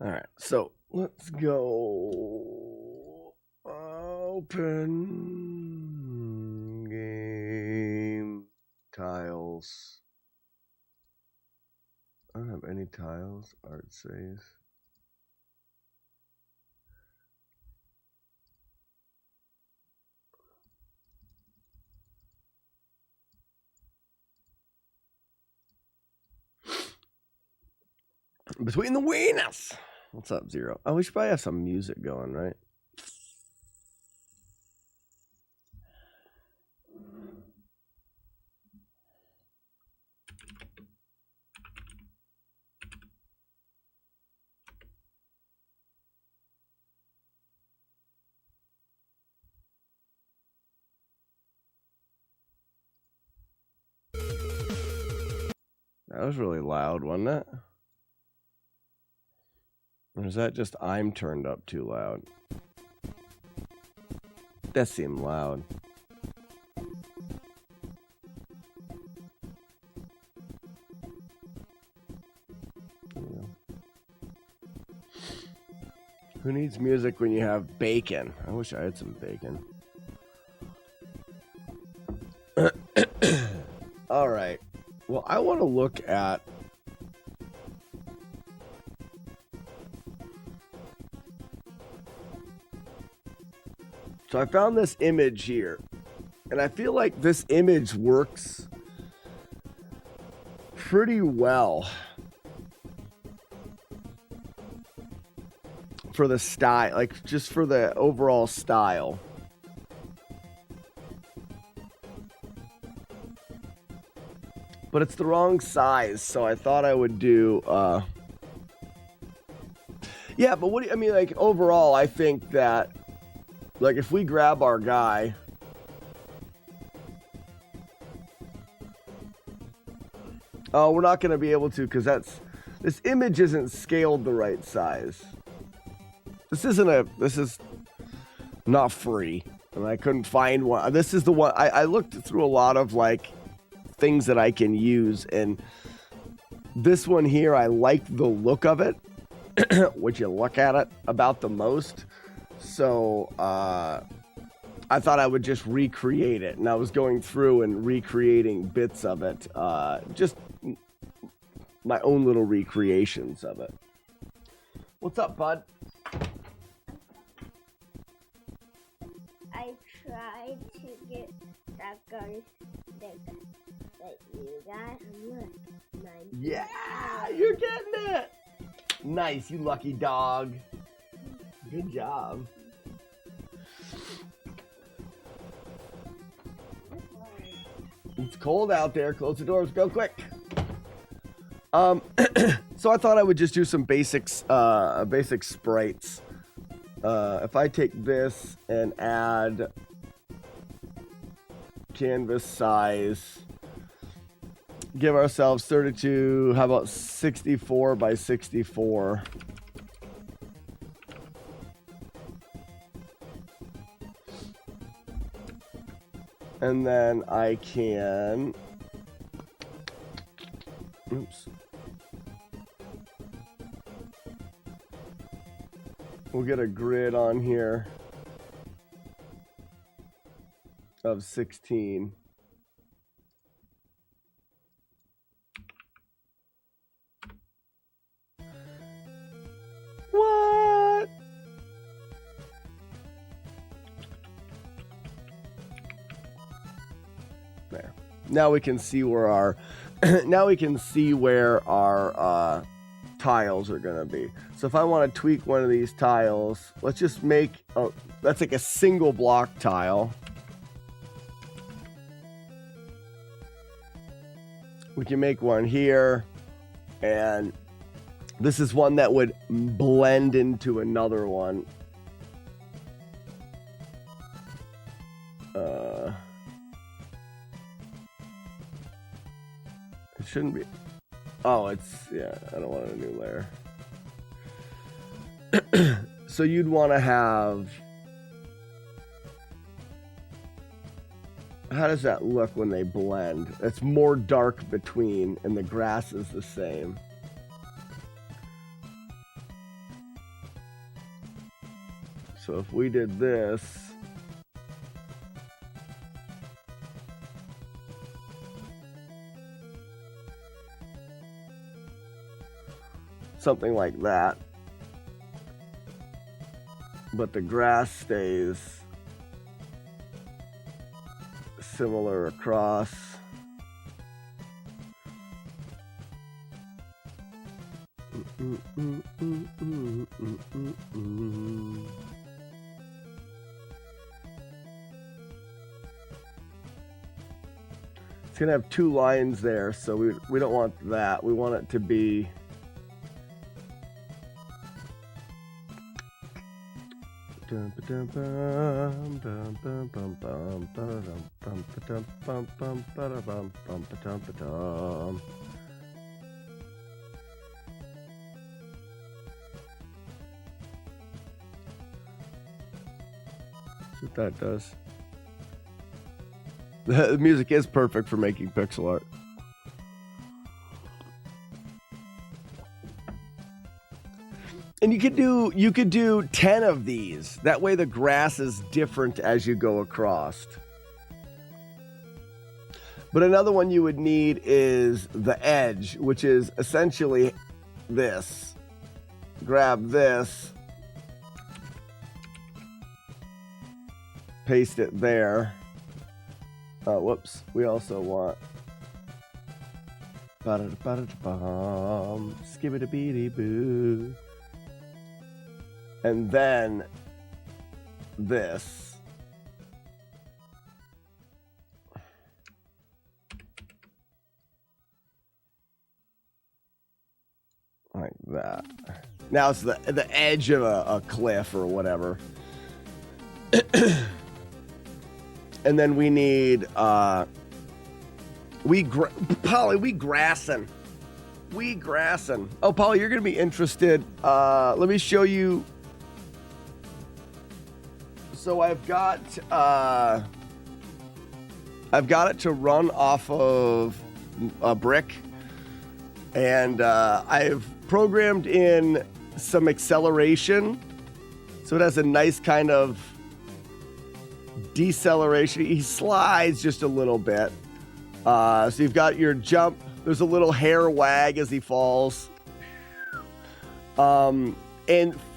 All right, so let's go open game tiles. I don't have any tiles. Art says. Between the wieners. What's up, Zero? Oh, we should probably have some music going, right? That was really loud, wasn't it? Or is that just I'm turned up too loud? That seemed loud. Who needs music when you have bacon? I wish I had some bacon. All right. Well, I want to look at so I found this image here, and I feel like this image works pretty well for the style, like just for the overall style. But it's the wrong size, so I thought I would do yeah, but what do you, I mean, like overall I think that like if we grab our guy, oh, we're not going to be able to because this image isn't scaled the right size. This is not free, and I couldn't find one. This is the one I looked through a lot of like things that I can use, and this one here I like the look of it. Would you look at it about the most? So I thought I would just recreate it, and I was going through and recreating bits of it, just my own little recreations of it. What's up, bud? I tried to get that gun that you got, and look, yeah, you're getting it. Nice, you lucky dog. Good job. It's cold out there. Close the doors. Go quick. So I thought I would just do some basics, basic sprites. If I take this and add canvas size, give ourselves 32. How about 64 by 64? And then I can, oops. We'll get a grid on here of 16. What? There. Now we can see where our tiles are gonna be. So if I want to tweak one of these tiles, let's just make that's like a single block tile. We can make one here, and this is one that would blend into another one. It shouldn't be. Oh, it's, yeah, I don't want a new layer. So you'd want to have, how does that look when they blend? It's more dark between, and the grass is the same. So if we did this, something like that, but the grass stays similar across. It's gonna have two lines there, so we don't want that. We want it to be that's what that does. The music is perfect for making pixel art. And you could do 10 of these. That way the grass is different as you go across. But another one you would need is the edge, which is essentially this. Grab this, paste it there. Whoops, we also want skibbity-boo. And then this. Like that. Now it's the edge of a cliff or whatever. And then we need Polly, we grassing. Oh, Polly, you're gonna be interested. Let me show you. So I've got it to run off of a brick, and I've programmed in some acceleration, so it has a nice kind of deceleration. He slides just a little bit. So you've got your jump. There's a little hair wag as he falls. And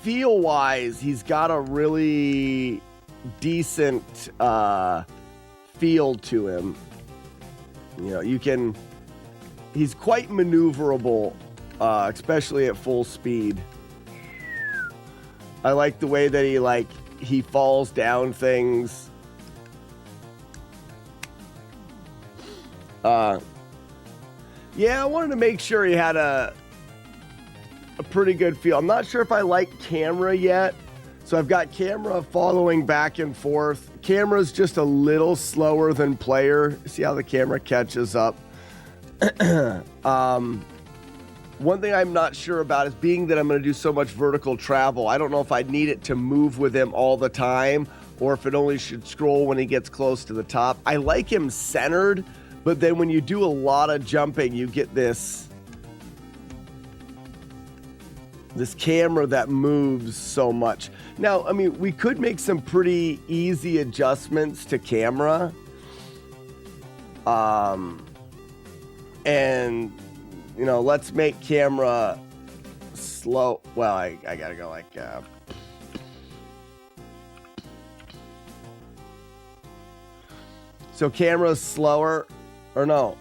feel-wise, he's got a really decent feel to him. You know, he's quite maneuverable, especially at full speed. I like the way that he falls down things. Yeah, I wanted to make sure he had a pretty good feel. I'm not sure if I like camera yet. So I've got camera following back and forth. Camera's just a little slower than player. See how the camera catches up. One thing I'm not sure about is being that I'm going to do so much vertical travel. I don't know if I'd need it to move with him all the time or if it only should scroll when he gets close to the top. I like him centered, but then when you do a lot of jumping, you get this camera that moves so much. Now, I mean, we could make some pretty easy adjustments to camera. And, you know, let's make camera slow. Well, I gotta go like... So camera's slower, or no?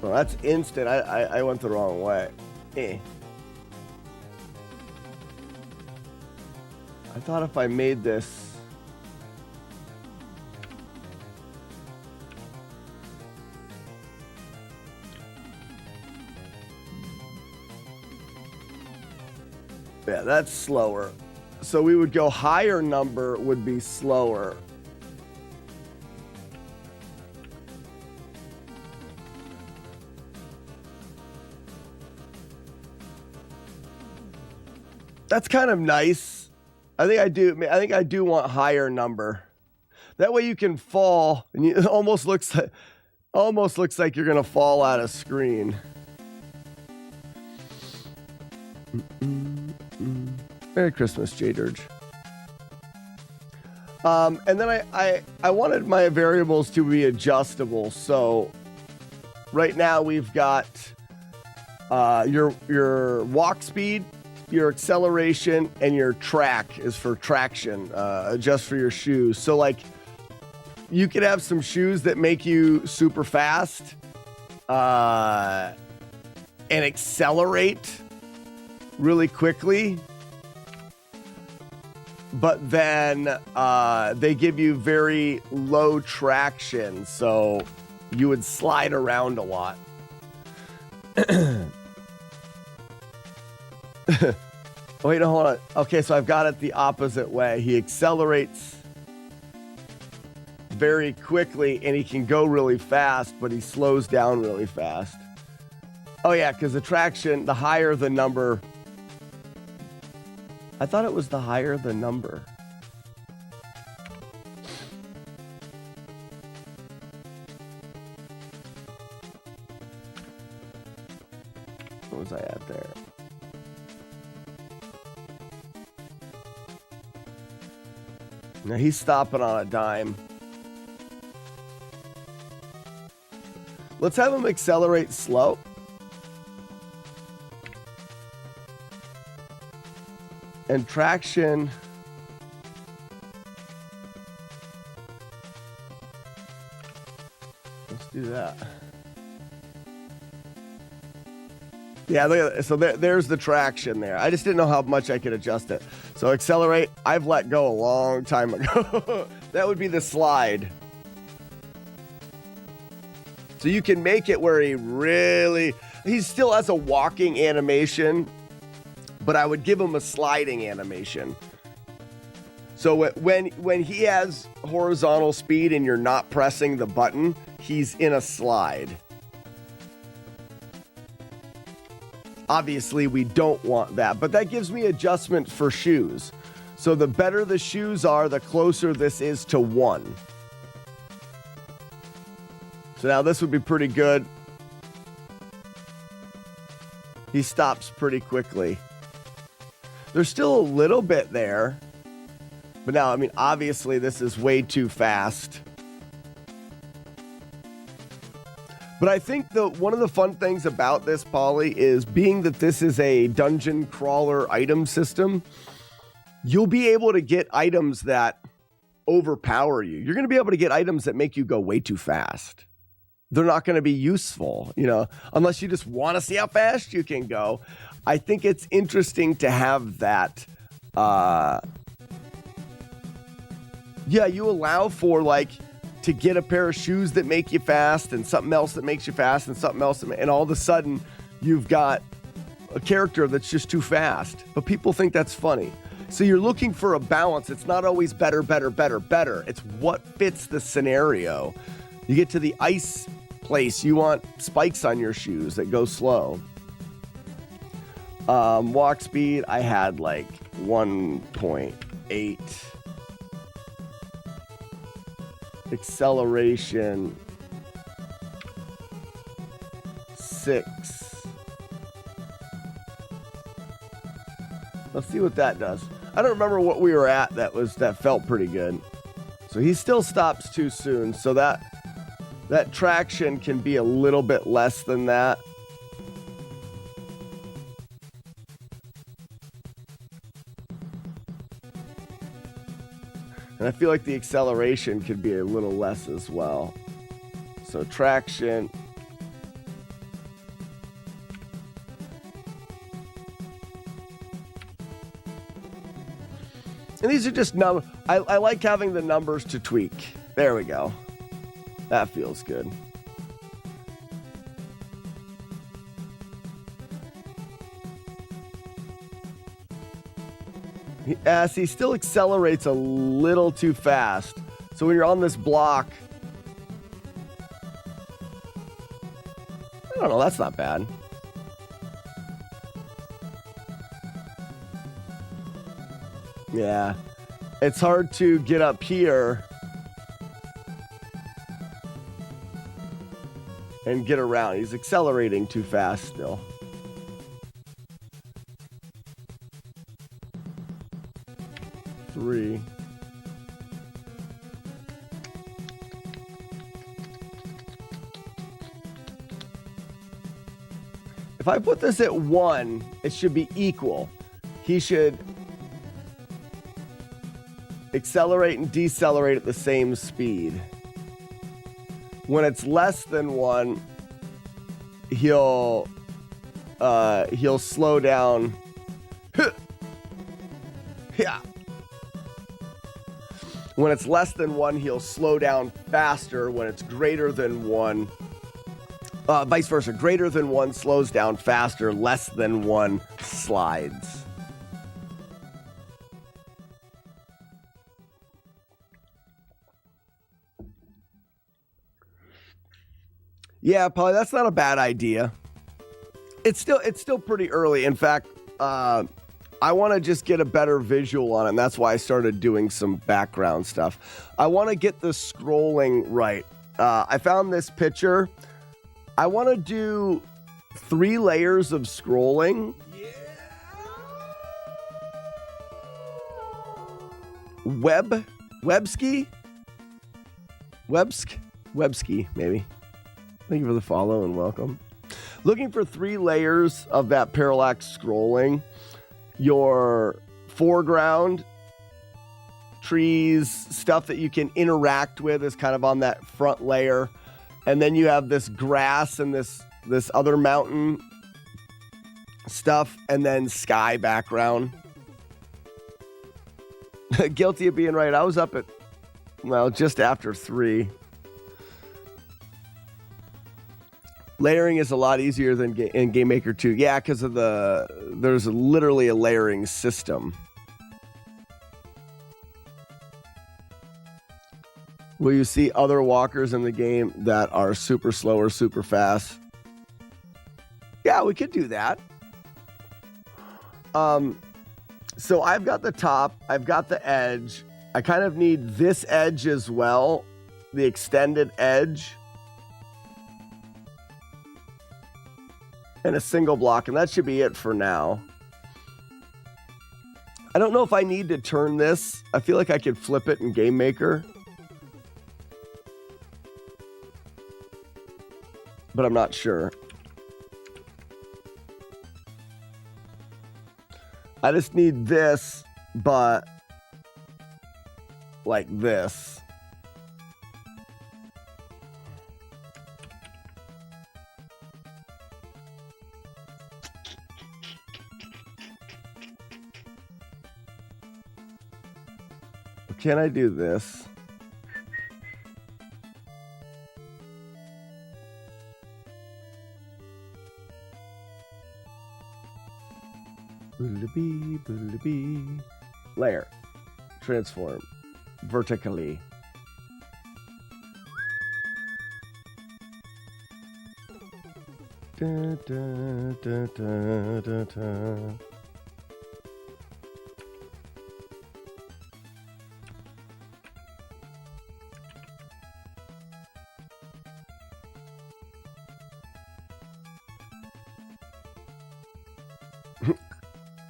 Well, that's instant. I went the wrong way. I thought if I made this... Yeah, that's slower. So we would go higher number would be slower. That's kind of nice. I think I do want higher number. That way you can fall, and it almost looks like you're gonna fall out of screen. Merry Christmas, J Dirge. And then I wanted my variables to be adjustable. So right now we've got your walk speed, your acceleration, and your track is for traction, just for your shoes. So like you could have some shoes that make you super fast and accelerate really quickly. But then they give you very low traction, so you would slide around a lot. Wait, no, hold on. Okay, so I've got it the opposite way. He accelerates very quickly, and he can go really fast, but he slows down really fast. Oh, yeah, because the traction, the higher the number... I thought it was the higher the number. What was I at there? Now he's stopping on a dime. Let's have him accelerate slow. And traction. Let's do that. Yeah, look at that. So there's the traction there. I just didn't know how much I could adjust it. So accelerate, I've let go a long time ago. That would be the slide. So you can make it where he still has a walking animation, but I would give him a sliding animation. So when he has horizontal speed and you're not pressing the button, he's in a slide. Obviously, we don't want that, but that gives me adjustment for shoes. So the better the shoes are, the closer this is to 1. So now this would be pretty good. He stops pretty quickly. There's still a little bit there. But now, I mean, obviously this is way too fast. But I think one of the fun things about this, Polly, is being that this is a dungeon crawler item system, you'll be able to get items that overpower you. You're going to be able to get items that make you go way too fast. They're not going to be useful, unless you just want to see how fast you can go. I think it's interesting to have that. You allow for to get a pair of shoes that make you fast and something else that makes you fast and something else. And all of a sudden you've got a character that's just too fast, but people think that's funny. So you're looking for a balance. It's not always better. It's what fits the scenario. You get to the ice place, you want spikes on your shoes that go slow. Walk speed, I had 1.8. Acceleration 6. Let's see what that does. I don't remember what we were at that felt pretty good. So he still stops too soon. So that traction can be a little bit less than that. And I feel like the acceleration could be a little less as well. So traction. And these are just numbers. I like having the numbers to tweak. There we go. That feels good. He still accelerates a little too fast. So when you're on this block, I don't know, that's not bad. Yeah, it's hard to get up here and get around. He's accelerating too fast still. 3. If I put this at 1, it should be equal. He should accelerate and decelerate at the same speed. When it's less than 1, he'll slow down. Yeah. When it's less than 1, he'll slow down faster. When it's greater than 1, vice versa. Greater than 1 slows down faster. Less than 1 slides. Yeah, Polly, that's not a bad idea. It's still pretty early. In fact, I want to just get a better visual on it, and that's why I started doing some background stuff. I want to get the scrolling right. I found this picture. I want to do 3 layers of scrolling. Yeah. Webski, maybe. Thank you for the follow and welcome. Looking for 3 layers of that parallax scrolling. Your foreground, trees, stuff that you can interact with is kind of on that front layer. And then you have this grass and this other mountain stuff, and then sky background. Guilty of being right. I was up at, just after 3. Layering is a lot easier than in Game Maker 2. Yeah, because of there's literally a layering system. Will you see other walkers in the game that are super slow or super fast? Yeah, we could do that. So I've got the top, I've got the edge. I kind of need this edge as well, the extended edge. And a single block, and that should be it for now. I don't know if I need to turn this. I feel like I could flip it in Game Maker. But I'm not sure. I just need this, but like this. Can I do this? Layer. Transform. Vertically. Da, da, da, da, da, da.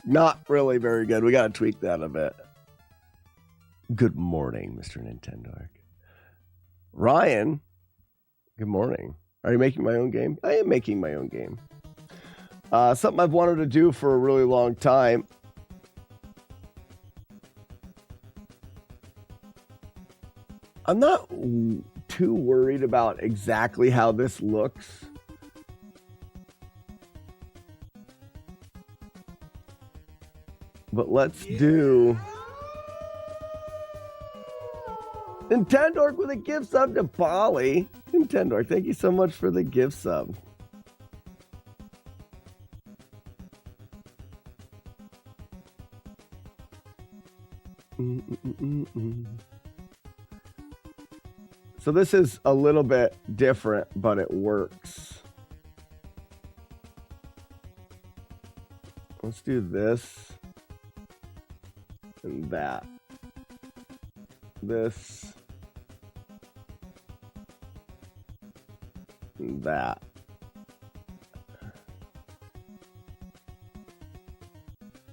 Not really very good. We got to tweak that a bit. Good morning, Mr. Nintendo. Ryan, good morning. Are you making my own game? I am making my own game. Something I've wanted to do for a really long time. I'm not too worried about exactly how this looks. But let's do Nintendo with a gift sub to Polly. Nintendo, thank you so much for the gift sub. So this is a little bit different, but it works. Let's do this. And that. This. And that.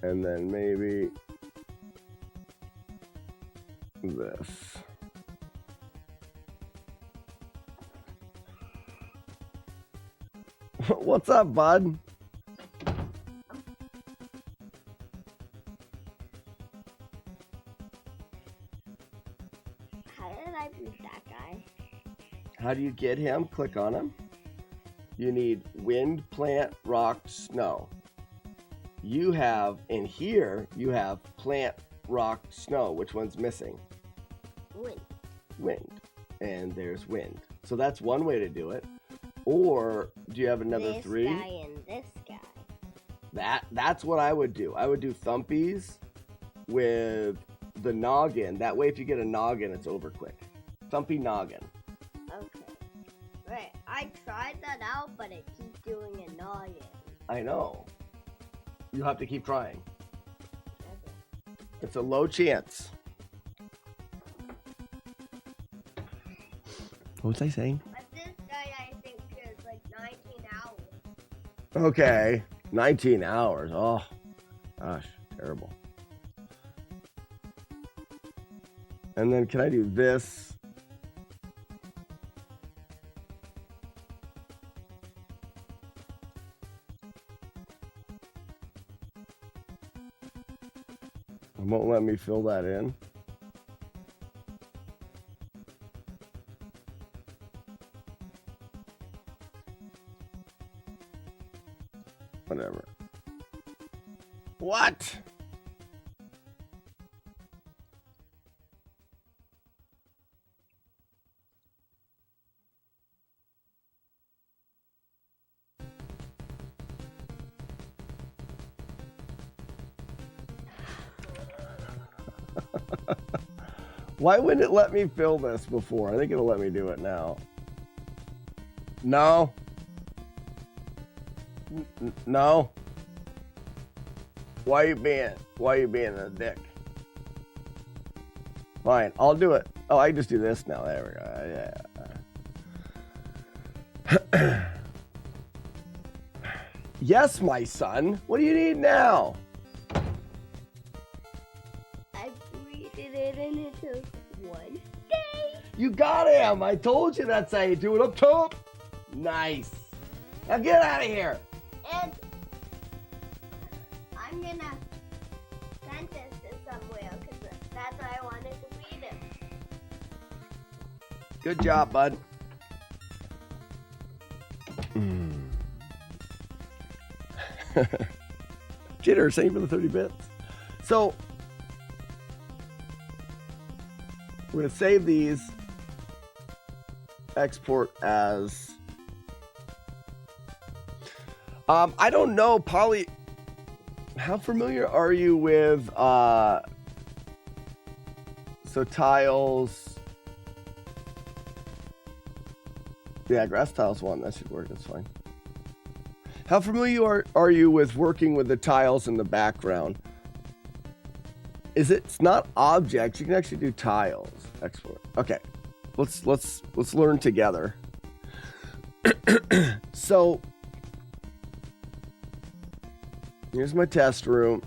And then maybe this. What's up, bud? How did I beat that guy? How do you get him? Click on him. You need wind, plant, rock, snow. You have, in here, you have plant, rock, snow. Which one's missing? Wind. Wind. And there's wind. So that's one way to do it. Or do you have another This three? guy and this guy. That's what I would do. I would do thumpies with the noggin. That way if you get a noggin, it's over quick. Thumpy noggin. Okay. Right. I tried that out, but it keeps doing a noggin. I know. You have to keep trying. Okay. It's a low chance. What was I saying? But this guy, I think, is like 19 hours. Okay. 19 hours. Oh, gosh. Terrible. And then can I do this? It won't let me fill that in. Whatever. What? Why wouldn't it let me fill this before? I think it'll let me do it now. No. No. Why you being a dick? Fine, I'll do it. Oh, I just do this now. There we go. Yeah. Yes, my son. What do you need now? I breeded it and it took 1 day. You got him. I told you that's how you do it up top. Nice. Now get out of here. And I'm gonna send this to somewhere because that's how I wanted to breed him. Good job, bud. Jitter, thank you for the 30 bits. So, we're going to save these, export as, I don't know, Polly, how familiar are you with, so tiles, yeah, grass tiles one, that should work, that's fine. How familiar are you with working with the tiles in the background? It's not objects, you can actually do tiles. Export. Okay. Let's learn together. So here's my test room.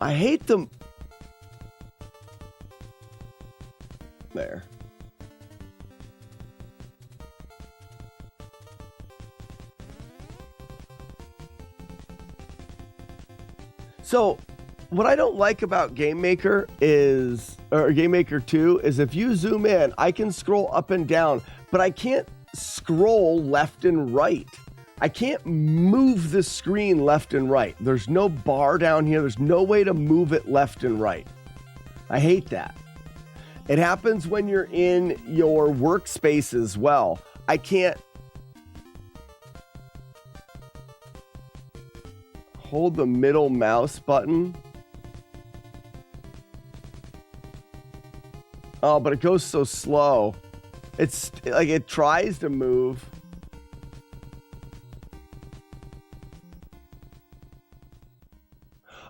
I hate them. There. So, what I don't like about Game Maker or Game Maker 2 is if you zoom in, I can scroll up and down, but I can't scroll left and right. I can't move the screen left and right. There's no bar down here. There's no way to move it left and right. I hate that. It happens when you're in your workspace as well. I can't hold the middle mouse button. Oh, but it goes so slow. It's like it tries to move.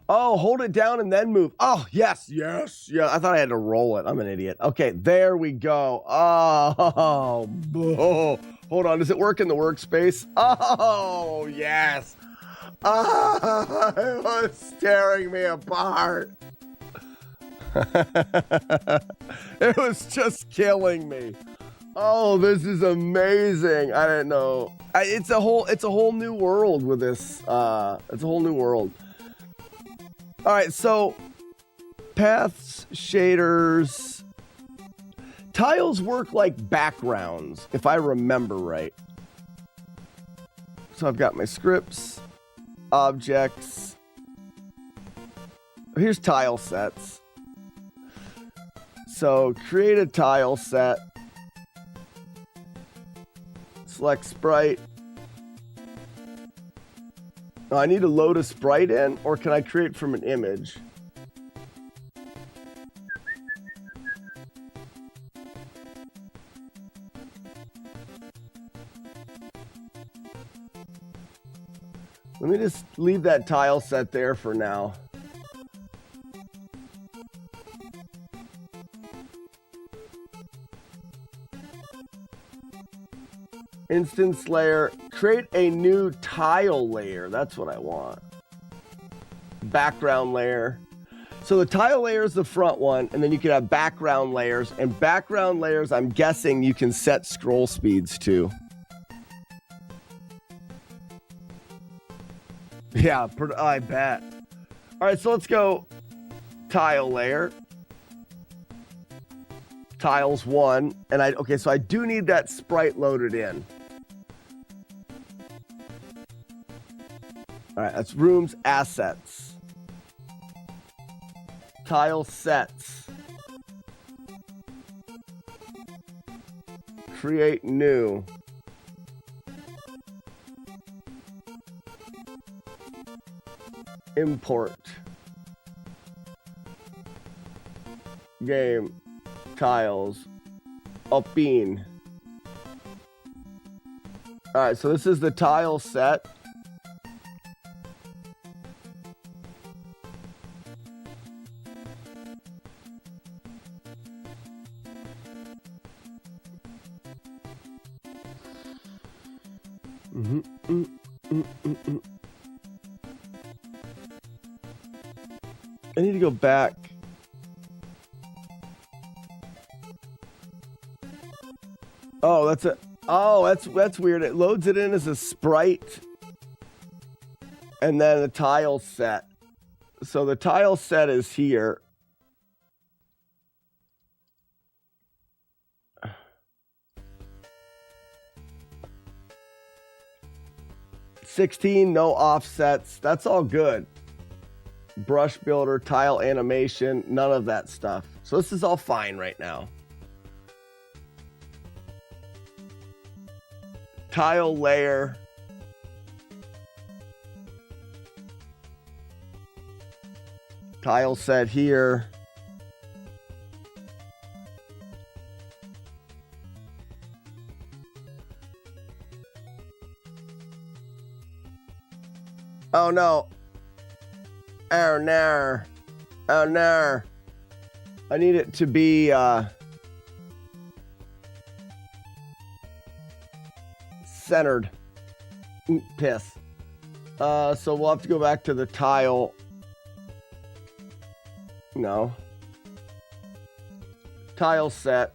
Oh, hold it down and then move. Oh, yes. Yeah. I thought I had to roll it. I'm an idiot. Okay, there we go. Oh, hold on. Does it work in the workspace? Oh, yes. Ah, it was tearing me apart. It was just killing me. Oh, this is amazing. I didn't know. It's a whole new world with this. It's a whole new world. All right, so paths, shaders, tiles work like backgrounds, if I remember right. So I've got my scripts, objects. Here's tile sets. So create a tile set. Select sprite. Oh, I need to load a sprite in, or can I create from an image? Let me just leave that tile set there for now. Instance layer, create a new tile layer. That's what I want. Background layer. So the tile layer is the front one, and then you can have background layers. And background layers, I'm guessing you can set scroll speeds to. Yeah, I bet. All right, so let's go tile layer. Tiles 1. And okay, so I do need that sprite loaded in. All right, that's rooms, assets. Tile sets. Create new. Import. Game. Tiles. Open. All right, so this is the tile set. I need to go back. Oh, that's weird. It loads it in as a sprite and then a tile set. So the tile set is here. $16, no offsets. That's all good. Brush builder, tile animation, none of that stuff. So this is all fine right now. Tile layer. Tile set here. Oh no. Oh no. Oh no. I need it to be centered. Piss. So we'll have to go back to the tile. No. Tile set.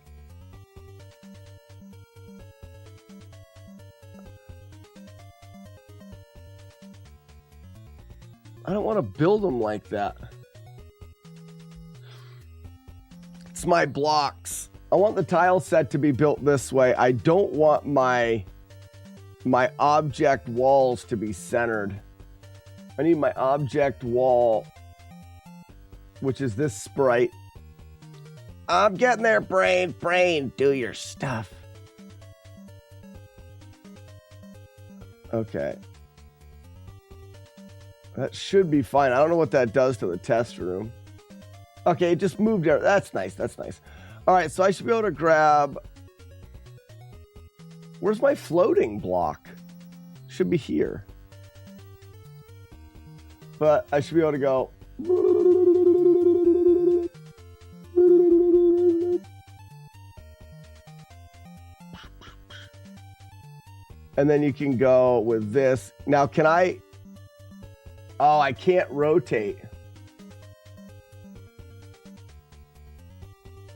I don't want to build them like that. It's my blocks. I want the tile set to be built this way. I don't want my object walls to be centered. I need my object wall, which is this sprite. I'm getting there, brain. Brain, do your stuff. Okay. That should be fine. I don't know what that does to the test room. Okay, it just moved there. That's nice. That's nice. All right, so I should be able to grab... Where's my floating block? Should be here. But I should be able to go... And then you can go with this. Now, can I... Oh, I can't rotate.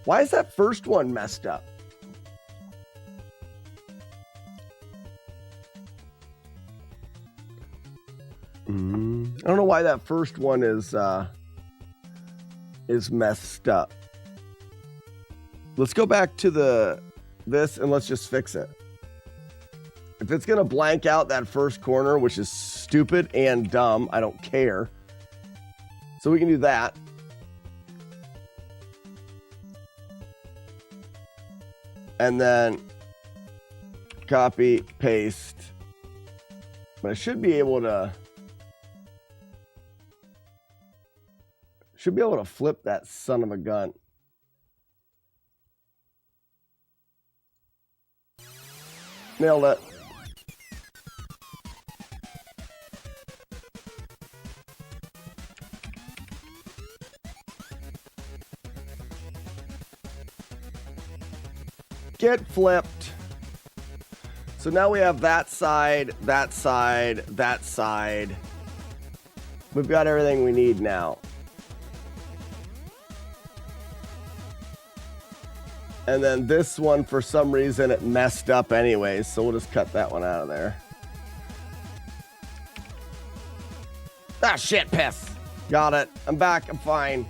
Why is that first one messed up? I don't know why that first one is messed up. Let's go back to this and let's just fix it. If it's gonna blank out that first corner, which is stupid and dumb, I don't care. So we can do that. And then copy, paste. But I should be able to flip that son of a gun. Nailed it. Get flipped. So now we have that side, that side, that side. We've got everything we need now. And then this one, for some reason, it messed up anyways, so we'll just cut that one out of there. Ah, shit, piss. Got it. I'm back. I'm fine.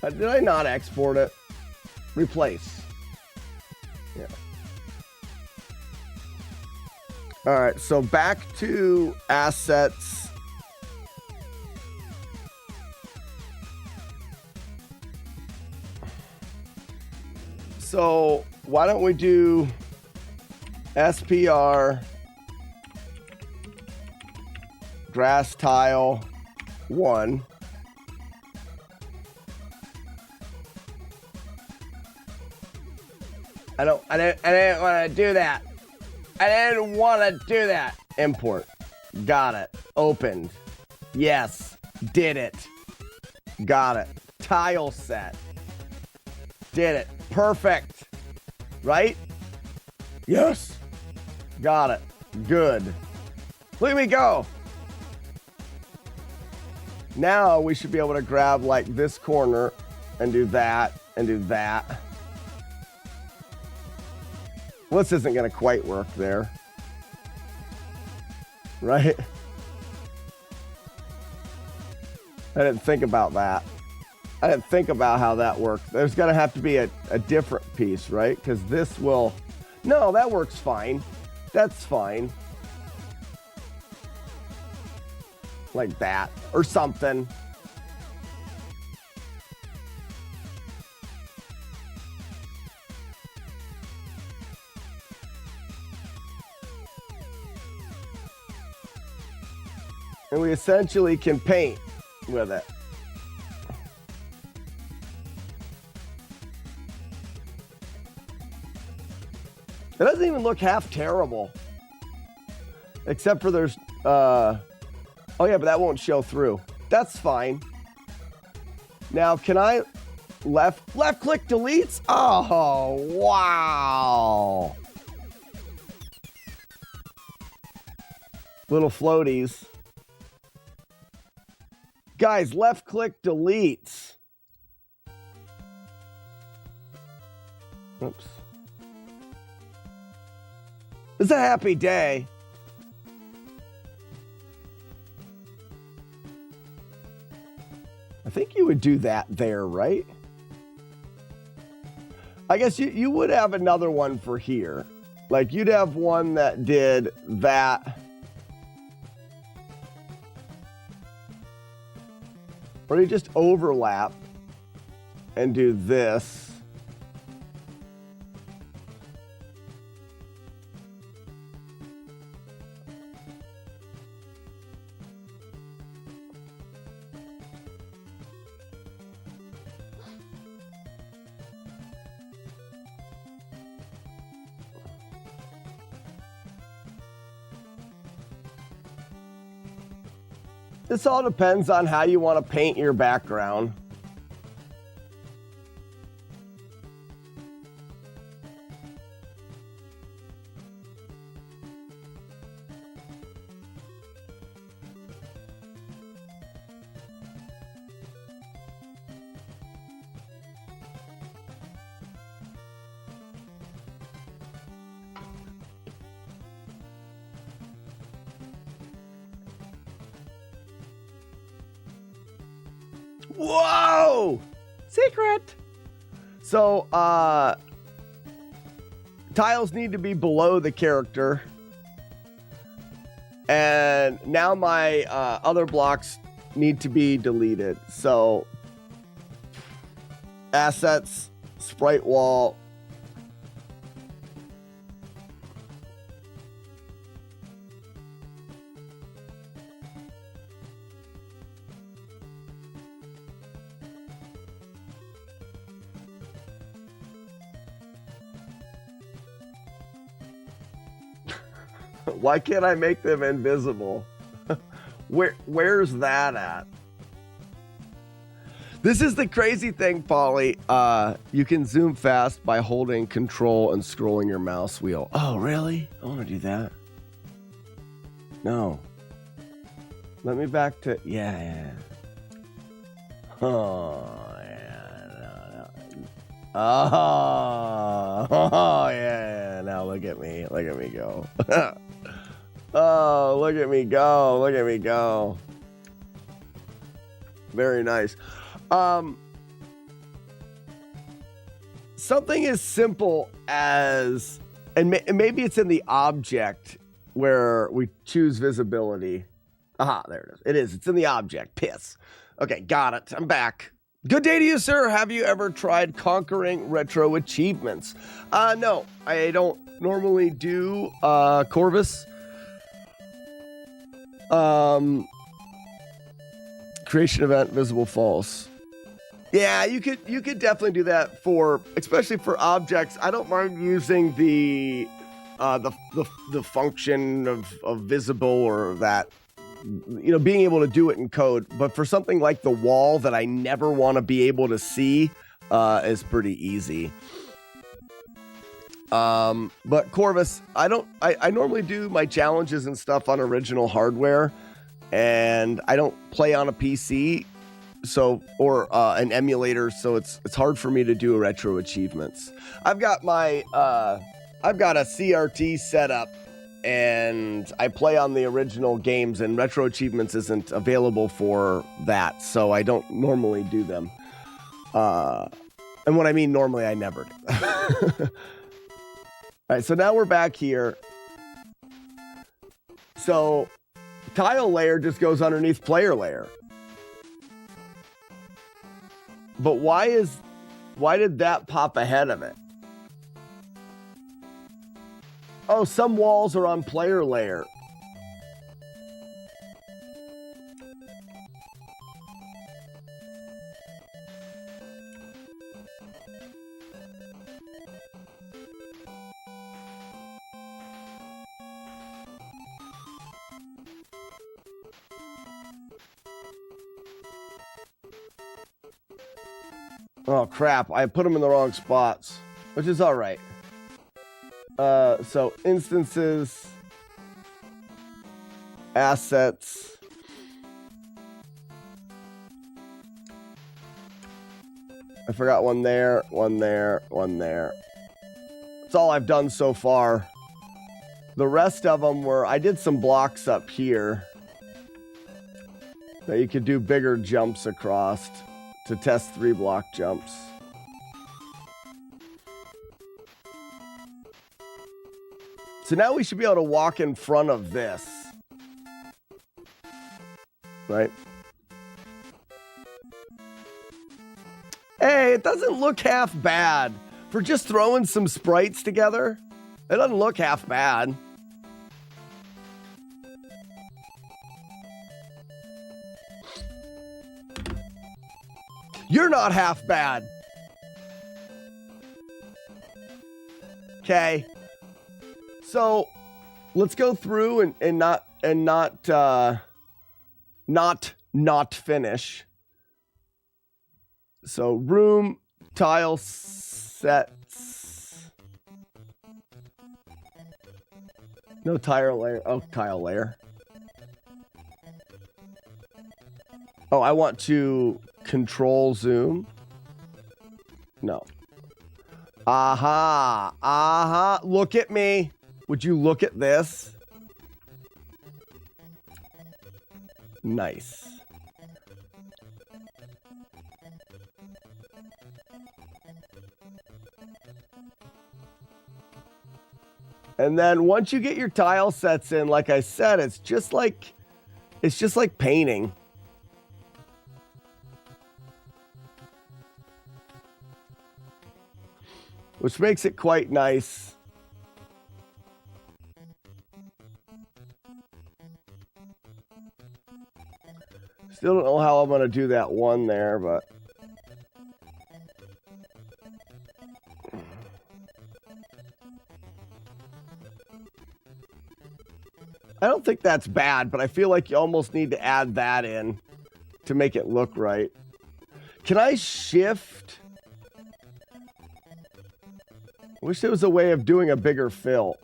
Did I not export it? Replace. Yeah. All right, so back to assets. So why don't we do SPR grass tile 1. I didn't want to do that. I didn't want to do that. Import. Got it. Opened. Yes. Did it. Got it. Tile set. Did it. Perfect. Right? Yes. Got it. Good. Look at me go. Now we should be able to grab like this corner and do that and do that. Well, this isn't going to quite work there. Right? I didn't think about that. I didn't think about how that worked. There's going to have to be a different piece, right? Because this will... No, that works fine. That's fine. Like that. Or something. And we essentially can paint with it. It doesn't even look half terrible. Except for there's, oh yeah, but that won't show through. That's fine. Now, can I left click deletes? Oh, wow. Little floaties. Guys, left click deletes. Oops. It's a happy day. I think you would do that there, right? I guess you would have another one for here. Like you'd have one that did that. Or you just overlap and do this. This all depends on how you want to paint your background. Whoa! Secret! So, tiles need to be below the character. And now my other blocks need to be deleted. So, assets, sprite wall. Why can't I make them invisible? Where's that at? This is the crazy thing, Polly. You can zoom fast by holding control and scrolling your mouse wheel. Oh, really? I want to do that. No. Let me back to... Yeah. Oh, yeah. Oh, yeah. Now look at me. Look at me go. Oh, look at me go. Look at me go. Very nice. Something as simple as, and maybe it's in the object where we choose visibility. Aha, there it is. It is. It's in the object. Piss. Okay, got it. I'm back. Good day to you, sir. Have you ever tried conquering retro achievements? No, I don't normally do Corvus. Creation event, visible false. Yeah, you could definitely do that for, especially for objects. I don't mind using the function of visible, or that, you know, being able to do it in code. But for something like the wall that I never want to be able to see, is pretty easy. But Corvus, I normally do my challenges and stuff on original hardware, and I don't play on a PC, so, or an emulator, so it's hard for me to do retro achievements. I've got my I've got a CRT set up, and I play on the original games, and retro achievements isn't available for that, so I don't normally do them. And what I mean normally, I never do. All right, so now we're back here. So tile layer just goes underneath player layer. But why did that pop ahead of it? Oh, some walls are on player layer. Oh, crap. I put them in the wrong spots, which is all right. So instances, assets, I forgot one there, one there, one there. That's all I've done so far. The rest of them were, I did some blocks up here that you could do bigger jumps across to test 3-block jumps. So now we should be able to walk in front of this. Right? Hey, it doesn't look half bad. For just throwing some sprites together, it doesn't look half bad. You're not half bad. Okay. So let's go through and not not finish. So room tile sets. No tile layer. Oh, tile layer. Oh, I want to control zoom. No. Aha. Aha. Look at me. Would you look at this? Nice. And then once you get your tile sets in, like I said, it's just like painting. Which makes it quite nice. Still don't know how I'm going to do that one there, but I don't think that's bad, but I feel like you almost need to add that in to make it look right. Can I shift? Wish there was a way of doing a bigger fill.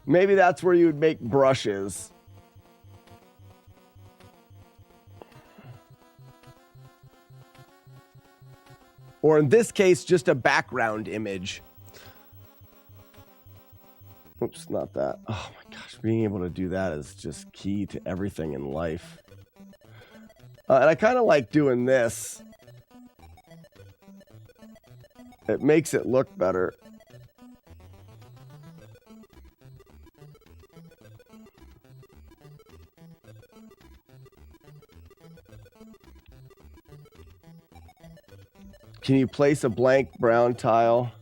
Maybe that's where you would make brushes. Or in this case, just a background image. Oops, not that. Oh my gosh, being able to do that is just key to everything in life. And I kind of like doing this. It makes it look better. Can you place a blank brown tile?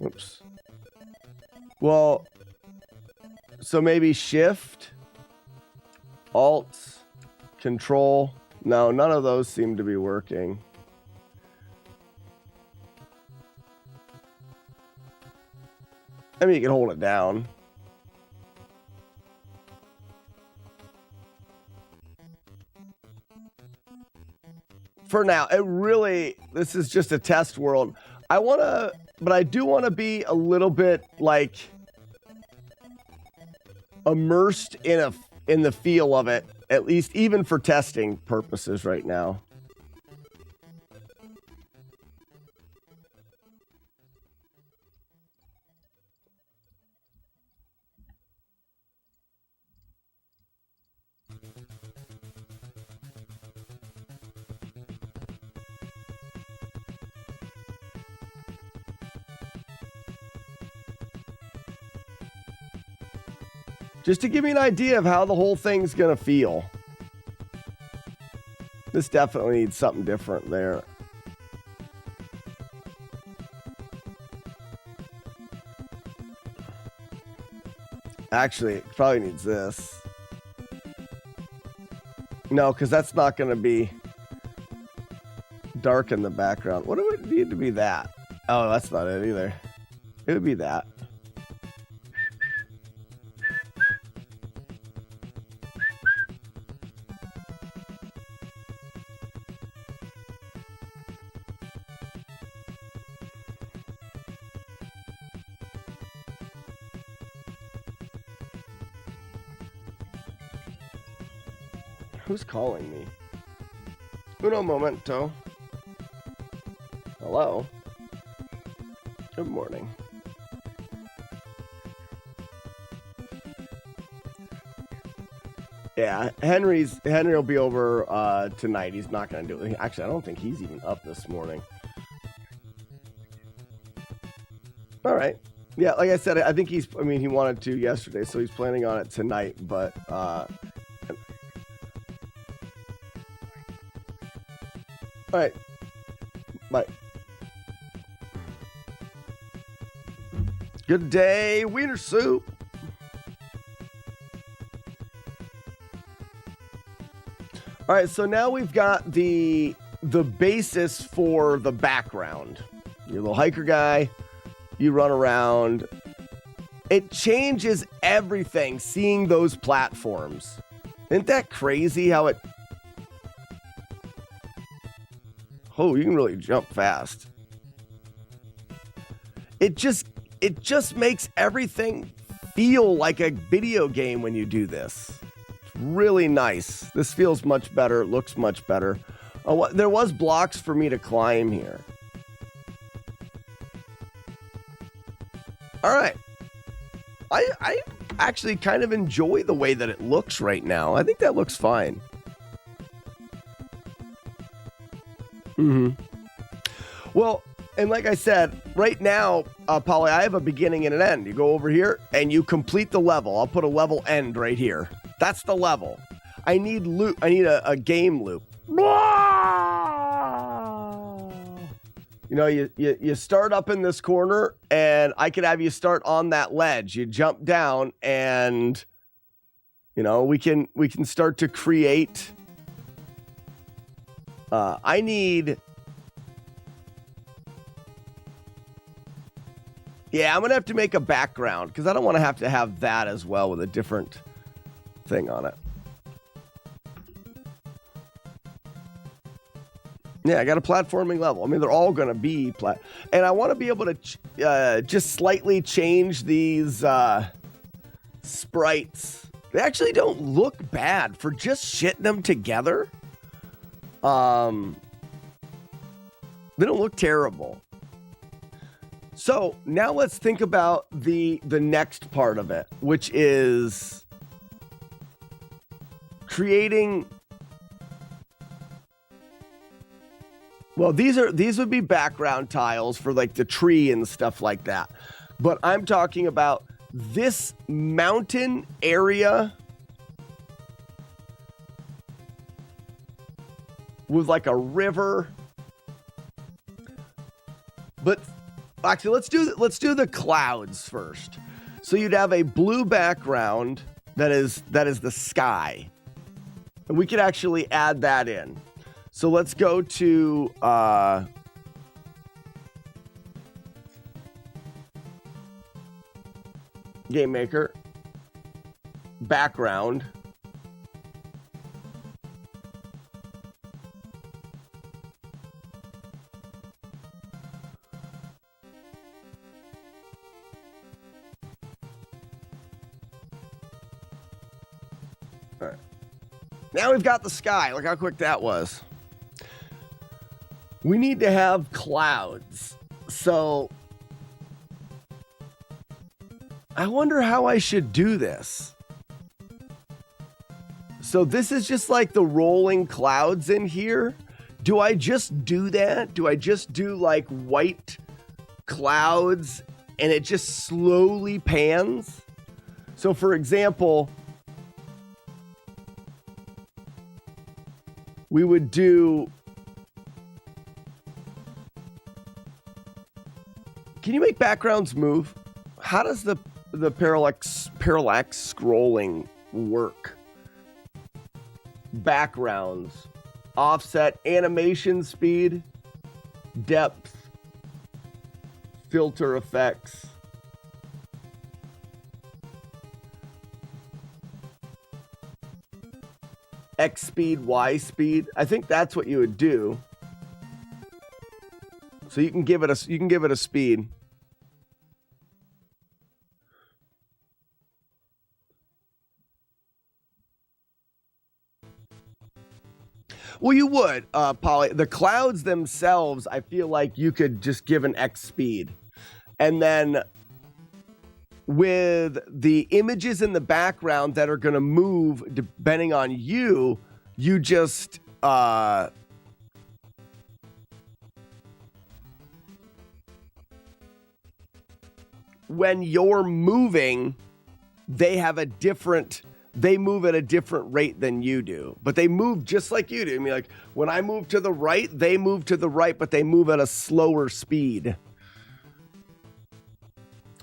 Oops. Well, so maybe Shift, Alt, Control. No, none of those seem to be working. I mean, you can hold it down. For now, this is just a test world. But I do want to be a little bit like immersed in the feel of it, at least even for testing purposes right now. Just to give me an idea of how the whole thing's going to feel. This definitely needs something different there. Actually, it probably needs this. No, because that's not going to be dark in the background. What do we need to be that? Oh, that's not it either. It would be that. Who's calling me? Uno momento. Hello. Good morning. Yeah, Henry will be over tonight. He's not going to do it. Actually, I don't think he's even up this morning. All right. Yeah, like I said, I think he wanted to yesterday, so he's planning on it tonight, but all right. Bye. Good day, wiener soup. All right, so now we've got the basis for the background. Your little hiker guy, you run around, It changes everything seeing those platforms. Isn't that crazy how it... Oh, you can really jump fast. It just makes everything feel like a video game when you do this. It's really nice. This feels much better. It looks much better. Oh, there was blocks for me to climb here. All right. I actually kind of enjoy the way that it looks right now. I think that looks fine. Well, and like I said, right now, Polly, I have a beginning and an end. You go over here and you complete the level. I'll put a level end right here. That's the level. I need loop. I need a game loop. You know, you start up in this corner, and I could have you start on that ledge. You jump down, and you know we can start to create. I need. Yeah, I'm gonna have to make a background because I don't want to have that as well with a different thing on it. Yeah, I got a platforming level. I mean, they're all going to be and I want to be able to just slightly change these sprites. They actually don't look bad for just shitting them together. They don't look terrible. So now let's think about the next part of it, which is creating. Well, these would be background tiles for like the tree and stuff like that. But I'm talking about this mountain area with like a river. But actually, let's do the clouds first. So you'd have a blue background that is the sky. And we could actually add that in. So let's go to Game Maker, background. All right. Now we've got the sky. Look how quick that was. We need to have clouds. So I wonder how I should do this. So this is just like the rolling clouds in here. Do I just do that? Do I just do like white clouds and it just slowly pans? So for example, we would do... Can you make backgrounds move? How does the parallax scrolling work? Backgrounds, offset, animation speed, depth, filter effects. X speed, Y speed. I think that's what you would do. So you can give it a speed. Well, you would, Polly. The clouds themselves, I feel like you could just give an X speed. And then with the images in the background that are going to move depending on you, you just... when you're moving, they move at a different rate than you do, but they move just like you do. I mean, like when I move to the right, they move to the right, but they move at a slower speed.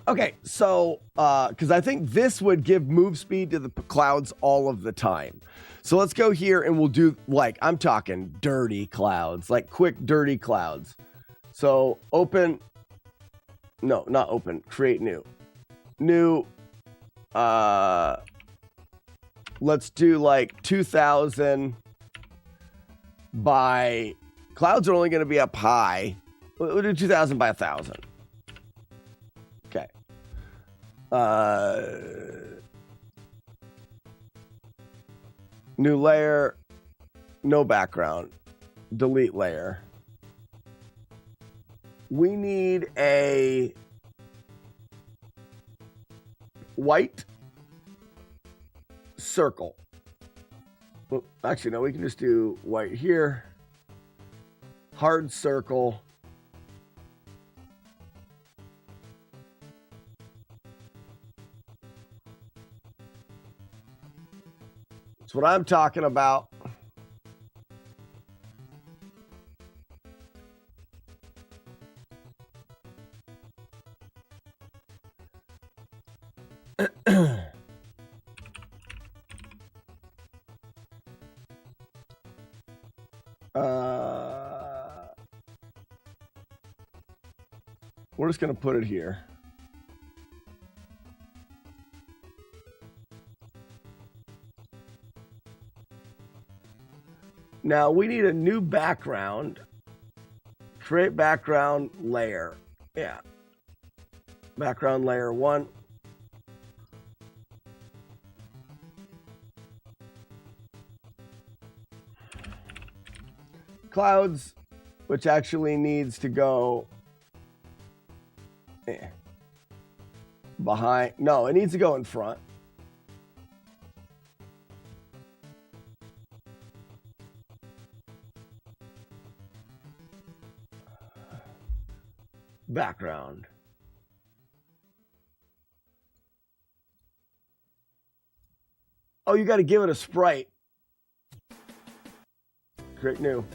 Okay, so, because I think this would give move speed to the clouds all of the time. So let's go here and we'll do, like, I'm talking dirty clouds, like quick, dirty clouds. So open, no, not open, create new. new, let's do like 2000 by, clouds are only going to be up high. We'll do 2000 by 1000. Okay. New layer, no background, delete layer. We need a white circle. Well, actually, no, we can just do white here. Hard circle. That's what I'm talking about. We're just going to put it here. Now we need a new background. Create background layer. Yeah. Background layer 1. Clouds, which actually needs to go behind. No, it needs to go in front. Background. Oh, you got to give it a sprite. Create new.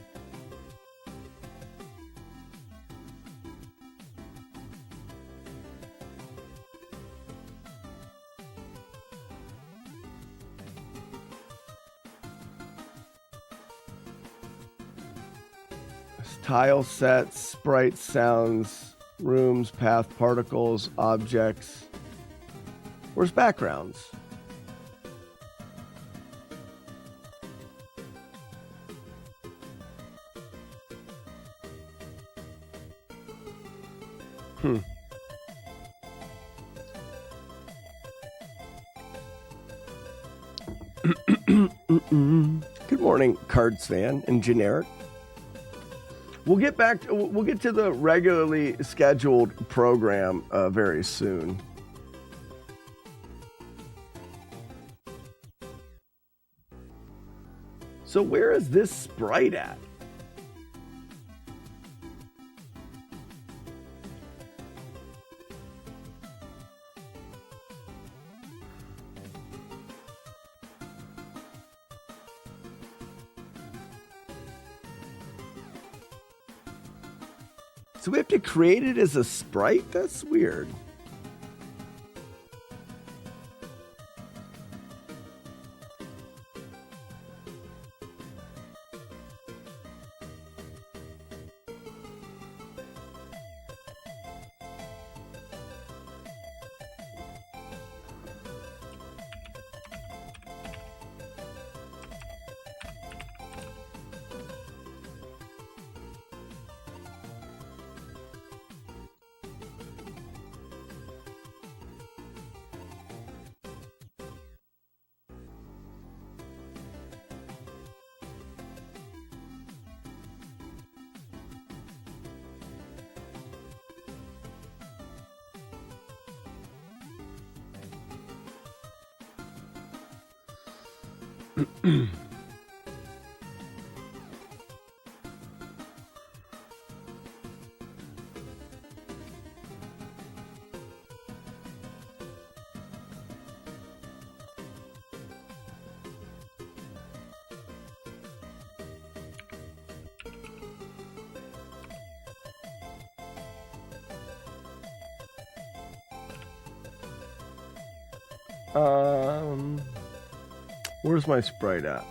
Tile sets, sprite sounds, rooms, path, particles, objects. Where's backgrounds? Good morning, Cards Fan and Generic. We'll get to the regularly scheduled program very soon. So where is this sprite at? So we have to create it as a sprite? That's weird. Where's my sprite at?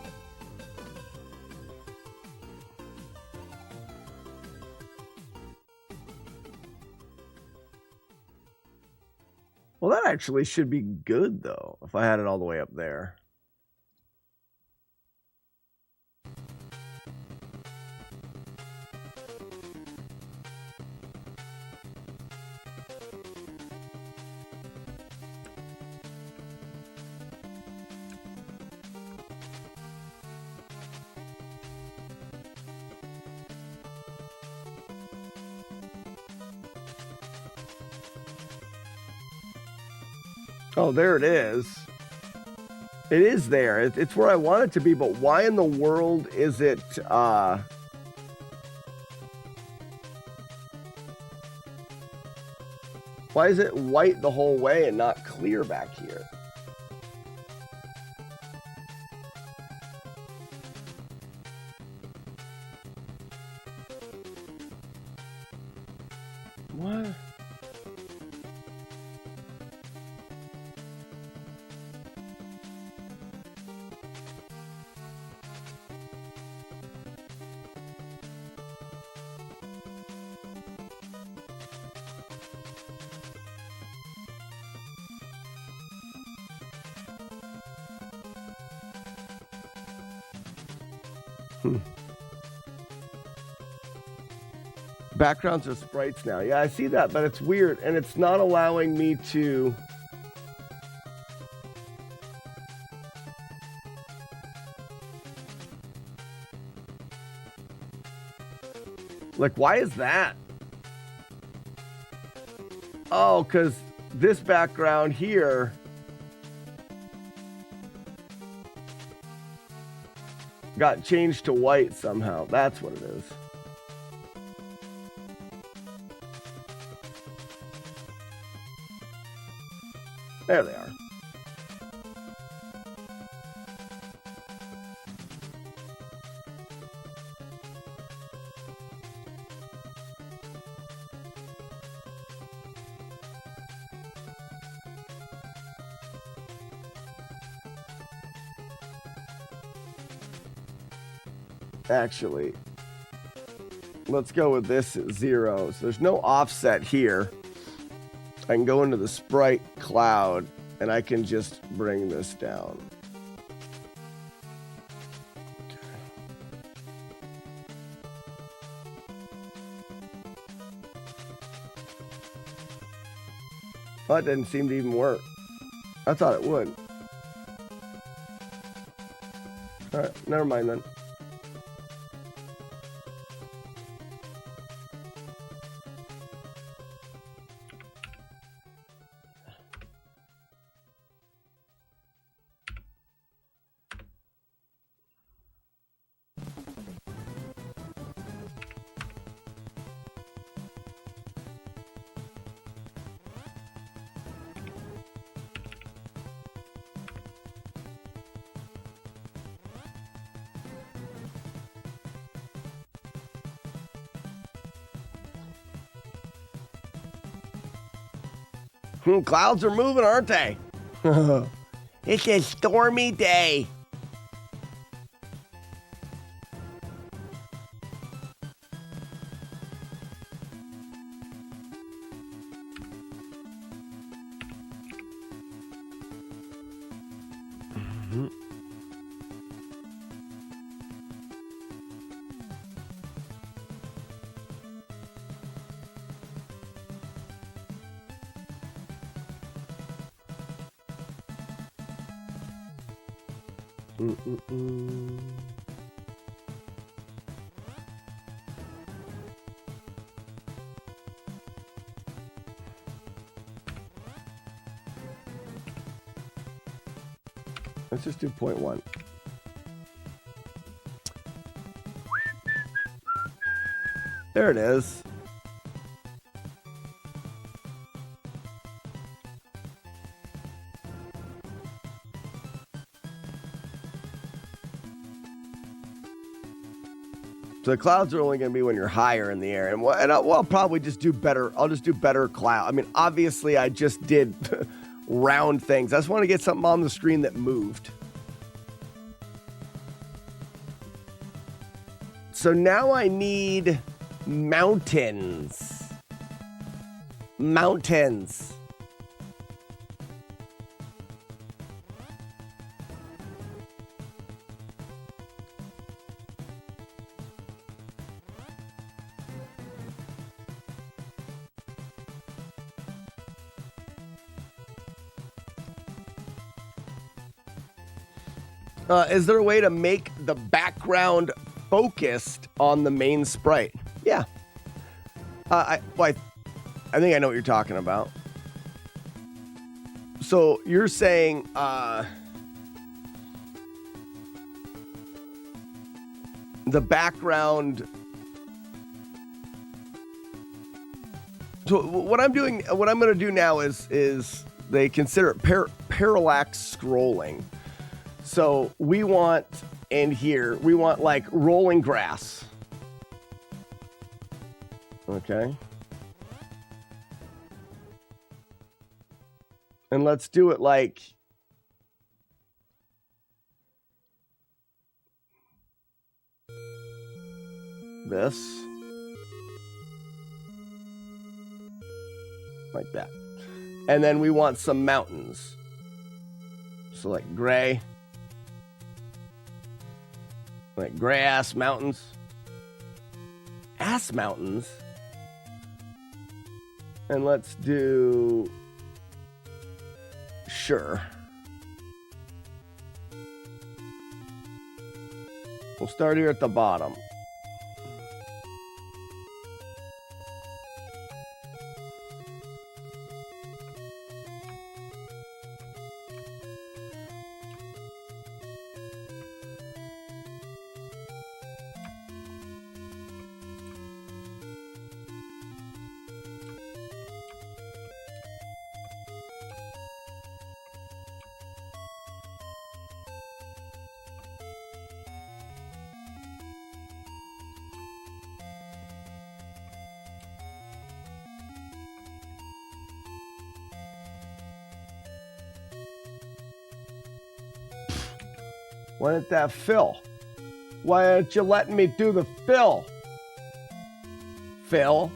Well, that actually should be good, though, if I had it all the way up there. Oh, there it is. It is there. It's where I want it to be, but why in the world is it, why is it white the whole way and not clear back here? What? Backgrounds are sprites now. Yeah, I see that, but it's weird, and it's not allowing me to... Like, why is that? Oh, because this background here... got changed to white somehow. That's what it is. There they are. Actually, let's go with this at 0. So there's no offset here. I can go into the sprite cloud and I can just bring this down. Well, that didn't seem to even work. I thought it would. All right, never mind then. Clouds are moving, aren't they? It's a stormy day. Let's just do 0.1. There it is. So the clouds are only going to be when you're higher in the air, and I'll probably just do better. I'll just do better cloud. I mean, obviously, I just did round things. I just want to get something on the screen that moved. So now I need mountains. Mountains. Is there a way to make the background focused on the main sprite? Yeah. I think I know what you're talking about. So you're saying the background. So what I'm going to do now is they consider it parallax scrolling. So we want in here, we want like rolling grass. Okay. And let's do it like this. Like that. And then we want some mountains. So like gray. Like gray ass mountains. Ass mountains. And let's do... Sure. We'll start here at the bottom. Why didn't that fill? Why aren't you letting me do the fill? Fill?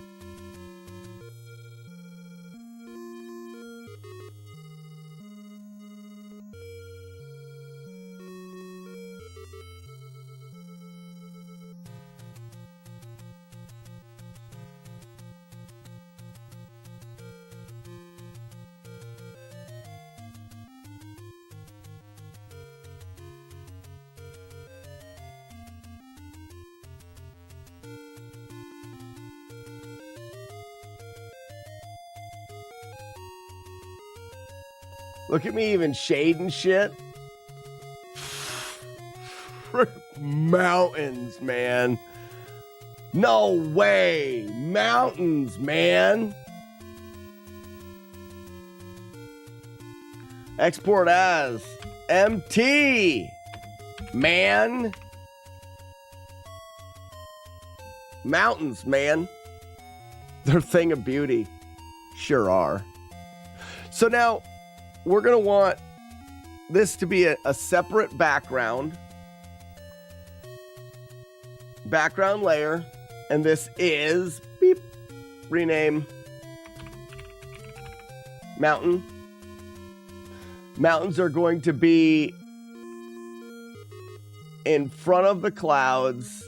Look at me even shading shit. Mountains, man. No way. Mountains, man. Export as MT, man. Mountains, man. They're a thing of beauty. Sure are. So now we're going to want this to be a separate background layer. And this is, beep, rename mountain. Mountains are going to be in front of the clouds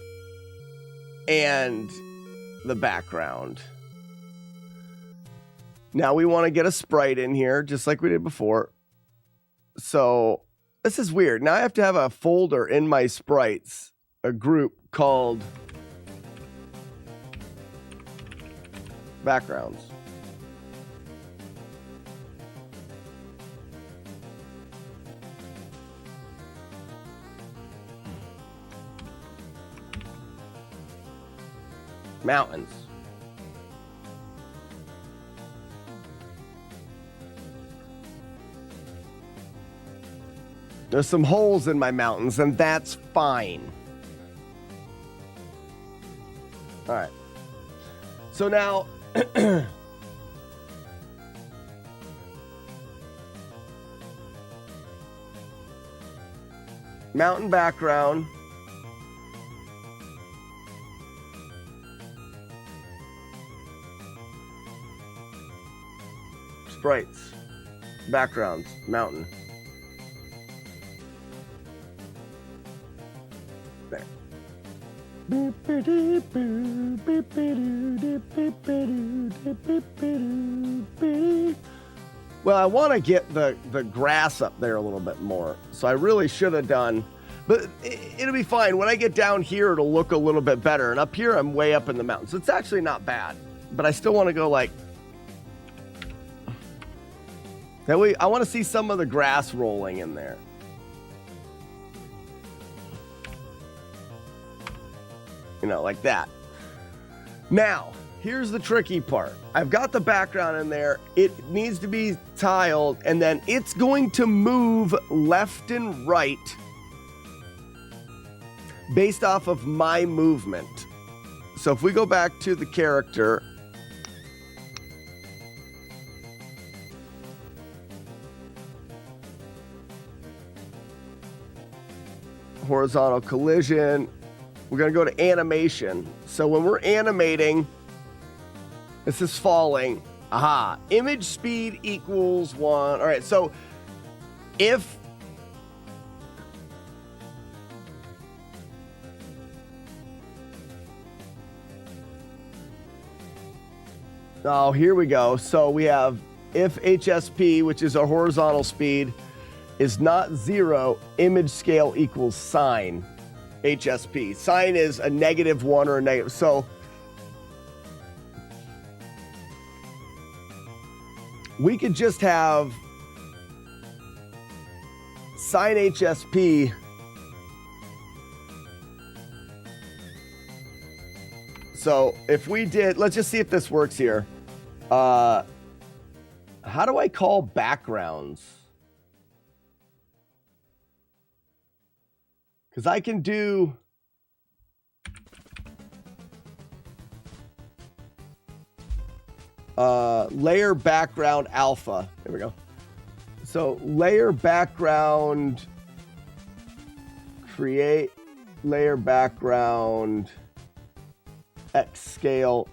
and the background. Now we want to get a sprite in here, just like we did before. So this is weird. Now I have to have a folder in my sprites, a group called backgrounds. Mountains. There's some holes in my mountains, and that's fine. All right. So now, mountain background. Sprites. Backgrounds. Mountain. There. Well, I want to get the grass up there a little bit more. So I really should have done, but it'll be fine. When I get down here, it'll look a little bit better. And up here, I'm way up in the mountains. So it's actually not bad, but I still want to go like, that way. I want to see some of the grass rolling in there. You know, like that. Now, here's the tricky part. I've got the background in there. It needs to be tiled, and then it's going to move left and right based off of my movement. So if we go back to the character, horizontal collision, we're going to go to animation. So when we're animating, this is falling. Aha. Image speed equals 1. All right. So if oh, here we go. So we have if HSP, which is our horizontal speed, is not 0, image scale equals sine HSP. Sine is a -1 or a negative. So we could just have sine HSP so if we did, let's just see if this works here. How do I call backgrounds? Because I can do layer background alpha. There we go. So layer background, create layer background, X scale,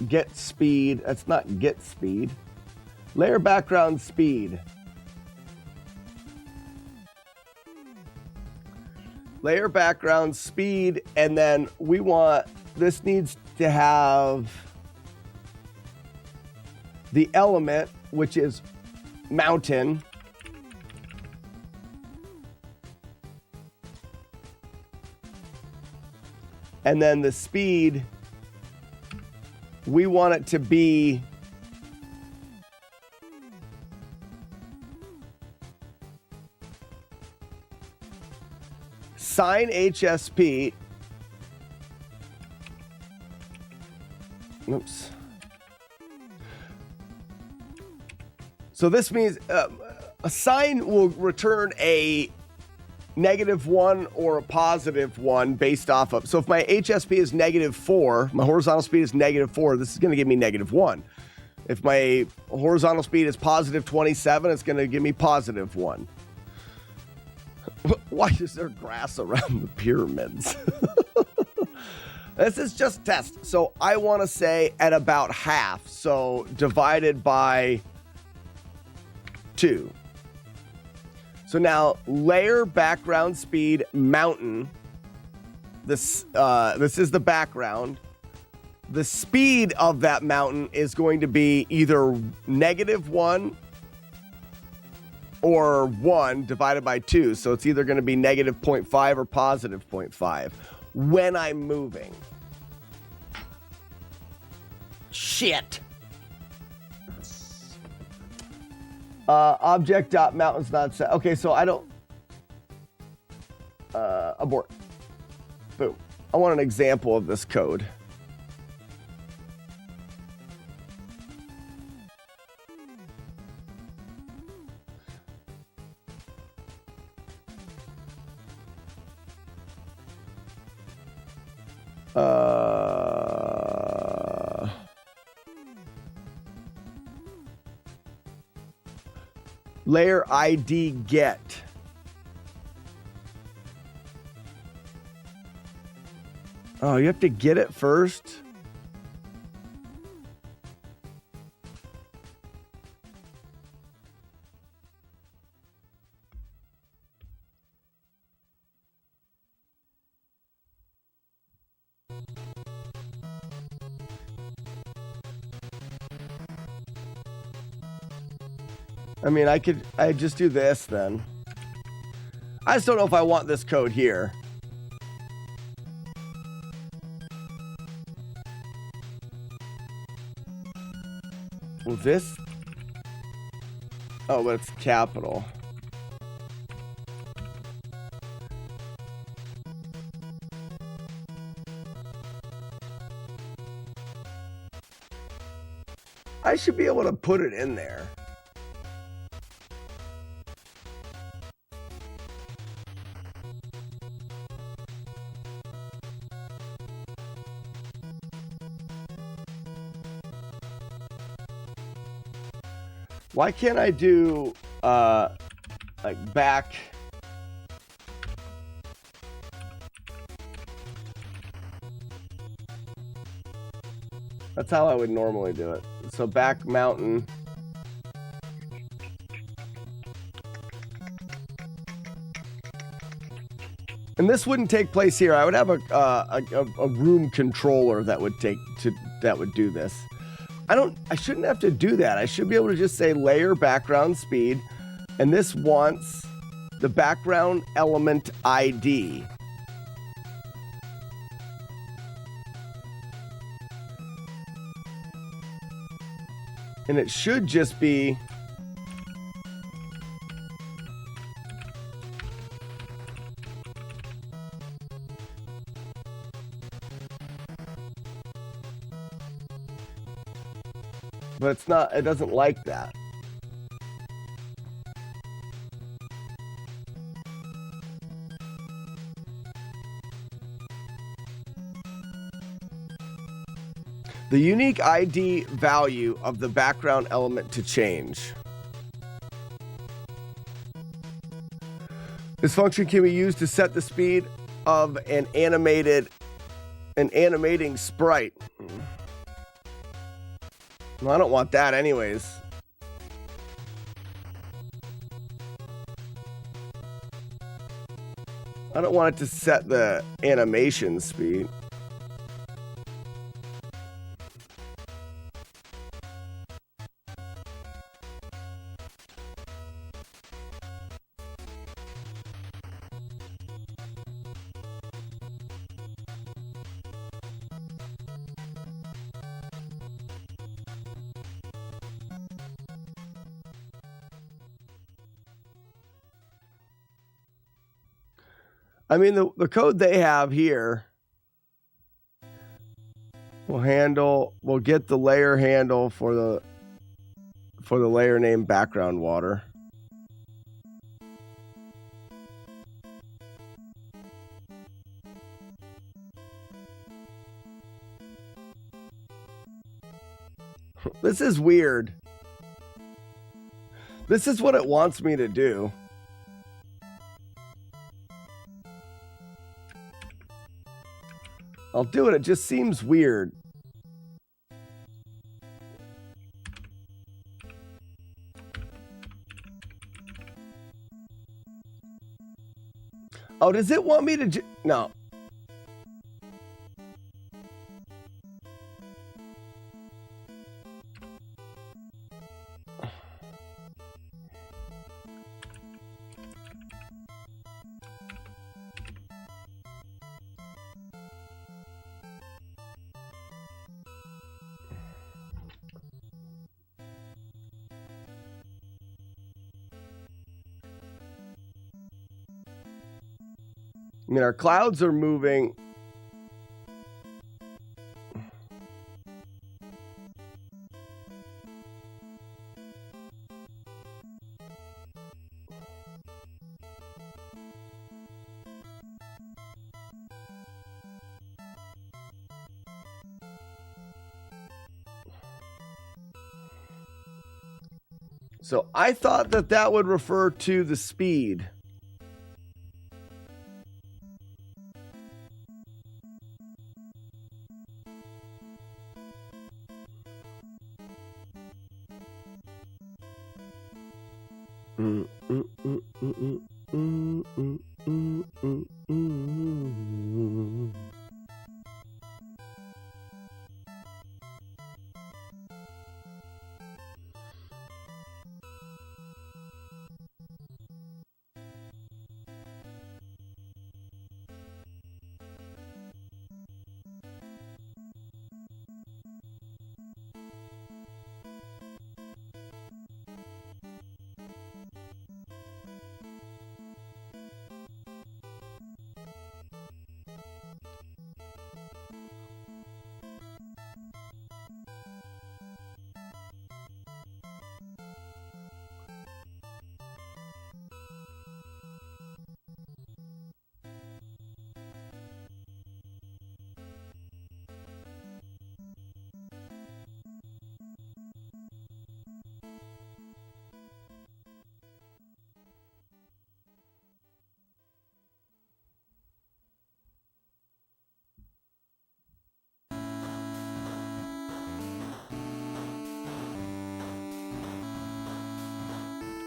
get speed. That's not get speed. Layer background speed. Layer background speed, and then we want, this needs to have the element, which is mountain. And then the speed, we want it to be sine HSP. Oops. So this means a sine will return a -1 or a +1 based off of. So if my HSP is -4, my horizontal speed is -4, this is going to give me -1. If my horizontal speed is +27, it's going to give me +1. Why is there grass around the pyramids? This is just test. So I want to say at about half. So divided by 2. So now layer background speed mountain. This is the background. The speed of that mountain is going to be either -1 or 1 divided by 2. So it's either going to be -0.5 or +0.5 when I'm moving. Shit. Object.mountains not set. Okay, so I don't. Abort. Boom. I want an example of this code. Layer ID get. Oh, you have to get it first? I mean, I'd just do this then. I just don't know if I want this code here. Well, this... Oh, but it's capital. I should be able to put it in there. Why can't I do like back? That's how I would normally do it. So back mountain. And this wouldn't take place here. I would have a room controller that would do this. I shouldn't have to do that. I should be able to just say layer background speed, and this wants the background element ID. And it should just be but it's not, it doesn't like that. The unique ID value of the background element to change. This function can be used to set the speed of an animating sprite. Well, I don't want that anyways. I don't want it to set the animation speed. I mean, the code they have here will get the layer handle for the layer name background water. This is weird. This is what it wants me to do. I'll do it. It just seems weird. Oh, does it want me to? No. I mean, our clouds are moving. So I thought that would refer to the speed.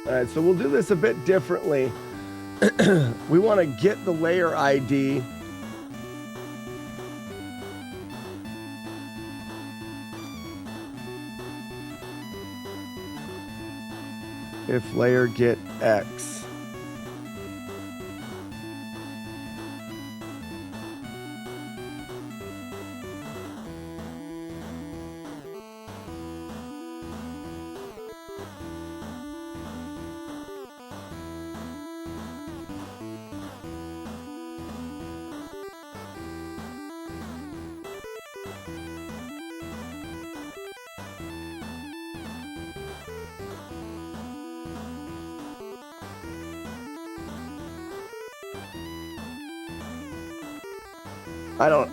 All right, so we'll do this a bit differently. We want to get the layer ID. If layer get X.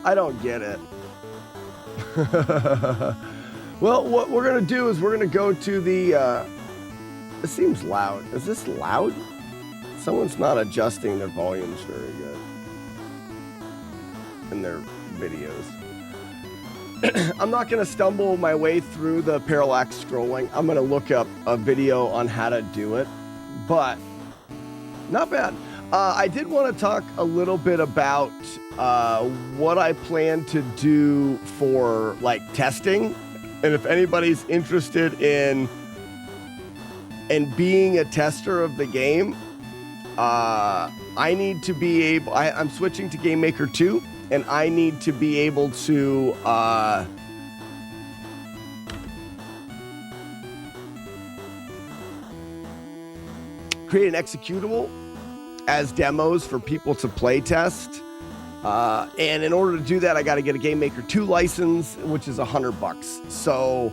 I don't get it. Well, what we're gonna do is we're gonna go to the it seems loud. Is this loud? Someone's not adjusting their volumes very good in their videos. I'm not gonna stumble my way through the parallax scrolling. I'm gonna look up a video on how to do it, but not bad. I did want to talk a little bit about what I plan to do for like testing, and if anybody's interested in being a tester of the game, I need to be able. I'm switching to Game Maker 2, and I need to be able to create an executable as demos for people to play test. And in order to do that, I got to get a Game Maker 2 license, which is $100. So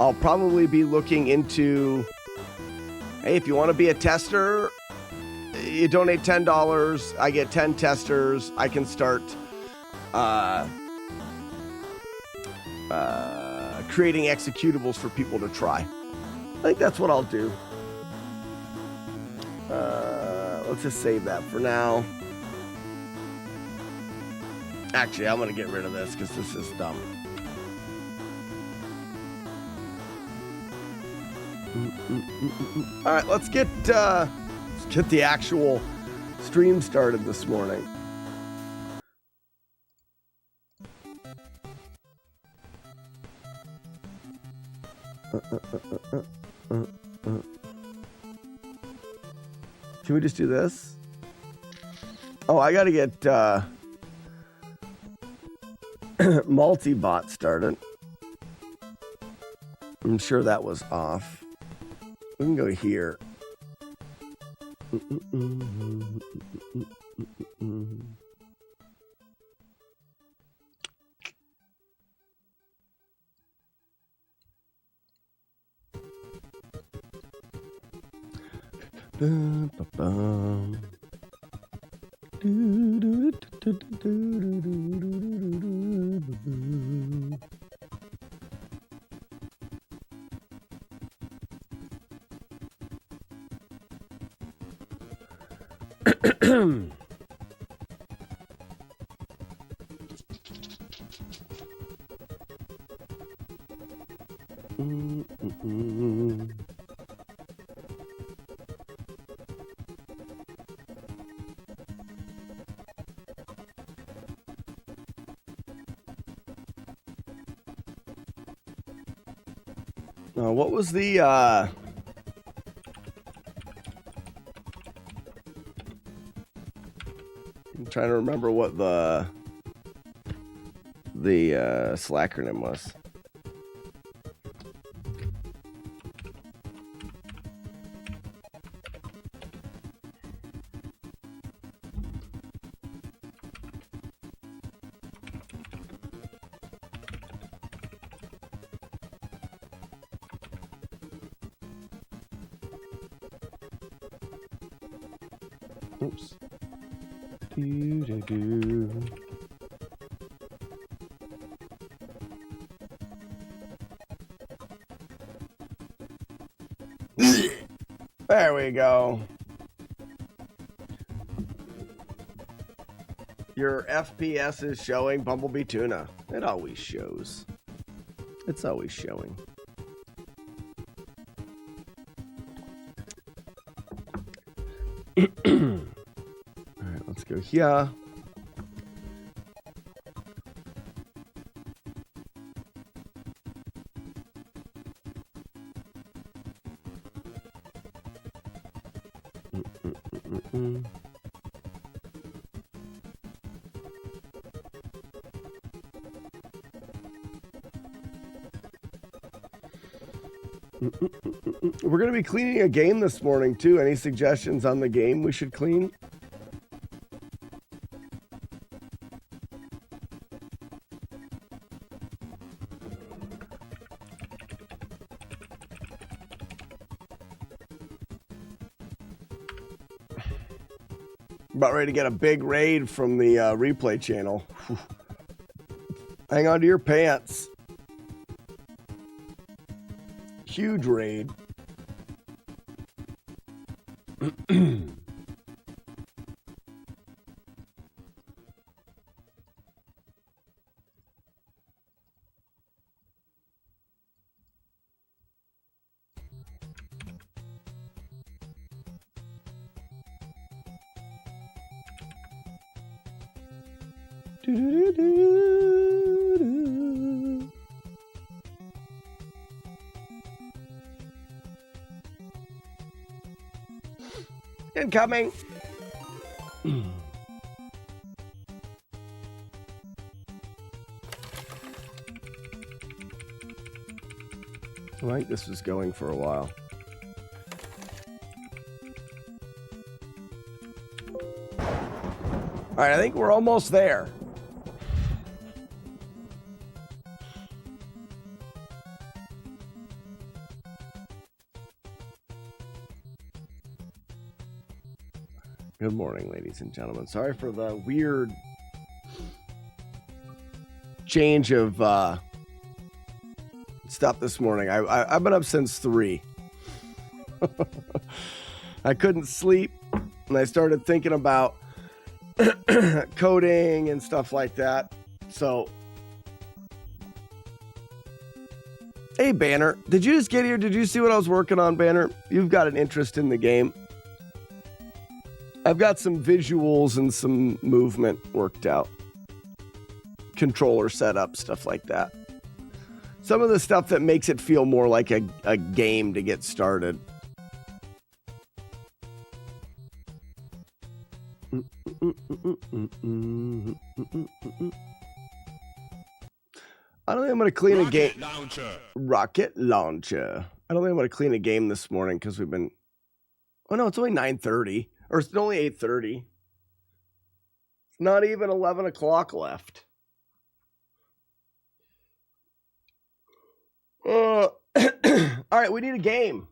I'll probably be looking into, hey, if you want to be a tester, you donate $10. I get 10 testers. I can start creating executables for people to try. I think that's what I'll do. Let's just save that for now. Actually, I'm going to get rid of this because this is dumb. All right, let's get the actual stream started this morning. Can we just do this? Oh, I got to get multi-bot started. I'm sure that was off. We can go here. What was the I'm trying to remember what the Slack acronym was. Oops. There we go. Your FPS is showing Bumblebee Tuna. It always shows. It's always showing. Alright, let's go here. We're going to be cleaning a game this morning, too. Any suggestions on the game we should clean? About ready to get a big raid from the replay channel. Hang on to your pants. Huge raid. Incoming. I think this was going for a while. All right, I think we're almost there. Good morning, ladies and gentlemen. Sorry for the weird change of stuff this morning. I've been up since 3. I couldn't sleep, and I started thinking about coding and stuff like that. So, hey, Banner, did you just get here? Did you see what I was working on, Banner? You've got an interest in the game. I've got some visuals and some movement worked out. Controller setup, stuff like that. Some of the stuff that makes it feel more like a game to get started. I don't think I'm going to clean a game. Rocket launcher. I don't think I'm going to clean a game this morning because we've been... Oh, no, it's only 9:30. Or it's only 8:30. It's not even 11 o'clock left. All right, we need a game.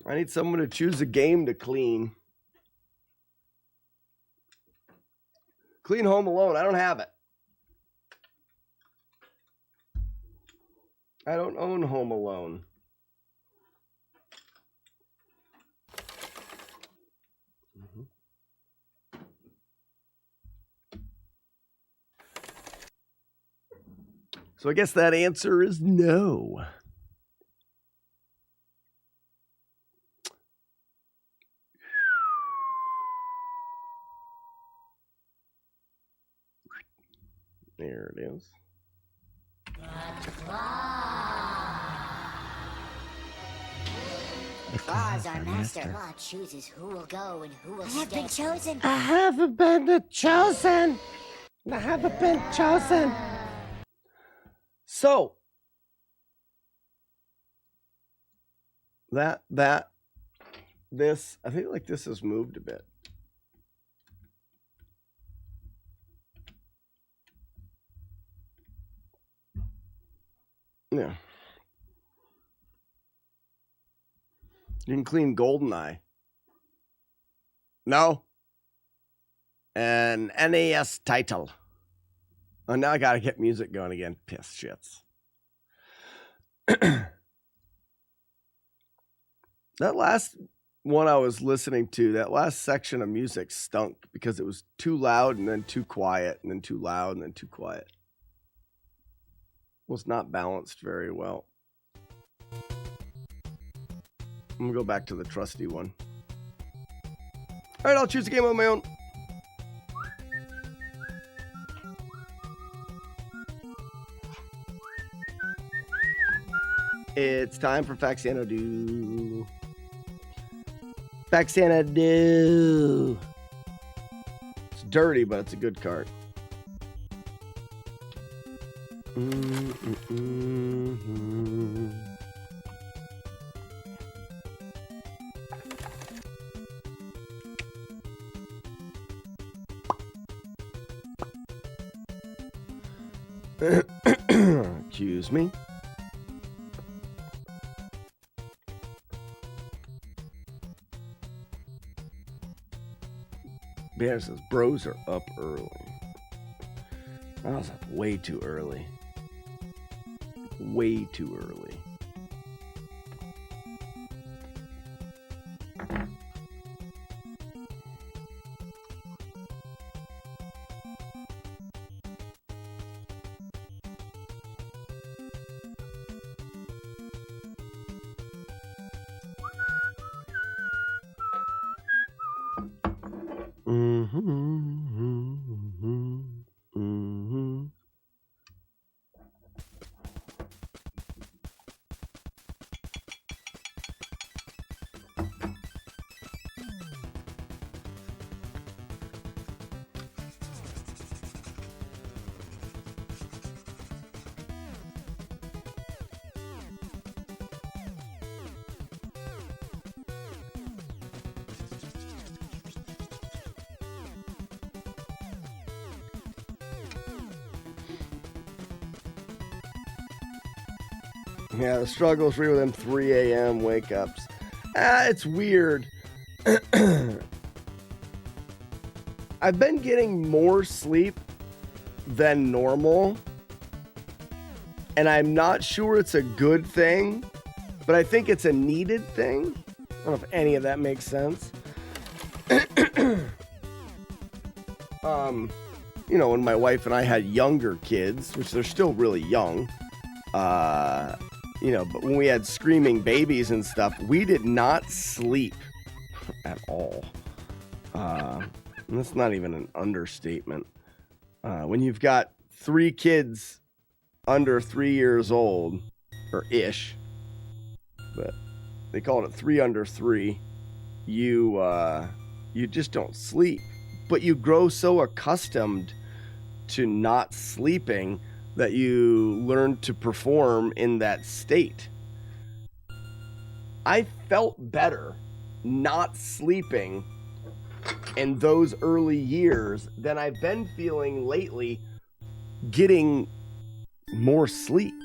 I need someone to choose a game to clean. Clean Home Alone. I don't have it. I don't own Home Alone. So I guess that answer is no. There it is. Claus, our master. Claw chooses who will go and who will stay. I have been chosen. I haven't been chosen. I haven't been chosen. So this, I think like this has moved a bit. Yeah. You can clean GoldenEye. No. An NES title. Oh, now I gotta get music going again. Piss shits. That last one I was listening to, that last section of music stunk because it was too loud and then too quiet and then too loud and then too quiet. Was not balanced very well. I'm gonna go back to the trusty one. All right, I'll choose a game on my own. It's time for Fact Santa Do. Fact Santa Do. It's dirty, but it's a good card. Excuse me. Bear says bros are up early. I was up way too early. Way too early. Yeah, the struggle's real with them 3 a.m. wake ups. It's weird. I've been getting more sleep than normal. And I'm not sure it's a good thing, but I think it's a needed thing. I don't know if any of that makes sense. You know, when my wife and I had younger kids, which they're still really young, you know, but when we had screaming babies and stuff, we did not sleep at all. And that's not even an understatement. When you've got 3 kids under 3 years old, or ish, but they called it 3 under 3, you just don't sleep. But you grow so accustomed to not sleeping that you learn to perform in that state. I felt better not sleeping in those early years than I've been feeling lately getting more sleep.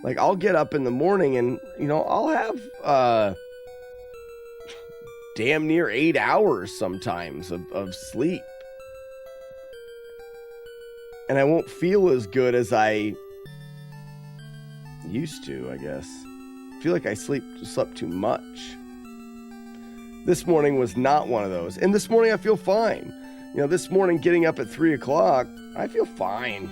Like, I'll get up in the morning and, you know, I'll have damn near 8 hours sometimes of sleep. And I won't feel as good as I used to, I guess. I feel like I slept too much. This morning was not one of those. And this morning I feel fine. You know, this morning getting up at 3 o'clock, I feel fine.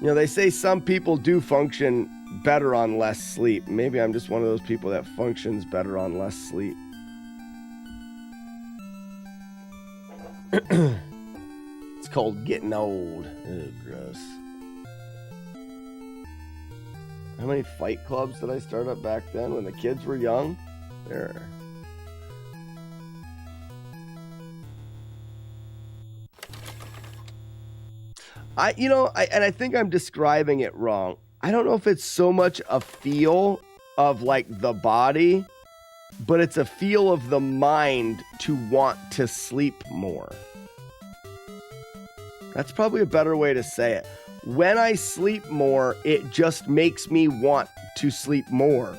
You know, they say some people do function better on less sleep. Maybe I'm just one of those people that functions better on less sleep. It's called getting old. Ugh, gross. How many fight clubs did I start up back then when the kids were young? There. I think I'm describing it wrong. I don't know if it's so much a feel of like the body, but it's a feel of the mind to want to sleep more. That's probably a better way to say it. When I sleep more, it just makes me want to sleep more.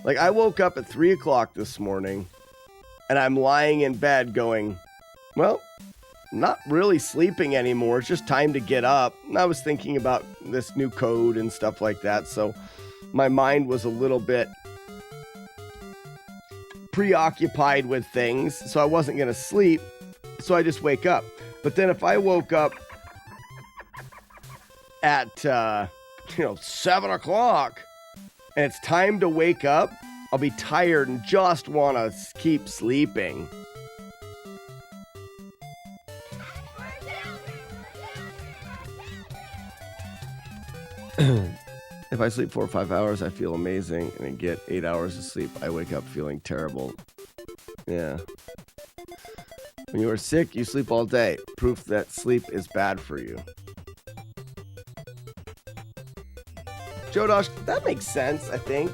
Like, I woke up at 3 o'clock this morning, and I'm lying in bed going, well, not really sleeping anymore. It's just time to get up. And I was thinking about this new code and stuff like that, so my mind was a little bit preoccupied with things, so I wasn't going to sleep, so I just wake up. But then if I woke up at 7 o'clock, and it's time to wake up, I'll be tired and just want to keep sleeping. If I sleep 4 or 5 hours, I feel amazing, and I get 8 hours of sleep, I wake up feeling terrible. Yeah. When you are sick, you sleep all day. Proof that sleep is bad for you. Jodosh, that makes sense, I think.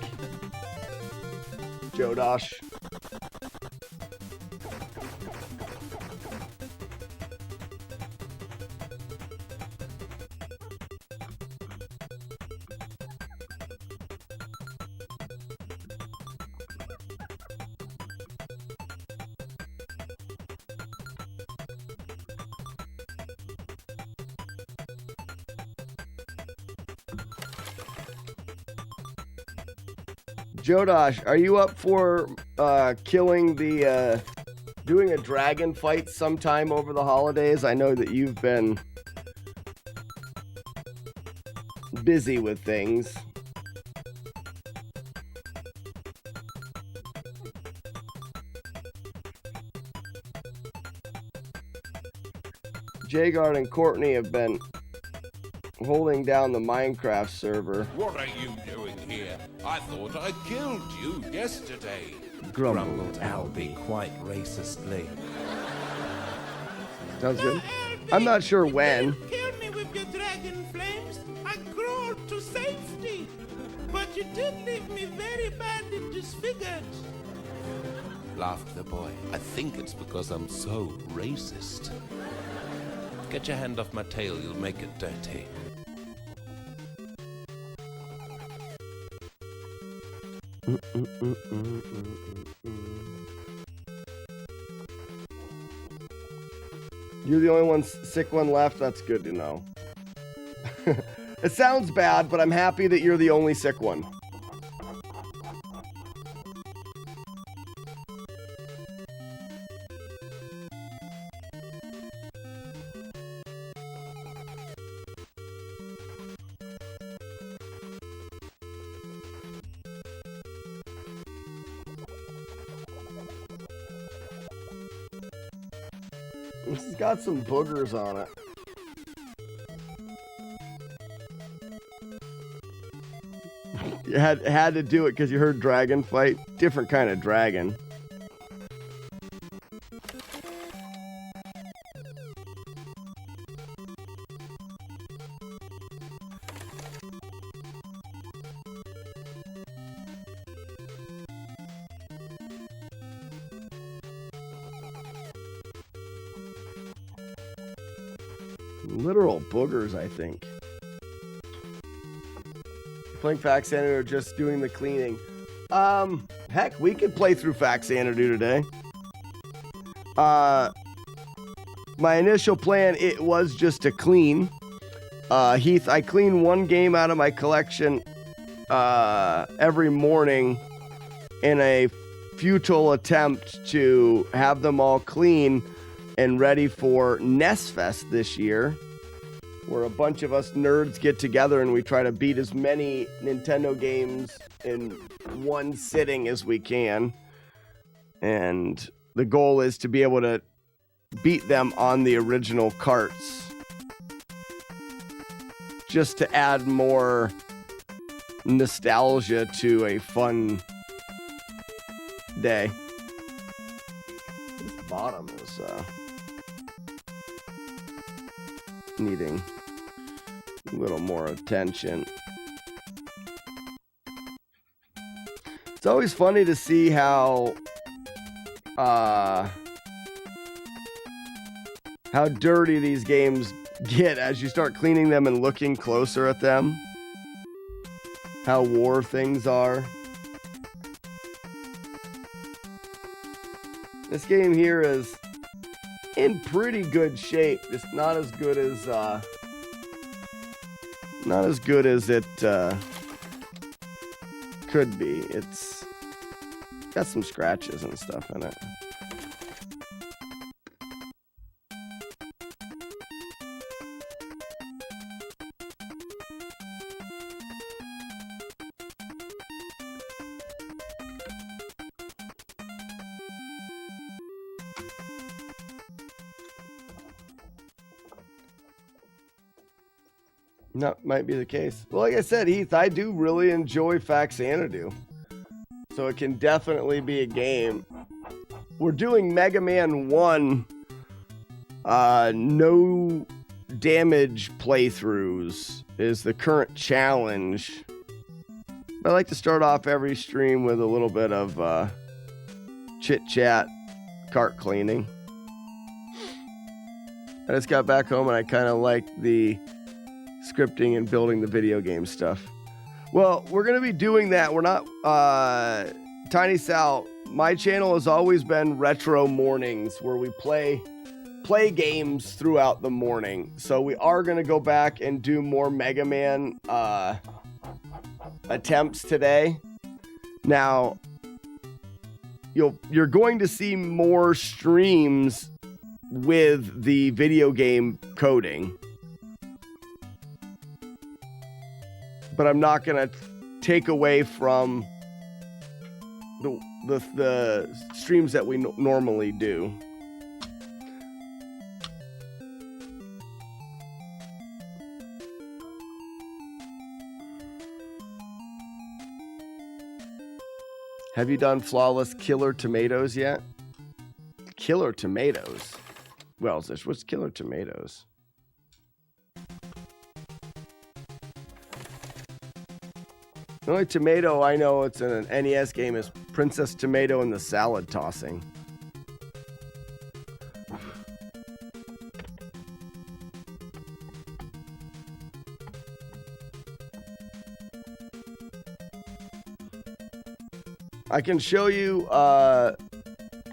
Jodosh. Jodosh, are you up for killing the doing a dragon fight sometime over the holidays? I know that you've been busy with things. Jagard and Courtney have been holding down the Minecraft server. What are you doing here? I thought I killed you yesterday. Grumbled Albie quite racistly. Sounds good. I'm not sure when. Kill me with your dragon flames. I crawled to safety. But you did leave me very badly disfigured. Laughed the boy. I think it's because I'm so racist. Get your hand off my tail, you'll make it dirty. You're the only one sick one left? That's good to know. It sounds bad, but I'm happy that you're the only sick one. This has got some boogers on it. You had to do it because you heard dragon fight. Different kind of dragon. Literal boogers, I think. Playing Faxanadu or just doing the cleaning? Heck, we could play through Faxanadu today. My initial plan, it was just to clean. Heath, I clean one game out of my collection every morning in a futile attempt to have them all clean and ready for NES Fest this year, where a bunch of us nerds get together and we try to beat as many Nintendo games in one sitting as we can. And the goal is to be able to beat them on the original carts, just to add more nostalgia to a fun day. This bottom is needing a little more attention. It's always funny to see how dirty these games get as you start cleaning them and looking closer at them. How wore things are. This game here is in pretty good shape. It's not as good as it could be. It's got some scratches and stuff in it. That might be the case. Well, like I said, Heath, I do really enjoy Faxanadu. So it can definitely be a game. We're doing Mega Man 1 no damage playthroughs is the current challenge. I like to start off every stream with a little bit of chit-chat, cart cleaning. I just got back home and I kind of like the scripting and building the video game stuff. Well, we're going to be doing that. We're not... Tiny Sal, my channel has always been Retro Mornings, where we play games throughout the morning. So we are going to go back and do more Mega Man attempts today. Now, you're going to see more streams with the video game coding. But I'm not going to take away from the streams that we normally do. Have you done Flawless Killer Tomatoes yet? Killer Tomatoes? Well, what's Killer Tomatoes? The only tomato I know it's in an NES game is Princess Tomato and the Salad Tossing. I can show you, I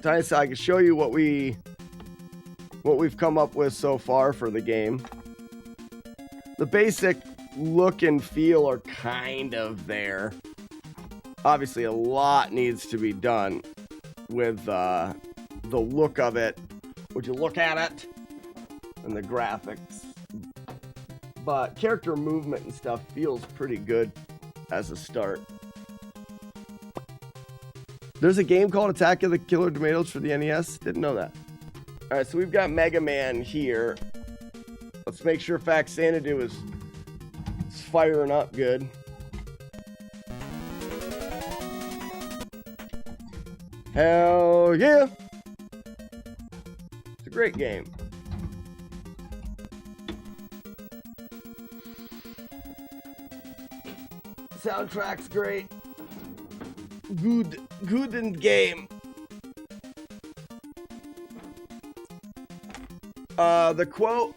can show you what we've come up with so far for the game. The basic look and feel are kind of there. Obviously, a lot needs to be done with the look of it. Would you look at it? And the graphics. But character movement and stuff feels pretty good as a start. There's a game called Attack of the Killer Tomatoes for the NES. Didn't know that. All right, so we've got Mega Man here. Let's make sure Faxanadu is firing up good. Hell yeah! It's a great game. Soundtrack's great. Good and game. The quote.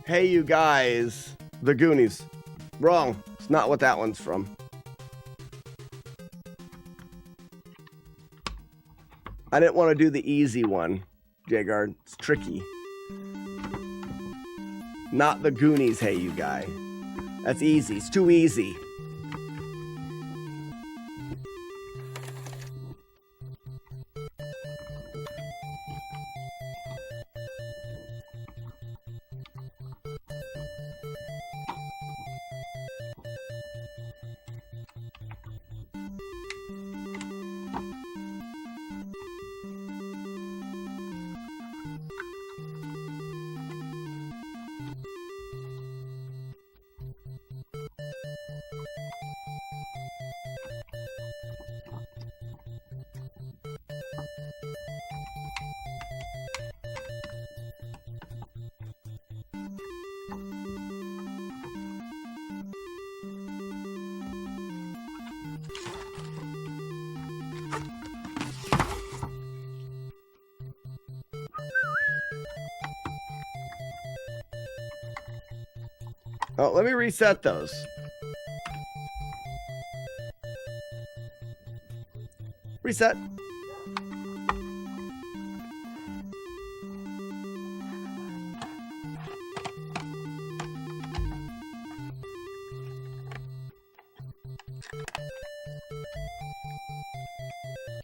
Hey you guys, the Goonies. Wrong. It's not what that one's from. I didn't want to do the easy one, Jagard. It's tricky. Not the Goonies, hey you guy. That's easy. It's too easy. Oh, let me reset those. Reset.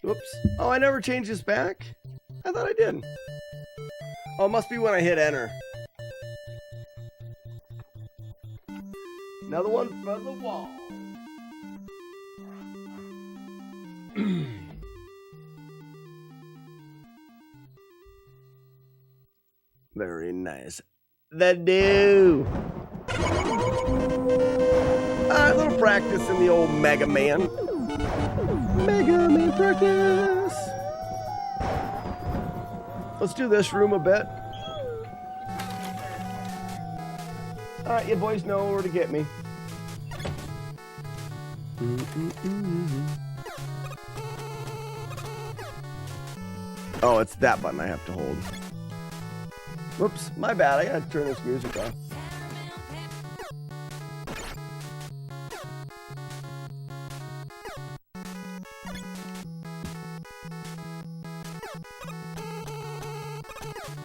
Whoops. Oh, I never changed this back? I thought I did. Oh, it must be when I hit enter. Another one from the wall. Very nice. The do. A little practice in the old Mega Man. Mega Man practice. Let's do this room a bit. Alright, you boys know where to get me. Oh, it's that button I have to hold. Whoops, my bad. I gotta turn this music off.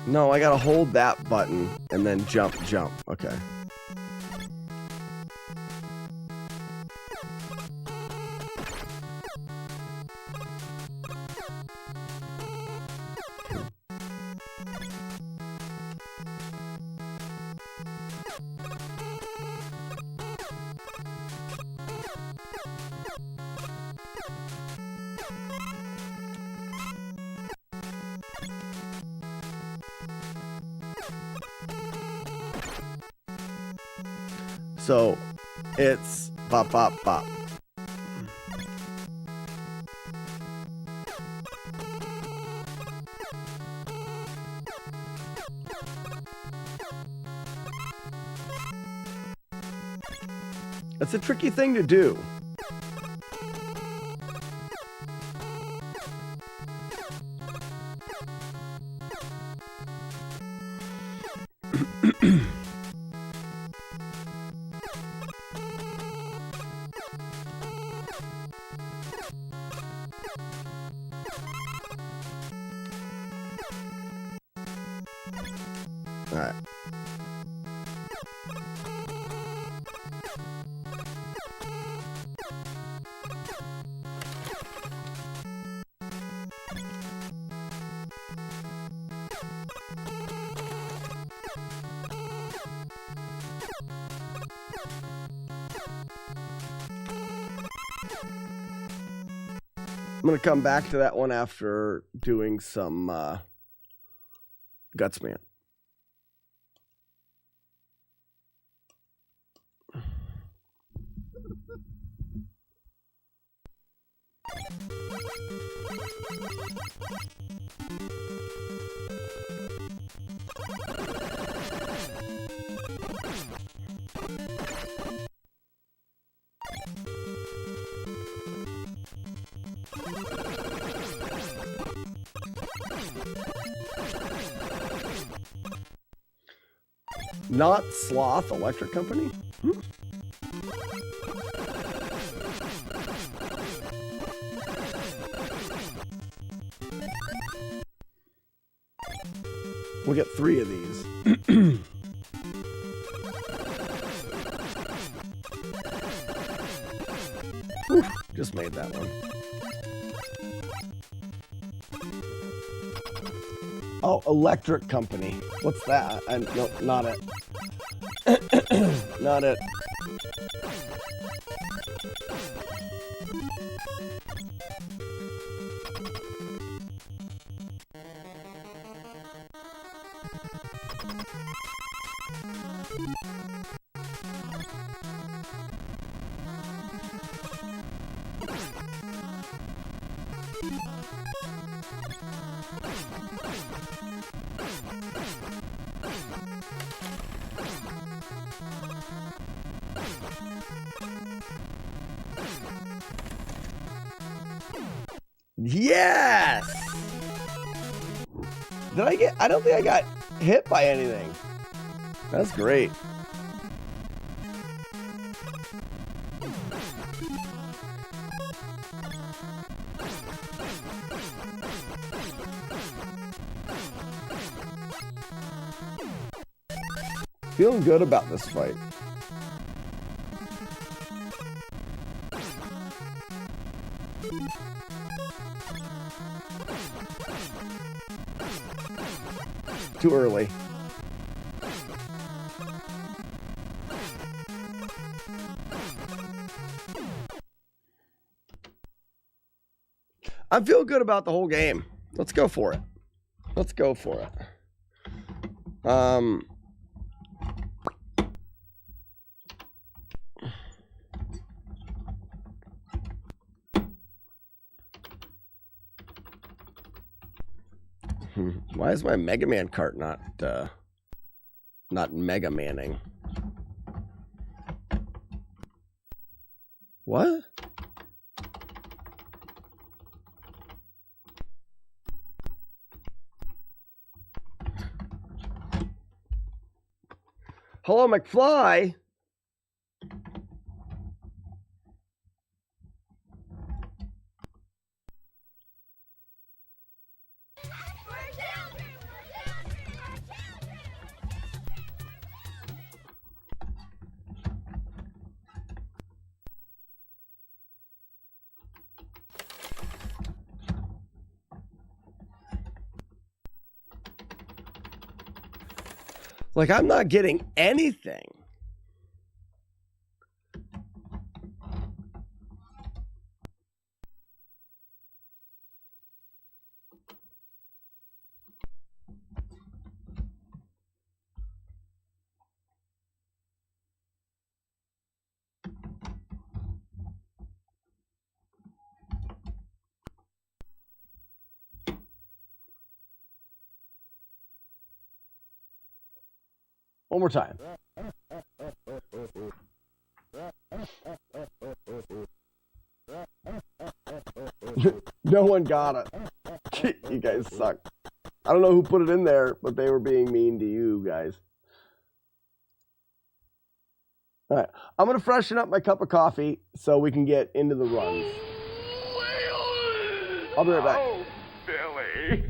No, I gotta hold that button and then jump. Okay. So, it's bop, bop, bop. That's a tricky thing to do. All right. I'm going to come back to that one after doing some Guts Man. Not Sloth Electric Company? We'll get 3 of these. Whew, just made that one. Oh, Electric Company. What's that? No, not it. Not it. Yes! I don't think I got hit by anything. That's great. Feeling good about this fight. Too early. I'm feeling good about the whole game. Let's go for it. Let's go for it. Why is my Mega Man cart not Mega Manning? What? Hello, McFly. Like, I'm not getting anything. One more time. No one got it. You guys suck. I don't know who put it in there, but they were being mean to you guys. All right. I'm going to freshen up my cup of coffee so we can get into the runs. I'll be right back. Oh, Billy.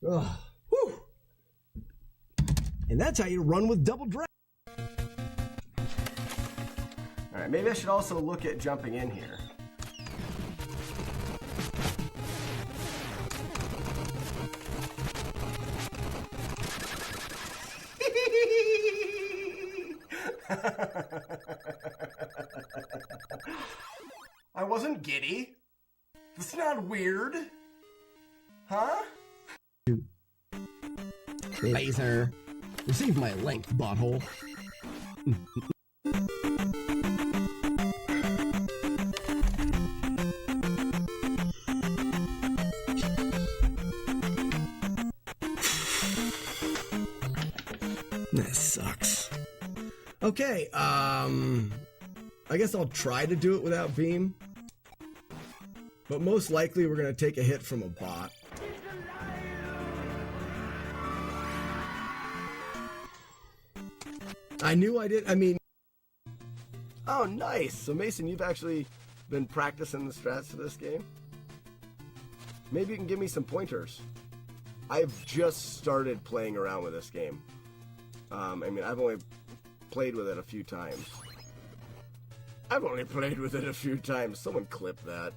Ugh. Whew. And that's how you run with double drag. All right, maybe I should also look at jumping in here. I wasn't giddy. That's not weird. Huh? Laser. Receive my link, butthole. This sucks. Okay, I guess I'll try to do it without beam. But most likely we're gonna take a hit from a bot. I knew I did. I mean, oh, nice. So Mason, you've actually been practicing the strats for this game. Maybe you can give me some pointers. I've just started playing around with this game. I mean, I've only played with it a few times. Someone clip that.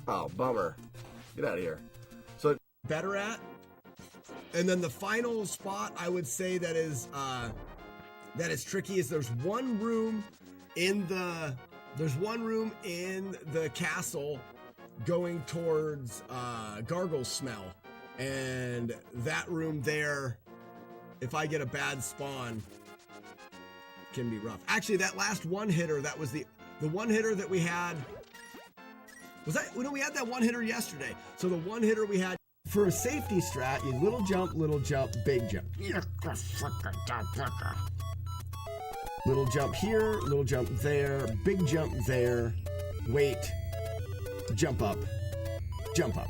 Oh, bummer. Get out of here. So better at, and then the final spot I would say that is tricky is there's one room in the castle going towards Gargle Smell, and that room there, if I get a bad spawn, can be rough. Actually, that last one hitter, that was the one hitter that we had. Was that, no, we had that one hitter yesterday. So the one hitter we had for a safety strat, you little jump, big jump. Little jump here, little jump there, big jump there, wait, jump up, jump up.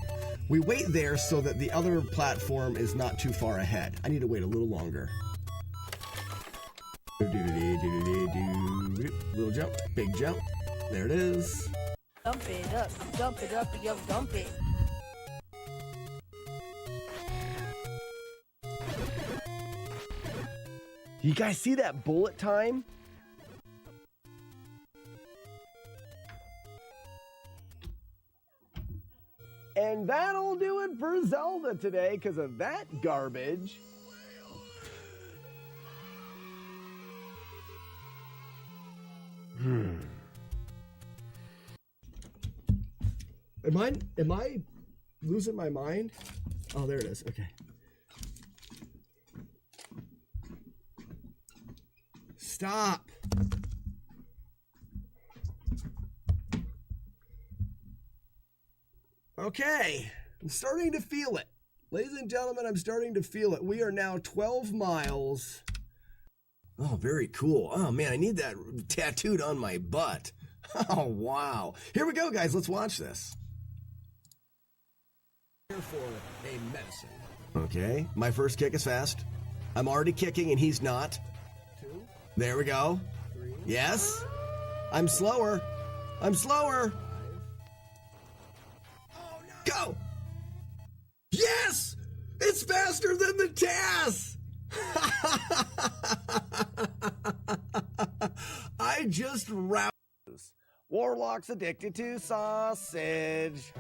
We wait there so that the other platform is not too far ahead. I need to wait a little longer. Little jump, big jump. There it is. Dump it up, yo, dump it. You guys see that bullet time? And that'll do it for Zelda today because of that garbage. Am I losing my mind? Oh, there it is. Okay. Stop. Okay. I'm starting to feel it. Ladies and gentlemen, I'm starting to feel it. We are now 12 miles. Oh, very cool. Oh, man, I need that tattooed on my butt. Oh, wow. Here we go, guys. Let's watch this. Here for a medicine. Okay. My first kick is fast. I'm already kicking and he's not. 2. There we go. 3. Yes. I'm slower. I'm slower. 5. Oh, no. Go. Yes! It's faster than the TAS! I just roused. Warlock's addicted to sausage.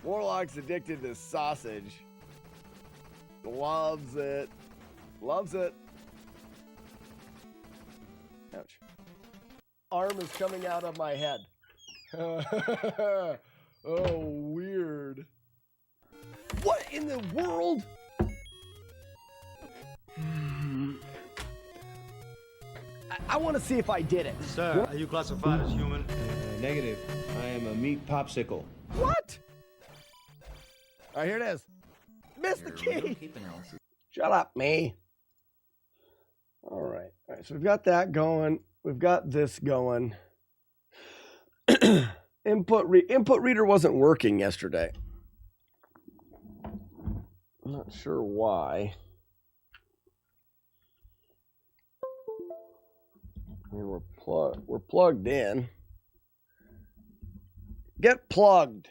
Warlock's addicted to sausage. Loves it. Loves it. Ouch. Arm is coming out of my head. Oh, weird. What in the world? I want to see if I did it. Sir, are you classified as human? Negative. I am a meat popsicle. What? All right, here it is. Missed the key. Shut up, me. All right. All right. So we've got that going. We've got this going. Input reader wasn't working yesterday. I'm not sure why. I mean, we're plugged in. Get plugged.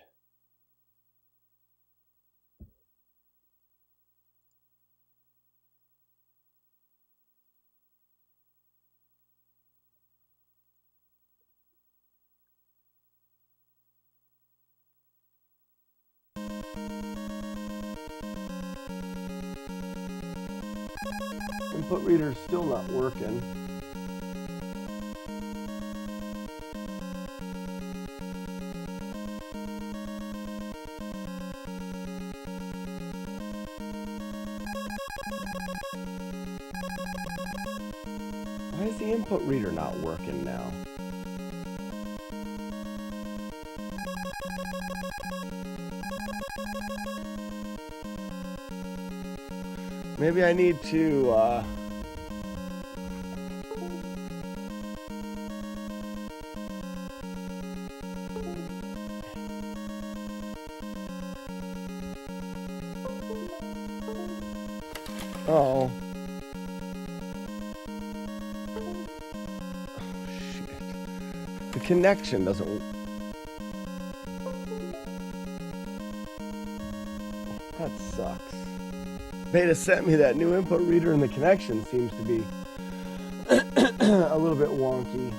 Input reader's still not working. Why is the input reader not working now? Maybe I need to, Oh, shit. The connection doesn't... That sucks. They just sent me that new input reader and the connection seems to be a little bit wonky.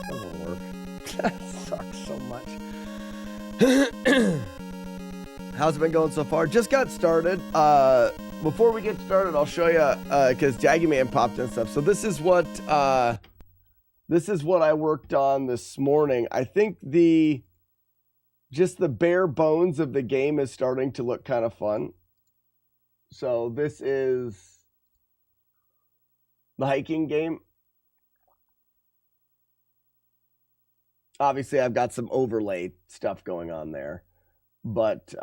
Doesn't work. That sucks so much. How's it been going so far? Just got started. Before we get started, I'll show you because Jaggy Man popped and stuff. So this is what I worked on this morning. I think just the bare bones of the game is starting to look kind of fun. So this is the hiking game. Obviously, I've got some overlay stuff going on there. But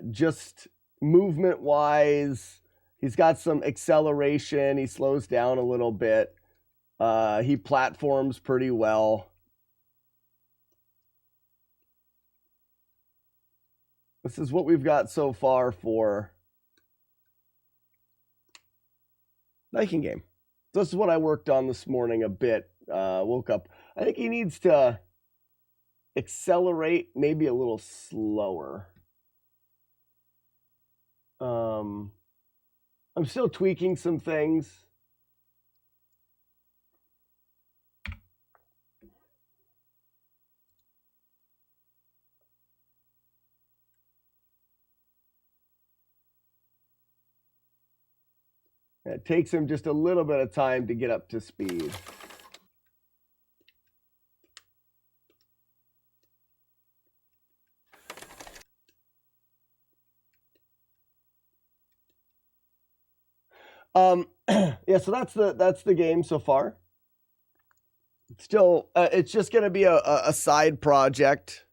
just movement-wise, he's got some acceleration. He slows down a little bit. He platforms pretty well. This is what we've got so far for hiking game. This is what I worked on this morning a bit. Woke up. I think he needs to accelerate maybe a little slower. I'm still tweaking some things. It takes him just a little bit of time to get up to speed. Yeah, so that's the game so far. Still, it's just going to be a side project.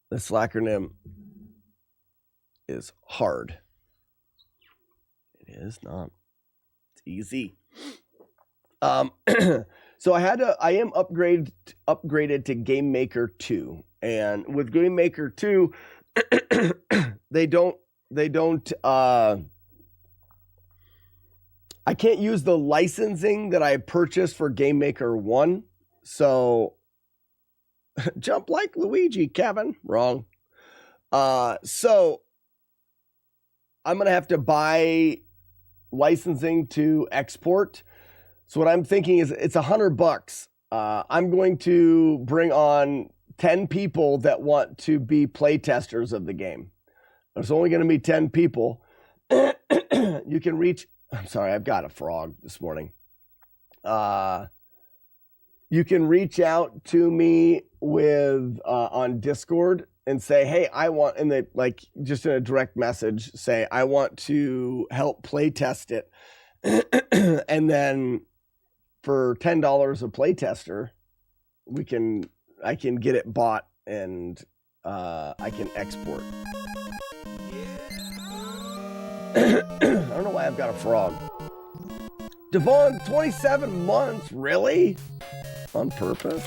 This acronym is hard. It is not. It's easy. So I am upgraded to Game Maker 2. And with Game Maker 2, they don't I can't use the licensing that I purchased for Game Maker 1. So jump like Luigi, Kevin. Wrong. So I'm going to have to buy licensing to export. So what I'm thinking is it's $100. I'm going to bring on 10 people that want to be play testers of the game. There's only going to be 10 people. You can reach, I'm sorry, I've got a frog this morning. You can reach out to me with on Discord and say, hey, I want, and they like just in a direct message say, I want to help play test it. And then for $10 a play tester, I can get it bought and I can export. I don't know why I've got a frog. Devon, 27 months, really? On purpose?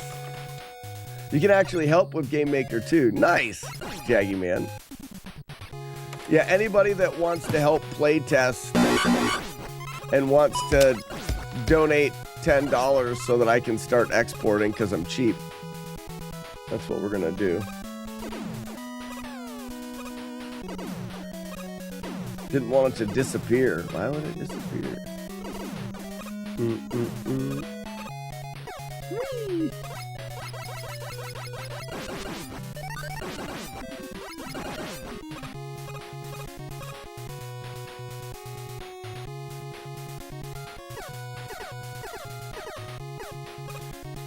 You can actually help with Game Maker 2. Nice, Jaggy Man. Yeah, anybody that wants to help play test and wants to donate $10 so that I can start exporting because I'm cheap. That's what we're gonna do. Didn't want it to disappear. Why would it disappear? Whee!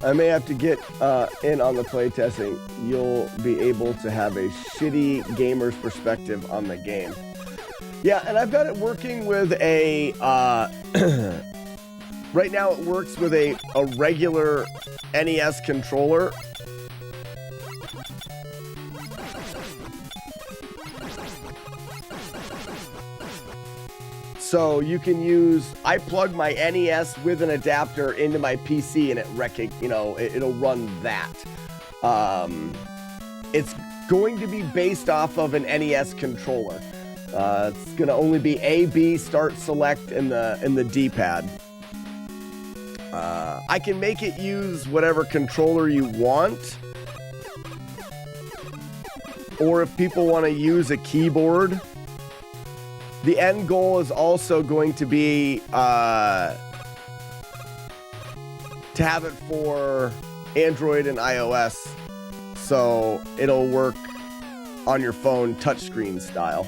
I may have to get in on the playtesting. You'll be able to have a shitty gamer's perspective on the game. Yeah, and I've got it working with a... right now it works with a regular NES controller. So you can use, I plug my NES with an adapter into my PC and it'll run that. It's going to be based off of an NES controller. It's going to only be A, B, start, select in the D-pad. I can make it use whatever controller you want. Or if people want to use a keyboard. The end goal is also going to be to have it for Android and iOS, so it'll work on your phone touchscreen style.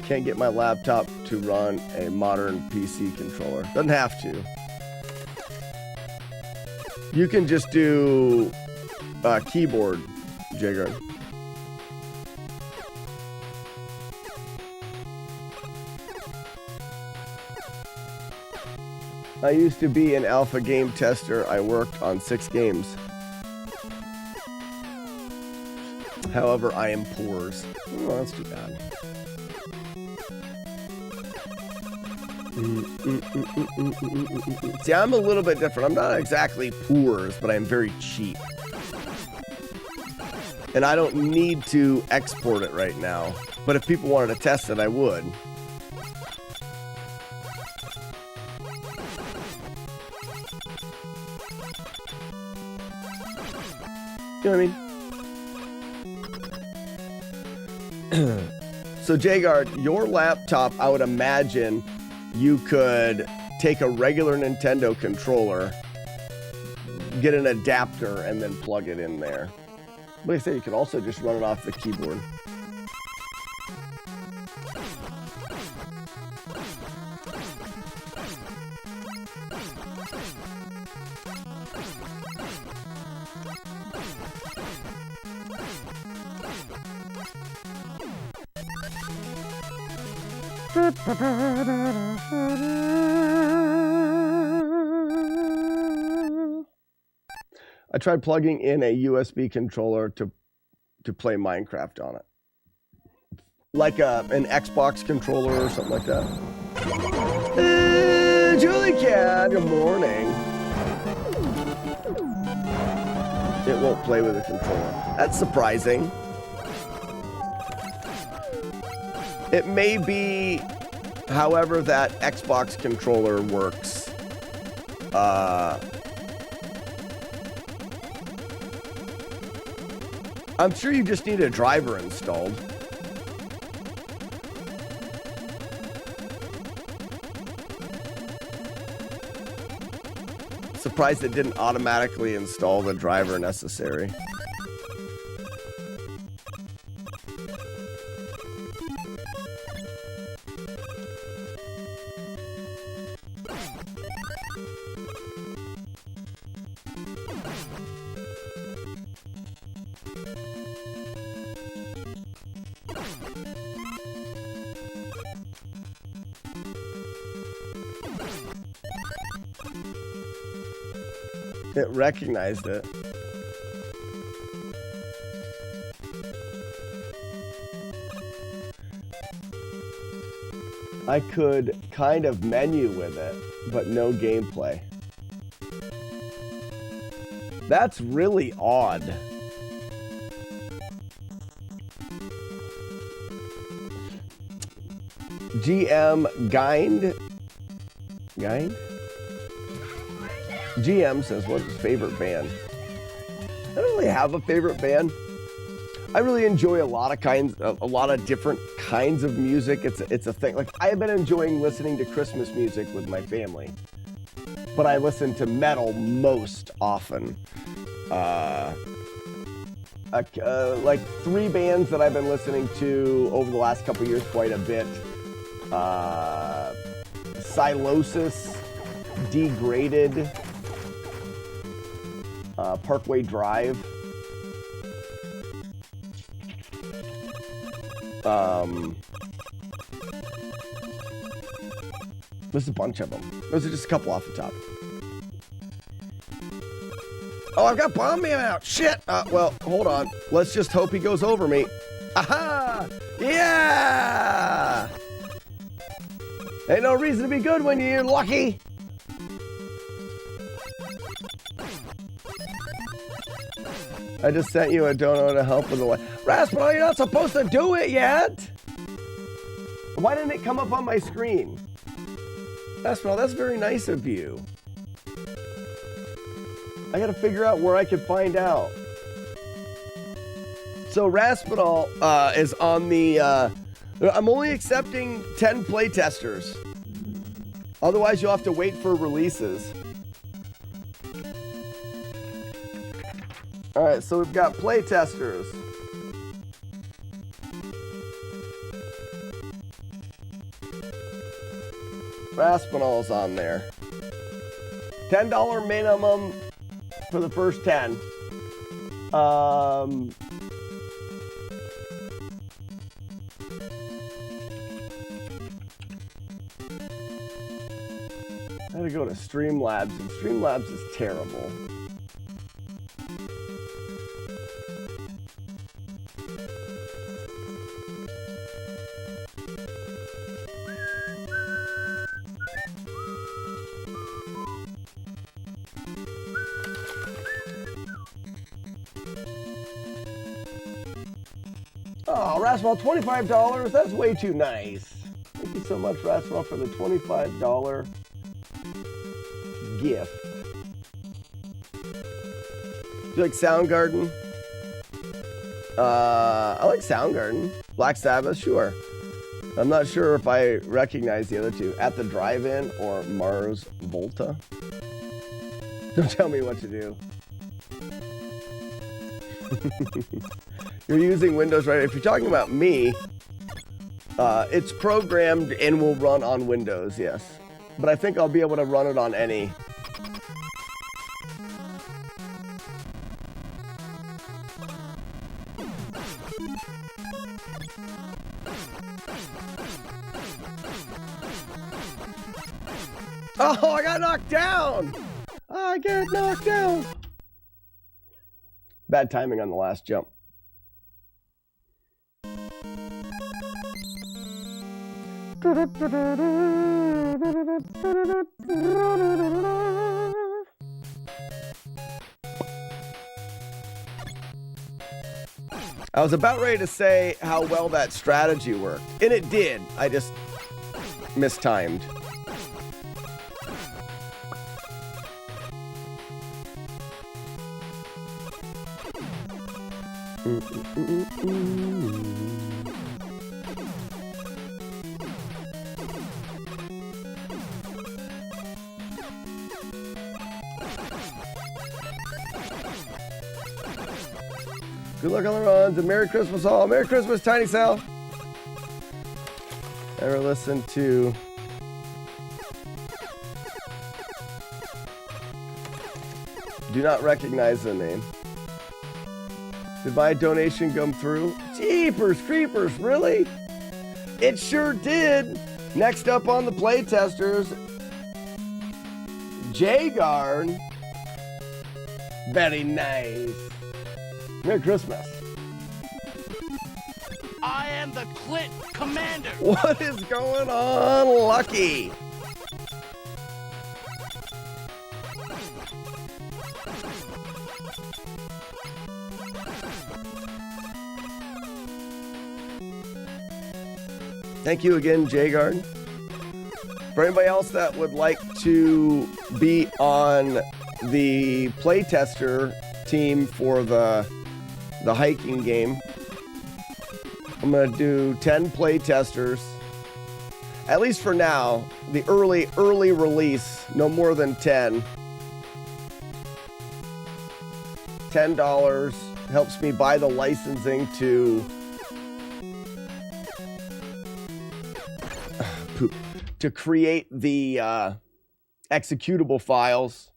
Can't get my laptop to run a modern PC controller. Doesn't have to. You can just do keyboard, Jigger. I used to be an alpha game tester. I worked on 6 games. However, I am poors. Oh, that's too bad. See, I'm a little bit different. I'm not exactly poors, but I'm very cheap. And I don't need to export it right now. But if people wanted to test it, I would. You know what I mean? So, Jagard, your laptop, I would imagine you could take a regular Nintendo controller, get an adapter, and then plug it in there. Like I said, you could also just run it off the keyboard. I tried plugging in a USB controller to play Minecraft on it. Like an Xbox controller or something like that. Julie Cat, good morning. It won't play with a controller. That's surprising. It may be, however, that Xbox controller works. I'm sure you just need a driver installed. Surprised it didn't automatically install the driver necessary. It recognized it. I could kind of menu with it, but no gameplay. That's really odd. GM Gind? GM says, what's his favorite band? I don't really have a favorite band. I really enjoy a lot of different kinds of music. It's a thing. Like, I've been enjoying listening to Christmas music with my family, but I listen to metal most often. Like 3 bands that I've been listening to over the last couple years quite a bit. Silosis, Degraded, Parkway Drive. There's a bunch of them. Those are just a couple off the top. Oh, I've got Bomb Man out. Shit. Well, hold on. Let's just hope he goes over me. Aha! Yeah! Ain't no reason to be good when you're lucky. I just sent you a dono to help with the way. Raspberry, you're not supposed to do it yet. Why didn't it come up on my screen? Raspberry, that's very nice of you. I gotta figure out where I can find out. So Raspinol is on the, I'm only accepting 10 playtesters. Otherwise you'll have to wait for releases. All right, so we've got playtesters. Raspinol's on there. $10 minimum for the first 10. I gotta go to Streamlabs, and Streamlabs is terrible. Oh, Rasmal, $25. That's way too nice. Thank you so much, Rasmal, for the $25 gift. Do you like Soundgarden? I like Soundgarden. Black Sabbath, sure. I'm not sure if I recognize the other two. At the Drive-In or Mars Volta. Don't tell me what to do. You're using Windows, right? If you're talking about me, it's programmed and will run on Windows, yes. But I think I'll be able to run it on any. Oh, I got knocked down! I get knocked down! Bad timing on the last jump. I was about ready to say how well that strategy worked, and it did. I just mistimed. Good luck on the runs and Merry Christmas all. Merry Christmas, Tiny Sal. Ever listen to do not recognize the name. Did my donation come through? Jeepers creepers, really? It sure did. Next up on the playtesters, J-Guard. Very nice. Merry Christmas. I am the Clit Commander. What is going on, Lucky? Thank you again, J-Guard. For anybody else that would like to be on the playtester team for the hiking game, I'm going to do 10 playtesters, at least for now. The early release, no more than 10. $10 helps me buy the licensing to create the executable files.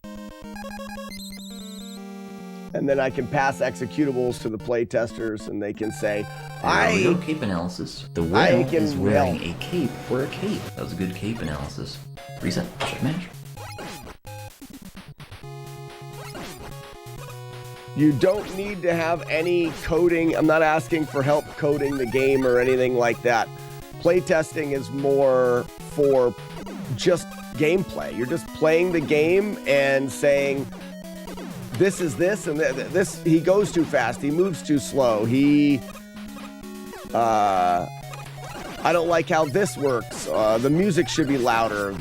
And then I can pass executables to the playtesters, and they can say, There we go, cape analysis. The whale is wearing a cape for a cape. That was a good cape analysis. Reset, check match. You don't need to have any coding. I'm not asking for help coding the game or anything like that. Playtesting is more for just gameplay. You're just playing the game and saying, this is this, and this, he goes too fast, he moves too slow, I don't like how this works, the music should be louder,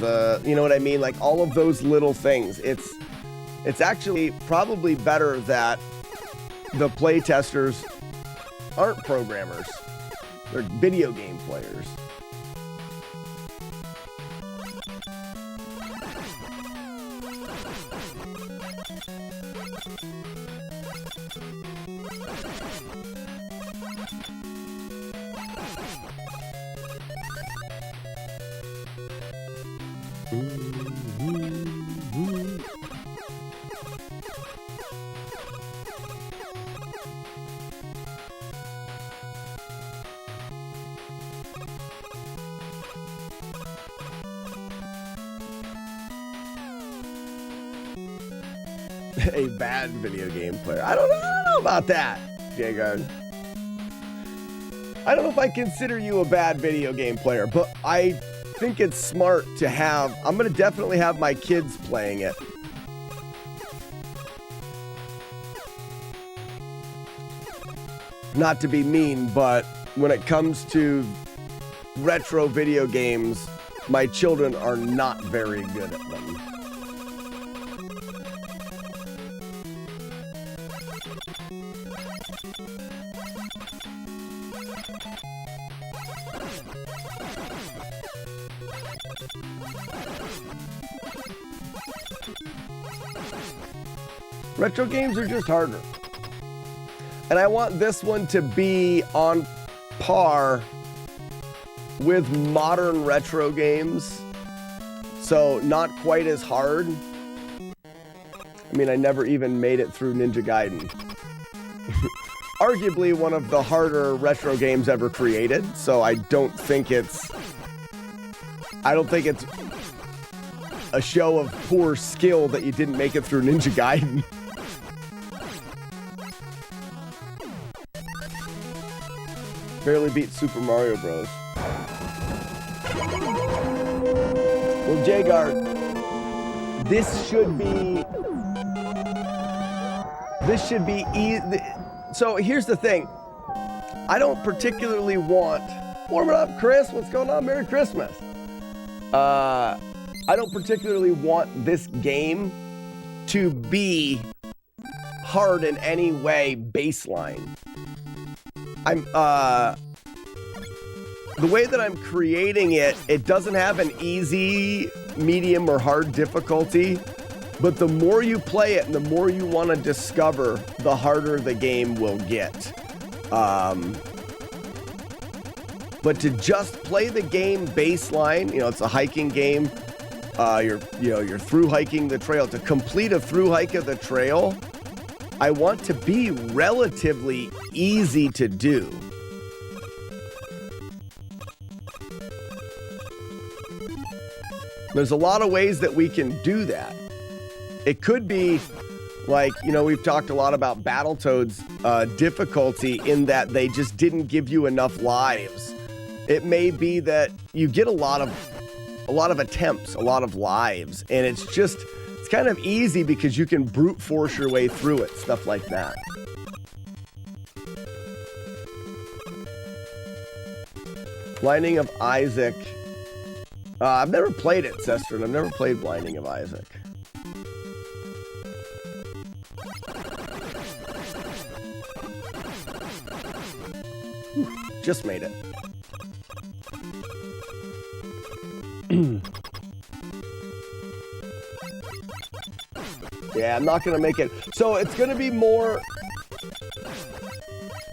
you know what I mean, like all of those little things. It's actually probably better that the playtesters aren't programmers, they're video game players. A bad video game player. I don't know about that, J-Guard. I don't know if I consider you a bad video game player, but I think it's smart to have. I'm going to definitely have my kids playing it. Not to be mean, but when it comes to retro video games, my children are not very good at them. Retro games are just harder. And I want this one to be on par with modern retro games. So not quite as hard. I mean, I never even made it through Ninja Gaiden. Arguably one of the harder retro games ever created, so I don't think it's a show of poor skill that you didn't make it through Ninja Gaiden. Barely beat Super Mario Bros. Well, Jagar, this should be easy. So here's the thing. I don't particularly want... Warm it up, Chris. What's going on? Merry Christmas. I don't particularly want this game to be hard in any way baseline. The way that I'm creating it, it doesn't have an easy, medium, or hard difficulty. But the more you play it and the more you want to discover, the harder the game will get. But to just play the game baseline, you know, it's a hiking game. You're through hiking the trail. To complete a through hike of the trail, I want to be relatively easy to do. There's a lot of ways that we can do that. It could be like, you know, we've talked a lot about Battletoads difficulty in that they just didn't give you enough lives. It may be that you get a lot of attempts, a lot of lives, and it's kind of easy because you can brute force your way through it, stuff like that. Blinding of Isaac. I've never played it, Sestron. I've never played Blinding of Isaac. Whew, just made it. Yeah, I'm not going to make it. So it's going to be more...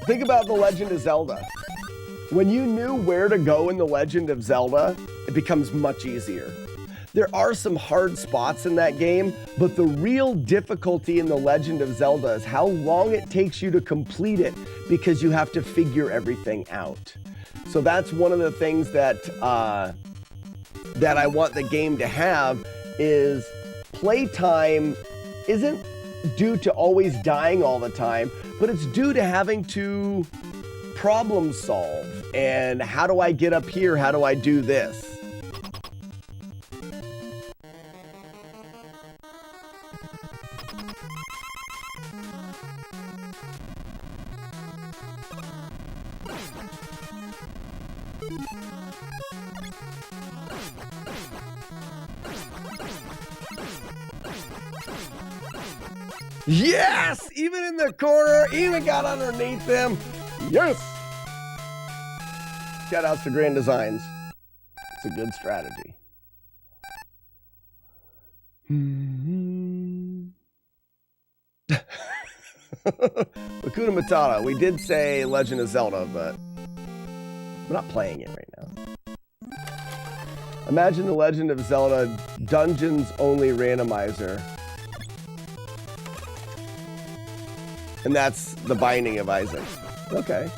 Think about The Legend of Zelda. When you knew where to go in The Legend of Zelda, it becomes much easier. There are some hard spots in that game, but the real difficulty in The Legend of Zelda is how long it takes you to complete it because you have to figure everything out. So that's one of the things that I want the game to have is playtime isn't due to always dying all the time, but it's due to having to problem solve. And how do I get up here? How do I do this? Yes! Even in the corner, even got underneath them. Yes! Shout outs to Grand Designs. It's a good strategy. Hakuna Matata. We did say Legend of Zelda, but we're not playing it right now. Imagine The Legend of Zelda Dungeons Only Randomizer. And that's The Binding of Isaac. Okay.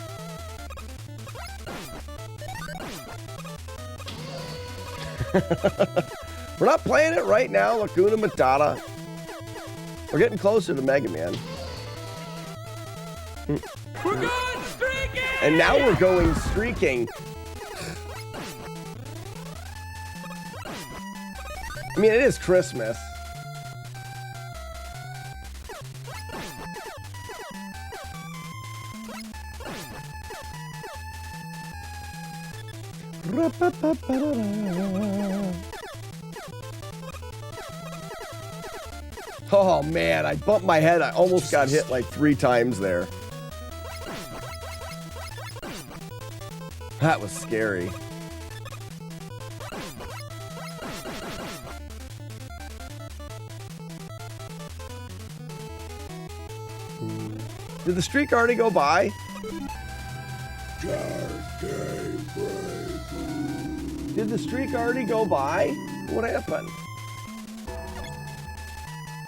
We're not playing it right now, Hakuna Matata. We're getting closer to Mega Man. We're going streaking! And now we're going streaking. I mean, it is Christmas. Oh man, I bumped my head. I almost got hit like 3 times there. That was scary. Did the streak already go by? Did the streak already go by? What happened?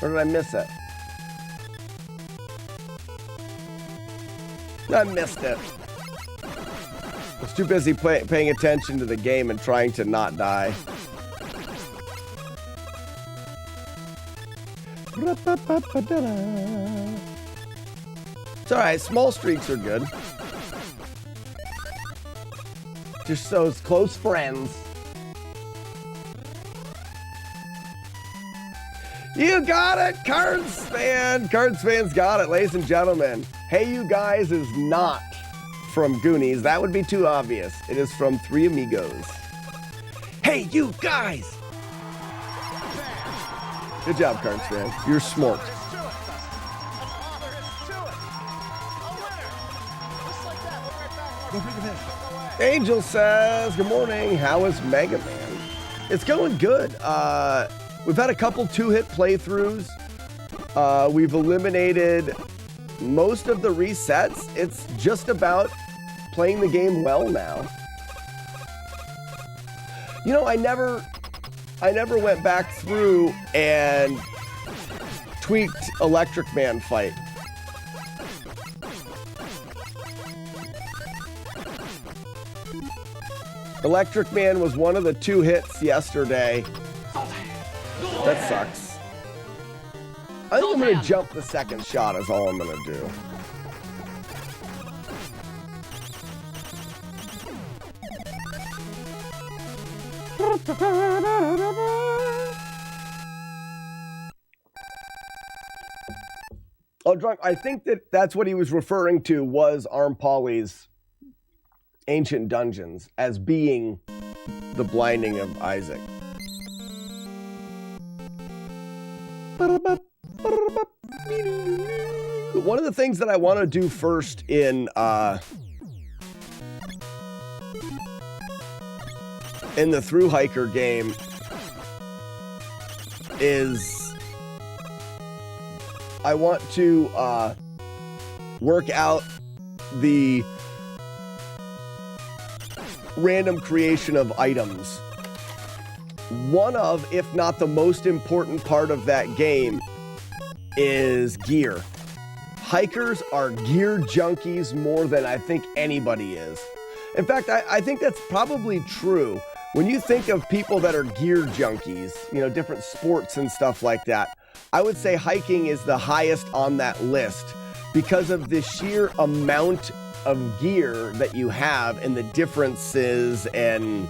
Or did I miss it? I missed it. I was too busy paying attention to the game and trying to not die. It's alright, small streaks are good. Just those close friends. You got it, Cards Fan! Cards Fan's got it, ladies and gentlemen. Hey You Guys is not from Goonies. That would be too obvious. It is from Three Amigos. Hey You Guys! Good job, Cards Fan. You're smart. Angel says, good morning. How is Mega Man? It's going good. We've had a couple 2-hit playthroughs. We've eliminated most of the resets. It's just about playing the game well now. You know, I never went back through and tweaked Electric Man Fight. Electric Man was one of the 2 hits yesterday. That sucks. I think I'm gonna jump the second shot is all I'm gonna do. Oh, Drunk, I think that's what he was referring to was Arm Polly's Ancient Dungeons as being the blinding of Isaac. One of the things that I want to do first in the Through Hiker game is I want to work out the random creation of items. One of, if not the most important part of that game is gear. Hikers are gear junkies more than I think anybody is. In fact, I think that's probably true. When you think of people that are gear junkies, you know, different sports and stuff like that, I would say hiking is the highest on that list because of the sheer amount of gear that you have and the differences and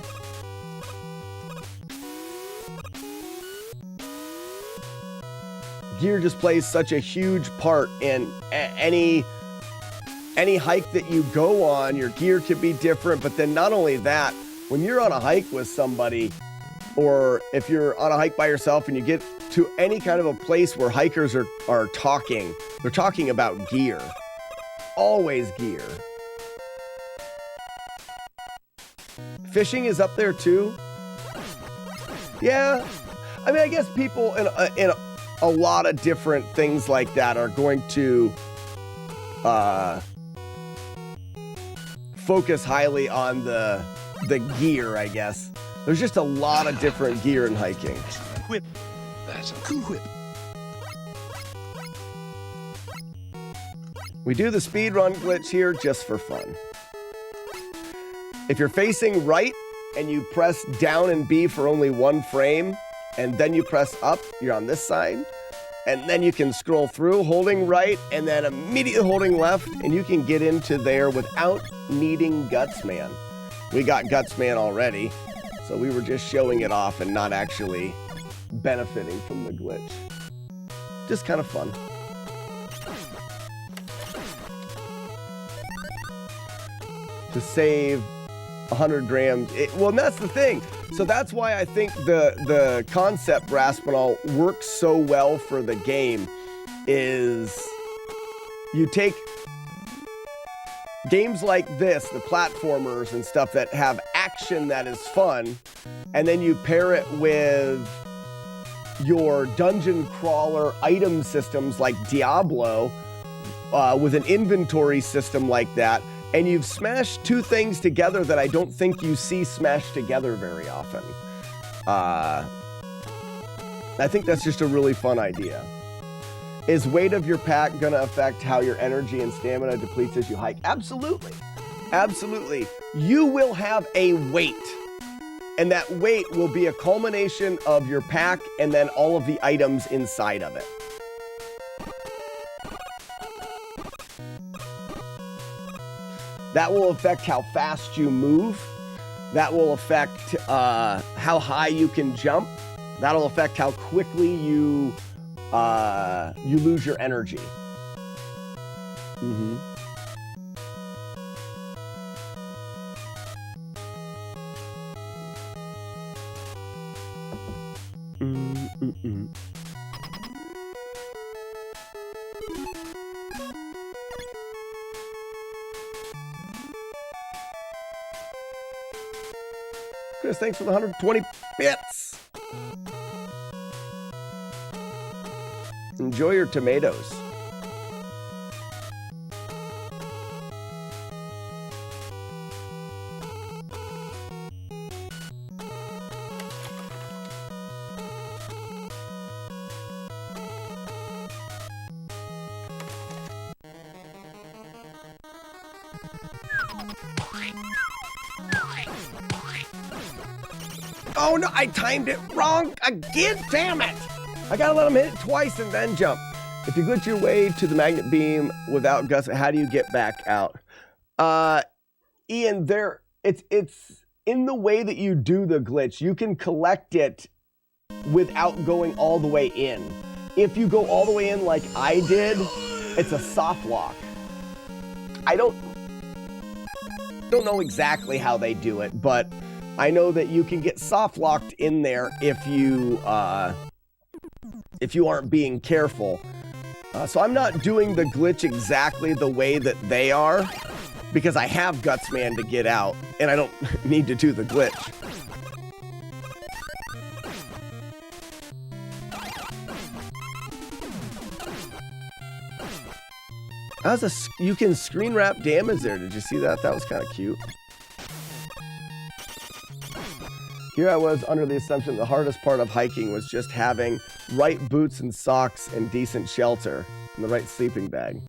gear just plays such a huge part in any hike that you go on. Your gear could be different, but then not only that, when you're on a hike with somebody, or if you're on a hike by yourself and you get to any kind of a place where hikers are talking, they're talking about gear. Always gear. Fishing is up there too. Yeah, I mean, I guess people in a lot of different things like that are going to focus highly on the gear, I guess. There's just a lot of different gear in hiking. Whip. That's a cool whip. We do the speedrun glitch here just for fun. If you're facing right and you press down and B for only 1 frame, and then you press up, you're on this side, and then you can scroll through holding right and then immediately holding left, and you can get into there without needing Gutsman. We got Gutsman already, so we were just showing it off and not actually benefiting from the glitch. Just kind of fun. To save 100 grams. Well, that's the thing. So that's why I think the concept Raspinall works so well for the game is you take games like this, the platformers and stuff that have action that is fun, and then you pair it with your dungeon crawler item systems like Diablo, with an inventory system like that, and you've smashed two things together that I don't think you see smashed together very often. I think that's just a really fun idea. Is weight of your pack going to affect how your energy and stamina depletes as you hike? Absolutely. Absolutely. You will have a weight, and that weight will be a culmination of your pack and then all of the items inside of it. That will affect how fast you move. That will affect how high you can jump. That'll affect how quickly you lose your energy. Mm-hmm. Mm-mm-mm. Chris, thanks for the 120 bits. Enjoy your tomatoes. Oh no, I timed it wrong again, damn it! I gotta let him hit it twice and then jump. If you glitch your way to the magnet beam without Gus, how do you get back out? Ian, it's in the way that you do the glitch. You can collect it without going all the way in. If you go all the way in like I did, it's a soft lock. I don't know exactly how they do it, but I know that you can get soft locked in there if you aren't being careful. So I'm not doing the glitch exactly the way that they are, because I have Gutsman to get out, and I don't need to do the glitch. You can screen wrap damage there. Did you see that? That was kind of cute. Here I was under the assumption the hardest part of hiking was just having right boots and socks and decent shelter and the right sleeping bag.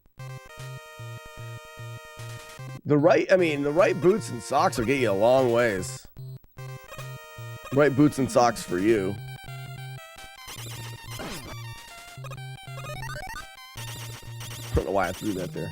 The right boots and socks will get you a long ways. Right boots and socks for you. I don't know why I threw that there.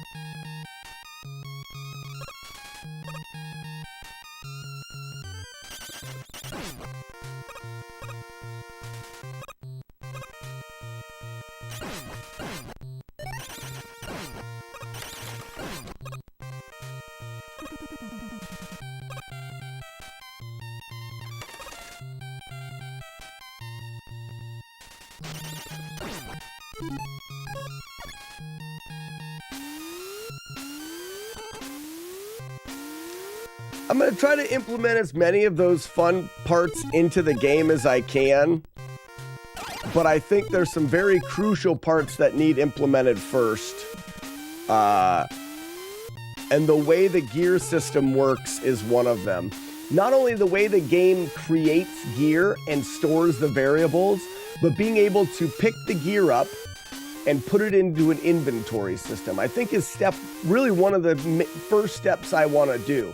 I'm going to try to implement as many of those fun parts into the game as I can, but I think there's some very crucial parts that need implemented first. And the way the gear system works is one of them. Not only the way the game creates gear and stores the variables, but being able to pick the gear up and put it into an inventory system, I think is really one of the first steps I want to do.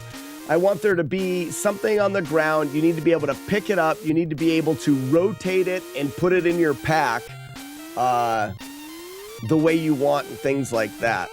I want there to be something on the ground. You need to be able to pick it up. You need to be able to rotate it and put it in your pack the way you want and things like that.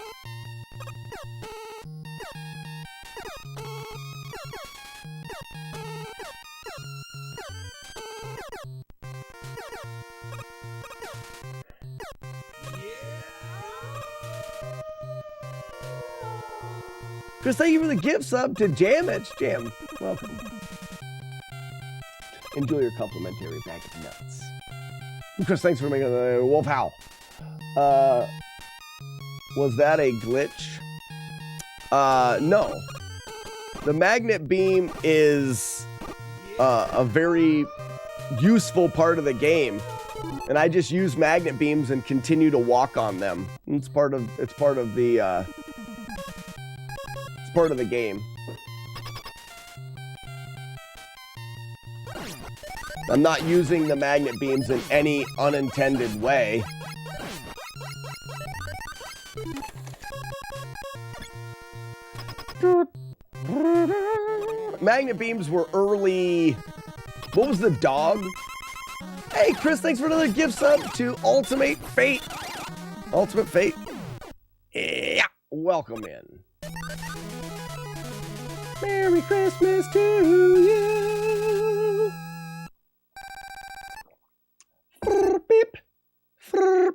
Chris, thank you for the gift sub to Jamage. Jam, welcome. Enjoy your complimentary bag of nuts. Chris, thanks for making the wolf howl. Was that a glitch? No. The magnet beam is a very useful part of the game. and I just use magnet beams and continue to walk on them. It's part of the game. I'm not using the magnet beams in any unintended way. Magnet beams were early. What was the dog? Hey, Chris, thanks for another gift sub to Ultimate Fate. Ultimate Fate. Yeah, welcome in. Merry Christmas to you. Beep.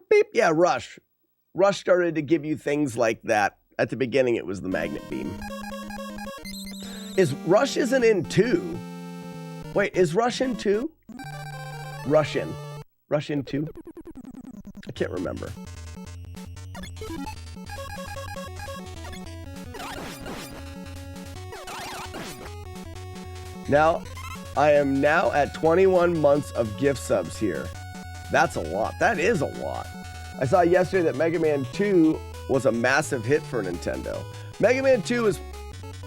Beep. Yeah, Rush. Rush started to give you things like that. At the beginning, it was the magnet beam. Rush isn't in 2? Wait, is Rush in 2? Rush in 2? I can't remember. Now, I am now at 21 months of gift subs here. That's a lot. That is a lot. I saw yesterday that Mega Man 2 was a massive hit for Nintendo. Mega Man 2 is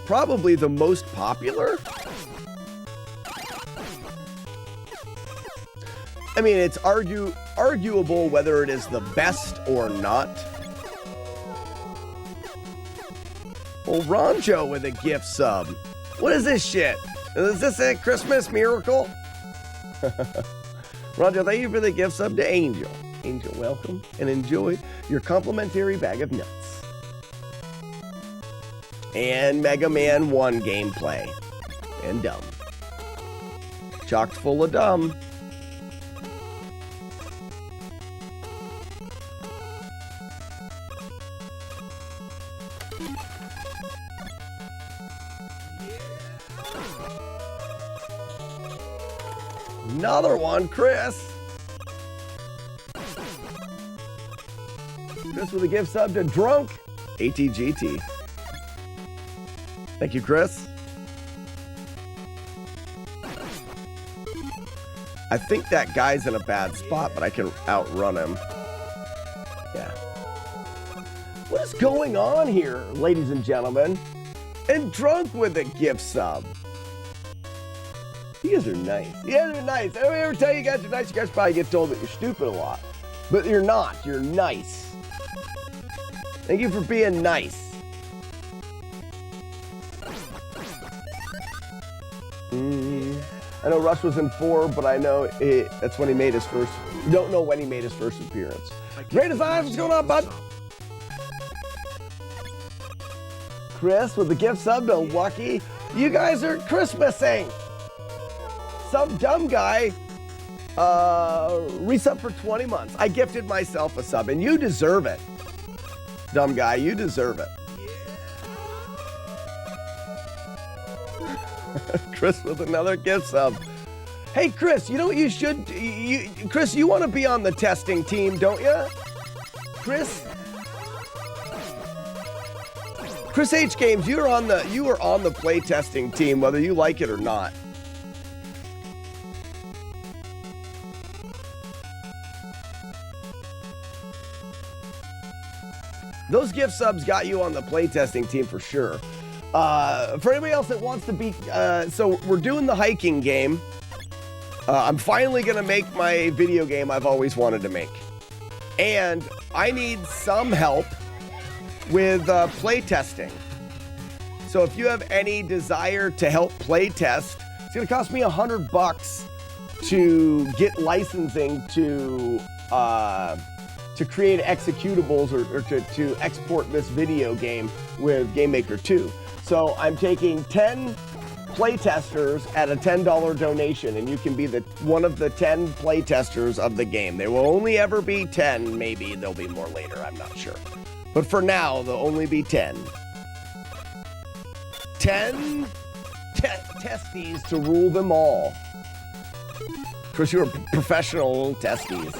probably the most popular. I mean, it's arguable whether it is the best or not. Well, Ronjo with a gift sub. What is this shit? Is this a Christmas miracle? Ronjo, thank you for the gift sub to Angel. Angel, welcome and enjoy your complimentary bag of nuts. And Mega Man 1 gameplay. And dumb. Chocked full of dumb. Another one, Chris. Chris with a gift sub to Drunk ATGT. Thank you, Chris. I think that guy's in a bad spot, but I can outrun him. Yeah. What is going on here, ladies and gentlemen? And Drunk with a gift sub. You guys are nice. You guys are nice. I don't ever tell you guys are nice. You guys probably get told that you're stupid a lot. But you're not. You're nice. Thank you for being nice. I know Rush was in 4, but I know that's when he made his first. Don't know when he made his first appearance. Great as eyes, what's going on, bud? Chris with the gift sub to Lucky. You guys are Christmasing. Some dumb guy resub for 20 months. I gifted myself a sub, and you deserve it. Dumb guy, you deserve it. Chris with another gift sub. Hey, Chris, you know what you should... Chris, you want to be on the testing team, don't you? Chris H. Games, you are on the play testing team, whether you like it or not. Those gift subs got you on the playtesting team for sure. For anybody else that wants to be, so we're doing the hiking game. I'm finally gonna make my video game I've always wanted to make. And I need some help with playtesting. So if you have any desire to help playtest, it's gonna cost me $100 to get licensing to create executables or to export this video game with GameMaker 2. So I'm taking 10 playtesters at a $10 donation, and you can be one of the 10 playtesters of the game. There will only ever be 10. Maybe there'll be more later. I'm not sure. But for now, there'll only be 10. 10 testes to rule them all. Of course, you're professional testes.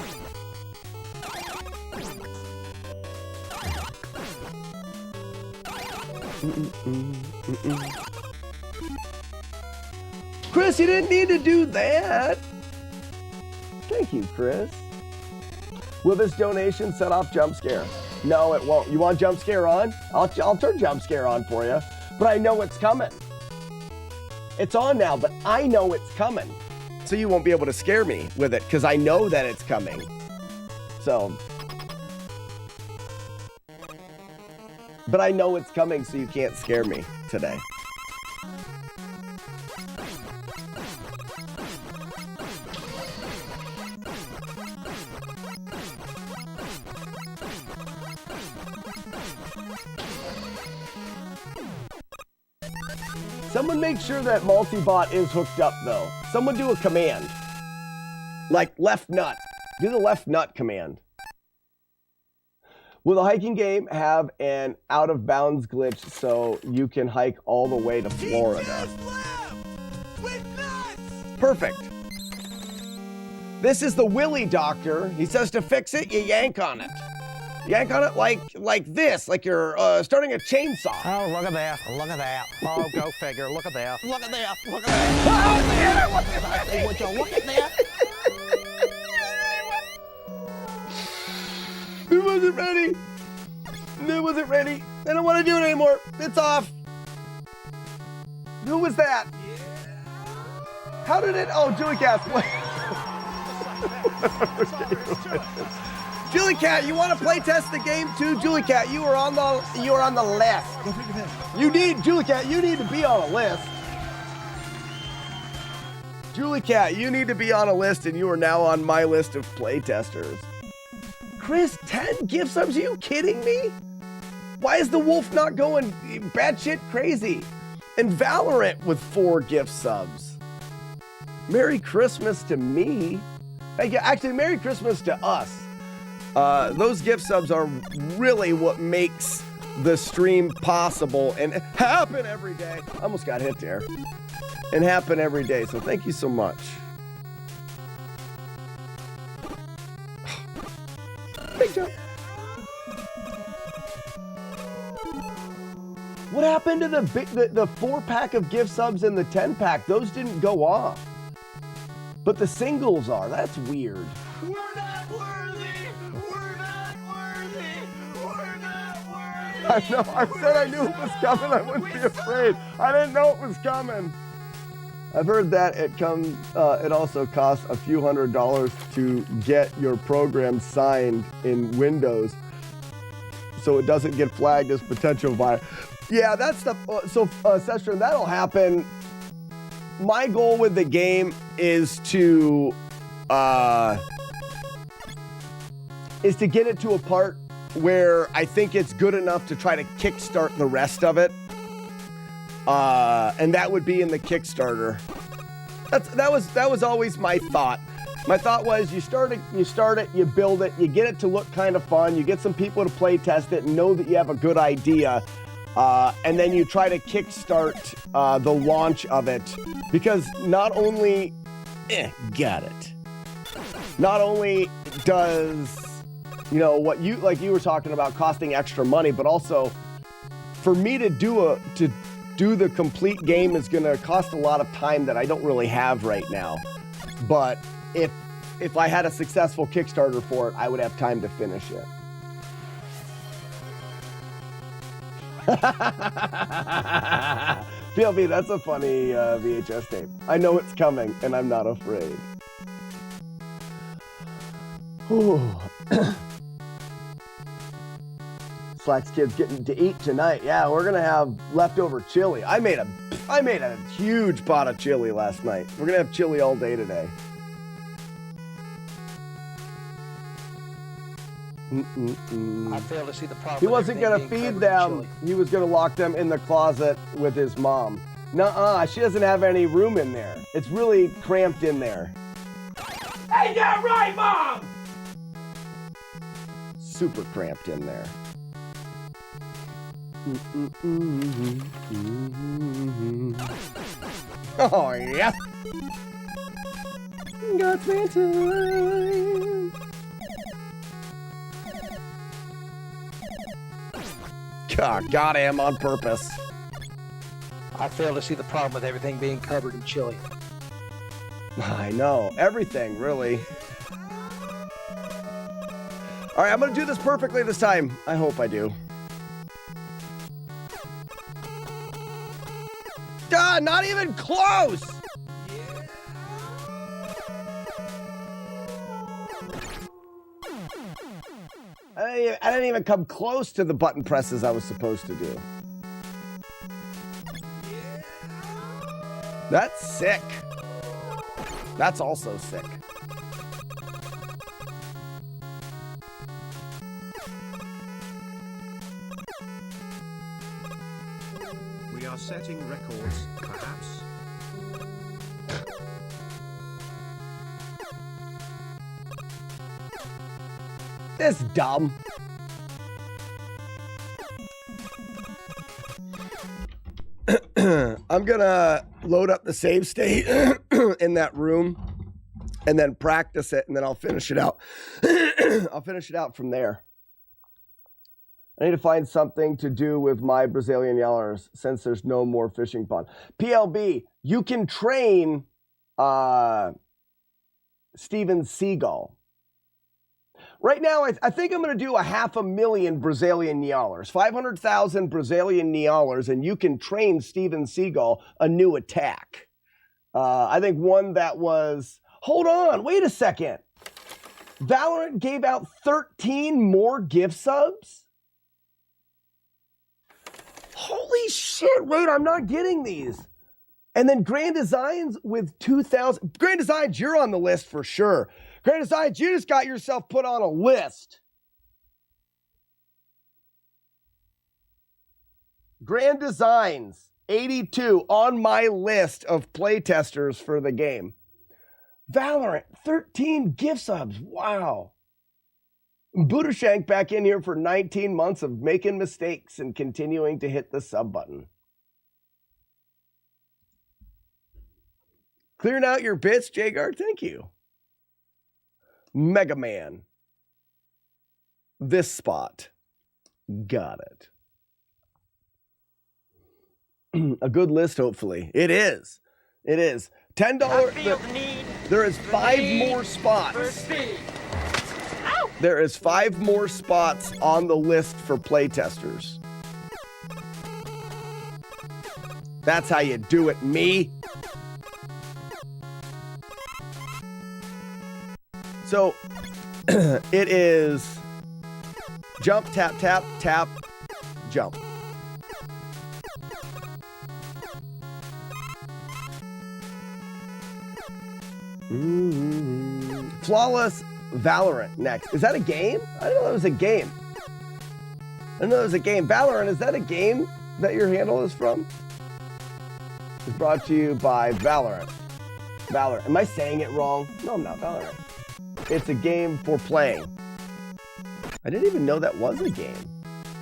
Chris, you didn't need to do that. Thank you, Chris. Will this donation set off jump scare? No, it won't. You want jump scare on? I'll turn jump scare on for you, but I know it's coming. It's on now, but I know it's coming. So you won't be able to scare me with it because I know that it's coming. So, but I know it's coming, so you can't scare me today. Someone make sure that multi-bot is hooked up, though. Someone do a command. Like left nut. Do the left nut command. Will the hiking game have an out-of-bounds glitch so you can hike all the way to Florida? Perfect. This is the Willy doctor. He says to fix it, you yank on it. Yank on it like this, like you're starting a chainsaw. Oh, look at that. Look at that. Oh, go figure. Look at that. Look at that. Look at Oh, that. yeah, Would you look at that? It wasn't ready. It wasn't ready. I don't want to do it anymore. It's off. Who was that? How did it? Oh, Julie Cat. Julie Cat, you want to play test the game too? Julie Cat, you are on the list. You need Julie Cat. You need to be on a list. Julie Cat, you need to be on a list, and you are now on my list of play testers. Chris, 10 gift subs? Are you kidding me? Why is the wolf not going batshit crazy? And Valorant with 4 gift subs. Merry Christmas to me. Actually, Merry Christmas to us. Those gift subs are really what makes the stream possible and happen every day. I almost got hit there. And happen every day. So thank you so much. Big jump. What happened to the 4-pack of gift subs and the 10-pack? Those didn't go off. But the singles are. That's weird. We're not worthy! We're not worthy! We're not worthy! I know. I said I knew it was coming. I wouldn't be afraid. I didn't know it was coming. I've heard that it also costs a few $100s to get your program signed in Windows, so it doesn't get flagged as potential virus. Yeah, that's the Sestron, that'll happen. My goal with the game is to get it to a part where I think it's good enough to try to kickstart the rest of it. And that would be in the Kickstarter. That was always my thought. My thought was you start it, you build it, you get it to look kind of fun, you get some people to play test it and know that you have a good idea. And then you try to kickstart the launch of it, because not only not only does what you were talking about costing extra money, but also for me to do the complete game is going to cost a lot of time that I don't really have right now. But if I had a successful Kickstarter for it, I would have time to finish it. PLB, that's a funny VHS tape. I know it's coming, and I'm not afraid. Slacks kids getting to eat tonight. Yeah, we're gonna have leftover chili. I made a huge pot of chili last night. We're gonna have chili all day today. I fail to see the problem. He wasn't gonna feed them. He was gonna lock them in the closet with his mom. Nuh-uh, she doesn't have any room in there. It's really cramped in there. Ain't that right, Mom? Super cramped in there. Oh, yeah. God's man time. God, got him on purpose. I fail to see the problem with everything being covered in chili. I know. Everything, really. All right, I'm going to do this perfectly this time. I hope I do. Duh, not even close. I didn't even come close to the button presses I was supposed to do. That's sick. That's also sick. We are setting records, perhaps. This is dumb. I'm gonna load up the save state in that room and then practice it, and then I'll finish it out. I'll finish it out from there. I need to find something to do with my Brazilian yellers since there's no more fishing pond. PLB, you can train Steven Seagal. Right now, I think I'm going to do 500,000 Brazilian yellers, 500,000 Brazilian yellers, and you can train Steven Seagal a new attack. I think one that was... Hold on, wait a second. Valorant gave out 13 more gift subs? Holy shit, wait, I'm not getting these. And then Grand Designs with 2,000. Grand Designs, you're on the list for sure. Grand Designs, you just got yourself put on a list. Grand Designs, 82 on my list of playtesters for the game. Valorant, 13 gift subs. Wow. Budashank back in here for 19 months of making mistakes and continuing to hit the sub button. Clearing out your bits, Jagar, thank you. Mega Man. This spot. Got it. A good list, hopefully. It is. It is. $10. There is 5 more spots. There is 5 more spots on the list for playtesters. That's how you do it, me. So, it is jump, tap, tap, tap, jump. Flawless Valorant next. Is that a game? I didn't know that was a game. I didn't know that was a game. Valorant, is that a game that your handle is from? It's brought to you by Valorant. Valorant. Am I saying it wrong? No, I'm not. Valorant. It's a game for playing. I didn't even know that was a game.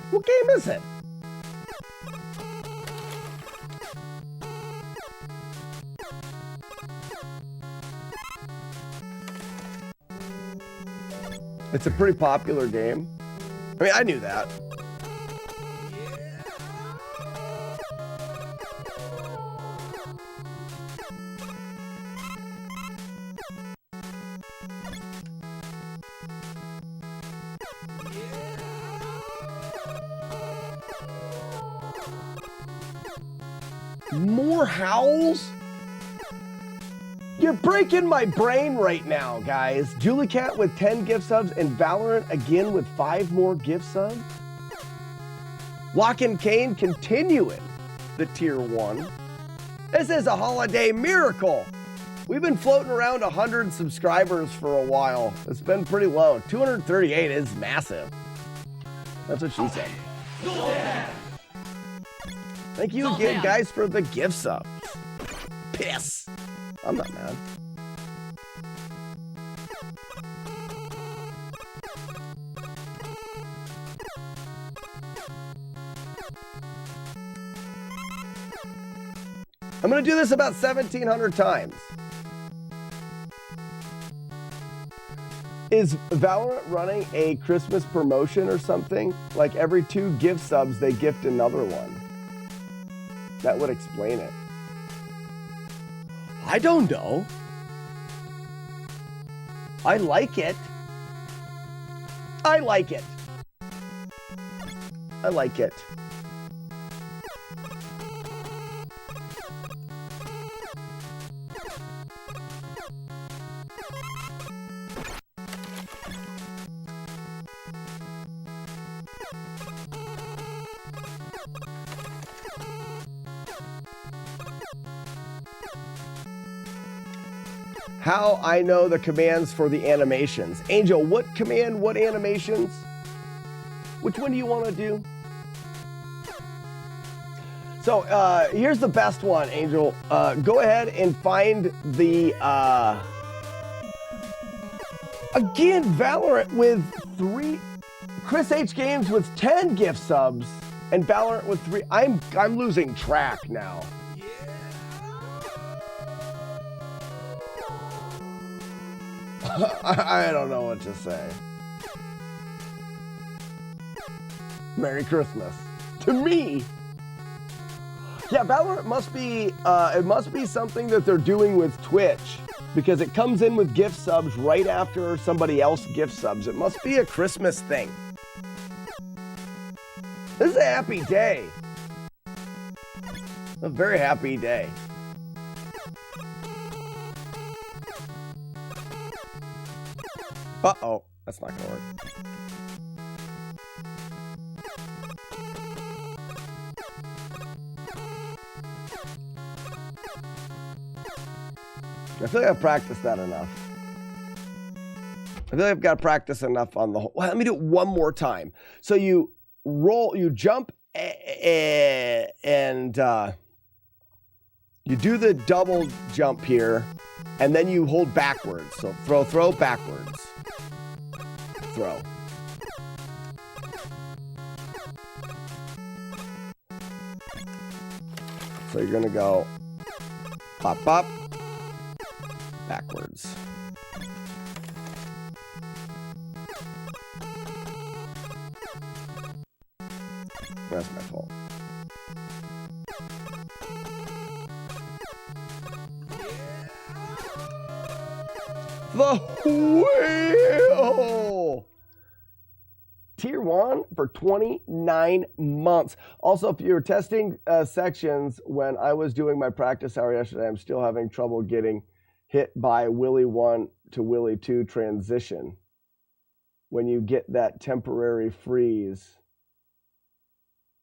What game is it? It's a pretty popular game. I mean, I knew that. More howls? You're breaking my brain right now, guys. Julie Cat with 10 gift subs and Valorant again with 5 more gift subs. Lock and Kane continuing the tier 1. This is a holiday miracle. We've been floating around 100 subscribers for a while. It's been pretty low. 238 is massive. That's what she said. Thank you again, guys, for the gift subs. Piss. I'm not mad. I'm going to do this about 1,700 times. Is Valorant running a Christmas promotion or something? Like every 2 gift subs, they gift another one. That would explain it. I don't know. I like it. I like it. I like it. How I know the commands for the animations. Angel, what command, what animations? Which one do you want to do? So here's the best one, Angel. Go ahead and find the, again, Valorant with 3, Chris H Games with 10 gift subs, and Valorant with 3. I'm losing track now. I don't know what to say. Merry Christmas. To me. Yeah, Valorant must be, it must be something that they're doing with Twitch, because it comes in with gift subs right after somebody else gift subs. It must be a Christmas thing. This is a happy day. A very happy day. Uh-oh, that's not gonna work. I feel like I've practiced that enough. I feel like I've got to practice enough on the whole. Well, let me do it one more time. So you roll, you jump, and you do the double jump here, and then you hold backwards. So throw backwards. Throw. So you're gonna go pop, backwards. That's my fault. The whale! Tier 1 for 29 months. Also, if you're testing sections, when I was doing my practice hour yesterday, I'm still having trouble getting hit by Willy 1 to Willy 2 transition. When you get that temporary freeze.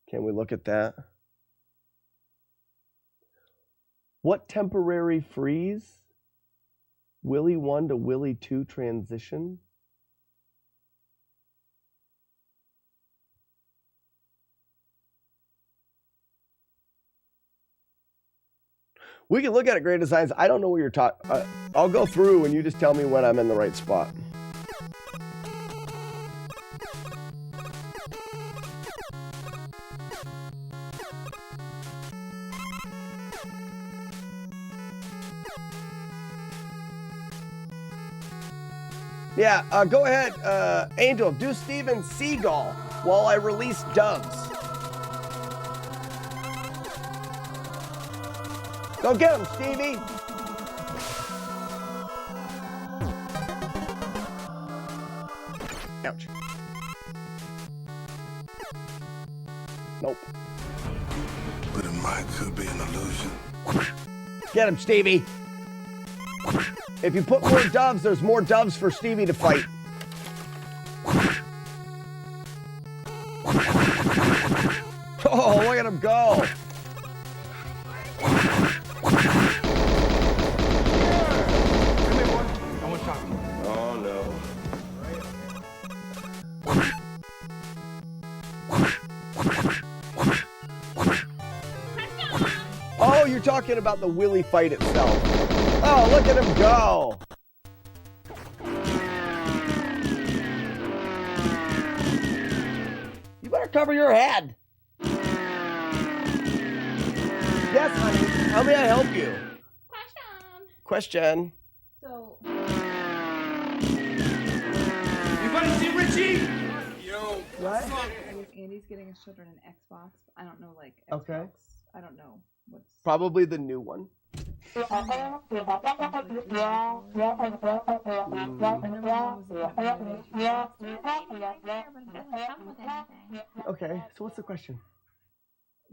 Can we look at that? What temporary freeze? Willy 1 to Willy 2 transition? We can look at it, Great Designs. I don't know what you're talking. I'll go through and you just tell me when I'm in the right spot. Yeah, go ahead, Angel. Do Steven Seagal while I release doves. Go get him, Stevie. Ouch. Nope. But it might could be an illusion. Get him, Stevie. If you put more doves, there's more doves for Stevie to fight. Oh, look at him go. Oh no. Oh, you're talking about the Willy fight itself. Oh, look at him go. You better cover your head. Yes, honey. How may I help you? Question. So. You want to see Richie? Yo. What? Andy's getting his children an Xbox. I don't know, like, Xbox. Okay. I don't know what's. Probably the new one. Okay, so what's the question?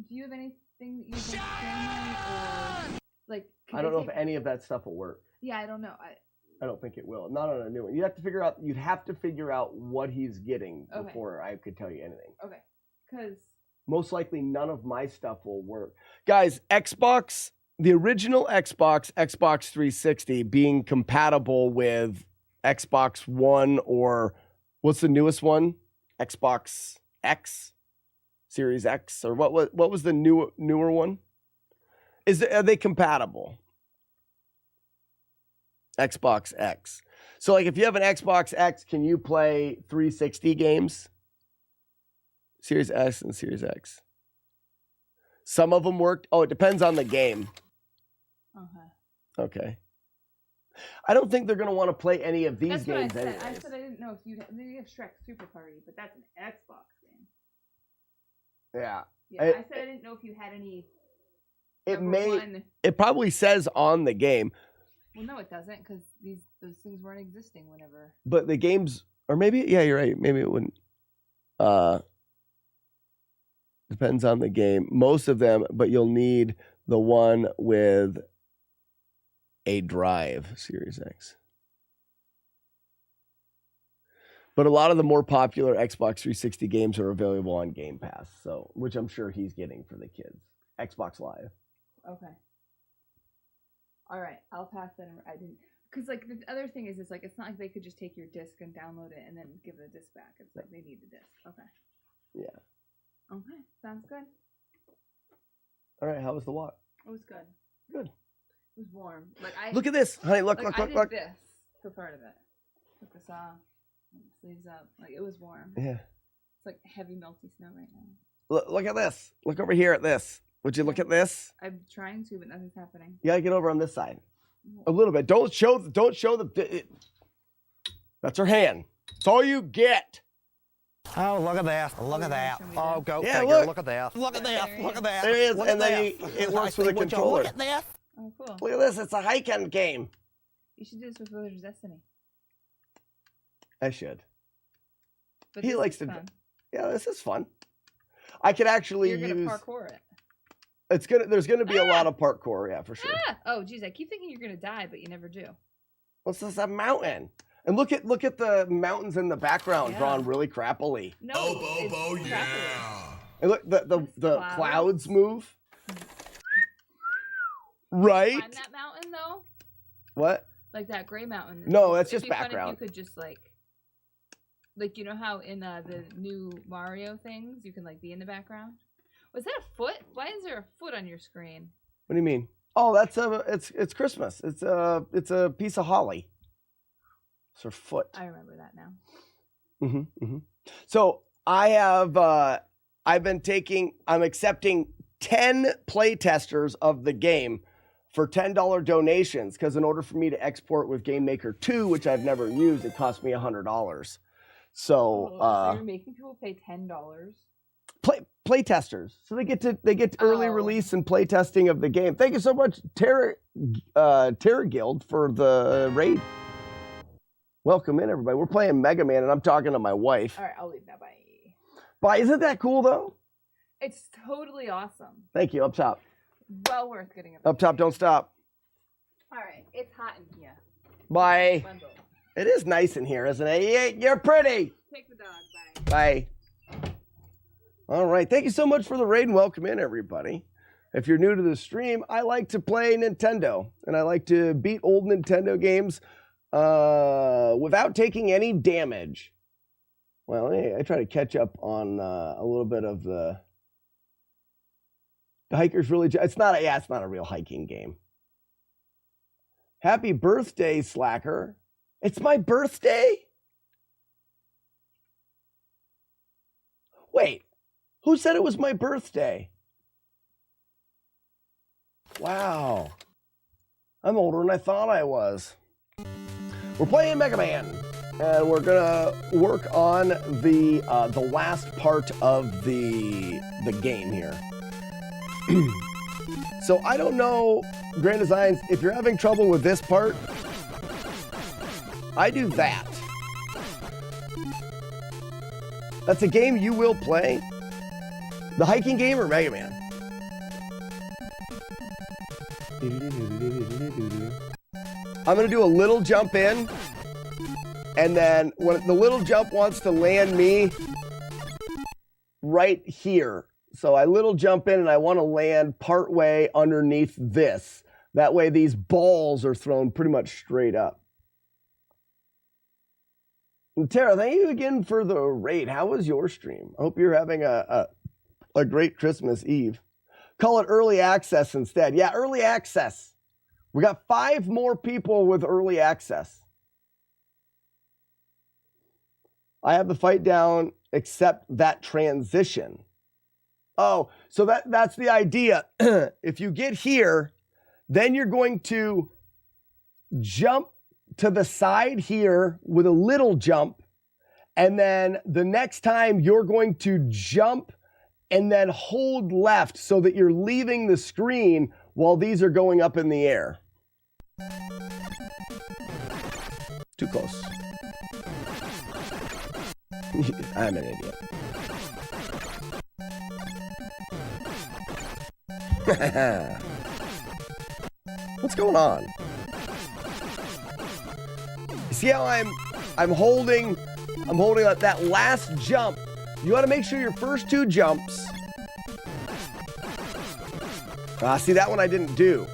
Do you have anything that you think or like? I don't know if any of that stuff will work. Yeah, I don't know. I don't think it will. Not on a new one. You'd have to figure out what he's getting before I could tell you anything. Okay. Because most likely none of my stuff will work. Guys, Xbox, the original Xbox 360 being compatible with Xbox One or what's the newest one? Xbox X? Series X? Or what was the newer one? Are they compatible? Xbox X. So like if you have an Xbox X, can you play 360 games? Series S and Series X. Some of them worked. Oh, it depends on the game. Okay. I don't think they're going to want to play any of these games. That's what I said. I said I didn't know if you have Shrek Super Party, but that's an Xbox game. Yeah. Yeah, I said I didn't know if you had any. It probably says on the game. Well, no, it doesn't, because those things weren't existing whenever. But the games, or maybe, yeah, you're right. Maybe it wouldn't. Depends on the game. Most of them, but you'll need the one with a drive, Series X. But a lot of the more popular Xbox 360 games are available on Game Pass, so which I'm sure he's getting for the kids. Xbox Live. Okay. All right, I'll pass that. I didn't, because like the other thing is, it's like it's not like they could just take your disc and download it and then give the disc back. It's like they need the disc. Okay. Yeah. Okay, sounds good. All right, how was the walk? It was good. Good. It was warm. Look at this, honey. Look. I did this for part of it. Took this off, sleeves up. Like it was warm. Yeah. It's like heavy melty snow right now. Look at this. Look over here at this. Would you look at this? I'm trying to, but nothing's happening. You gotta get over on this side. A little bit. Don't show the. That's her hand. That's all you get. Oh, look at that. Look at that. Oh, go Yeah, figure. look. Look at that. Look at that. Look at that. There it is, Look and at then that. it works I with a say, would you controller. Look at that. Oh, cool. Look at this. It's a hiking game. You should do this with Village Destiny. I should. But He this likes is to. fun. Yeah, this is fun. I could actually You're use. gonna parkour it. There's gonna be a lot of parkour, yeah, for sure. Ah! Oh, geez, I keep thinking you're gonna die, but you never do. What's this? A mountain. And look at the mountains in the background drawn really crappily. No, it's crappily. And look, the clouds move. Right? Climb that mountain though. What? Like that gray mountain. No, that's It'd just be fun background. if you could just like you know how in the new Mario things you can like be in the background. Was that a foot? Why is there a foot on your screen? What do you mean? Oh, that's it's Christmas. It's a piece of holly. It's her foot. I remember that now. So I'm accepting 10 play testers of the game for $10 donations, because in order for me to export with Game Maker 2, which I've never used, it cost me $100. So so you're making people pay $10? Play testers, so they get early release and play testing of the game. Thank you so much, Terra Guild, for the raid. Welcome in, everybody. We're playing Mega Man, and I'm talking to my wife. All right, I'll leave now. Bye. Bye. Isn't that cool, though? It's totally awesome. Thank you. Up top. Well worth getting Up top. Don't stop. All right, it's hot in here. Bye. Bundle. It is nice in here, isn't it? You're pretty. Take the dog. Bye. Bye. All right. Thank you so much for the raid, and welcome in, everybody. If you're new to the stream, I like to play Nintendo, and I like to beat old Nintendo games without taking any damage. Well, I try to catch up on a little bit of the Hiker's really. It's not a real hiking game. Happy birthday, Slacker! It's my birthday. Wait, who said it was my birthday? Wow, I'm older than I thought I was. We're playing Mega Man, and we're gonna work on the last part of the game here. So I don't know, Grand Designs, if you're having trouble with this part, I do that. That's a game you will play? The hiking game or Mega Man? I'm gonna do a little jump in, and then when the little jump wants to land me right here. So I little jump in and I want to land partway underneath this. That way these balls are thrown pretty much straight up. And Tara, thank you again for the raid. How was your stream? I hope you're having a great Christmas Eve. Call it early access instead. Yeah, early access. We got 5 more people with early access. I have the fight down except that transition. Oh, so that's the idea. If you get here, then you're going to jump to the side here with a little jump. And then the next time you're going to jump and then hold left so that you're leaving the screen while these are going up in the air. Too close. I'm an idiot. What's going on? See how I'm holding that last jump. You want to make sure your first 2 jumps. See, that one I didn't do.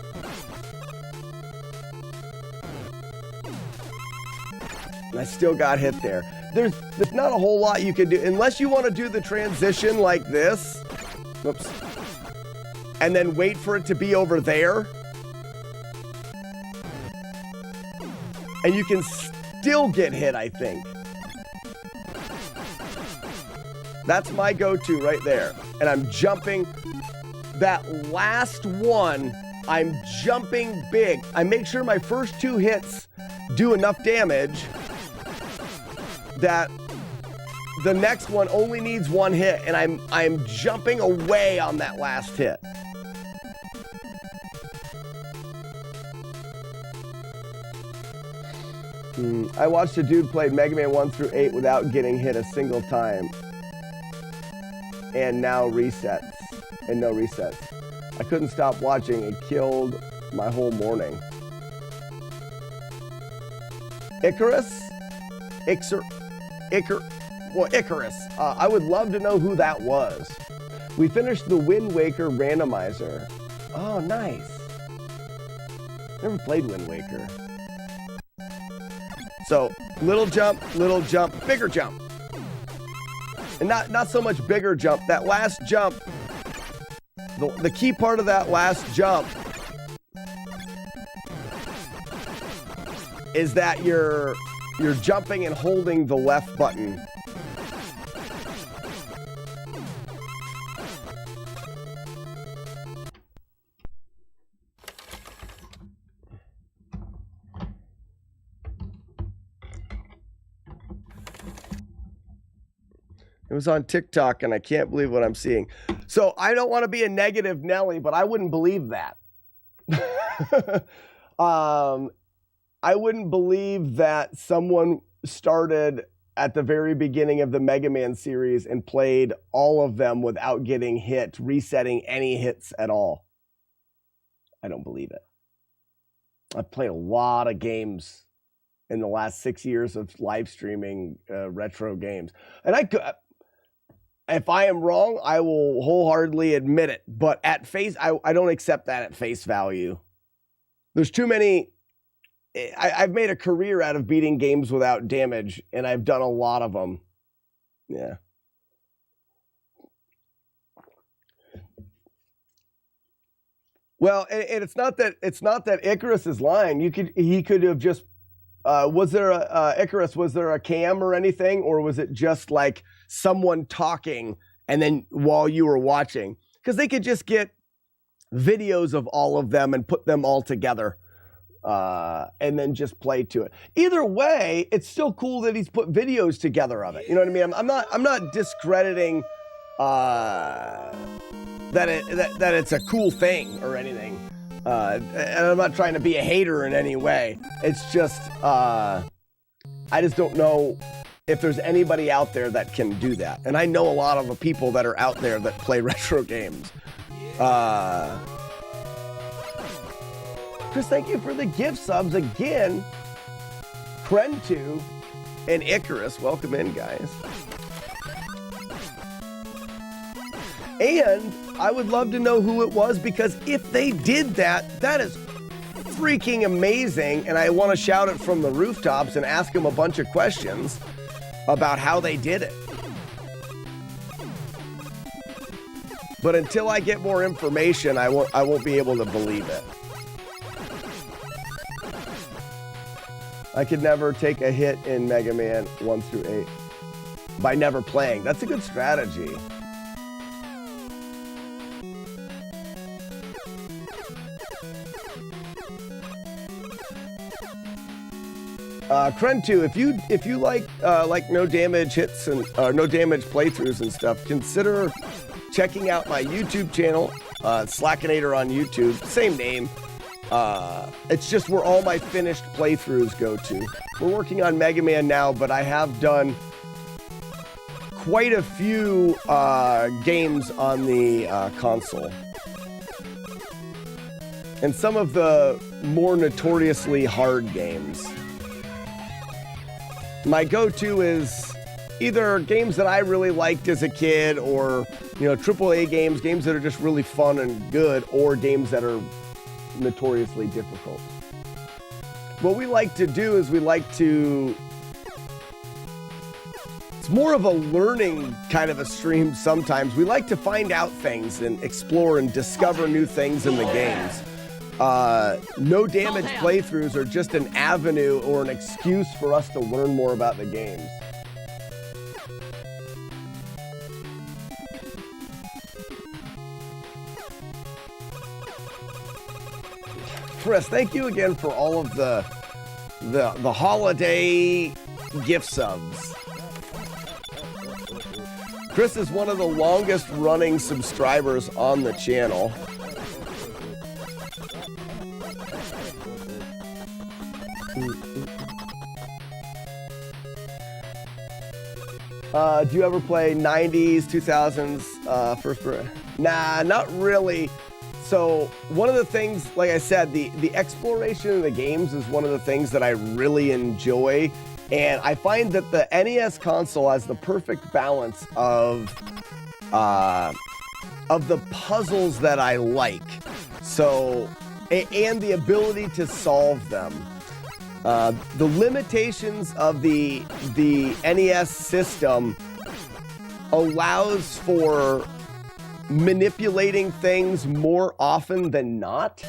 And I still got hit there. There's not a whole lot you can do unless you want to do the transition like this. Whoops. And then wait for it to be over there. And you can still get hit, I think. That's my go-to right there. And I'm jumping. That last one, I'm jumping big. I make sure my first 2 hits do enough damage that the next one only needs 1 hit. And I'm jumping away on that last hit. I watched a dude play Mega Man 1 through 8 without getting hit a single time. And now resets. And no resets. I couldn't stop watching. It killed my whole morning. Icarus? Icarus. I would love to know who that was. We finished the Wind Waker randomizer. Oh, nice. Never played Wind Waker. So, little jump, bigger jump. And not so much bigger jump. That last jump, the key part of that last jump is that you're jumping and holding the left button. It was on TikTok, and I can't believe what I'm seeing. So I don't want to be a negative Nelly, but I wouldn't believe that. I wouldn't believe that someone started at the very beginning of the Mega Man series and played all of them without getting hit, resetting any hits at all. I don't believe it. I've played a lot of games in the last 6 years of live streaming retro games. And if I am wrong, I will wholeheartedly admit it. But at face, I don't accept that at face value. There's too many. I've made a career out of beating games without damage, and I've done a lot of them. Yeah. Well, and it's not that Icarus is lying. He could have just. Was there Icarus? Was there a cam or anything, or was it just like someone talking and then while you were watching? Because they could just get videos of all of them and put them all together, and then just play to it. Either way, it's still cool that he's put videos together of it. You know what I mean? I'm not discrediting that it's a cool thing or anything. And I'm not trying to be a hater in any way. It's just, I just don't know if there's anybody out there that can do that. And I know a lot of the people that are out there that play retro games. Chris, thank you for the gift subs again. Kren2 and Icarus, welcome in, guys. And I would love to know who it was, because if they did that, that is freaking amazing. And I want to shout it from the rooftops and ask them a bunch of questions about how they did it. But until I get more information, I won't be able to believe it. I could never take a hit in Mega Man 1 through 8 by never playing. That's a good strategy. Kren2, if you like no damage hits and no damage playthroughs and stuff, consider checking out my YouTube channel, Slackinator on YouTube, same name. It's just where all my finished playthroughs go to. We're working on Mega Man now, but I have done quite a few games on the console. And some of the more notoriously hard games. My go-to is either games that I really liked as a kid, or, you know, AAA games that are just really fun and good, or games that are notoriously difficult. What we like to do is it's more of a learning kind of a stream sometimes. We like to find out things and explore and discover new things in the games. No damage playthroughs are just an avenue or an excuse for us to learn more about the games. Chris, thank you again for all of the holiday gift subs. Chris is one of the longest running subscribers on the channel. Do you ever play 90s, 2000s, first? Nah, not really. So one of the things, like I said, the exploration of the games is one of the things that I really enjoy. And I find that the NES console has the perfect balance of the puzzles that I like. So, and the ability to solve them. The limitations of the NES system allows for manipulating things more often than not.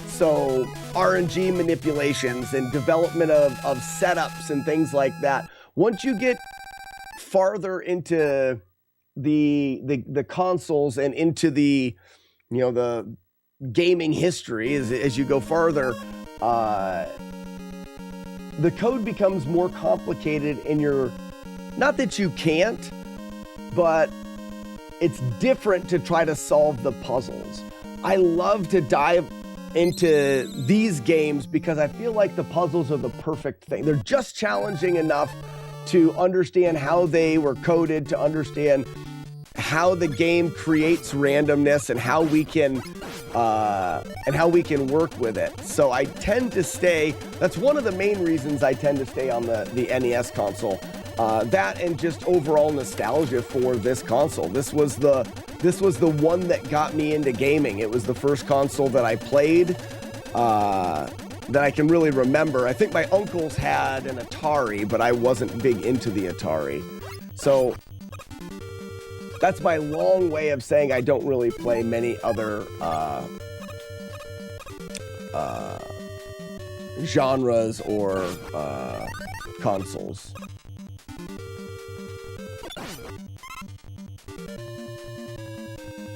So RNG manipulations and development of setups and things like that. Once you get farther into the consoles and into the, you know, the gaming history as you go farther, the code becomes more complicated, and not that you can't, but it's different to try to solve the puzzles. I love to dive into these games because I feel like the puzzles are the perfect thing. They're just challenging enough to understand how they were coded, to understand how the game creates randomness and how we can work with it. So I tend to stay, that's one of the main reasons I tend to stay on the NES console. That and just overall nostalgia for this console. This was the one that got me into gaming. It was the first console that I played that I can really remember. I think my uncles had an Atari, but I wasn't big into the Atari. So that's my long way of saying I don't really play many other genres or consoles.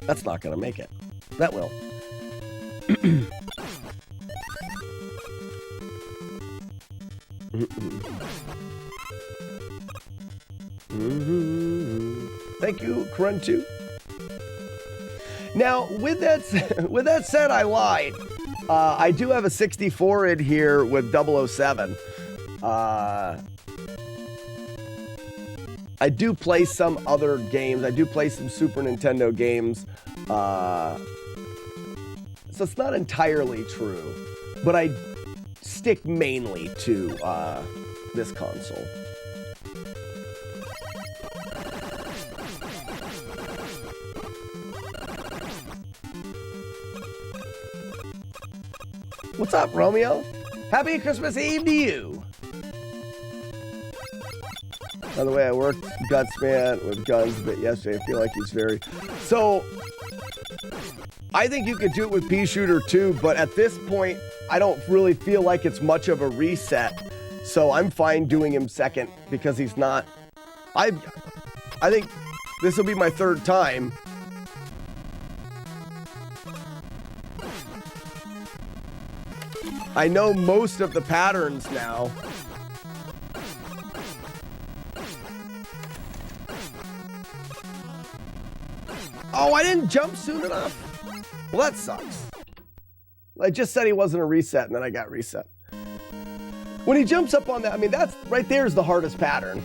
That's not gonna make it. That will. Thank you, Kren2. Now, with that said, I lied. I do have a 64 in here with 007. I do play some other games. I do play some Super Nintendo games. So it's not entirely true, but I stick mainly to this console. What's up, Romeo? Happy Christmas Eve to you. By the way, I worked Gutsman with guns a bit yesterday. I feel like he's very... So, I think you could do it with Pea Shooter too, but at this point, I don't really feel like it's much of a reset. So I'm fine doing him second because he's not... I think this will be my third time. I know most of the patterns now. Oh, I didn't jump soon enough. Well, that sucks. I just said he wasn't a reset, and then I got reset. When he jumps up on that, I mean, that's right there is the hardest pattern.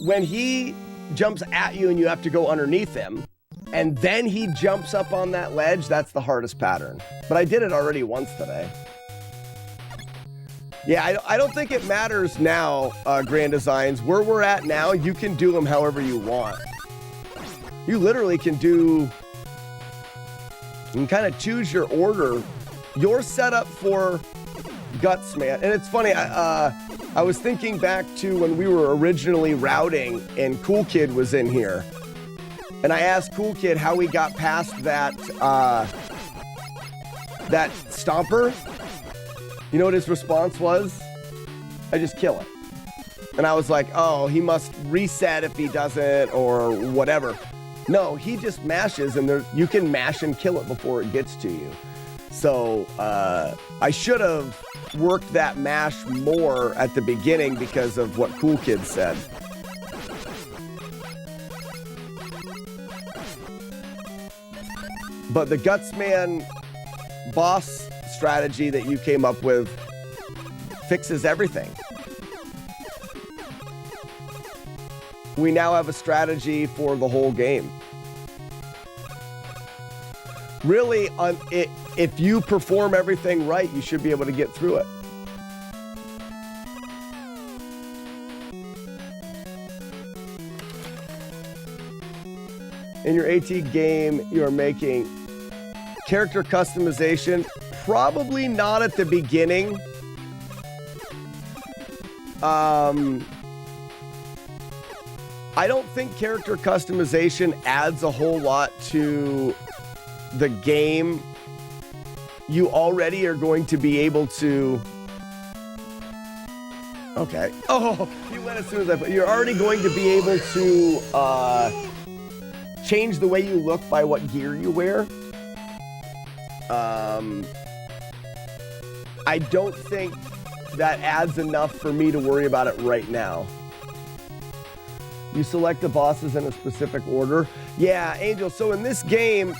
When he jumps at you and you have to go underneath him, and then he jumps up on that ledge, that's the hardest pattern. But I did it already once today. Yeah, I don't think it matters now, Grand Designs. Where we're at now, you can do them however you want. You literally can do... You can kind of choose your order. You're set up for Guts, man. And it's funny, I was thinking back to when we were originally routing and Cool Kid was in here. And I asked Cool Kid how we got past that, that stomper. You know what his response was? I just kill it. And I was like, oh, he must reset if he doesn't or whatever. No, he just mashes and you can mash and kill it before it gets to you. So I should have worked that mash more at the beginning because of what Cool Kid said. But the Gutsman boss strategy that you came up with fixes everything. We now have a strategy for the whole game. Really, if you perform everything right, you should be able to get through it. In your AT game, you are making character customization. Probably not at the beginning. I don't think character customization adds a whole lot to the game. You already are going to be able to... Okay. Oh, you went as soon as I put... You're already going to be able to change the way you look by what gear you wear. I don't think that adds enough for me to worry about it right now. You select the bosses in a specific order. Yeah, Angel, so in this game,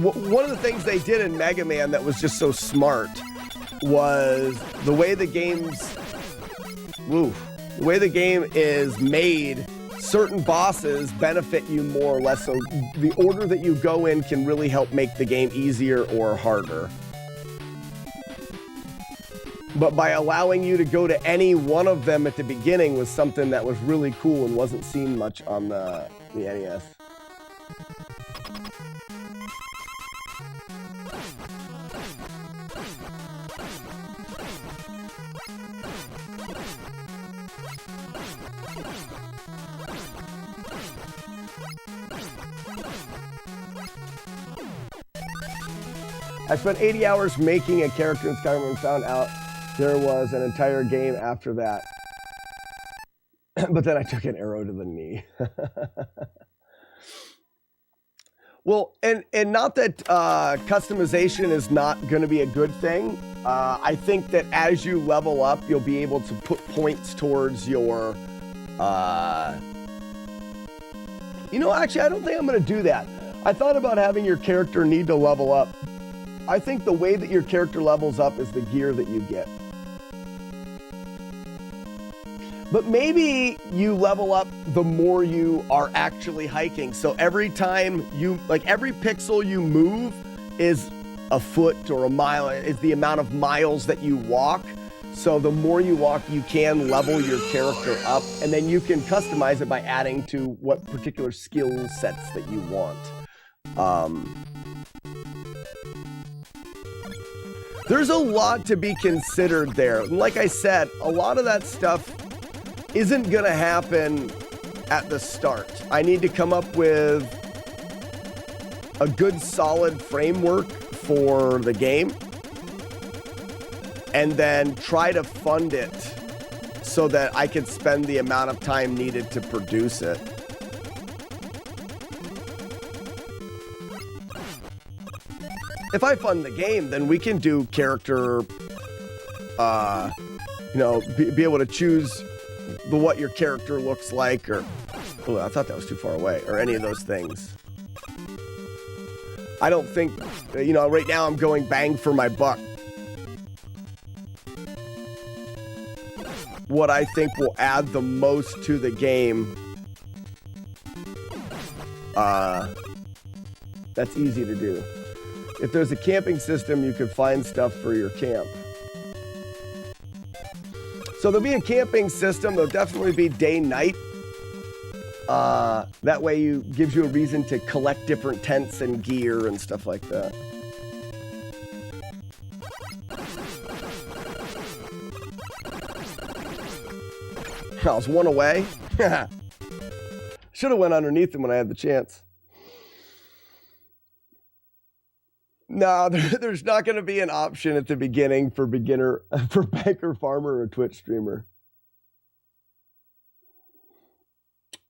one of the things they did in Mega Man that was just so smart was the way the game's... the way the game is made, certain bosses benefit you more or less, so the order that you go in can really help make the game easier or harder. But by allowing you to go to any one of them at the beginning was something that was really cool and wasn't seen much on the NES. I spent 80 hours making a character in Skyrim and found out there was an entire game after that. But then I took an arrow to the knee. Well, and not that customization is not going to be a good thing. I think that as you level up, you'll be able to put points towards your You know, actually, I don't think I'm going to do that. I thought about having your character need to level up. I think the way that your character levels up is the gear that you get. But maybe you level up the more you are actually hiking. So every time you, like every pixel you move is a foot or a mile, is the amount of miles that you walk. So the more you walk, you can level your character up, and then you can customize it by adding to what particular skill sets that you want. There's a lot to be considered there. Like I said, a lot of that stuff isn't gonna happen at the start. I need to come up with a good solid framework for the game and then try to fund it so that I can spend the amount of time needed to produce it. If I fund the game, then we can do character, you know, be able to choose what your character looks like, or, oh, I thought that was too far away, or any of those things. I don't think, you know, right now I'm going bang for my buck. What I think will add the most to the game, that's easy to do. If there's a camping system, you could find stuff for your camp. So there'll be a camping system. There'll definitely be day-night. That way gives you a reason to collect different tents and gear and stuff like that. I was one away. Should have went underneath him when I had the chance. No, there's not going to be an option at the beginning for beginner, for banker, farmer, or Twitch streamer.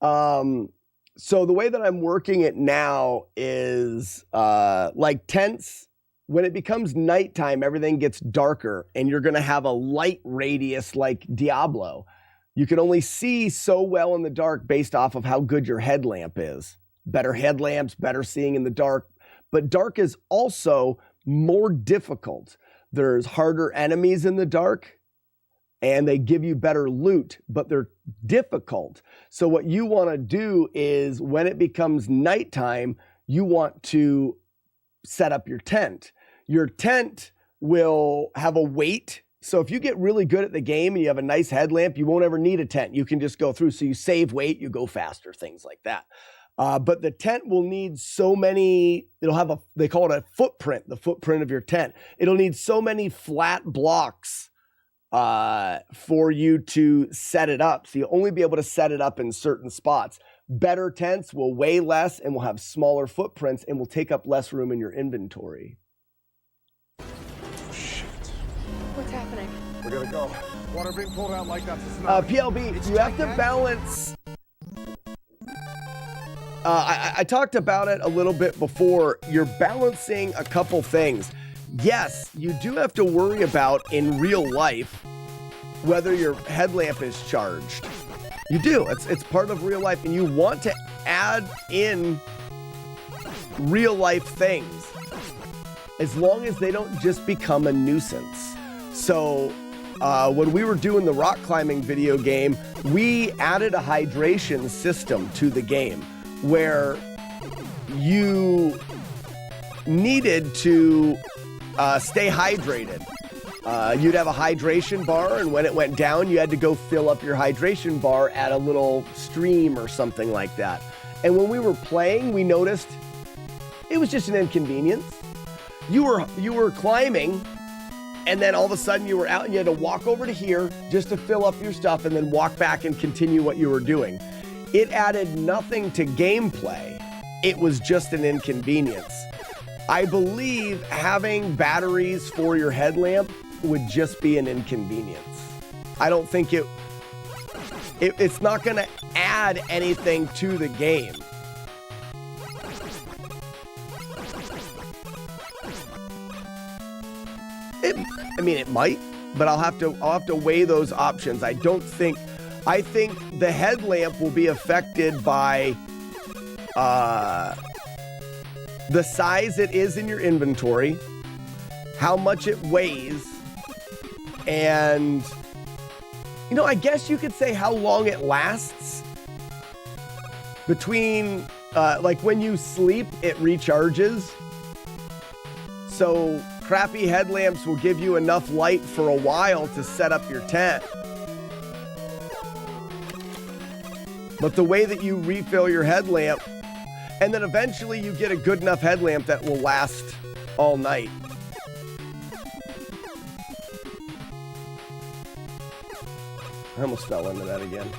So the way that I'm working it now is like tents. When it becomes nighttime, everything gets darker, and you're going to have a light radius like Diablo. You can only see so well in the dark based off of how good your headlamp is. Better headlamps, better seeing in the dark. But dark is also more difficult. There's harder enemies in the dark, and they give you better loot, but they're difficult. So what you want to do is when it becomes nighttime, you want to set up your tent. Your tent will have a weight. So if you get really good at the game and you have a nice headlamp, you won't ever need a tent. You can just go through. So you save weight, you go faster, things like that. But the tent will need so many, it'll have they call it a footprint, the footprint of your tent. It'll need so many flat blocks for you to set it up. So you'll only be able to set it up in certain spots. Better tents will weigh less and will have smaller footprints and will take up less room in your inventory. Shit. What's happening? We're gonna go. Water being pulled out like that. PLB, you have to balance. I talked about it a little bit before. You're balancing a couple things. Yes, you do have to worry about in real life whether your headlamp is charged. You do. It's part of real life, and you want to add in real life things as long as they don't just become a nuisance. So when we were doing the rock climbing video game, we added a hydration system to the game where you needed to stay hydrated. You'd have a hydration bar, and when it went down, you had to go fill up your hydration bar at a little stream or something like that. And when we were playing, we noticed it was just an inconvenience. You were climbing, and then all of a sudden you were out and you had to walk over to here just to fill up your stuff and then walk back and continue what you were doing. It added nothing to gameplay. It was just an inconvenience. I believe having batteries for your headlamp would just be an inconvenience. I don't think it's not going to add anything to the game. It might, but I'll have to weigh those options. I think the headlamp will be affected by the size it is in your inventory, how much it weighs, and, you know, I guess you could say how long it lasts. Between, like when you sleep, it recharges. So crappy headlamps will give you enough light for a while to set up your tent. But the way that you refill your headlamp, and then eventually you get a good enough headlamp that will last all night. I almost fell into that again.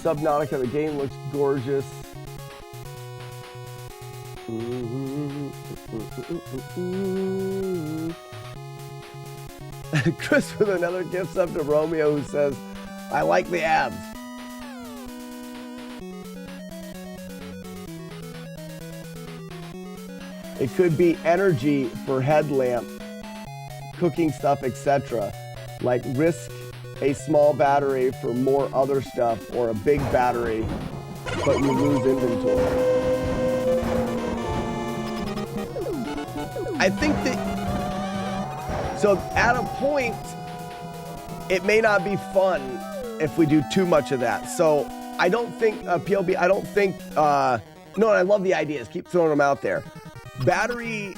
Subnautica, the game looks gorgeous. Chris with another gift sub to Romeo who says, I like the abs. It could be energy for headlamp, cooking stuff, etc. Like risk a small battery for more other stuff or a big battery, but you lose inventory. I think that, so at a point, it may not be fun if we do too much of that. So I don't think, PLB, I don't think, no, I love the ideas. Keep throwing them out there. Battery,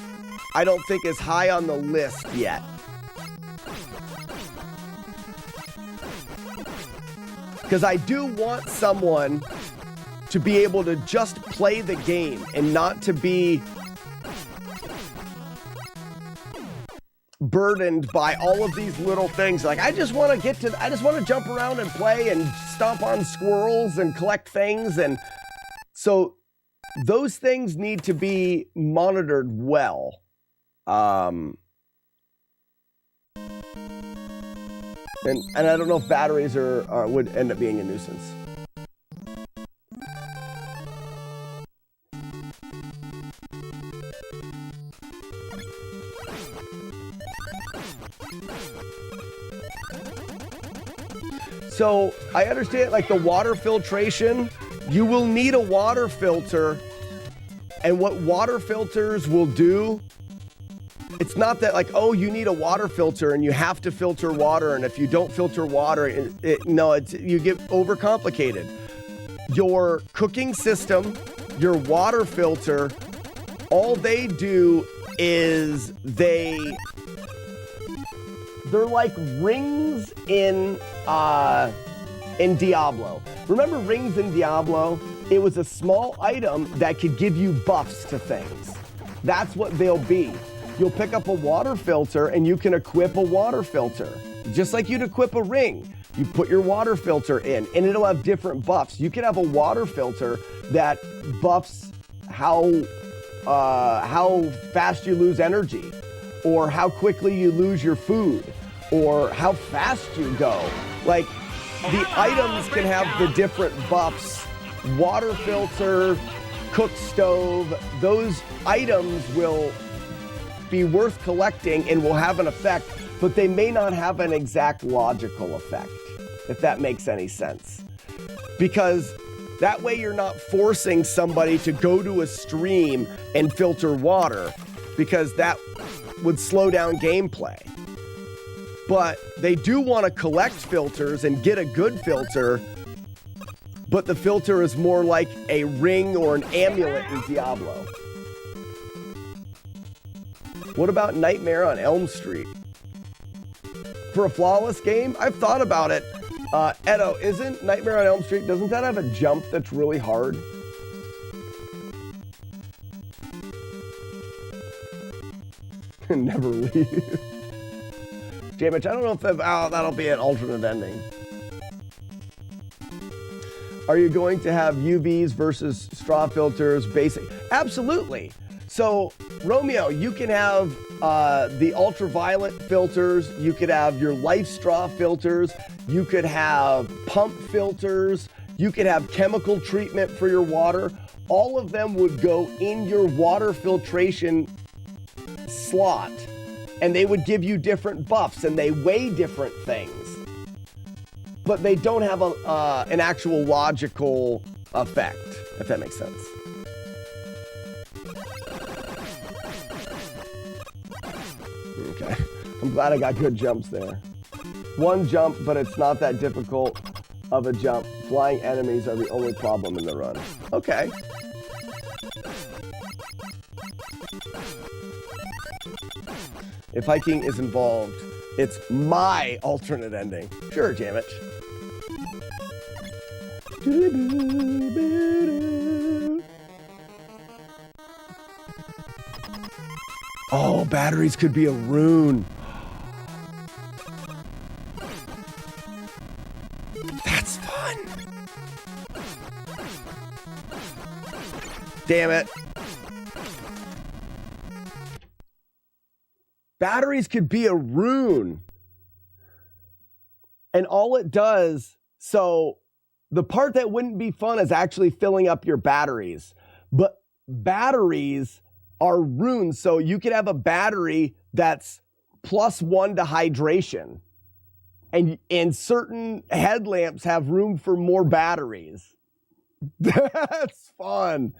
I don't think is high on the list yet. Because I do want someone to be able to just play the game and not to be burdened by all of these little things. Like, I just want to jump around and play and stomp on squirrels and collect things. And so those things need to be monitored well. And I don't know if batteries would end up being a nuisance. So I understand, like the water filtration, you will need a water filter. And what water filters will do, it's not that like, oh, you need a water filter and you have to filter water. And if you don't filter water, you get overcomplicated. Your cooking system, your water filter, all they do is they're like rings in Diablo. Remember rings in Diablo? It was a small item that could give you buffs to things. That's what they'll be. You'll pick up a water filter and you can equip a water filter. Just like you'd equip a ring. You put your water filter in and it'll have different buffs. You can have a water filter that buffs how fast you lose energy, or how quickly you lose your food, or how fast you go. Like, the items can have the different buffs. Water filter, cook stove, those items will be worth collecting and will have an effect, but they may not have an exact logical effect, if that makes any sense. Because that way you're not forcing somebody to go to a stream and filter water, because that would slow down gameplay. But they do want to collect filters and get a good filter, but the filter is more like a ring or an amulet in Diablo. What about Nightmare on Elm Street? For a flawless game? I've thought about it. Edo, isn't Nightmare on Elm Street, doesn't that have a jump that's really hard? Never leave. Jamich, I don't know if that'll be an alternate ending. Are you going to have UVs versus straw filters, basic? Absolutely. So Romeo, you can have the ultraviolet filters. You could have your life straw filters. You could have pump filters. You could have chemical treatment for your water. All of them would go in your water filtration slot, and they would give you different buffs, and they weigh different things. But they don't have an actual logical effect, if that makes sense. Okay, I'm glad I got good jumps there. One jump, but it's not that difficult of a jump. Flying enemies are the only problem in the run. Okay. If hiking is involved, it's my alternate ending. Sure, damn it. Oh, batteries could be a rune. That's fun. Damn it. Batteries could be a rune. And all it does, so the part that wouldn't be fun is actually filling up your batteries. But batteries are runes, so you could have a battery that's +1 to hydration. And certain headlamps have room for more batteries. That's fun.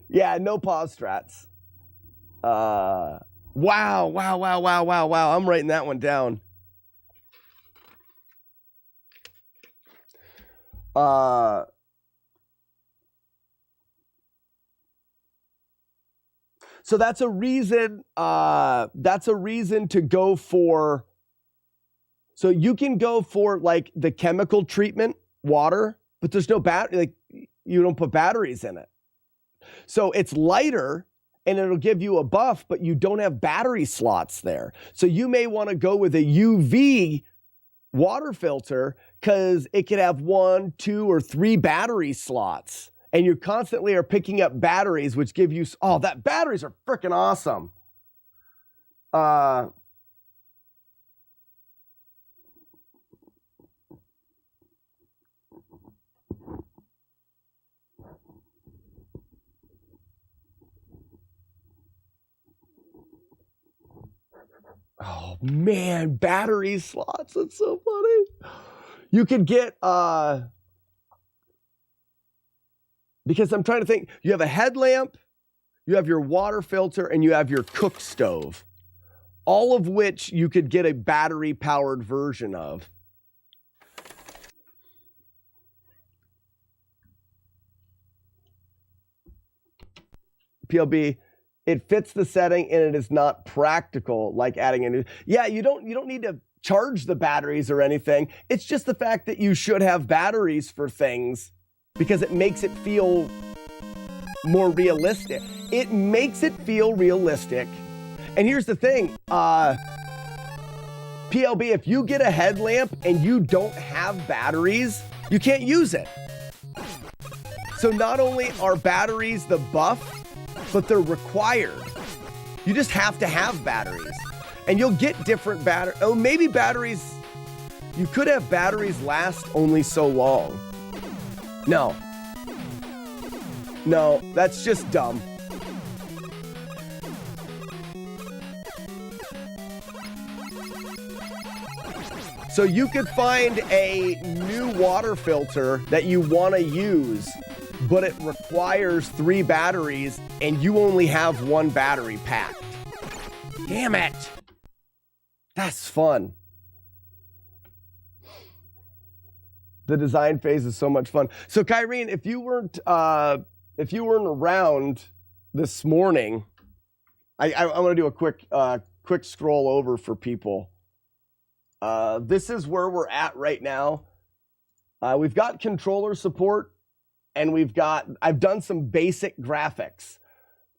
Yeah, no pause strats. Wow. I'm writing that one down. So that's a reason to go for, so you can go for like the chemical treatment water, but there's no battery, like you don't put batteries in it. So it's lighter and it'll give you a buff, but you don't have battery slots there. So you may want to go with a UV water filter because it could have 1, 2, or 3 battery slots. And you constantly are picking up batteries, which give you, oh, that batteries are freaking awesome. Oh man, battery slots, that's so funny. You could get, because I'm trying to think, you have a headlamp, you have your water filter, and you have your cook stove, all of which you could get a battery-powered version of. PLB, it fits the setting and it is not practical like adding a new. Yeah, you don't need to charge the batteries or anything. It's just the fact that you should have batteries for things because it makes it feel more realistic. It makes it feel realistic. And here's the thing, PLB, if you get a headlamp and you don't have batteries, you can't use it. So not only are batteries the buff, but they're required. You just have to have batteries. And you'll get different batteries. Oh, maybe batteries, you could have batteries last only so long. No, that's just dumb. So you could find a new water filter that you want to use, but it requires 3 batteries and you only have 1 battery packed. Damn it. That's fun. The design phase is so much fun. So Kyrene, if you weren't around this morning, I want to do a quick scroll over for people. This is where we're at right now. We've got controller support, and I've done some basic graphics.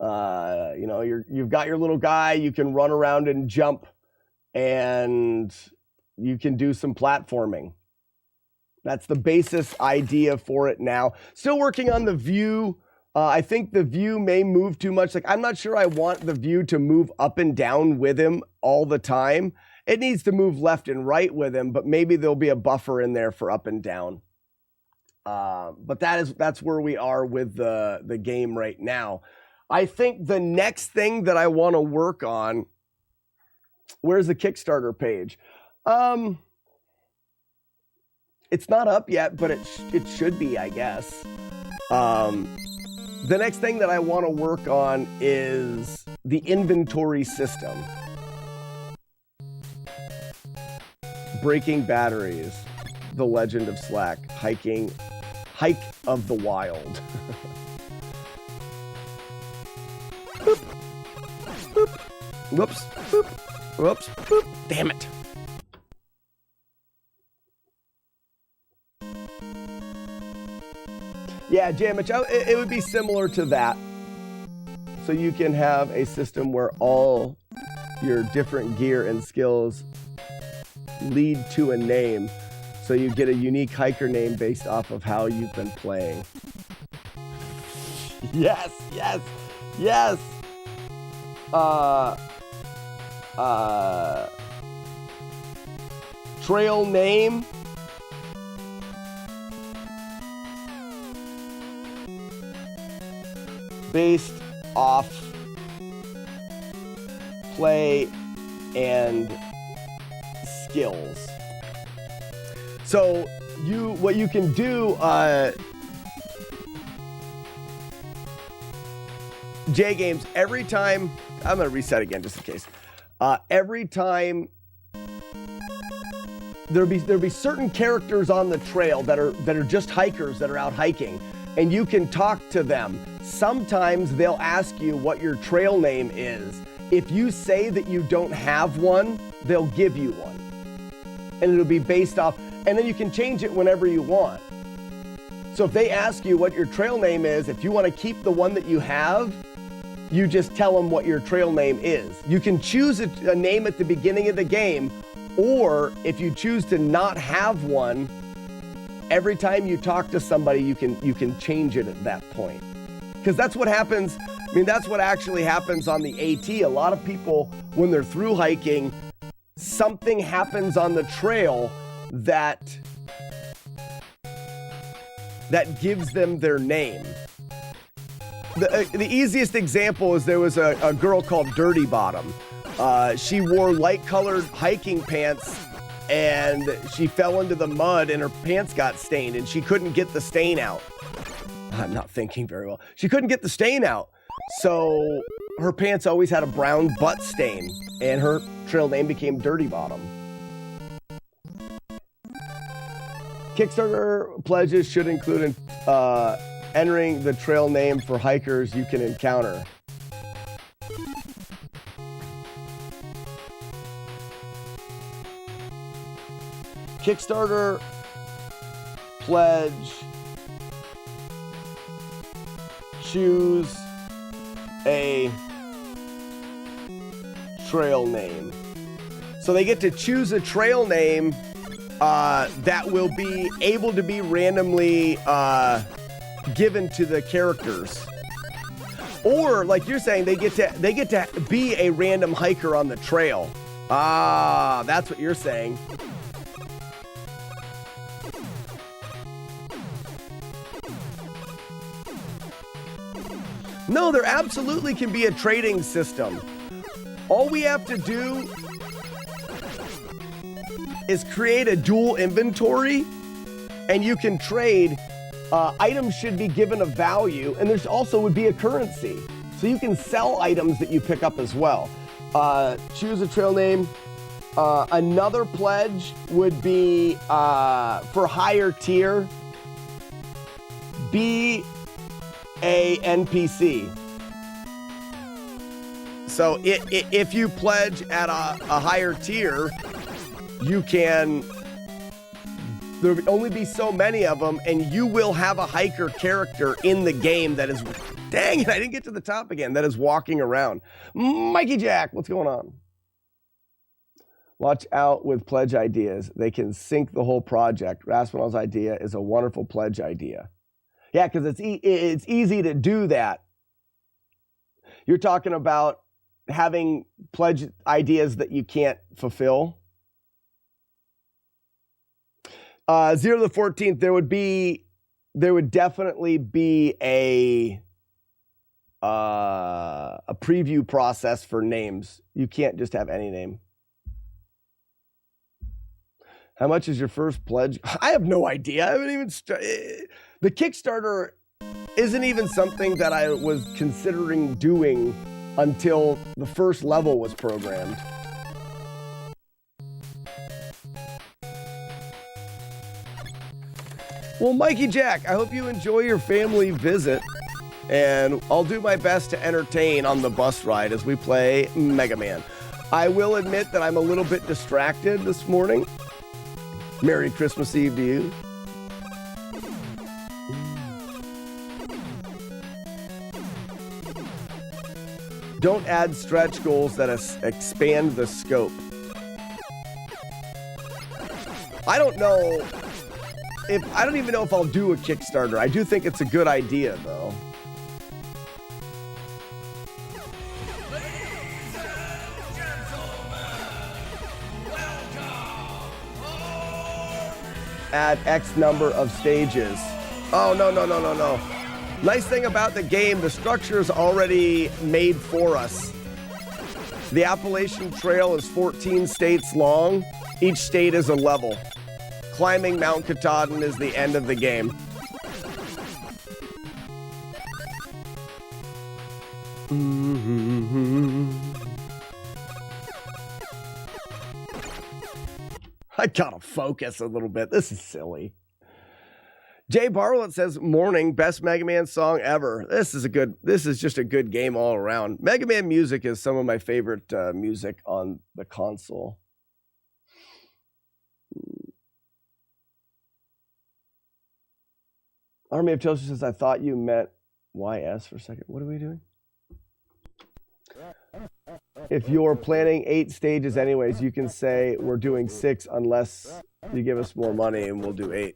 You've got your little guy, you can run around and jump, and you can do some platforming. That's the basis idea for it now. Still working on the view I think the view may move too much. Like, I'm not sure I want the view to move up and down with him all the time. It needs to move left and right with him, but maybe there'll be a buffer in there for up and down. But that's where we are with the game right now. I think the next thing that I want to work on, where's the Kickstarter page? It's not up yet, but it should be, I guess. The next thing that I want to work on is the inventory system. Breaking batteries, The Legend of Slack, Hike of the Wild. Boop. Boop. Whoops. Boop. Whoops. Boop. Damn it. Yeah, Jamich, it would be similar to that. So you can have a system where all your different gear and skills lead to a name. So you get a unique hiker name based off of how you've been playing. Yes, yes, yes. Trail name. Based off play and skills. So what you can do, J Games, every time, I'm gonna reset again just in case. Every time there'll be certain characters on the trail that are just hikers that are out hiking, and you can talk to them. Sometimes they'll ask you what your trail name is. If you say that you don't have one, they'll give you one. And it'll be based off, and then you can change it whenever you want. So if they ask you what your trail name is, if you want to keep the one that you have, you just tell them what your trail name is. You can choose a name at the beginning of the game, or if you choose to not have one, every time you talk to somebody, you can change it at that point. Because that's what happens. I mean, that's what actually happens on the AT. A lot of people, when they're through hiking, something happens on the trail that gives them their name. The easiest example is there was a girl called Dirty Bottom. She wore light-colored hiking pants, and she fell into the mud, and her pants got stained, and she couldn't get the stain out. I'm not thinking very well. She couldn't get the stain out, so her pants always had a brown butt stain, and her trail name became Dirty Bottom. Kickstarter pledges should include entering the trail name for hikers you can encounter. Kickstarter pledge, choose a trail name. So they get to choose a trail name that will be able to be randomly given to the characters. Or like you're saying, they get to be a random hiker on the trail. Ah, that's what you're saying. No, there absolutely can be a trading system. All we have to do is create a dual inventory, and you can trade. Items should be given a value, and there's also would be a currency. So you can sell items that you pick up as well. Choose a trail name. Another pledge would be for higher tier, be a NPC. So if you pledge at a higher tier, you can, there will only be so many of them, and you will have a hiker character in the game that is, dang it, I didn't get to the top again, that is walking around. Mikey Jack, what's going on? Watch out with pledge ideas. They can sink the whole project. Raspinall's idea is a wonderful pledge idea. Yeah, because it's easy to do that. You're talking about having pledge ideas that you can't fulfill. 0 to the 14th, there would definitely be a preview process for names. You can't just have any name. How much is your first pledge? I have no idea. I haven't even the Kickstarter isn't even something that I was considering doing until the first level was programmed. Well, Mikey Jack, I hope you enjoy your family visit, and I'll do my best to entertain on the bus ride as we play Mega Man. I will admit that I'm a little bit distracted this morning. Merry Christmas Eve to you. Don't add stretch goals that expand the scope. I don't know I don't even know if I'll do a Kickstarter. I do think it's a good idea, though. Add X number of stages. Oh, no. Nice thing about the game, the structure is already made for us. The Appalachian Trail is 14 states long. Each state is a level. Climbing Mount Katahdin is the end of the game. I gotta focus a little bit. This is silly. Jay Bartlett says, morning, best Mega Man song ever. This is just a good game all around. Mega Man music is some of my favorite music on the console. Army of Toasters says, I thought you meant YS for a second. What are we doing? If you're planning 8 stages anyways, you can say we're doing 6 unless you give us more money and we'll do 8.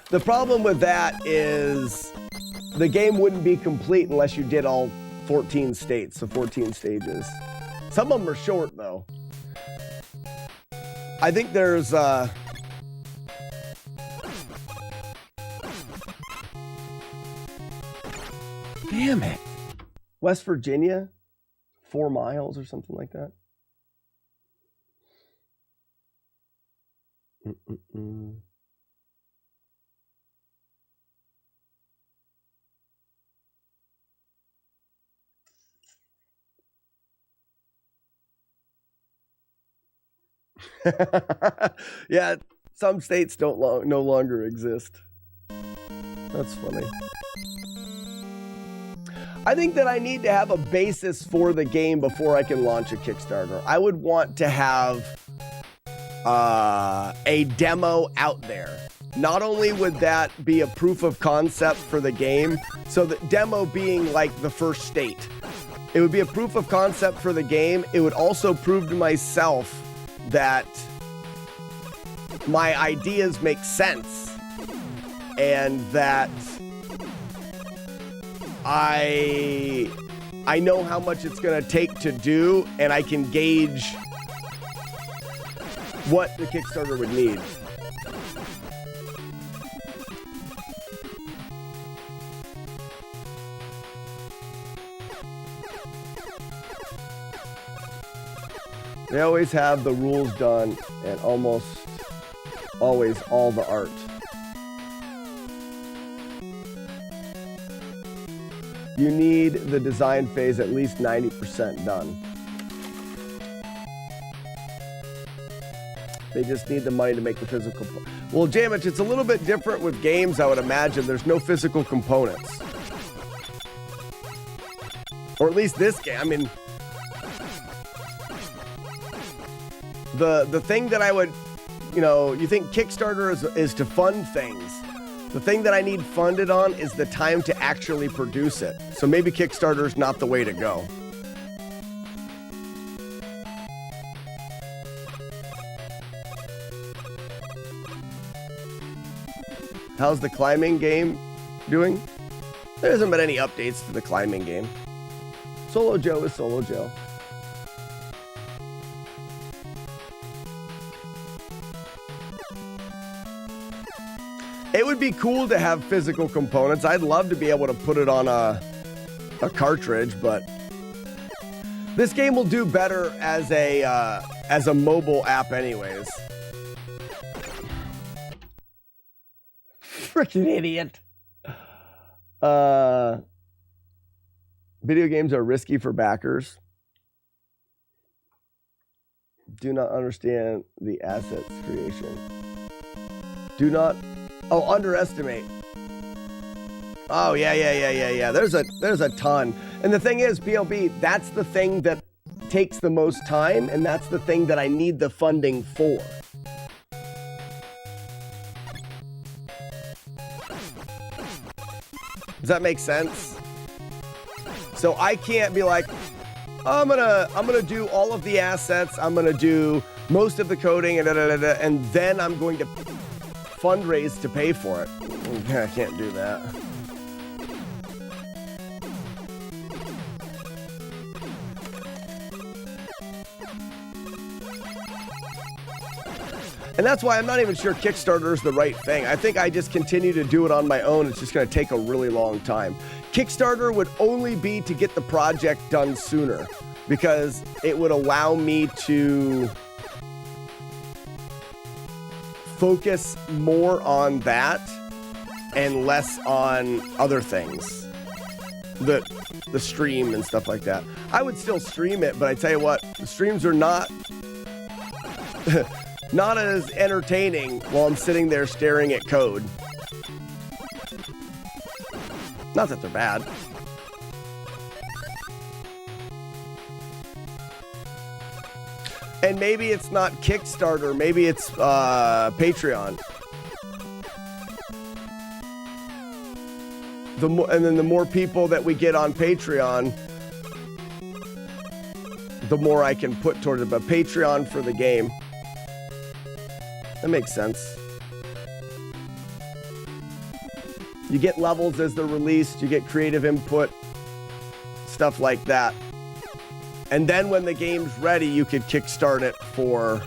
The problem with that is the game wouldn't be complete unless you did all 14 states, so 14 stages. Some of them are short, though. I think there's... Damn it. West Virginia? 4 miles or something like that? Yeah, some states no longer exist. That's funny. I think that I need to have a basis for the game before I can launch a Kickstarter. I would want to have a demo out there. Not only would that be a proof of concept for the game, so the demo being like the first state. It would be a proof of concept for the game. It would also prove to myself that my ideas make sense and that I know how much it's going to take to do, and I can gauge what the Kickstarter would need. They always have the rules done and almost always all the art. You need the design phase at least 90% done. They just need the money to make the physical. Well, Jamich, it's a little bit different with games, I would imagine. There's no physical components. Or at least this game. I mean, the thing that I would, you think Kickstarter is to fund things. The thing that I need funded on is the time to actually produce it. So maybe Kickstarter is not the way to go. How's the climbing game doing? There hasn't been any updates to the climbing game. Solo Joe is Solo Joe. It would be cool to have physical components. I'd love to be able to put it on a cartridge, but this game will do better as a mobile app anyways. Freaking idiot. Video games are risky for backers. Do not understand the assets creation. Do not underestimate. Oh yeah. There's a ton. And the thing is, PLB, that's the thing that takes the most time, and that's the thing that I need the funding for. Does that make sense? So I can't be like, I'm gonna do all of the assets, I'm gonna do most of the coding, and then I'm going to fundraise to pay for it. I can't do that. And that's why I'm not even sure Kickstarter is the right thing. I think I just continue to do it on my own. It's just going to take a really long time. Kickstarter would only be to get the project done sooner, because it would allow me to focus more on that and less on other things. The stream and stuff like that. I would still stream it, but I tell you what, the streams are not not as entertaining while I'm sitting there staring at code. Not that they're bad. And maybe it's not Kickstarter, maybe it's Patreon. And then the more people that we get on Patreon, the more I can put towards it. But Patreon for the game. That makes sense. You get levels as they're released, you get creative input, stuff like that. And then when the game's ready, you could kickstart it for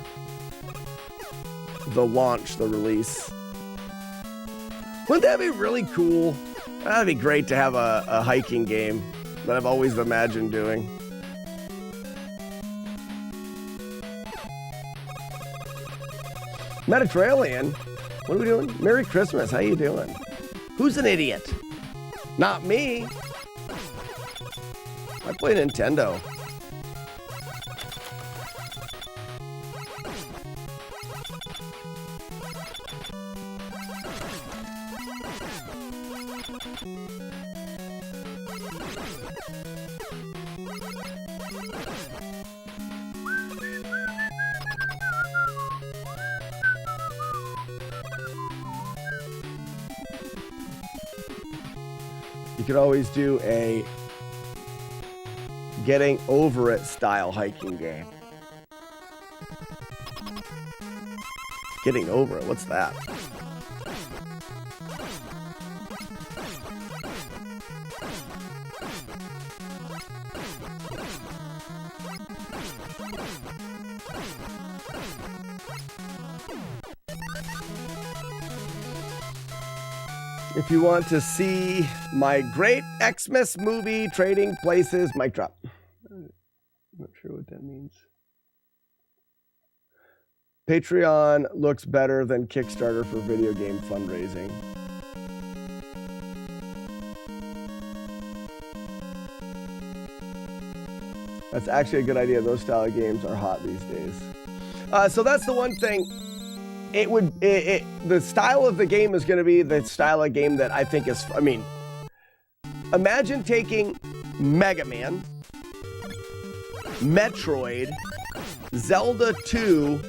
the launch, the release. Wouldn't that be really cool? That'd be great to have a hiking game that I've always imagined doing. Mediterranean? What are we doing? Merry Christmas, how you doing? Who's an idiot? Not me. I play Nintendo. You could always do a getting over it style hiking game. Getting over it, what's that? If you want to see my great Xmas movie, Trading Places, mic drop. I'm not sure what that means. Patreon looks better than Kickstarter for video game fundraising. That's actually a good idea. Those style of games are hot these days. So that's the one thing. The style of the game is going to be the style of game that I think is, I mean, imagine taking Mega Man, Metroid, Zelda 2,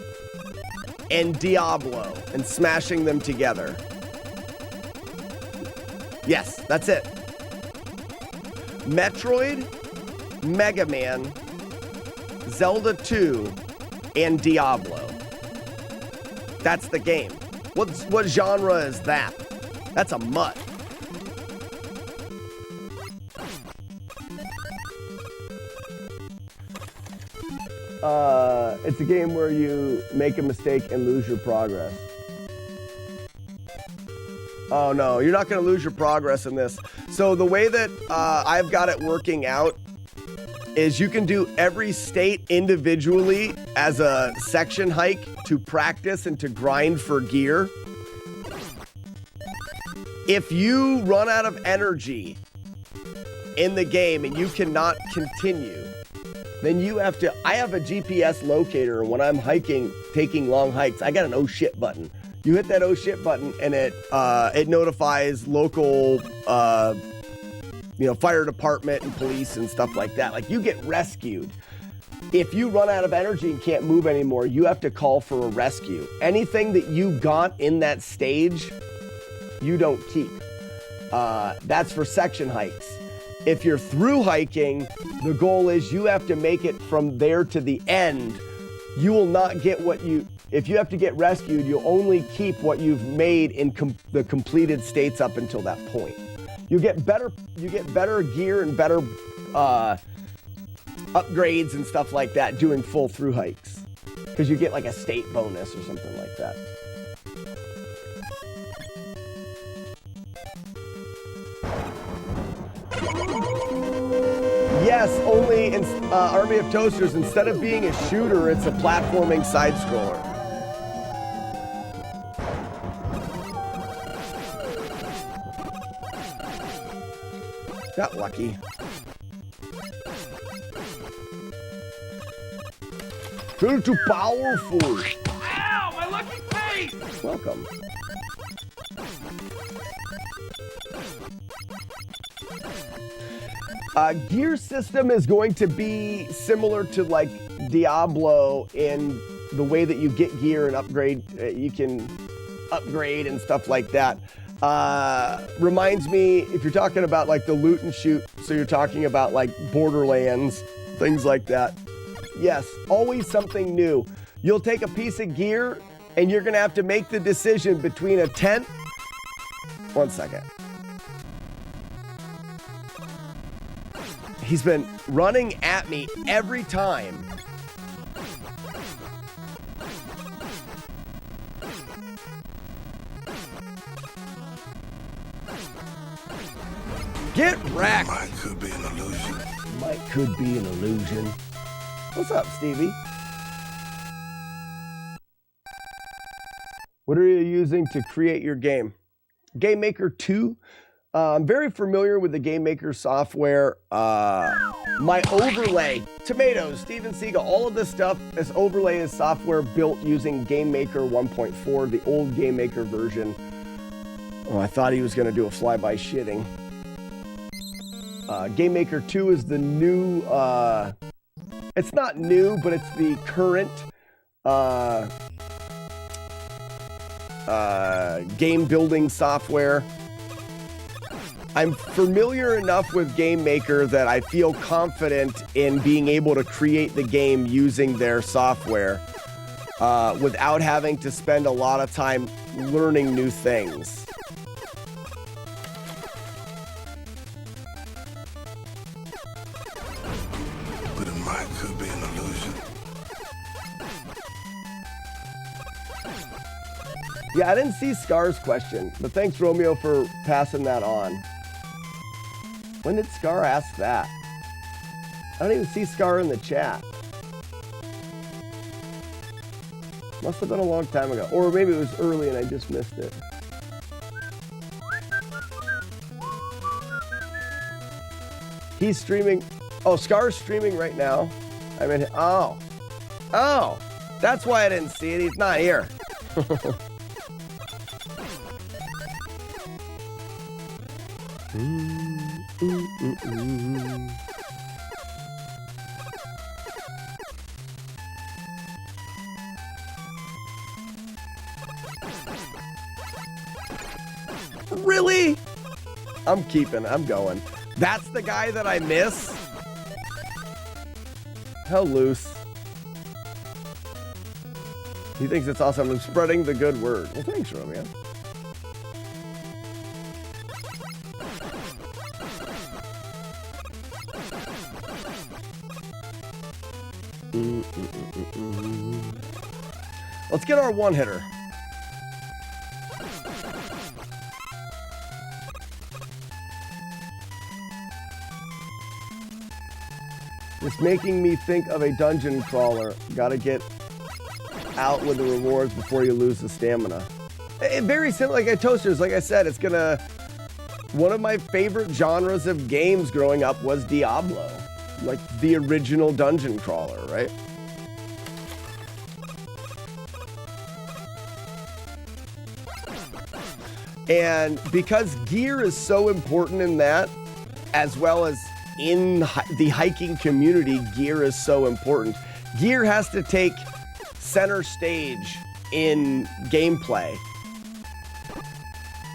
and Diablo and smashing them together. Yes, that's it. Metroid, Mega Man, Zelda 2, and Diablo. That's the game. What genre is that? That's a mutt. It's a game where you make a mistake and lose your progress. Oh no, you're not going to lose your progress in this. So the way that I've got it working out is you can do every state individually as a section hike to practice and to grind for gear. If you run out of energy in the game and you cannot continue, then you have to, I have a GPS locator, and when I'm hiking, taking long hikes, I got an oh shit button. You hit that oh shit button and it notifies local, fire department and police and stuff like that. Like, you get rescued. If you run out of energy and can't move anymore, you have to call for a rescue. Anything that you got in that stage, you don't keep. That's for section hikes. If you're through hiking, the goal is you have to make it from there to the end. You will not get what you, if you have to get rescued, you'll only keep what you've made in the completed states up until that point. You get better gear and better upgrades and stuff like that doing full through hikes, because you get like a state bonus or something like that. Yes, only in Army of Toasters, instead of being a shooter, it's a platforming side-scroller. Got lucky. Feel too powerful. Ow, my lucky face! Welcome. Gear system is going to be similar to like Diablo in the way that you get gear and upgrade. You can upgrade and stuff like that. Reminds me, if you're talking about like the loot and shoot, so you're talking about like Borderlands, things like that. Yes, always something new. You'll take a piece of gear and you're gonna have to make the decision between a tent. 1 second. He's been running at me every time. Get wrecked. Might could be an illusion. Might could be an illusion. What's up, Stevie? What are you using to create your game? Game Maker 2. I'm very familiar with the Game Maker software. My overlay, tomatoes, Steven Seagal, all of this stuff, this overlay is software built using Game Maker 1.4, the old Game Maker version. Oh, I thought he was going to do a flyby shitting. Game Maker 2 is the new, it's not new, but it's the current game building software. I'm familiar enough with Game Maker that I feel confident in being able to create the game using their software without having to spend a lot of time learning new things. But it might could be an illusion. Yeah, I didn't see Scar's question, but thanks, Romeo, for passing that on. When did Scar ask that? I don't even see Scar in the chat. Must have been a long time ago. Or maybe it was early and I just missed it. He's streaming. Oh, Scar's streaming right now. I mean, oh. That's why I didn't see it. He's not here. Really? I'm going. That's the guy that I miss? How loose. He thinks it's awesome. I'm spreading the good word. Well, thanks, Romeo. Let's get our one-hitter. It's making me think of a dungeon crawler. Gotta get out with the rewards before you lose the stamina. Very similar, like at Toasters, like I said, it's gonna... One of my favorite genres of games growing up was Diablo. Like the original dungeon crawler, right? And because gear is so important in that, as well as in the hiking community, gear is so important. Gear has to take center stage in gameplay.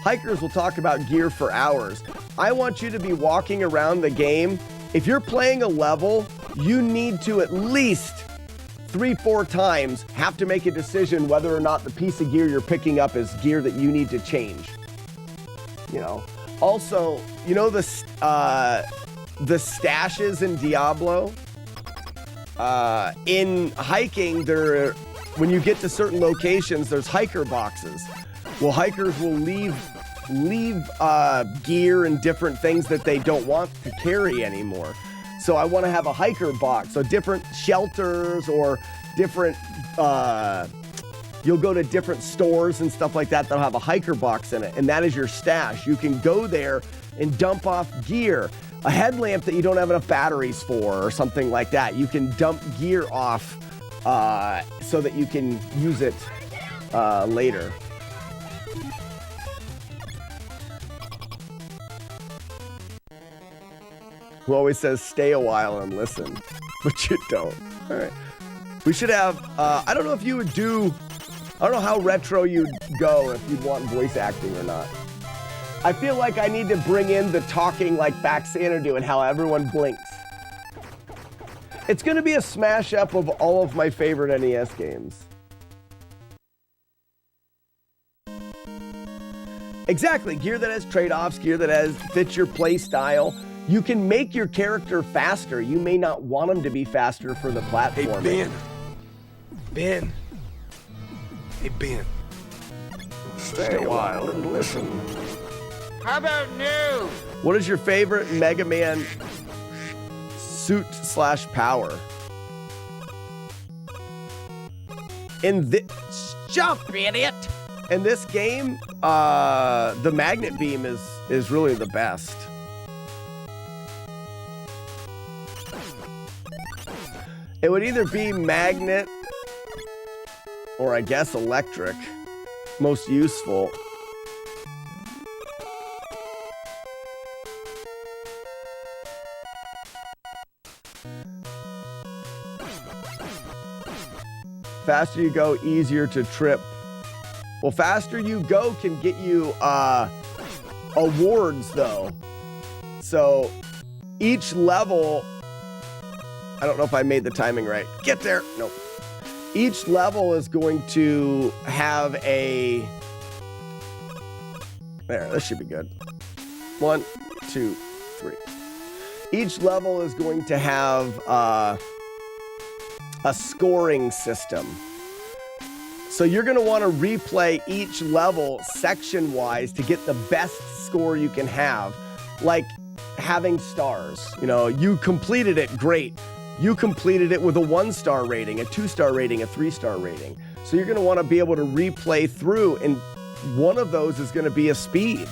Hikers will talk about gear for hours. I want you to be walking around the game. If you're playing a level, you need to at least 3-4 times have to make a decision whether or not the piece of gear you're picking up is gear that you need to change. You know. Also, you know the stashes in Diablo? In hiking, when you get to certain locations, there's hiker boxes. Well, hikers will leave gear and different things that they don't want to carry anymore. So I want to have a hiker box. So different shelters or different, you'll go to different stores and stuff like that that'll have a hiker box in it. And that is your stash. You can go there and dump off gear. A headlamp that you don't have enough batteries for or something like that. You can dump gear off so that you can use it later. Who always says stay a while and listen, but you don't. All right. We should have, I don't know if you would do, I don't know how retro you'd go, if you'd want voice acting or not. I feel like I need to bring in the talking like back Xanadu and how everyone blinks. It's going to be a smash up of all of my favorite NES games. Exactly, gear that has trade-offs, gear that fits your play style. You can make your character faster. You may not want them to be faster for the platform. Hey, Ben. Hey, Ben. Stay a while and listen. How about new? What is your favorite Mega Man suit/power? In this jump, idiot! In this game, the magnet beam is really the best. It would either be magnet or I guess electric. Most useful. Faster you go, easier to trip. Well, faster you go can get you awards though. So each level, I don't know if I made the timing right. Get there. Nope. Each level is going to have a... There, this should be good. 1, 2, 3. Each level is going to have a scoring system. So you're going to want to replay each level section-wise to get the best score you can have. Like having stars. You know, you completed it, great. You completed it with a 1-star rating, a 2-star rating, a 3-star rating. So you're going to want to be able to replay through, and one of those is going to be a speed.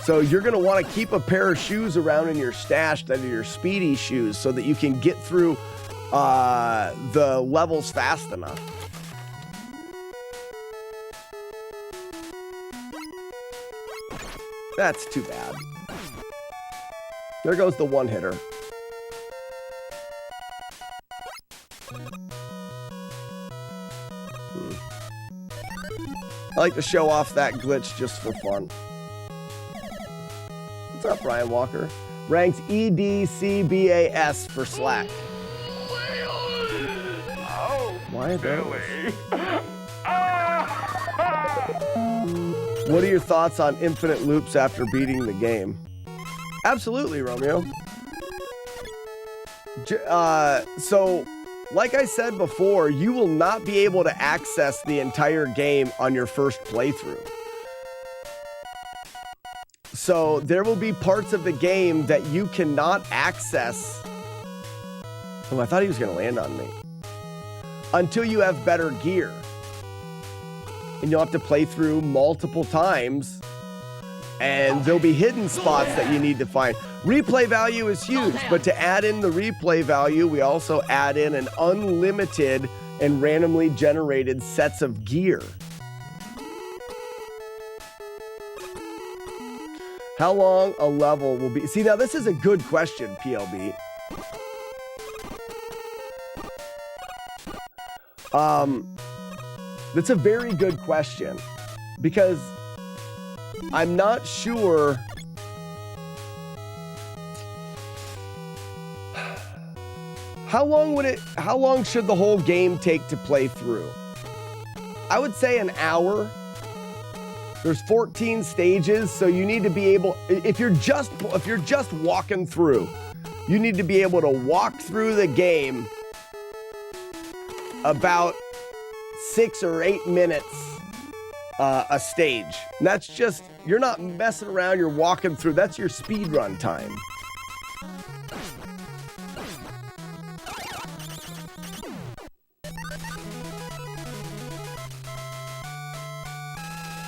So you're going to want to keep a pair of shoes around in your stash that are your speedy shoes so that you can get through the levels fast enough. That's too bad. There goes the one-hitter. I like to show off that glitch just for fun. What's up, Brian Walker? Ranks EDCBAS for Slack. Why are those? What are your thoughts on infinite loops after beating the game? Absolutely, Romeo. So like I said before, you will not be able to access the entire game on your first playthrough. So there will be parts of the game that you cannot access. Oh, I thought he was going to land on me. Until you have better gear. And you'll have to play through multiple times. And there'll be hidden spots that you need to find. Replay value is huge, but to add in the replay value, we also add in an unlimited and randomly generated sets of gear. How long a level will be? See, now this is a good question, PLB. That's a very good question because I'm not sure. How long should the whole game take to play through? I would say an hour. There's 14 stages, so you need to be able, if you're just walking through, you need to be able to walk through the game about 6 or 8 minutes a stage. And that's just, you're not messing around, you're walking through. That's your speed run time.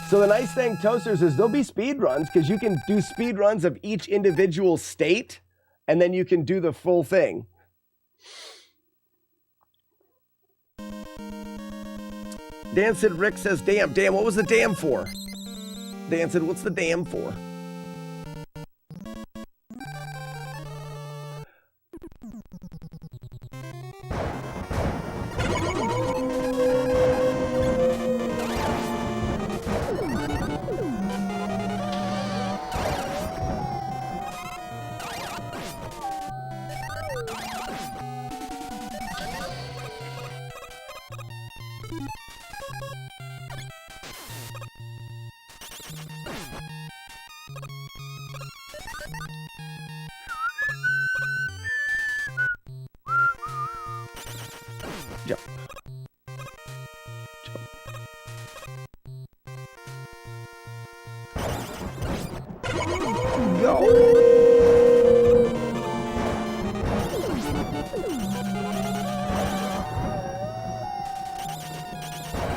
So the nice thing, Toasters, is there'll be speed runs because you can do speed runs of each individual state and then you can do the full thing. Dan said, Rick says, damn, what was the damn for? Dan said, what's the damn for? Jump. Go.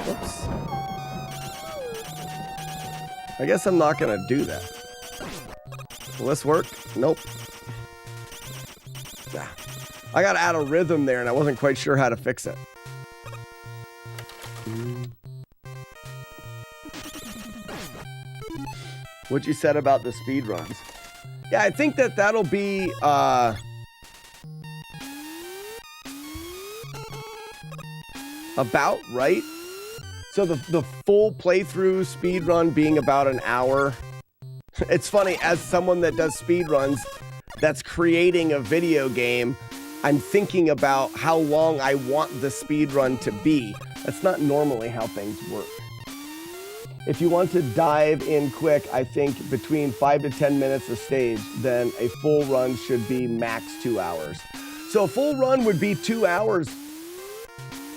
Oops. I guess I'm not gonna do that. Will this work? Nope. Nah. I got out of rhythm there and I wasn't quite sure how to fix it. What you said about the speed runs. Yeah, I think that'll be about right. So the full playthrough speed run being about an hour. It's funny, as someone that does speed runs that's creating a video game, I'm thinking about how long I want the speed run to be. That's not normally how things work. If you want to dive in quick, I think between 5 to 10 minutes a stage, then a full run should be max 2 hours. So a full run would be 2 hours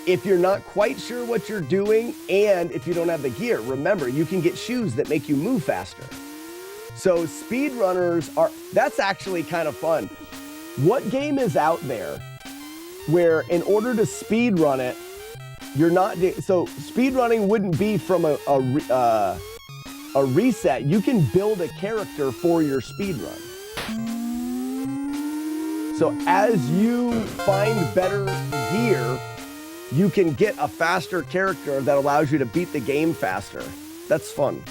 if you're not quite sure what you're doing and if you don't have the gear. Remember, you can get shoes that make you move faster. So speedrunners that's actually kind of fun. What game is out there where in order to speed run it, you're not, so speed running wouldn't be from a reset. You can build a character for your speed run. So as you find better gear, you can get a faster character that allows you to beat the game faster. That's fun.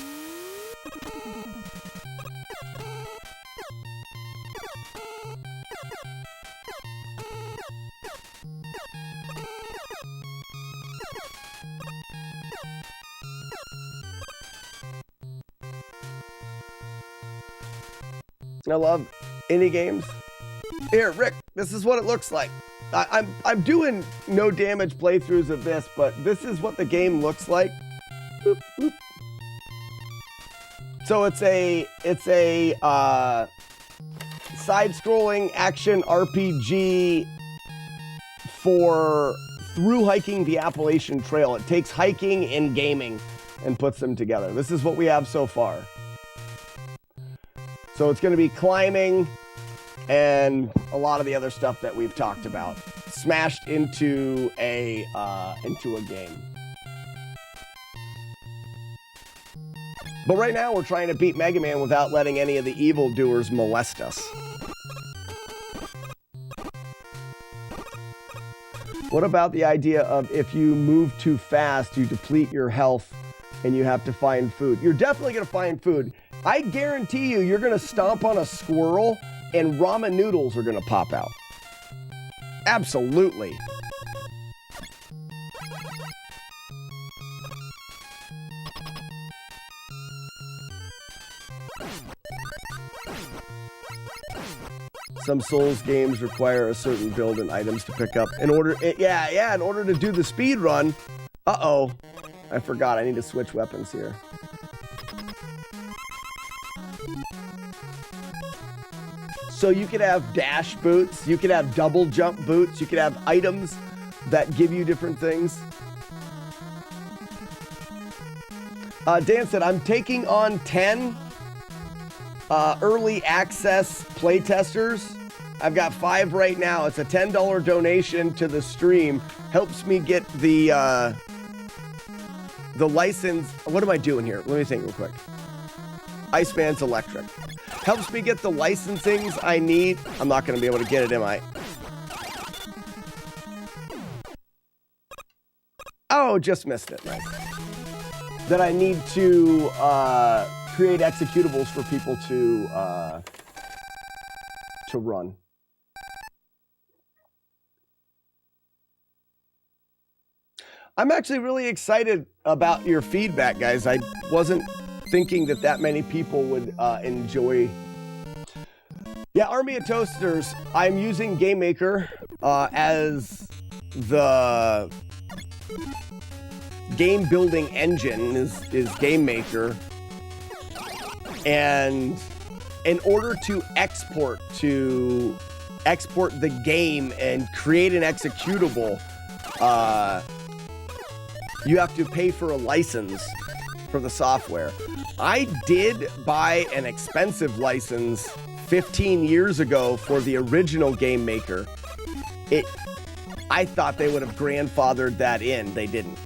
I love indie games. Here, Rick, this is what it looks like. I'm doing no damage playthroughs of this, but this is what the game looks like. Boop, boop. So it's a side-scrolling action RPG for through hiking the Appalachian Trail. It takes hiking and gaming and puts them together. This is what we have so far. So it's going to be climbing and a lot of the other stuff that we've talked about smashed into a game. But right now we're trying to beat Mega Man without letting any of the evildoers molest us. What about the idea of if you move too fast, you deplete your health and you have to find food? You're definitely going to find food. I guarantee you, you're going to stomp on a squirrel and ramen noodles are going to pop out. Absolutely. Some Souls games require a certain build and items to pick up in order. In order to do the speed run. Uh-oh. I forgot. I need to switch weapons here. So you could have dash boots. You could have double jump boots. You could have items that give you different things. Dan said, I'm taking on 10 early access playtesters. I've got 5 right now. It's a $10 donation to the stream. Helps me get the license. What am I doing here? Let me think real quick. Iceman's Electric. Helps me get the licensings I need. I'm not going to be able to get it, am I? Oh, just missed it. Nice. That I need to create executables for people to run. I'm actually really excited about your feedback, guys. I wasn't thinking that many people would enjoy. Yeah, Army of Toasters. I'm using Game Maker as the game building engine is Game Maker. And in order to export the game and create an executable, you have to pay for a license for the software. I did buy an expensive license 15 years ago for the original Game Maker. I thought they would have grandfathered that in. They didn't.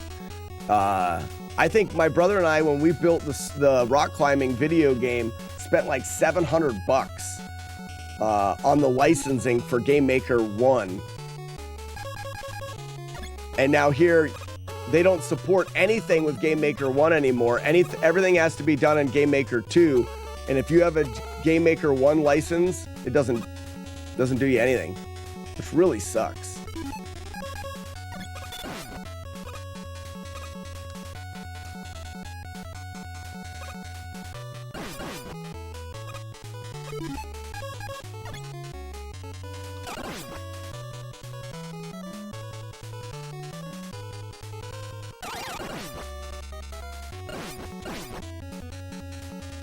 I think my brother and I, when we built the rock climbing video game, spent like $700 on the licensing for Game Maker 1. And now here, they don't support anything with Game Maker 1 anymore. Everything has to be done in Game Maker 2. And if you have a Game Maker 1 license, it doesn't do you anything, which really sucks.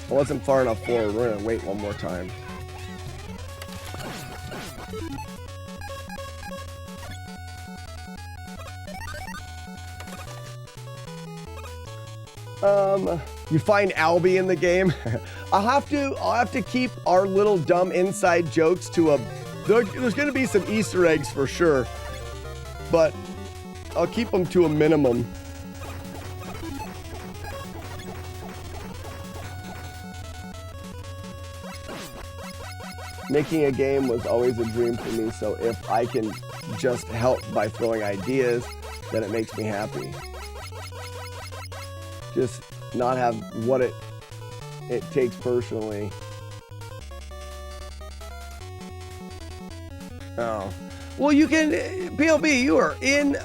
I wasn't far enough forward. We're gonna wait one more time. You find Albie in the game. I'll have to keep our little dumb inside jokes to there's gonna be some Easter eggs for sure, but I'll keep them to a minimum. Making a game was always a dream for me, so if I can just help by throwing ideas, then it makes me happy. Just not have what it takes personally. Oh. Well, you can, PLB, you are in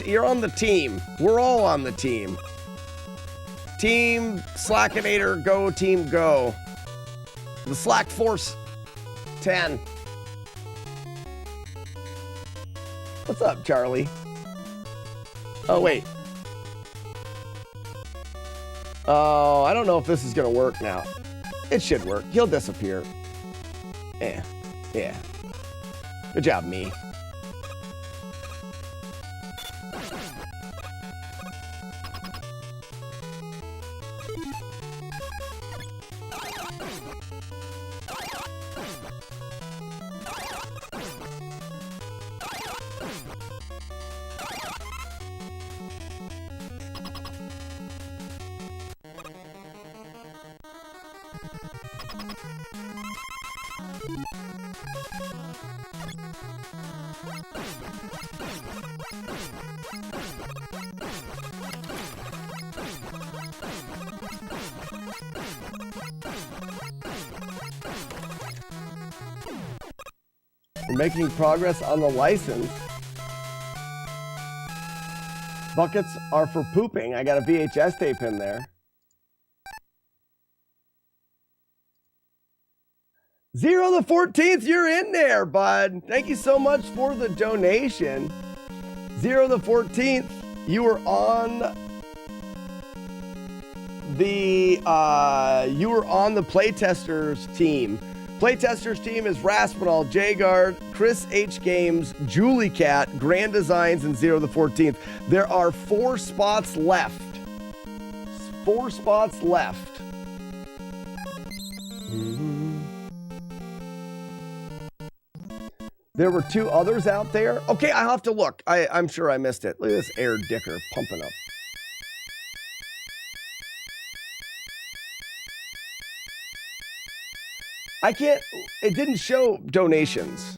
you're on the team. We're all on the team. Team Slackinator, go team, go. The Slack Force 10. What's up, Charlie? Oh, wait. Oh, I don't know if this is gonna work now. It should work. He'll disappear. Yeah. Good job, me. We're making progress on the license. Buckets are for pooping. I got a VHS tape in there. Zero the 14th, you're in there, bud. Thank you so much for the donation. Zero the 14th, you were on the playtesters team. Playtesters team is Raspinall, Jagard, Chris H Games, Julie Cat, Grand Designs, and Zero the 14th. There are 4 spots left. 4 spots left. There were 2 others out there. Okay, I'll have to look. I'm sure I missed it. Look at this air dicker pumping up. I can't, it didn't show donations.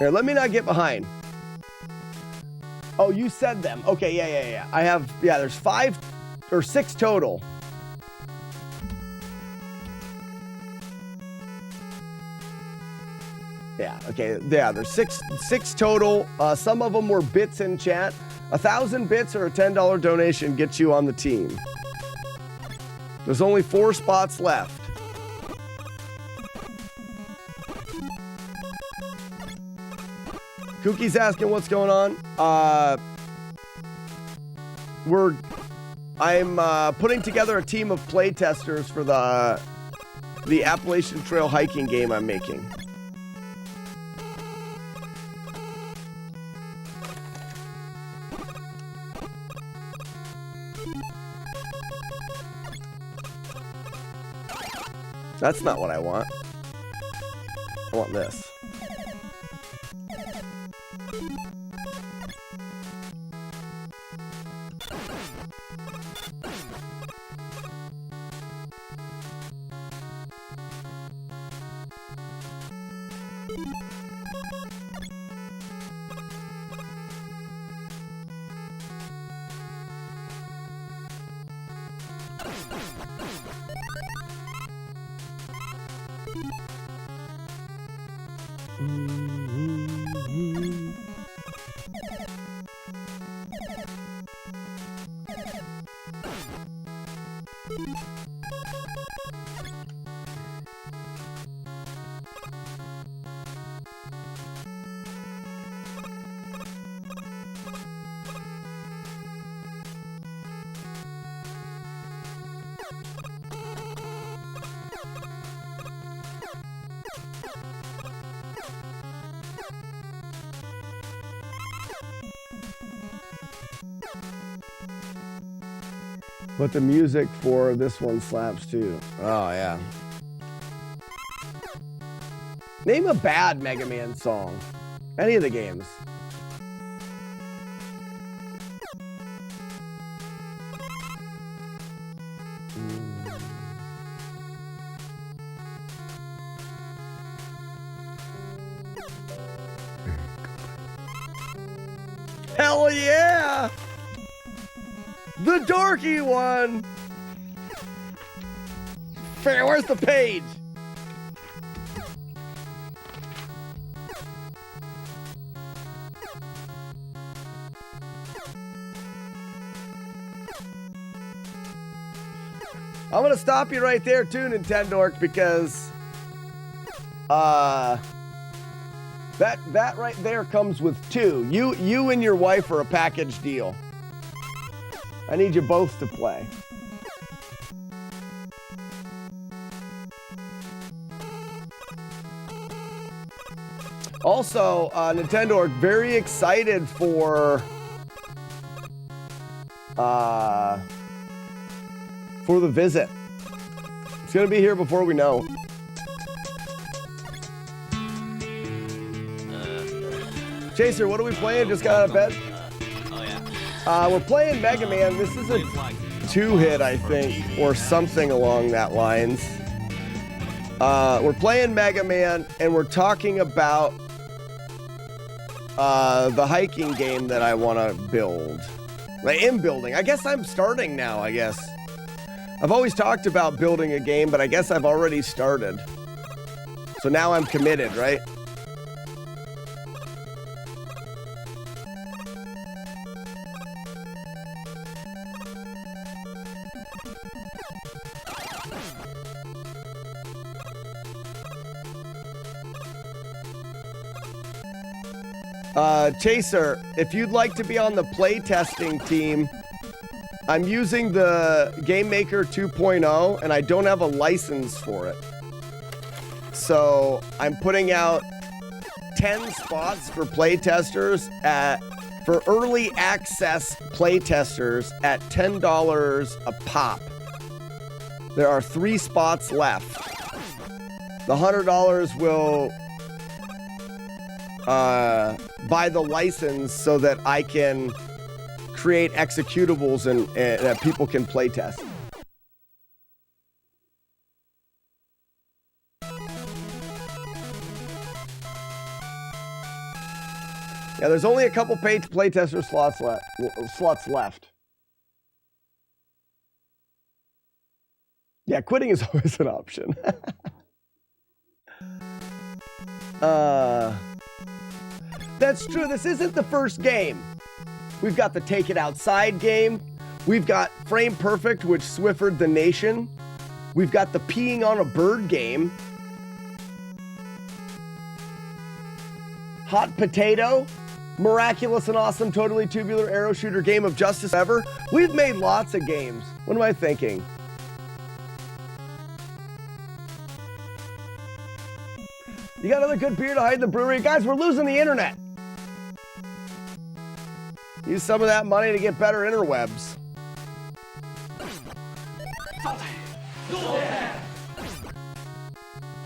Here, let me not get behind. Oh, you said them. Okay, yeah. I have, there's 5 or 6 total. Yeah, okay, yeah, there's six total. Some of them were bits in chat. 1,000 bits or a $10 donation gets you on the team. There's only 4 spots left. Kookie's asking what's going on. I'm putting together a team of playtesters for the Appalachian Trail hiking game I'm making. That's not what I want. I want this. But the music for this one slaps too. Oh, yeah. Name a bad Mega Man song. Any of the games. Hell yeah! The dorky one! Where's the page? I'm gonna stop you right there too, Nintendork, because that right there comes with 2. You and your wife are a package deal. I need you both to play. Also, Nintendo are very excited for for the visit. It's gonna be here before we know. Chaser, what are we playing? Just got out of bed? We're playing Mega Man. This is a 2-hit, I think, or something along that lines. We're playing Mega Man, and we're talking about the hiking game that I want to build. I am building. I guess I'm starting now, I guess. I've always talked about building a game, but I guess I've already started. So now I'm committed, right? Chaser, if you'd like to be on the playtesting team, I'm using the Game Maker 2.0 and I don't have a license for it. So I'm putting out 10 spots for playtesters for early access playtesters at $10 a pop. There are 3 spots left. The $100 will buy the license so that I can create executables and that people can play test. Yeah, there's only a couple paid playtester slots left. Yeah, quitting is always an option. That's true. This isn't the first game. We've got the Take It Outside game. We've got Frame Perfect, which Swiffered the nation. We've got the Peeing on a Bird game. Hot Potato. Miraculous and Awesome Totally Tubular Arrow Shooter Game of Justice Ever. We've made lots of games. What am I thinking? You got another good beer to hide in the brewery? Guys, we're losing the internet. Use some of that money to get better interwebs.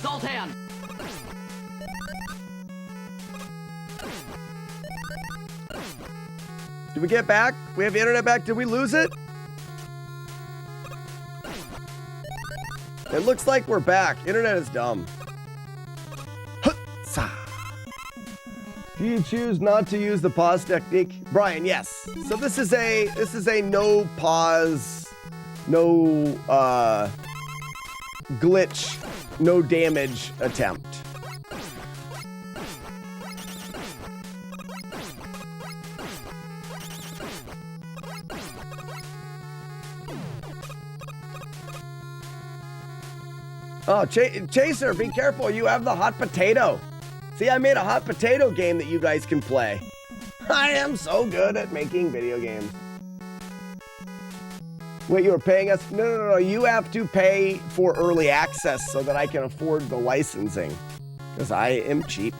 Zoltan! Did we get back? We have the internet back. Did we lose it? It looks like we're back. Internet is dumb. Do you choose not to use the pause technique? Brian, yes. So this is a no pause, no glitch, no damage attempt. Oh, Chaser, be careful. You have the hot potato. See, I made a hot potato game that you guys can play. I am so good at making video games. Wait, you were paying us? No. You have to pay for early access so that I can afford the licensing. Because I am cheap.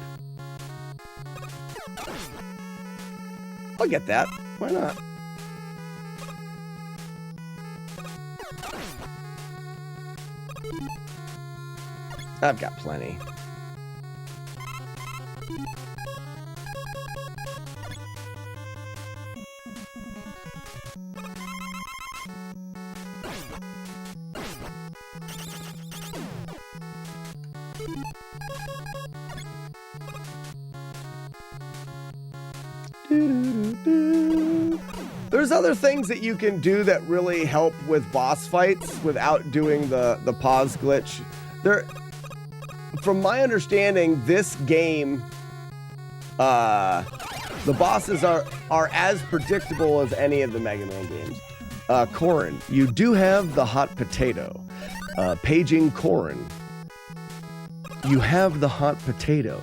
I'll get that. Why not? I've got plenty. There's other things that you can do that really help with boss fights without doing the pause glitch. From my understanding, this game, the bosses are as predictable as any of the Mega Man games. Corin, you do have the hot potato. Paging Corin. You have the hot potato.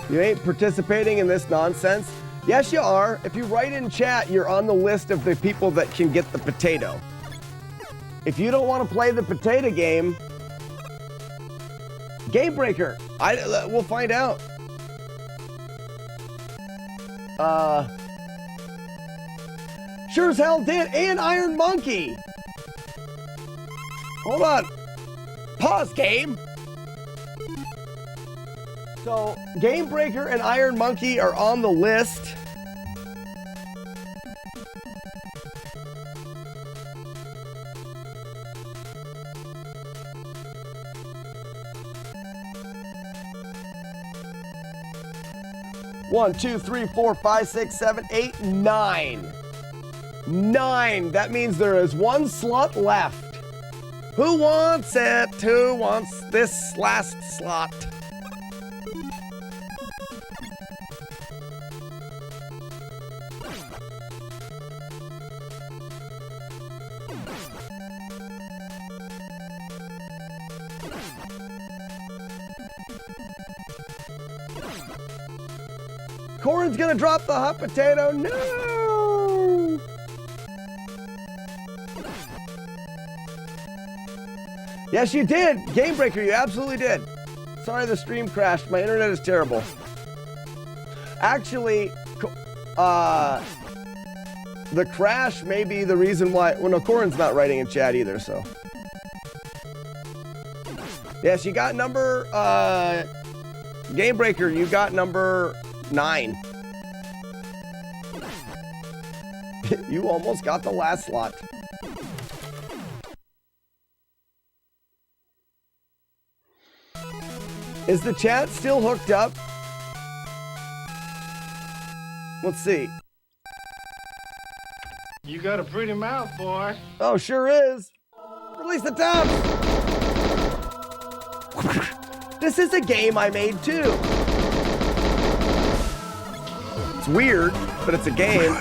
You ain't participating in this nonsense? Yes, you are. If you write in chat, you're on the list of the people that can get the potato. If you don't want to play the potato game, Game Breaker. We'll find out. Sure as hell did. And Iron Monkey. Hold on. Pause, game. So, Game Breaker and Iron Monkey are on the list. One, two, three, 4, 5, 6, 7, 8, 9. 9. That means there is one slot left. Who wants it? Who wants this last slot? Corin's gonna drop the hot potato. No! Yes, you did. Game Breaker, you absolutely did. Sorry the stream crashed. My internet is terrible. Actually, the crash may be the reason why. Well, no, Corin's not writing in chat either, so. Yes, you got number, Game Breaker, you got number 9. You almost got the last slot. Is the chat still hooked up? Let's see. You got a pretty mouth, boy. Oh, sure is. Release the tabs. This is a game I made too. It's weird, but it's a game.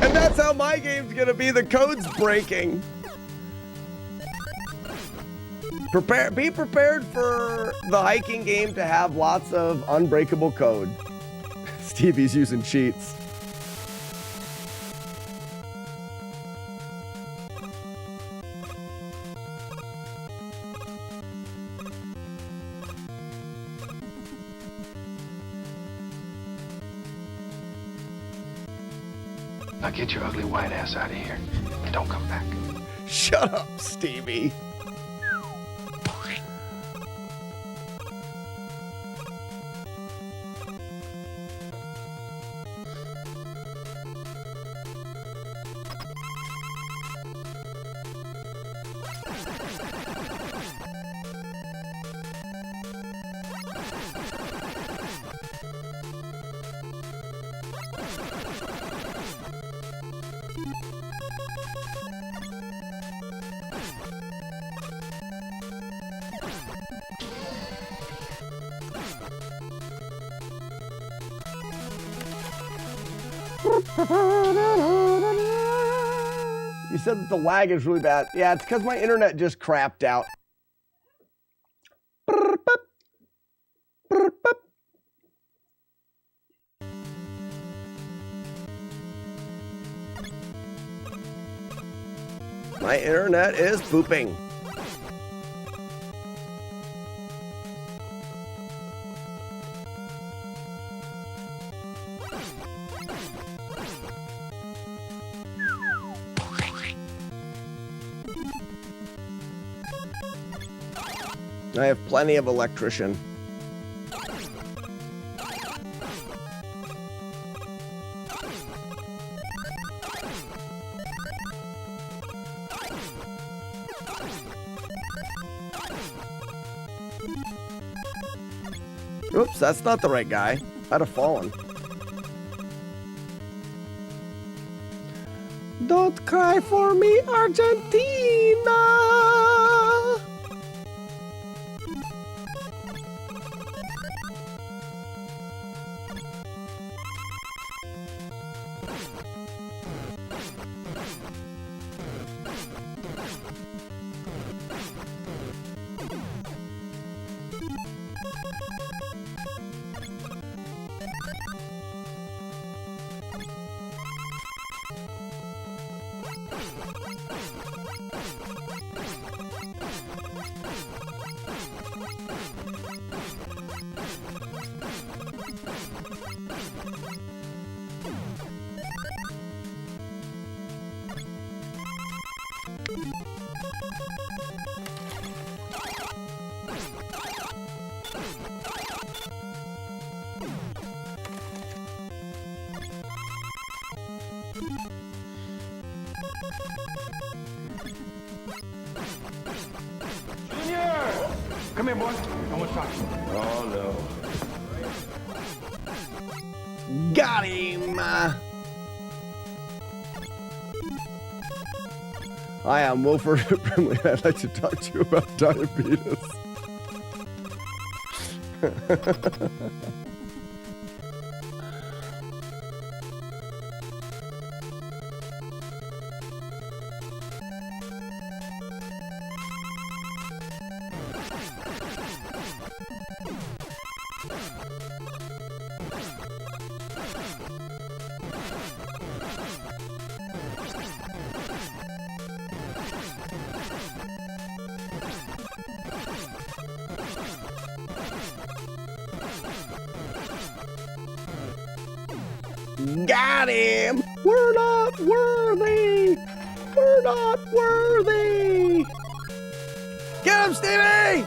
And that's how my game's gonna be. The code's breaking. Be prepared for the hiking game to have lots of unbreakable code. Stevie's using cheats. Now get your ugly white ass out of here and don't come back. Shut up, Stevie. You said that the lag is really bad. Yeah, it's because my internet just crapped out. My internet is pooping. I have plenty of electrician. Oops, that's not the right guy. I'd have fallen. Don't cry for me, Argentina! Come here, boy. I want to talk to you. Oh no. Got him. Hi, I'm Wilford Brimley. I'd like to talk to you about diabetes. Got him! We're not worthy! We're not worthy! Get him, Stevie!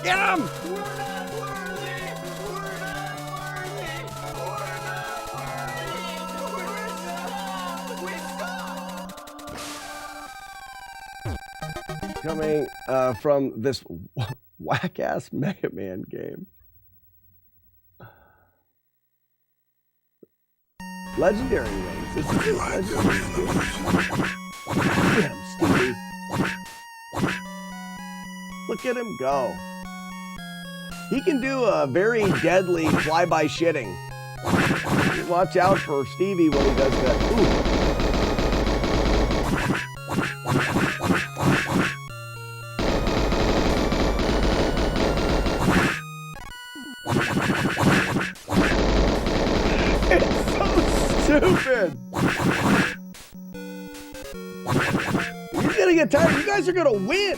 Get him! We're not worthy! We're not worthy! We're not worthy! We suck! Coming from this whack-ass Mega Man game. Legendary wings. This is legendary. Get him, Stevie. Look at him go. He can do a very deadly fly-by shitting. Watch out for Stevie when he does that. Ooh. Stupid. He's gonna get tired. You guys are gonna win.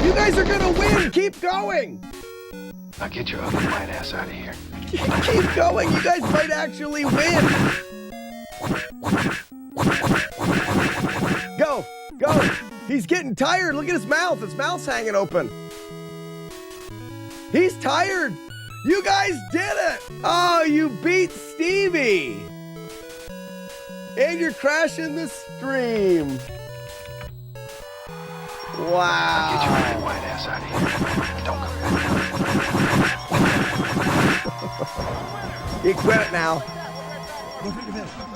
You guys are gonna win. Keep going. Now get your ugly white ass out of here. Keep going. You guys might actually win. Go. Go. He's getting tired. Look at his mouth. His mouth's hanging open. He's tired. You guys did it! Oh, you beat Stevie! And you're crashing the stream. Wow. Get your ugly white ass out of here. Don't come back. You quit it now.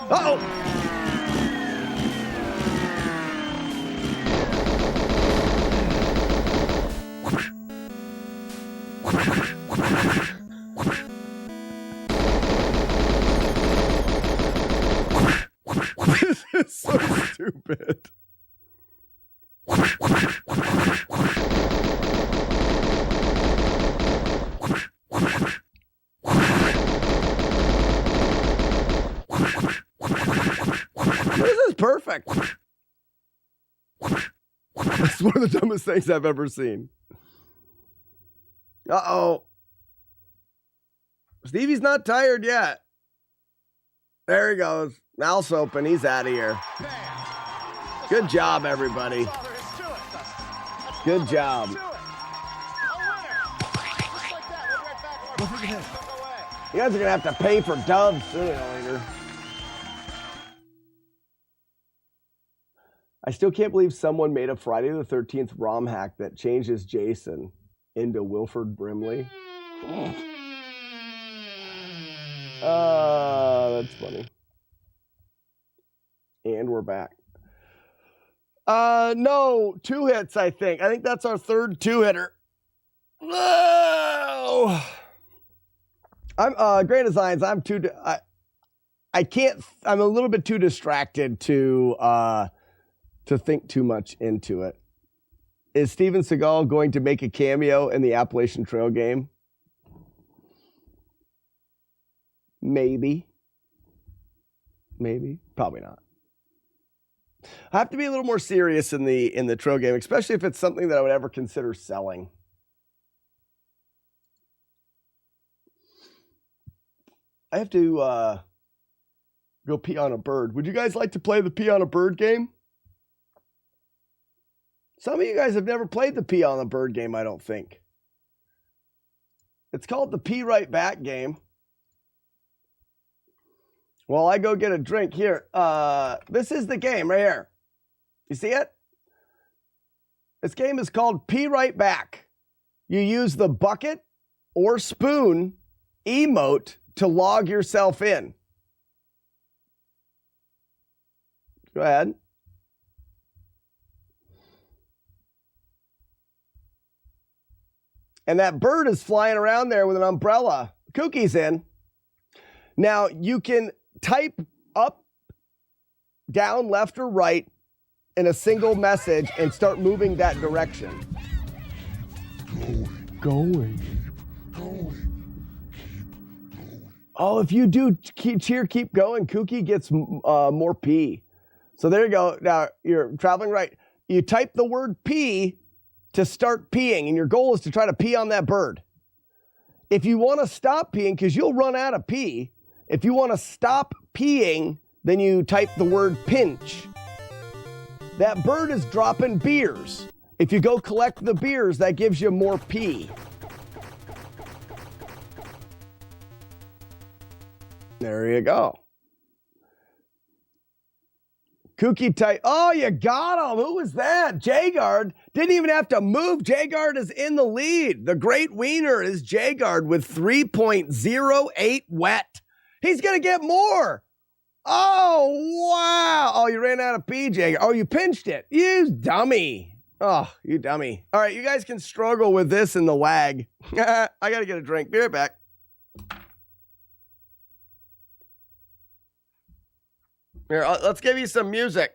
Uh-oh! This is so stupid. This is perfect. It's one of the dumbest things I've ever seen. Uh-oh. Stevie's not tired yet. There he goes. Mouth's open. He's out of here. Good job, everybody. Good job. You guys are going to have to pay for dubs sooner or later. I still can't believe someone made a Friday the 13th ROM hack that changes Jason into Wilford Brimley. That's funny. And we're back. No, 2 hits, I think. I think that's our third 2-hitter. No! I'm Great Designs. I can't. I'm a little bit too distracted to think too much into it. Is Steven Seagal going to make a cameo in the Appalachian Trail game? Maybe. Maybe. Probably not. I have to be a little more serious in the trail game, especially if it's something that I would ever consider selling. I have to go pee on a bird. Would you guys like to play the pee on a bird game? Some of you guys have never played the pee on a bird game, I don't think. It's called the pee right back game. Well, I go get a drink here. This is the game right here. You see it? This game is called Pee Right Back. You use the bucket or spoon emote to log yourself in. Go ahead. And that bird is flying around there with an umbrella. Kookie's in. Now, you can type up, down, left, or right in a single message and start moving that direction. Going. Oh, if you do keep going, Kookie gets more pee. So there you go. Now, you're traveling right. You type the word pee to start peeing, and your goal is to try to pee on that bird. If you want to stop peeing, because you'll run out of pee, if you want to stop peeing, then you type the word pinch. That bird is dropping beers. If you go collect the beers, that gives you more pee. There you go. Kookie type. Oh, you got him. Who was that? Jagard didn't even have to move. Jagard is in the lead. The great wiener is Jagard with 3.08 wet. He's going to get more. Oh, wow. Oh, you ran out of pee, Jagard. Oh, you pinched it. You dummy. Oh, you dummy. All right, you guys can struggle with this in the WAG. I got to get a drink. Be right back. Here, let's give you some music.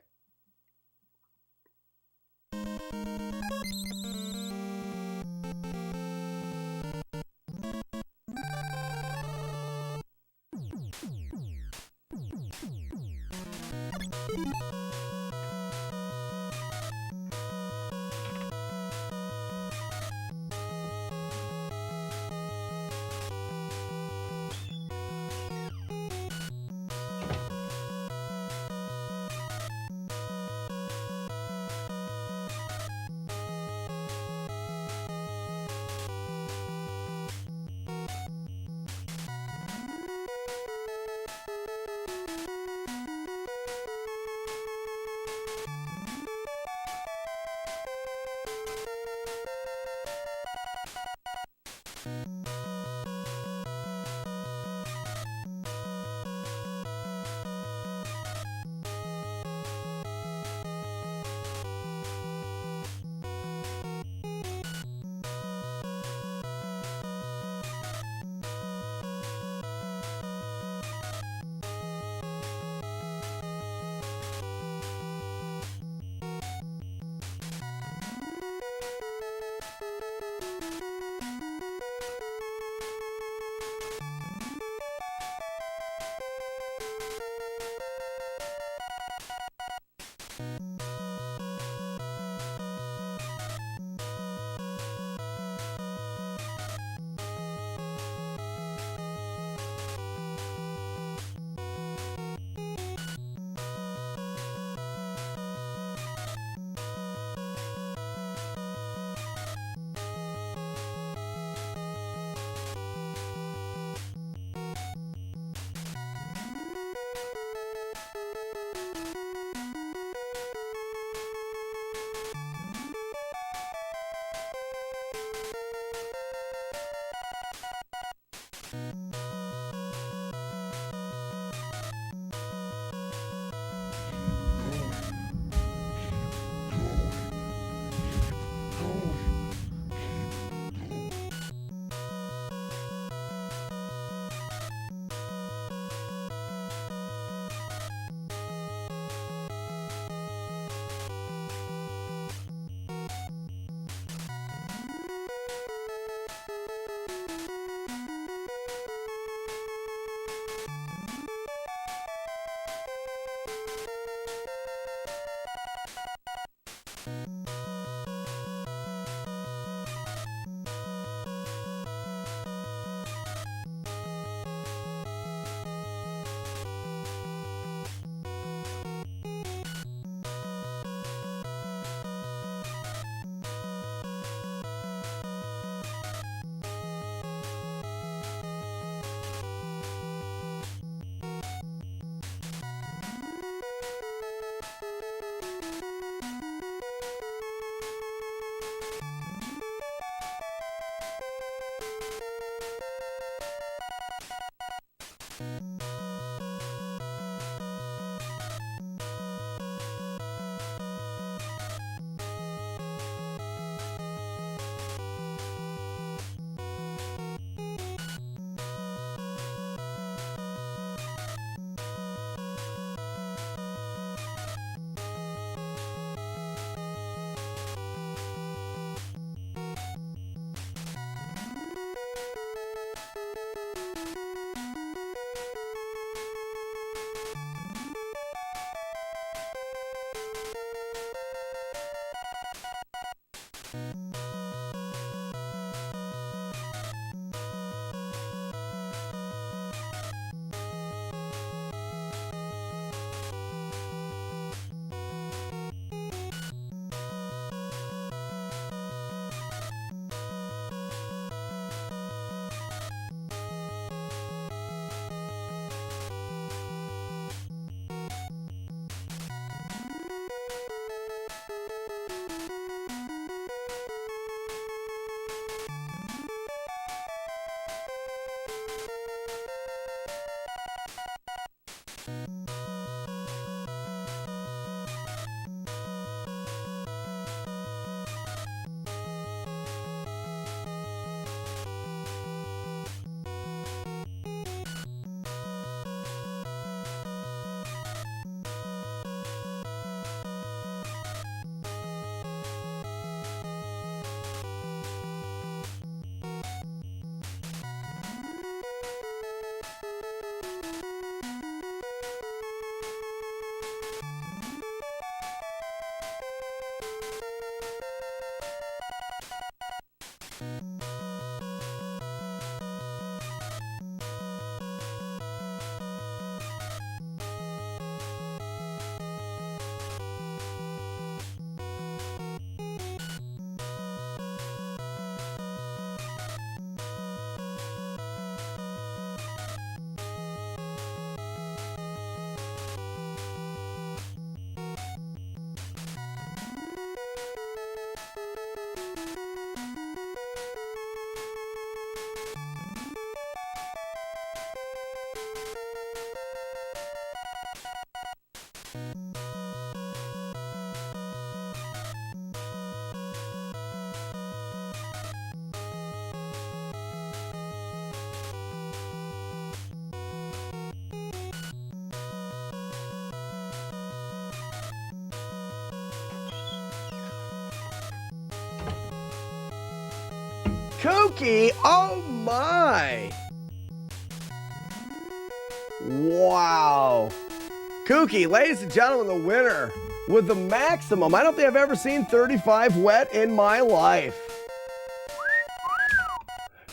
Kooky, oh my! Wow. Kooky, ladies and gentlemen, the winner with the maximum. I don't think I've ever seen 35 wet in my life.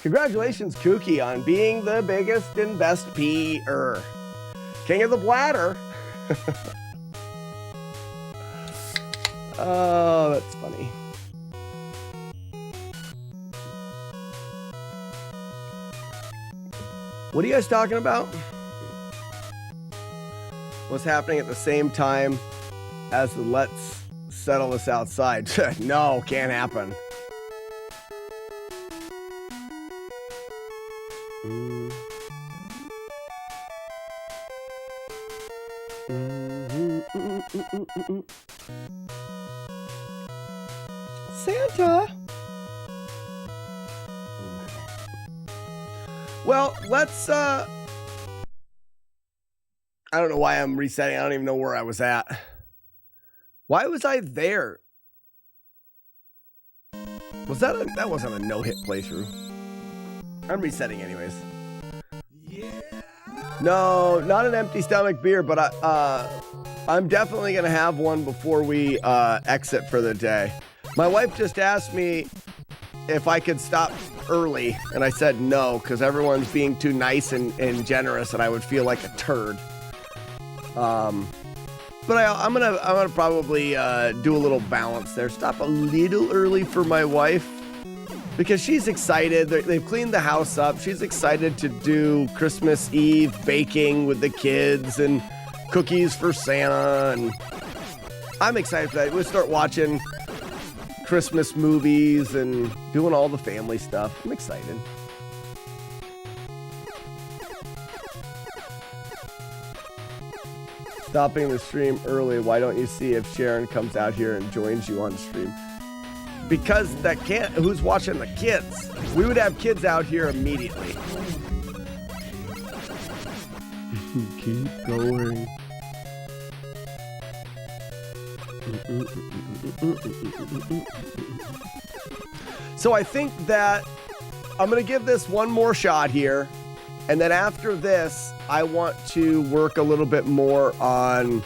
Congratulations, Kooky, on being the biggest and best peer. King of the bladder. Oh, that's funny. What are you guys talking about? What's happening at the same time as the let's settle this outside? No, can't happen. Santa. Well, let's I don't know why I'm resetting. I don't even know where I was at. Why was I there? Was that that wasn't a no-hit playthrough. I'm resetting anyways. Yeah. No, not an empty stomach beer, but I'm definitely gonna have one before we exit for the day. My wife just asked me if I could stop early, and I said no, because everyone's being too nice and generous, and I would feel like a turd. But I'm gonna probably do a little balance there. Stop a little early for my wife, because she's excited. They've cleaned the house up. She's excited to do Christmas Eve baking with the kids and cookies for Santa, and I'm excited for that. We'll start watching Christmas movies and doing all the family stuff. I'm excited. Stopping the stream early. Why don't you see if Sharon comes out here and joins you on stream? Because that can't. Who's watching the kids? We would have kids out here immediately. Keep going. So I think that I'm going to give this one more shot here. And then after this, I want to work a little bit more on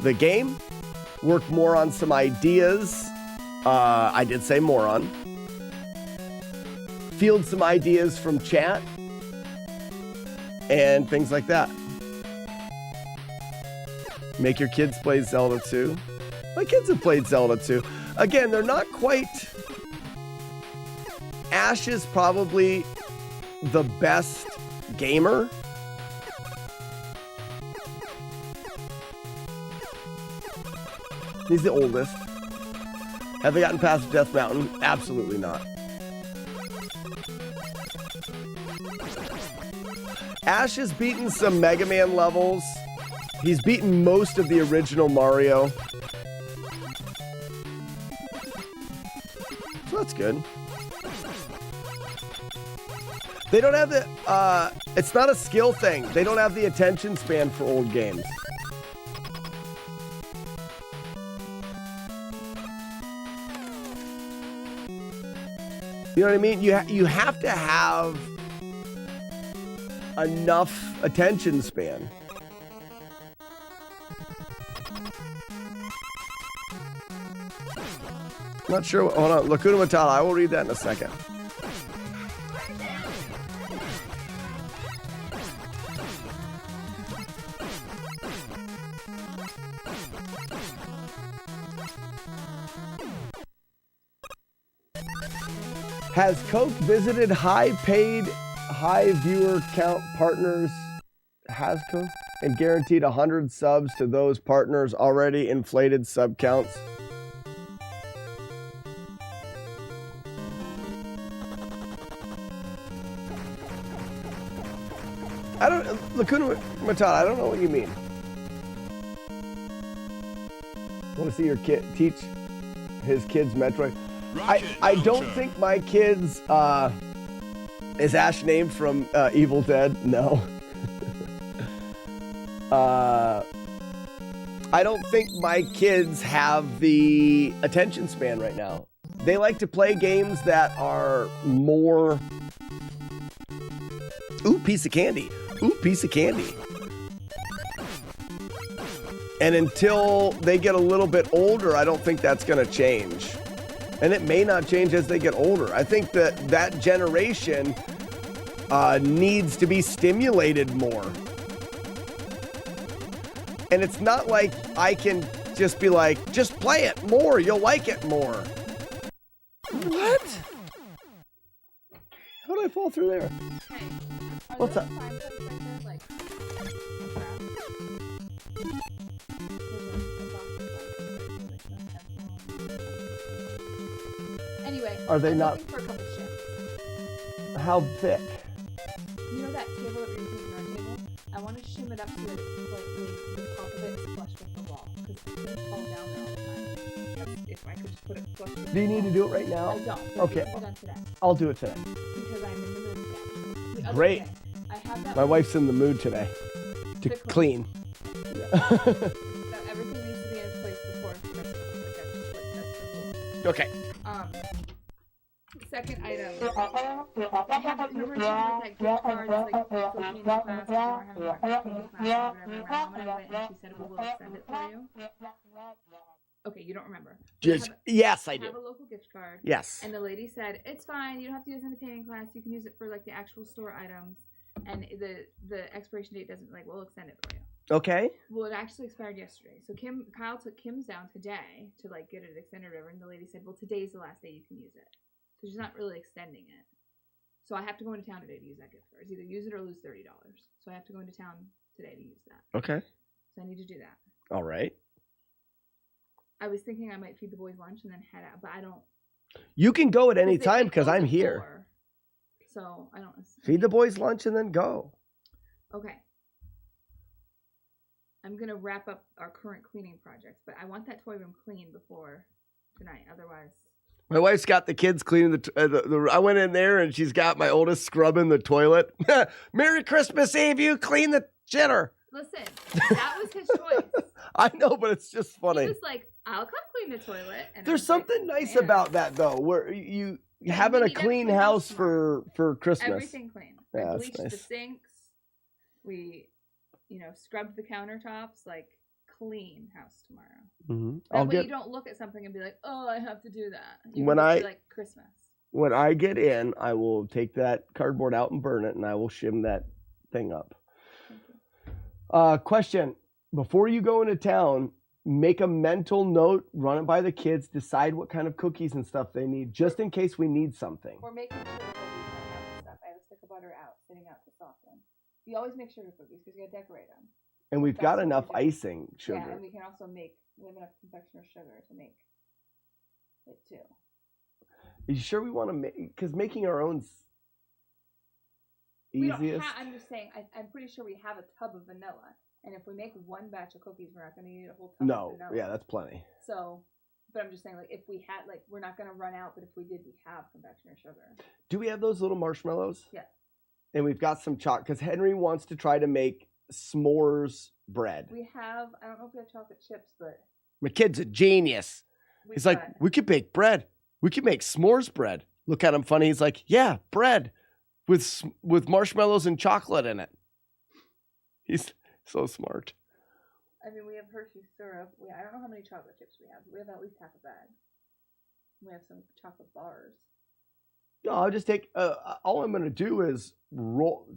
the game, work more on some ideas. I did say more on. Field some ideas from chat and things like that. Make your kids play Zelda 2. My kids have played Zelda 2. Again, they're not quite... Ash is probably the best gamer. He's the oldest. Have they gotten past Death Mountain? Absolutely not. Ash has beaten some Mega Man levels. He's beaten most of the original Mario. So that's good. They don't have the, it's not a skill thing. They don't have the attention span for old games. You know what I mean? You have to have enough attention span. I'm not sure. Hold on. Lacuna Matata. I will read that in a second. Has Coke visited high-paid, high-viewer count partners, has Coke, and guaranteed 100 subs to those partners already inflated sub counts? I don't, Lacuna Matata, I don't know what you mean. Want to see your kid teach his kids Metroid? I don't think my kids, is Ash named from Evil Dead? No. I don't think my kids have the attention span right now. They like to play games that are more... Ooh, piece of candy. Ooh, piece of candy. And until they get a little bit older, I don't think that's going to change. And it may not change as they get older. I think that that generation needs to be stimulated more. And it's not like I can just be like, just play it more. You'll like it more. What? How did I fall through there? Hey, what's up? Anyway, are they not? For a couple shifts. How thick? You know that table that we're using our table? I want to shim it up to it, like the top of it is flush with the wall, because it's going to fall down there all the time. If I could just put it flush with Do you need to do it right now? I don't. Okay. Done today. I'll do it today. Because I'm in the mood today. The other Great. day, I had that My wife's in the mood today to clean. That everything needs to be in its place before Christmas. That's the rule. Okay. Second item. I have remember that gift cards like for candy class or having a candy class or whatever. My mom and I went and she said we will extend it for you. Okay, you don't remember. Yes, I do. Have a local gift card. Yes. And the lady said, it's fine. You don't have to use it in the painting class. You can use it for like the actual store items. And the expiration date doesn't we'll extend it for you. Okay. Well, it actually expired yesterday. So Kyle took Kim's down today to get it extended or whatever. And the lady said, well, today's the last day you can use it. So she's not really extending it. So I have to go into town today to use that gift card. It's either use it or lose $30. So I have to go into town today to use that. Okay. So I need to do that. All right. I was thinking I might feed the boys lunch and then head out, but I don't. You can go at any time because I'm here. 4, so I don't. Feed the boys lunch and then go. Okay. I'm gonna wrap up our current cleaning projects, but I want that toy room clean before tonight. Otherwise. My wife's got the kids cleaning the I went in there and she's got my oldest scrubbing the toilet. Merry Christmas Eve, you clean the shitter. Listen, that was his choice. I know, but it's just funny. He was like, I'll come clean the toilet. And there's something nice about that though, where you having a clean house for Christmas. Everything clean. Yeah, I bleached nice. the sinks. We, scrubbed the countertops, like clean house tomorrow. Mm-hmm. That way you don't look at something and be like, oh, I have to do that. You When can just be like Christmas. When I get in, I will take that cardboard out and burn it, and I will shim that thing up. Question: before you go into town, make a mental note, run it by the kids, decide what kind of cookies and stuff they need, just in case we need something. We're making sugar cookies right now and stuff. I have a stick of butter out, sitting out to soften. We always make sugar cookies because you gotta decorate them. And we've got enough icing sugar. Yeah, and we can also we have enough confectioner sugar to make it too. Are you sure we want to make? Because making our own's easiest. I'm just saying. I'm pretty sure we have a tub of vanilla, and if we make one batch of cookies, we're not going to need a whole tub of vanilla. Yeah, that's plenty. So, but I'm just saying, like, if we had, like, we're not going to run out, but if we did, we have confectioner sugar. Do we have those little marshmallows? Yeah. And we've got some chocolate, because Henry wants to try to make s'mores bread. We have, I don't know if we have chocolate chips, but. My kid's a genius. He's like, we could bake bread. We could make s'mores bread. Look at him funny. He's like, yeah, bread with marshmallows and chocolate in it. He's so smart. I mean, we have Hershey syrup. I don't know how many chocolate chips we have. We have at least half a bag. We have some chocolate bars. No, I'll just take, all I'm going to do is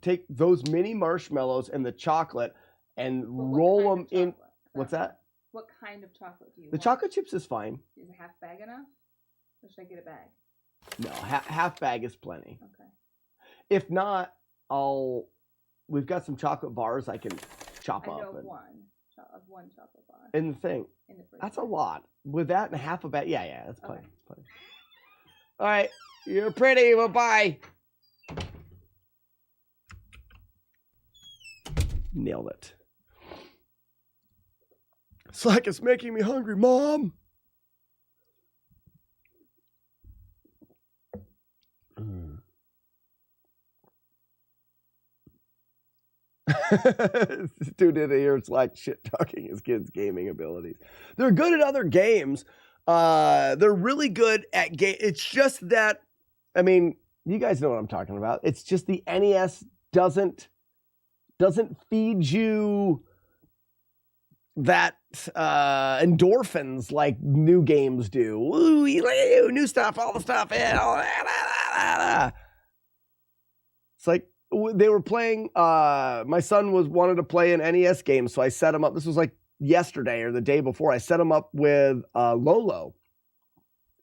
take those mini marshmallows and the chocolate and roll them in. What's that? What kind of chocolate do you want? The chocolate chips is fine. Is a half bag enough? Or should I get a bag? No, half bag is plenty. Okay. If not, we've got some chocolate bars I can chop up. I know one chocolate bar. And the thing, that's a lot. With that and half a bag, yeah, that's plenty. That's plenty. All right, you're pretty. Bye-bye. Nailed it. It's like it's making me hungry, Mom. This dude in here is like shit talking his kids' gaming abilities. They're good at other games. They're really good at game. It's just that, I mean, you guys know what I'm talking about. It's just the NES doesn't feed you that endorphins like new games do. Woo, new stuff, all the stuff. It's like they were playing. My son wanted to play an NES game, so I set him up. This was like yesterday or the day before. I set him up with Lolo.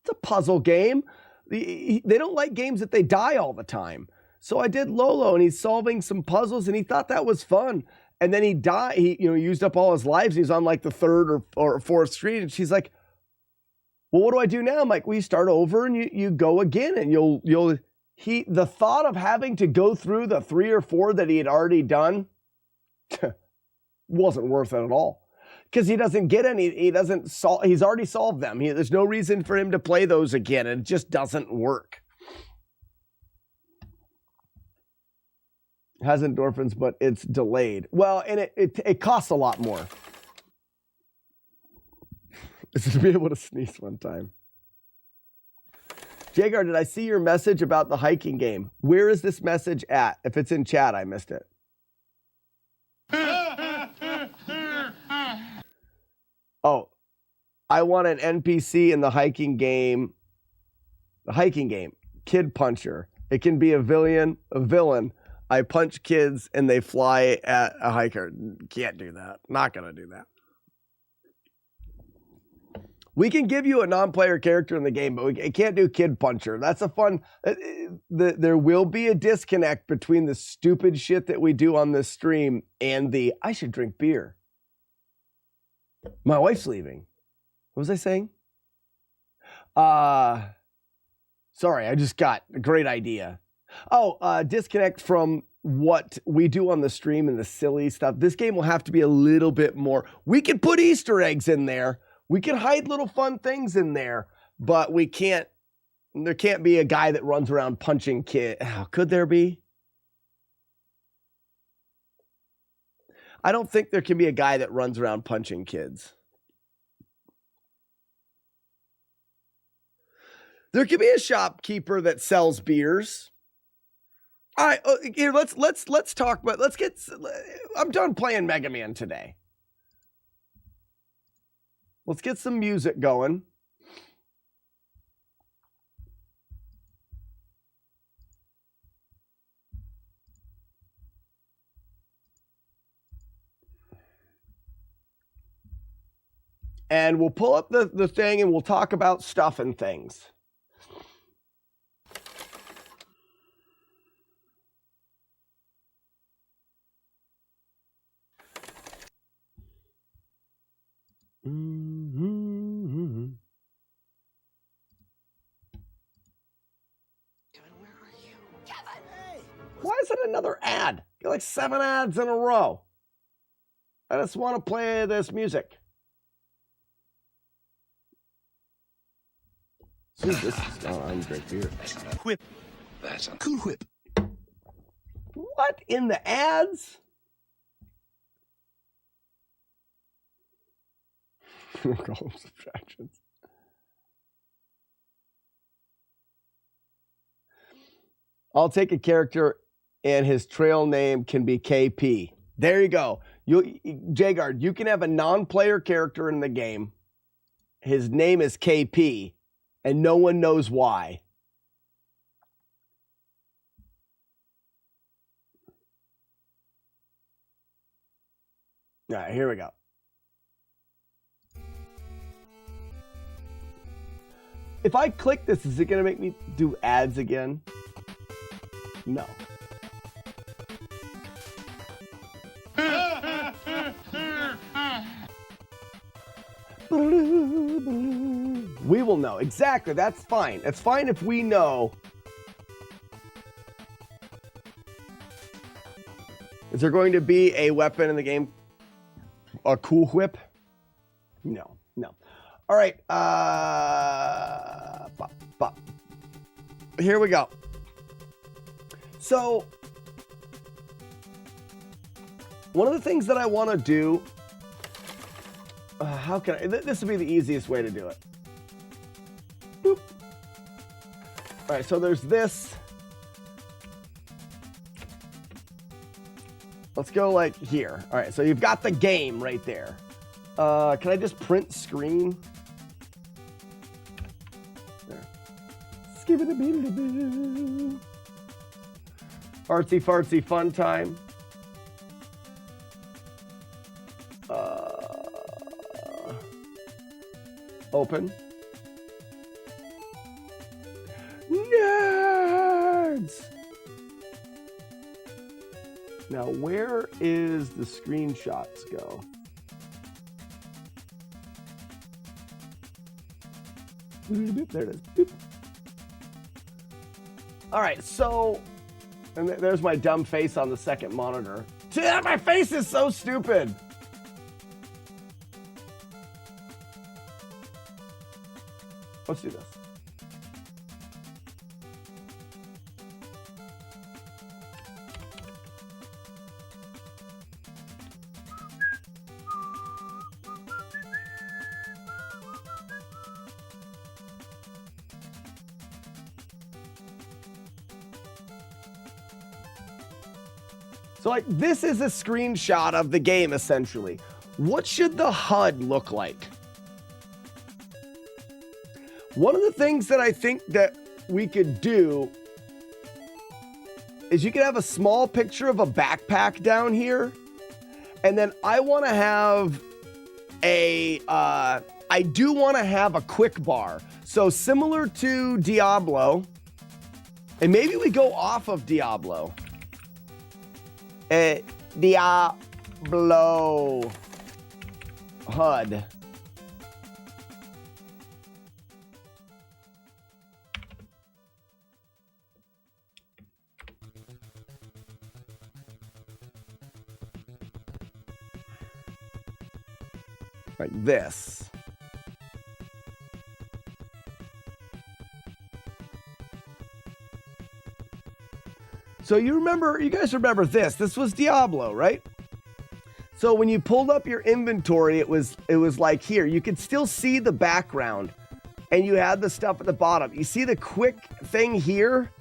It's a puzzle game. They don't like games that they die all the time. So I did Lolo, and he's solving some puzzles, and he thought that was fun. And then he died. He used up all his lives. He's on like the third or fourth screen, and she's like, "Well, what do I do now?" I'm like, "Well, you start over and you go again, and you'll." The thought of having to go through the 3 or 4 that he had already done wasn't worth it at all, because he doesn't get any. He doesn't solve. He's already solved them. There's no reason for him to play those again. It just doesn't work. It has endorphins, but it's delayed. Well, and it costs a lot more. Is to be able to sneeze one time. Jagar, did I see your message about the hiking game? Where is this message at? If it's in chat, I missed it. Oh, I want an NPC in the hiking game. The hiking game, Kid Puncher. It can be a villain. I punch kids and they fly at a hiker. Can't do that. Not gonna do that. We can give you a non-player character in the game, but we can't do Kid Puncher. That's a fun. There will be a disconnect between the stupid shit that we do on this stream and I should drink beer. My wife's leaving. What was I saying? Sorry, I just got a great idea. Oh, disconnect from what we do on the stream and the silly stuff. This game will have to be a little bit more. We can put Easter eggs in there. We can hide little fun things in there, but we can't. There can't be a guy that runs around punching kids. Oh, could there be? I don't think there can be a guy that runs around punching kids. There could be a shopkeeper that sells beers. All right, here let's talk about. I'm done playing Mega Man today. Let's get some music going. And we'll pull up the thing and we'll talk about stuff and things. Mm-hmm. Kevin, where are you? Kevin! Hey! Why is it another ad? You're like 7 ads in a row. I just want to play this music. See, this is not I'm great beer. Whip. That's a cool whip. What in the ads? Call them subtractions. I'll take a character and his trail name can be KP. There you go. Jagard, you can have a non-player character in the game. His name is KP, and no one knows why. All right, here we go. If I click this, is it going to make me do ads again? No. We will know. Exactly. That's fine. It's fine if we know. Is there going to be a weapon in the game? A cool whip? No. No. All right. Here we go. So, one of the things that I want to do, how can I, this would be the easiest way to do it. Boop. All right, so there's this. Let's go like here. All right, so you've got the game right there. Can I just print screen? There. Skibidi-bidi-bidi. Artsy fartsy fun time. Open. Nerds! Now, where is the screenshots go? There it is. Boop. All right, so, and there's my dumb face on the second monitor. My face is so stupid. Let's do this. So like this is a screenshot of the game essentially. What should the HUD look like? One of the things that I think that we could do is you could have a small picture of a backpack down here. And then I want to have I do want to have a quick bar. So similar to Diablo, and maybe we go off of Diablo. Diablo HUD. like this. So you guys remember this. This was Diablo, right? So when you pulled up your inventory, it was like here. You could still see the background, and you had the stuff at the bottom. You see the quick thing here?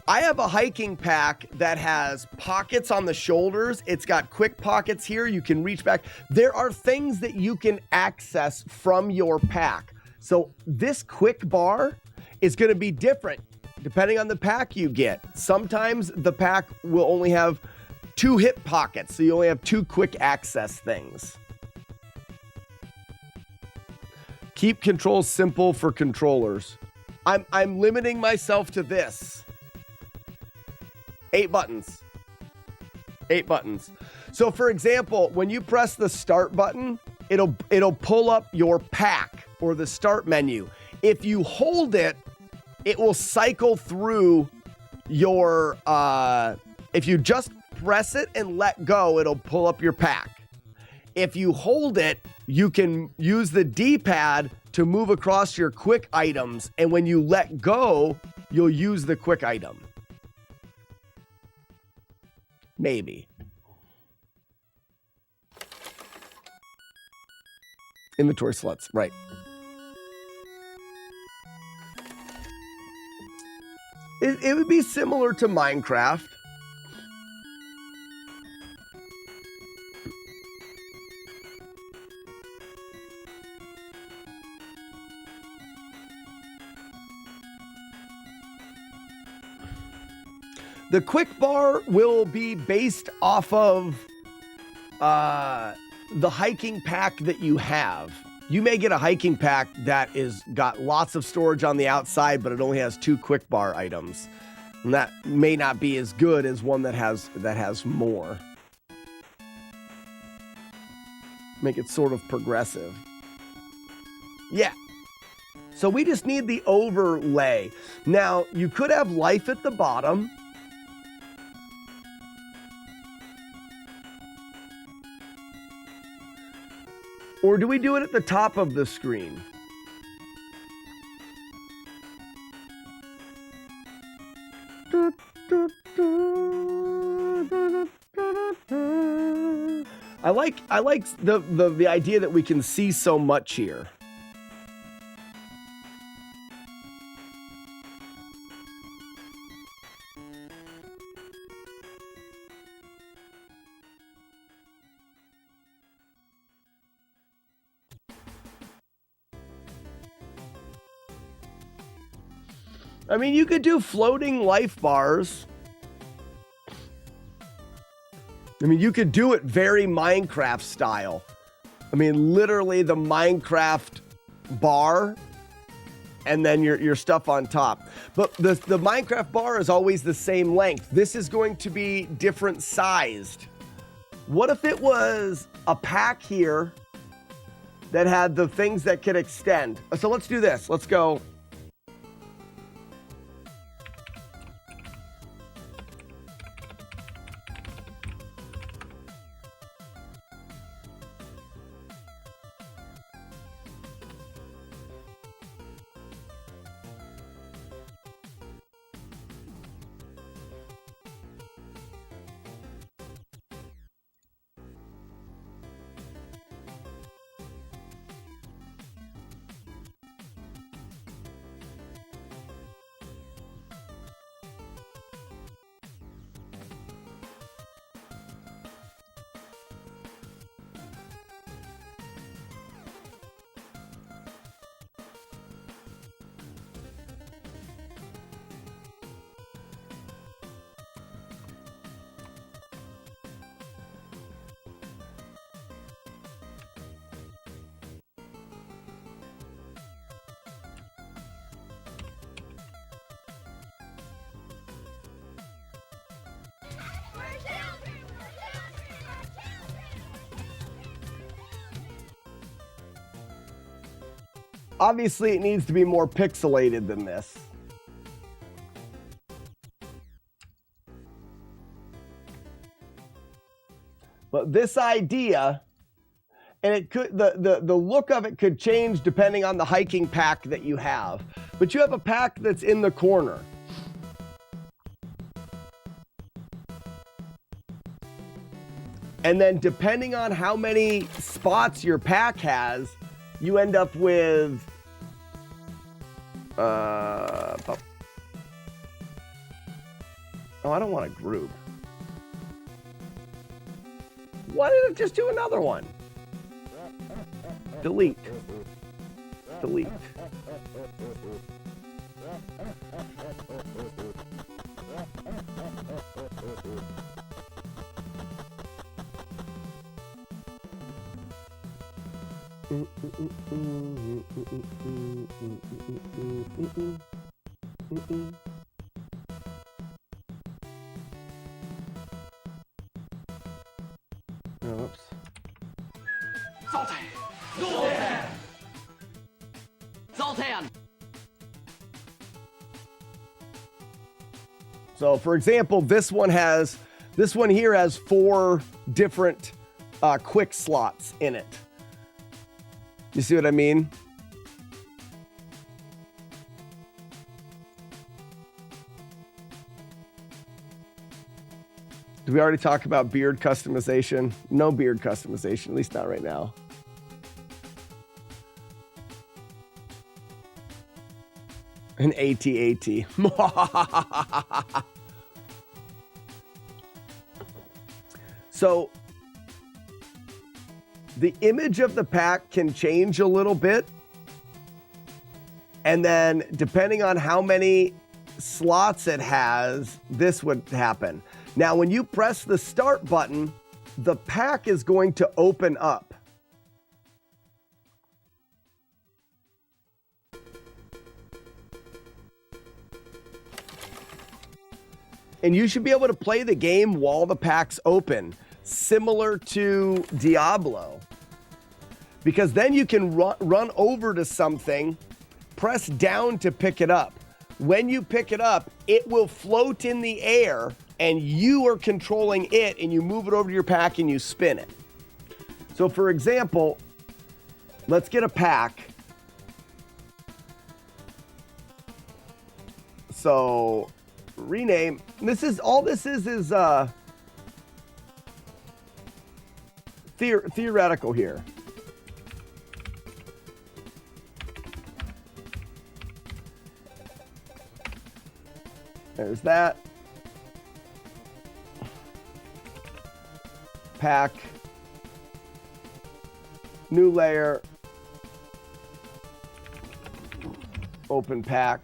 I have a hiking pack that has pockets on the shoulders. It's got quick pockets here. You can reach back. There are things that you can access from your pack. So this quick bar is going to be different depending on the pack you get. Sometimes the pack will only have 2 hip pockets, so you only have 2 quick access things. Keep controls simple for controllers. I'm limiting myself to this. 8 buttons. 8 buttons. So for example, when you press the start button, it'll pull up your pack or the start menu. If you hold it, it will cycle through your, if you just press it and let go, it'll pull up your pack. If you hold it, you can use the D-pad to move across your quick items. And when you let go, you'll use the quick item. Maybe. Inventory slots, right. It would be similar to Minecraft. The quick bar will be based off of the hiking pack that you have. You may get a hiking pack that is got lots of storage on the outside, but it only has 2 quick bar items. And that may not be as good as one that has more. Make it sort of progressive. Yeah. So we just need the overlay. Now, you could have life at the bottom. Or do we do it at the top of the screen? I like the idea that we can see so much here. I mean, you could do floating life bars. I mean, you could do it very Minecraft style. I mean, literally the Minecraft bar and then your stuff on top. But the Minecraft bar is always the same length. This is going to be different sized. What if it was a pack here that had the things that could extend? So let's do this. Let's go. Obviously, it needs to be more pixelated than this. But this idea And it could the look of it could change depending on the hiking pack that you have. But you have a pack that's in the corner. And then depending on how many spots your pack has, you end up with oh, I don't want a group. Why did it just do another one? Delete. Delete. Oops. Zoltan! Zoltan! Zoltan! So, for example, this one here has 4 different quick slots in it. You see what I mean? Did we already talk about beard customization? No beard customization, at least not right now. An AT-AT. So the image of the pack can change a little bit. And then depending on how many slots it has, this would happen. Now, when you press the start button, the pack is going to open up. And you should be able to play the game while the pack's open, similar to Diablo. Because then you can run over to something, press down to pick it up. When you pick it up, it will float in the air and you are controlling it, and you move it over to your pack and you spin it. So for example, let's get a pack. So rename. This is theoretical here. There's that. Pack. New layer. Open pack.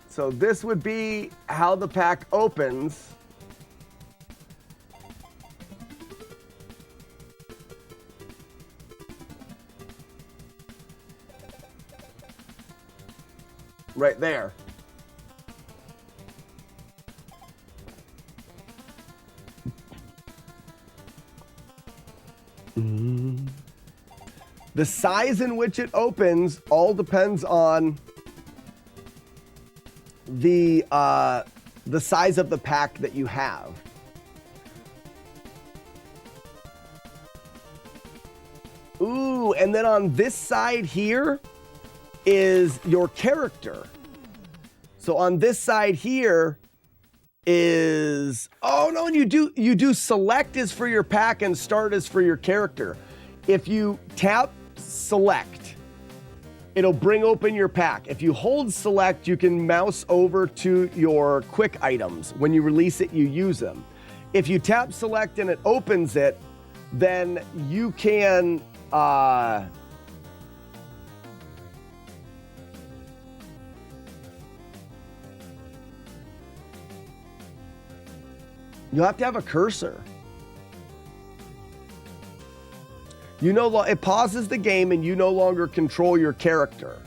So this would be how the pack opens. Right there. The size in which it opens all depends on the size of the pack that you have. Ooh, and then on this side here is your character. So on this side here is, oh no, and you do select is for your pack and start is for your character. If you tap select, it'll bring open your pack. If you hold select, you can mouse over to your quick items. When you release it, you use them. If you tap select and it opens it, then you can you have to have a cursor. It pauses the game and you no longer control your character.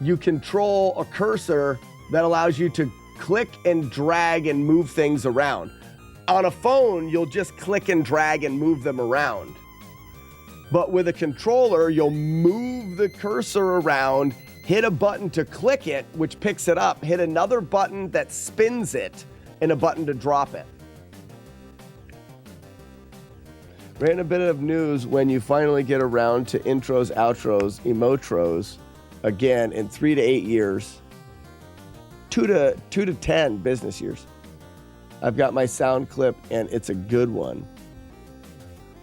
You control a cursor that allows you to click and drag and move things around. On a phone, you'll just click and drag and move them around. But with a controller, you'll move the cursor around, hit a button to click it, which picks it up, hit another button that spins it, and a button to drop it. Random bit of news: when you finally get around to intros, outros, emotros again in 3 to 8 years, 2 to 10 business years. I've got my sound clip and it's a good one.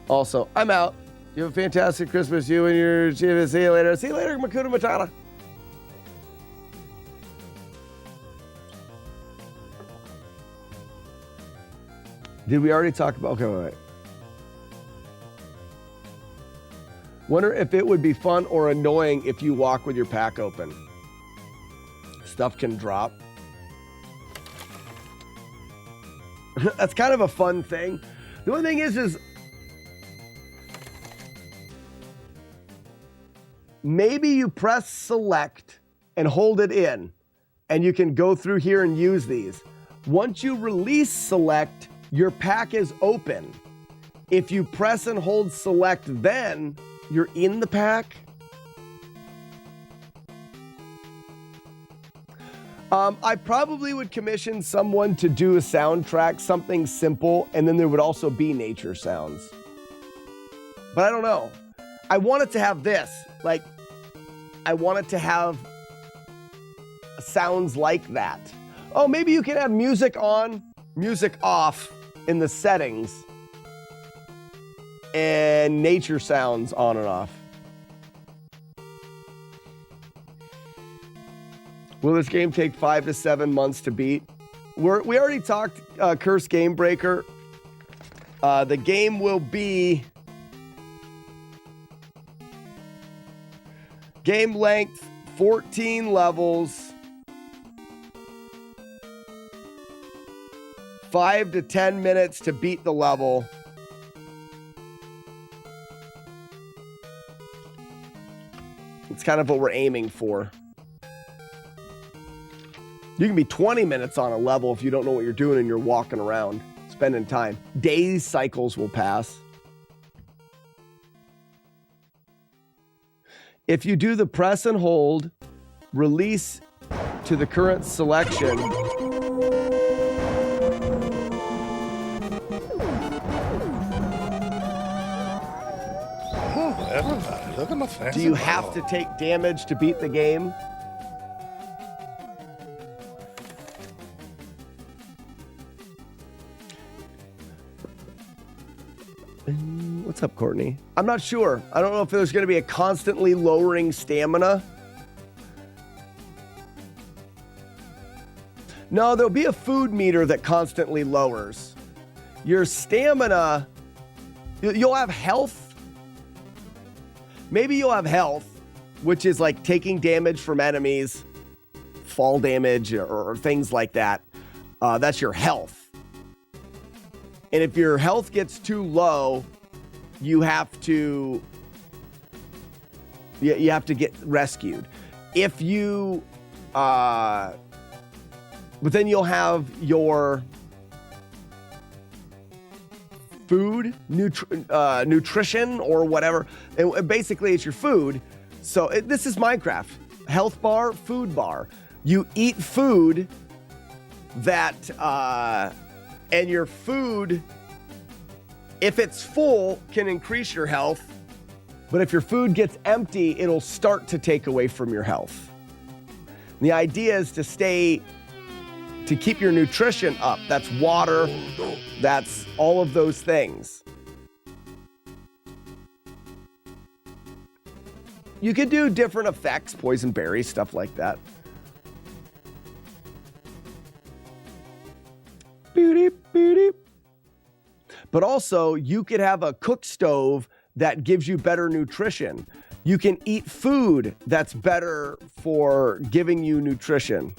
Also, I'm out. You have a fantastic Christmas, you and your Chiva. See you later. See you later, Makuta Matata. Did we already talk about? Okay, wait. Wonder if it would be fun or annoying if you walk with your pack open. Stuff can drop. That's kind of a fun thing. The only thing is maybe you press select and hold it in, and you can go through here and use these. Once you release select, your pack is open. If you press and hold select, then you're in the pack. I probably would commission someone to do a soundtrack, something simple, and then there would also be nature sounds. But I don't know. I want it to have this. Like, I want it to have sounds like that. Oh, maybe you can have music on, music off in the settings, and nature sounds on and off. Will this game take 5 to 7 months to beat? We already talked Curse Game Breaker. The game will be game length, 14 levels, 5 to 10 minutes to beat the level. It's kind of what we're aiming for. You can be 20 minutes on a level if you don't know what you're doing and you're walking around, spending time. Days cycles will pass. If you do the press and hold, release to the current selection. Oh, everybody, look at my fancy. Do you have to take damage to beat the game? What's up, Courtney? I'm not sure. I don't know if there's going to be a constantly lowering stamina. No, there'll be a food meter that constantly lowers. Your stamina, you'll have health. Maybe you'll have health, which is like taking damage from enemies, fall damage, or things like that. That's your health. And if your health gets too low, you have to get rescued. If you, but then you'll have your food, nutrition, or whatever. And basically, it's your food. So this is Minecraft. Health bar, food bar. You eat food that, and your food, if it's full, can increase your health. But if your food gets empty, it'll start to take away from your health. And the idea is to keep your nutrition up. That's water. That's all of those things. You could do different effects, poison berries, stuff like that. But also, you could have a cook stove that gives you better nutrition. You can eat food that's better for giving you nutrition.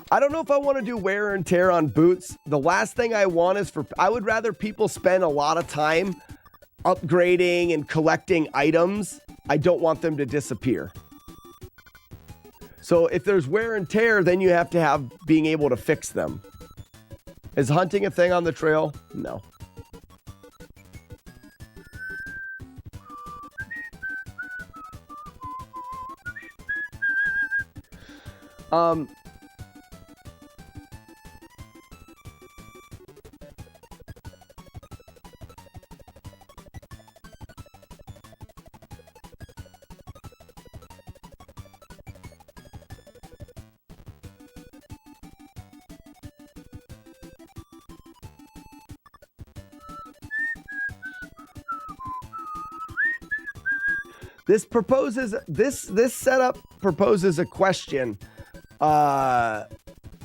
I don't know if I want to do wear and tear on boots. The last thing I want is I would rather people spend a lot of time upgrading and collecting items. I don't want them to disappear. So if there's wear and tear, then you have to have being able to fix them. Is hunting a thing on the trail? No. This setup proposes a question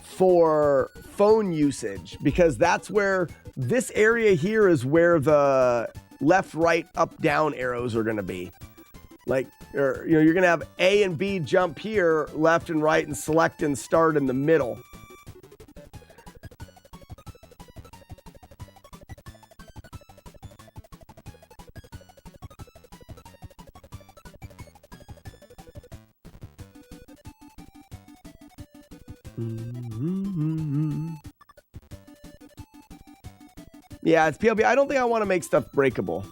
for phone usage, because that's where this area here is where the left, right, up, down arrows are going to be. Like, you're going to have A and B jump here, left and right, and select and start in the middle. Yeah, it's PLB. I don't think I want to make stuff breakable.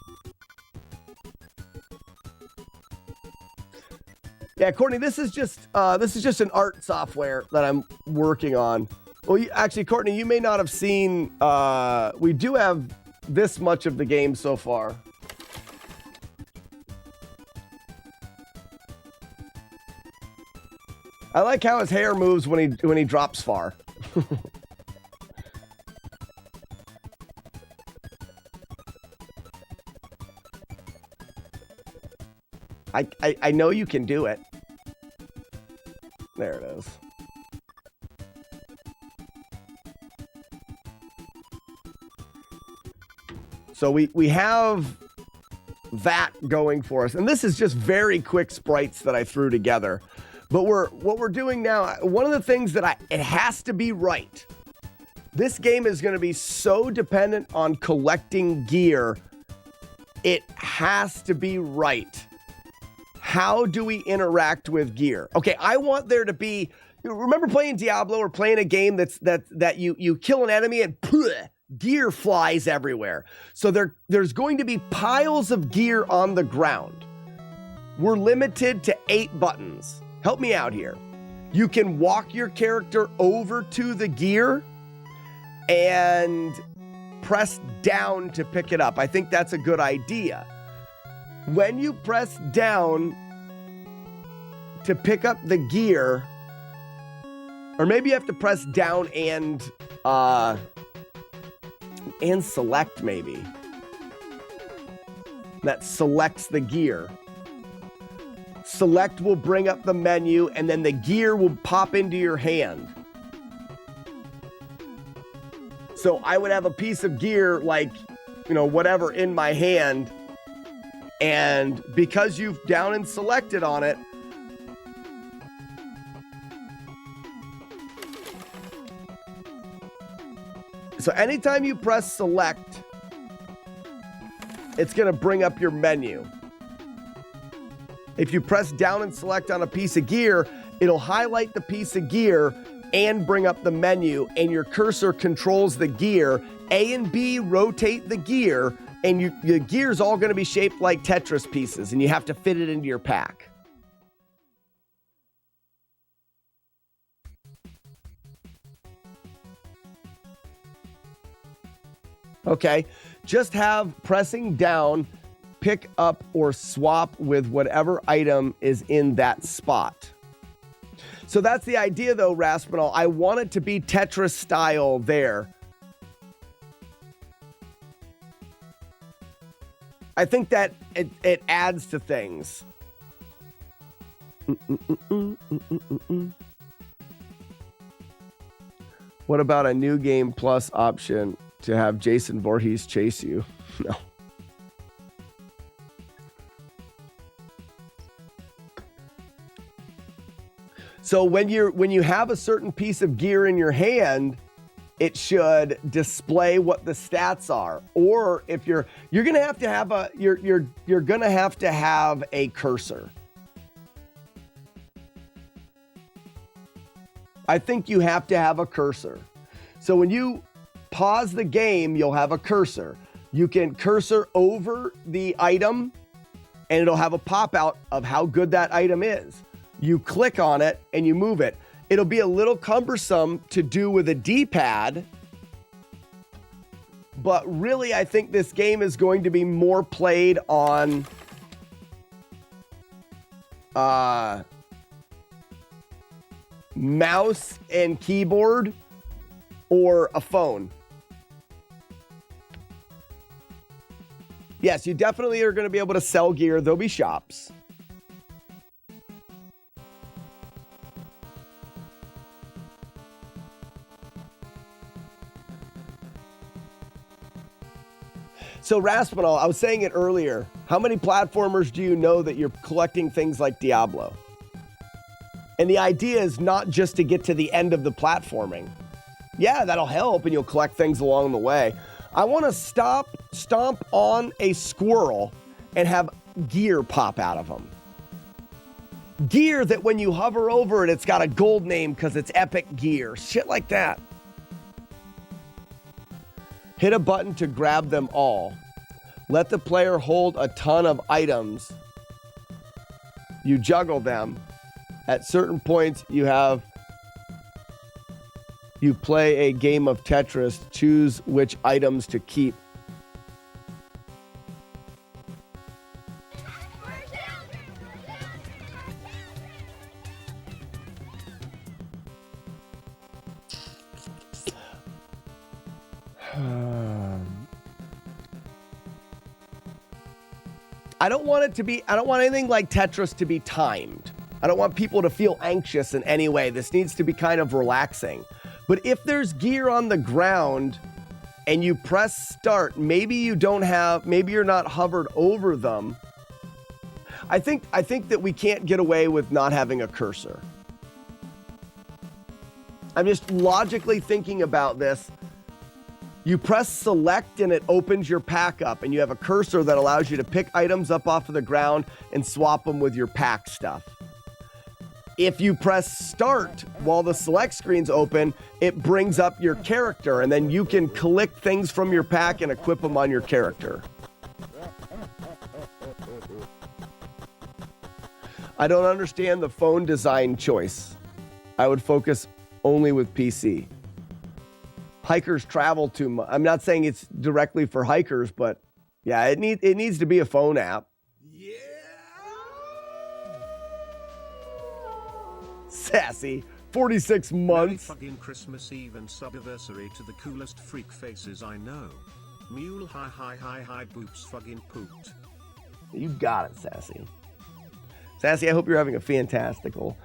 Yeah, Courtney, this is just an art software that I'm working on. Well, actually, Courtney, you may not have seen. We do have this much of the game so far. I like how his hair moves when he drops far. I know you can do it. There it is. So we have that going for us. And this is just very quick sprites that I threw together. But what we're doing now, one of the things that it has to be right. This game is going to be so dependent on collecting gear. It has to be right. How do we interact with gear? Okay, I want there to be, remember playing Diablo or playing a game that you kill an enemy and gear flies everywhere. So there's going to be piles of gear on the ground. We're limited to 8 buttons. Help me out here. You can walk your character over to the gear and press down to pick it up. I think that's a good idea. When you press down to pick up the gear, or maybe you have to press down and select maybe. That selects the gear. Select will bring up the menu, and then the gear will pop into your hand. So I would have a piece of gear like, whatever in my hand. And because you've down and selected on it, so anytime you press select, it's going to bring up your menu. If you press down and select on a piece of gear, it'll highlight the piece of gear and bring up the menu, and your cursor controls the gear. A and B rotate the gear, and your gear's all going to be shaped like Tetris pieces, and you have to fit it into your pack. Okay, just have pressing down, pick up or swap with whatever item is in that spot. So that's the idea though, Raspinal. I want it to be Tetris style there. I think that it adds to things. What about a new game plus option to have Jason Voorhees chase you? No. So when you have a certain piece of gear in your hand, it should display what the stats are. Or if you're gonna have to have you're gonna have to have a cursor. I think you have to have a cursor. So when you pause the game, you'll have a cursor. You can cursor over the item and it'll have a pop out of how good that item is. You click on it and you move it. It'll be a little cumbersome to do with a D-pad, but really I think this game is going to be more played on mouse and keyboard or a phone. Yes, you definitely are going to be able to sell gear. There'll be shops. So Raspinall, I was saying it earlier. How many platformers do you know that you're collecting things like Diablo? And the idea is not just to get to the end of the platforming. Yeah, that'll help and you'll collect things along the way. I want to stomp on a squirrel and have gear pop out of them. Gear that when you hover over it, it's got a gold name because it's epic gear. Shit like that. Hit a button to grab them all. Let the player hold a ton of items. You juggle them. At certain points, you play a game of Tetris. Choose which items to keep. I don't want anything like Tetris to be timed. I don't want people to feel anxious in any way. This needs to be kind of relaxing. But if there's gear on the ground and you press start, maybe you're not hovered over them. I think that we can't get away with not having a cursor. I'm just logically thinking about this. You press select and it opens your pack up and you have a cursor that allows you to pick items up off of the ground and swap them with your pack stuff. If you press start while the select screen's open, it brings up your character and then you can collect things from your pack and equip them on your character. I don't understand the phone design choice. I would focus only with PC. Hikers travel too much. I'm not saying it's directly for hikers, but yeah, it needs to be a phone app. Yeah. Sassy. 46 months. Merry fucking Christmas Eve and subiversary to the coolest freak faces I know. Mule hi boops fucking pooped. You got it, Sassy. Sassy, I hope you're having a fantastical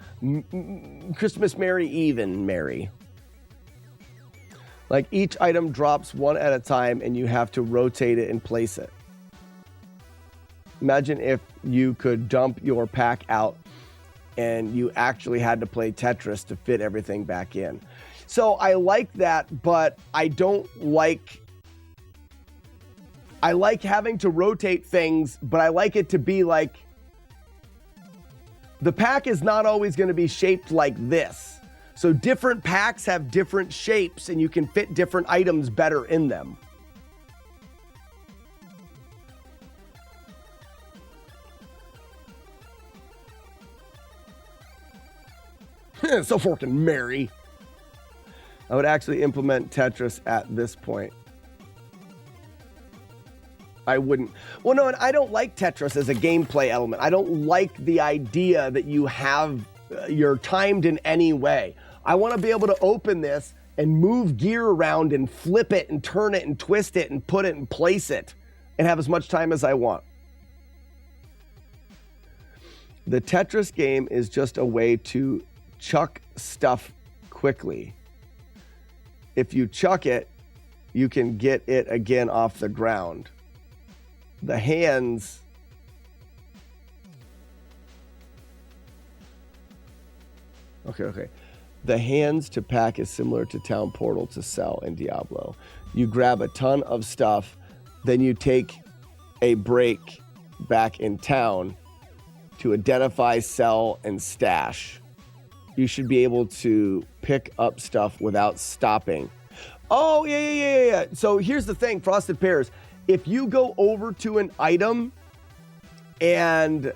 Christmas Merry Even Merry. Like each item drops one at a time and you have to rotate it and place it. Imagine if you could dump your pack out and you actually had to play Tetris to fit everything back in. So I like that, but I like having to rotate things, but I like it to be like, the pack is not always going to be shaped like this. So different packs have different shapes and you can fit different items better in them. So fucking merry. I would actually implement Tetris at this point. I wouldn't. Well, no, and I don't like Tetris as a gameplay element. I don't like the idea that you're timed in any way. I want to be able to open this and move gear around and flip it and turn it and twist it and put it and place it and have as much time as I want. The Tetris game is just a way to chuck stuff quickly. If you chuck it, you can get it again off the ground. The hands... Okay. The hands to pack is similar to Town Portal to sell in Diablo. You grab a ton of stuff, then you take a break back in town to identify, sell, and stash. You should be able to pick up stuff without stopping. Oh, yeah. So here's the thing, Frosted Pears. If you go over to an item and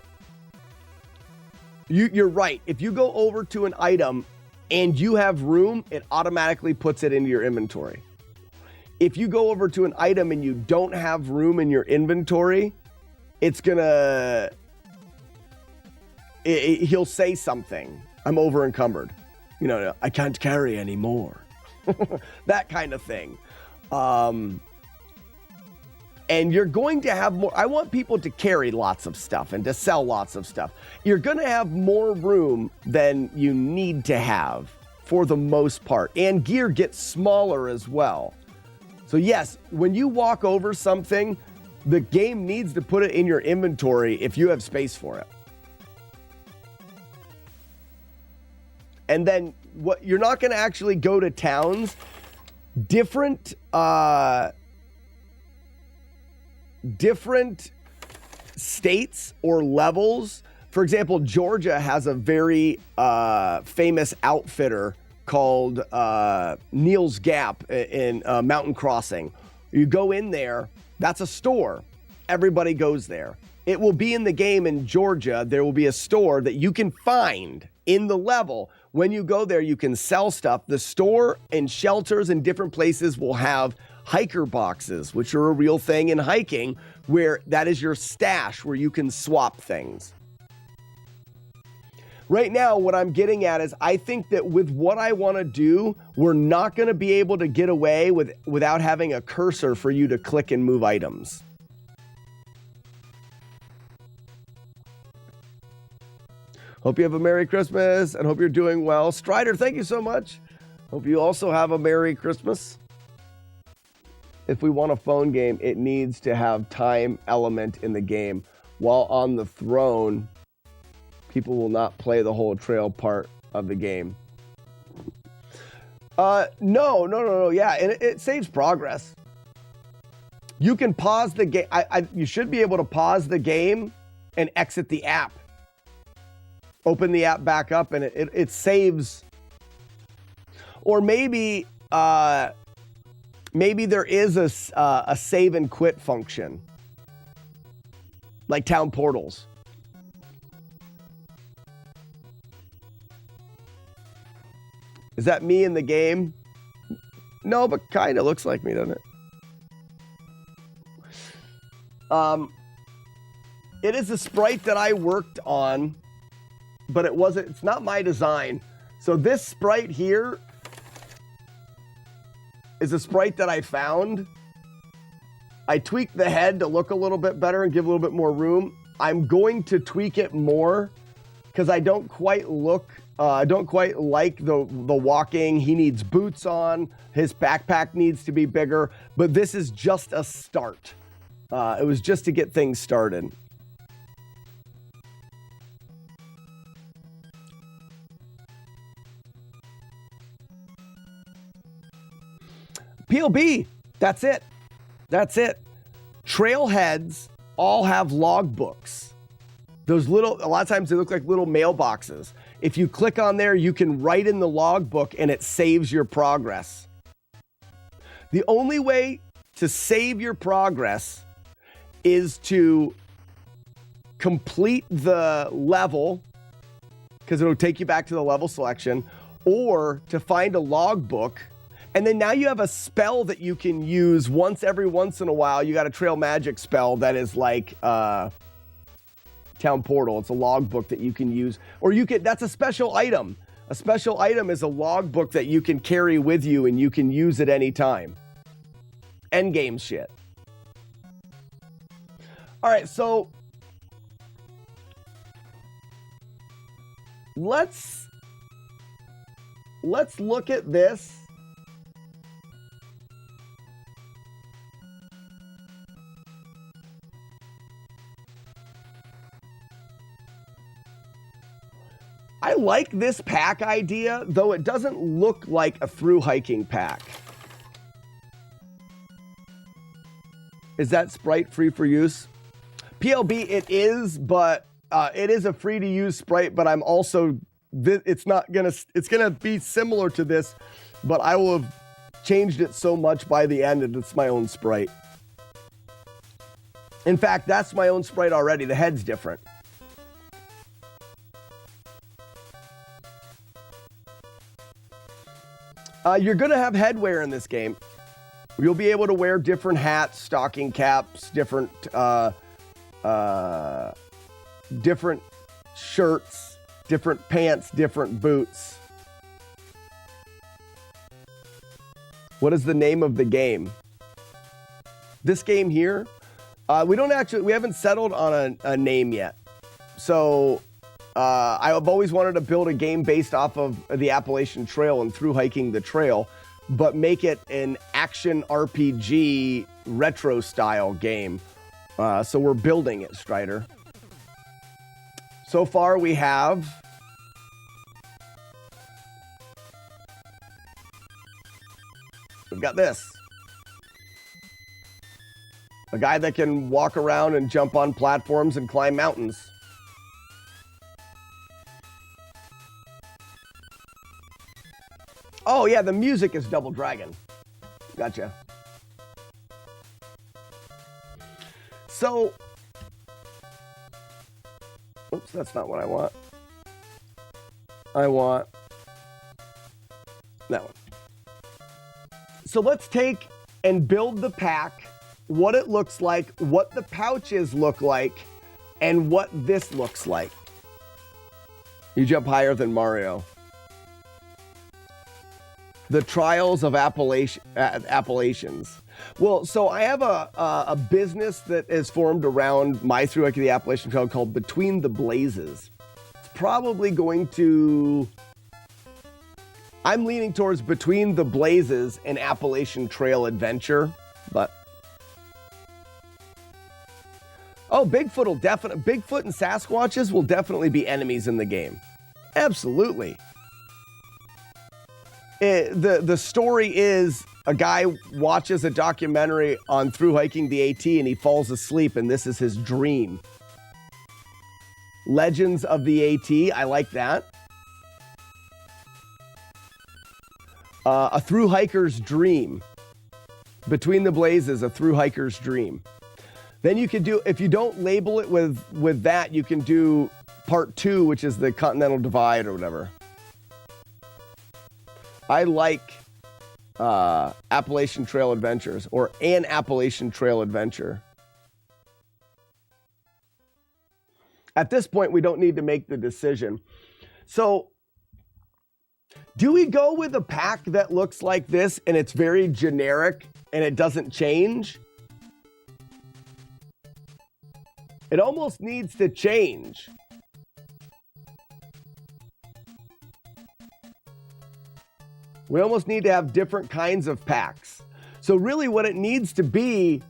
you're right. If you go over to an item and you have room, it automatically puts it into your inventory. If you go over to an item and you don't have room in your inventory, it's gonna, he'll say something. I'm over encumbered. You know, I can't carry anymore. That kind of thing. And you're going to have more. I want people to carry lots of stuff and to sell lots of stuff. You're going to have more room than you need to have for the most part. And gear gets smaller as well. So yes, when you walk over something, the game needs to put it in your inventory if you have space for it. And then what you're not going to actually go to towns. Different states or levels. For example, Georgia has a very famous outfitter called Neil's Gap in Mountain Crossing. You go in there, that's a store. Everybody goes there. It will be in the game in Georgia. There will be a store that you can find in the level. When you go there, you can sell stuff. The store and shelters in different places will have hiker boxes, which are a real thing in hiking, where that is your stash where you can swap things. Right now, what I'm getting at is I think that with what I want to do, we're not going to be able to get away without having a cursor for you to click and move items. Hope you have a Merry Christmas and hope you're doing well. Strider, thank you so much. Hope you also have a Merry Christmas. If we want a phone game, it needs to have time element in the game. While on the throne, people will not play the whole trail part of the game. No. Yeah, and it saves progress. You can pause the game. You should be able to pause the game and exit the app. Open the app back up and it saves. Or maybe there is a save and quit function, like town portals. Is that me in the game? No, but kind of looks like me, doesn't it? It is a sprite that I worked on, but it's not my design. So this sprite here is a sprite that I found. I tweaked the head to look a little bit better and give a little bit more room. I'm going to tweak it more because I don't quite like the walking. He needs boots on. His backpack needs to be bigger, but this is just a start. It was just to get things started. POB, that's it. Trailheads all have logbooks. A lot of times they look like little mailboxes. If you click on there, you can write in the logbook and it saves your progress. The only way to save your progress is to complete the level, because it'll take you back to the level selection, or to find a logbook. And then now you have a spell that you can use every once in a while. You got a trail magic spell that is like Town Portal. It's a logbook that you can use. Or that's a special item. A special item is a logbook that you can carry with you and you can use at any time. Endgame shit. All right, so let's look at this. I like this pack idea, though it doesn't look like a through hiking pack. Is that sprite free for use? PLB, it is, but it is a free to use sprite, but I'm also, it's gonna be similar to this, but I will have changed it so much by the end that it's my own sprite. In fact, that's my own sprite already. The head's different. You're going to have headwear in this game. You'll be able to wear different hats, stocking caps, different different shirts, different pants, different boots. What is the name of the game? This game here, we haven't settled on a name yet. So I've always wanted to build a game based off of the Appalachian Trail and through hiking the trail, but make it an action RPG retro style game. So we're building it, Strider. So far we have we've got this. A guy that can walk around and jump on platforms and climb mountains. Oh yeah, the music is Double Dragon. Gotcha. So, oops, that's not what I want. I want that one. So let's take and build the pack, what it looks like, what the pouches look like, and what this looks like. You jump higher than Mario. The Trials of Appalachians. Well, so I have a business that is formed around my through hike of the Appalachian Trail called Between the Blazes. It's probably going to... I'm leaning towards Between the Blazes and Appalachian Trail Adventure, but... Oh, Bigfoot and Sasquatches will definitely be enemies in the game. Absolutely. The story is a guy watches a documentary on through hiking the AT and he falls asleep and this is his dream. Legends of the AT, I like that. A through hiker's dream. Between the Blazes, a through hiker's dream. Then you can do, if you don't label it with that, you can do part 2, which is the Continental Divide or whatever. I like Appalachian Trail Adventures or an Appalachian Trail Adventure. At this point, we don't need to make the decision. So, do we go with a pack that looks like this and it's very generic and it doesn't change? It almost needs to change. We almost need to have different kinds of packs. So really what it needs to be...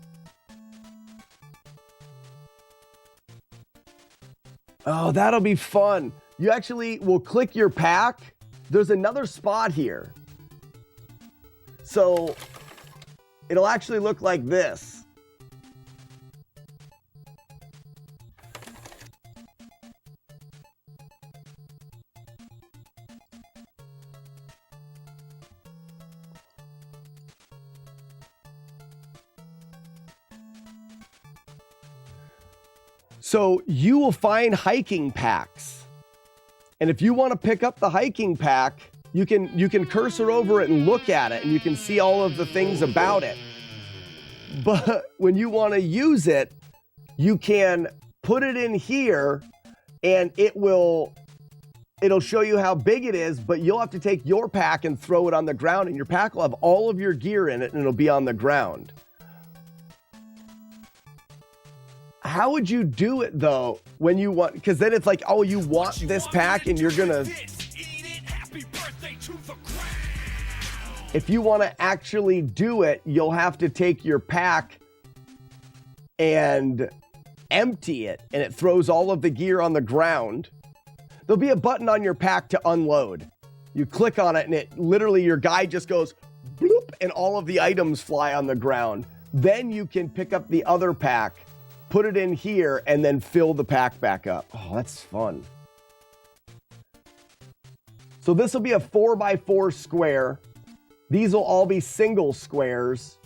Oh, that'll be fun. You actually will click your pack. There's another spot here. So it'll actually look like this. So you will find hiking packs. And if you want to pick up the hiking pack, you can cursor over it and look at it and you can see all of the things about it. But when you want to use it, you can put it in here and it'll show you how big it is, but you'll have to take your pack and throw it on the ground and your pack will have all of your gear in it and it'll be on the ground. How would you do it though when you want, because then it's like, oh, you want this pack and you're gonna, if you want to actually do it, you'll have to take your pack and empty it and it throws all of the gear on the ground. There'll be a button on your pack to unload. You click on it and it literally, your guy just goes bloop and all of the items fly on the ground. Then you can pick up the other pack, put it in here, and then fill the pack back up. Oh, that's fun. So this will be a 4x4 square. These will all be single squares.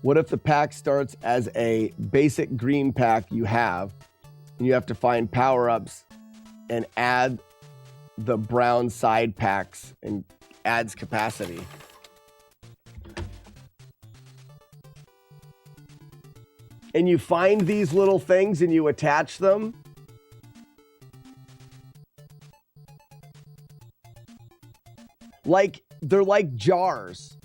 What if the pack starts as a basic green pack you have, and you have to find power-ups and add the brown side packs and adds capacity? And you find these little things and you attach them. Like, they're like jars.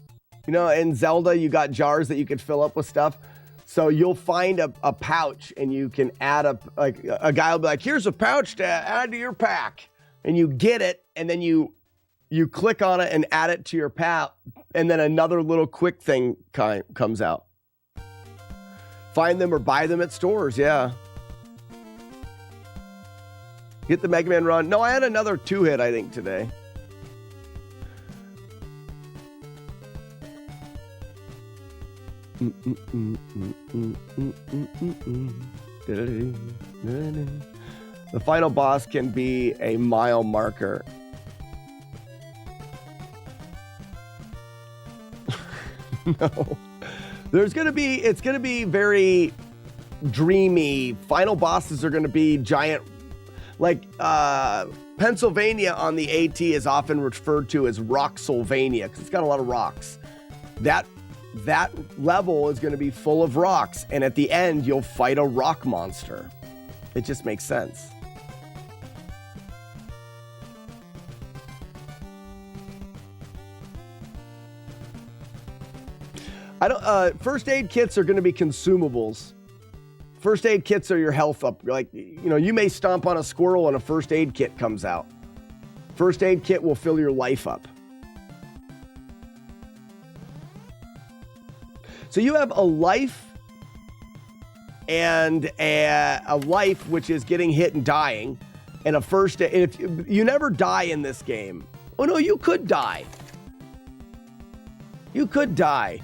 You know, in Zelda, you got jars that you could fill up with stuff. So you'll find a pouch and you can add like a guy will be like, here's a pouch to add to your pack. And you get it, and then you click on it and add it to your pack, and then another little quick thing comes out. Find them or buy them at stores, yeah. Get the Mega Man run. No, I had another 2-hit, I think, today. The final boss can be a mile marker. No. It's going to be very dreamy. Final bosses are going to be giant, like Pennsylvania on the AT is often referred to as Rocksylvania because it's got a lot of rocks. That level is going to be full of rocks, and at the end you'll fight a rock monster. It just makes sense. First aid kits are going to be consumables. First aid kits are your health up. Like, you know, you may stomp on a squirrel and a first aid kit comes out. First aid kit will fill your life up. So you have a life and a life which is getting hit and dying, and a first aid. If you never die in this game. Oh no, you could die. You could die.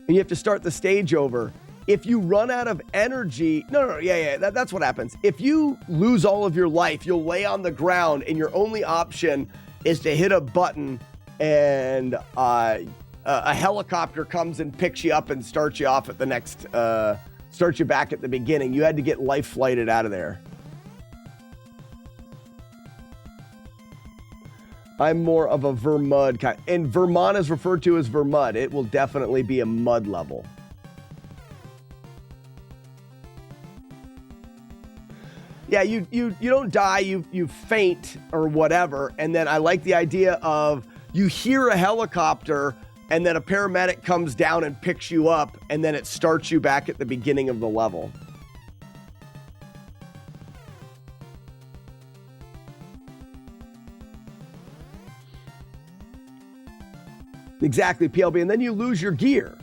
And you have to start the stage over. If you run out of energy, that's what happens. If you lose all of your life, you'll lay on the ground, and your only option is to hit a button, and a helicopter comes and picks you up and starts you off at the next, starts you back at the beginning. You had to get life flighted out of there. I'm more of a Vermud kind, and Vermont is referred to as Vermud. It will definitely be a mud level. Yeah, you don't die, you faint or whatever, and then I like the idea of you hear a helicopter, and then a paramedic comes down and picks you up, and then it starts you back at the beginning of the level. Exactly, PLB. And then you lose your gear.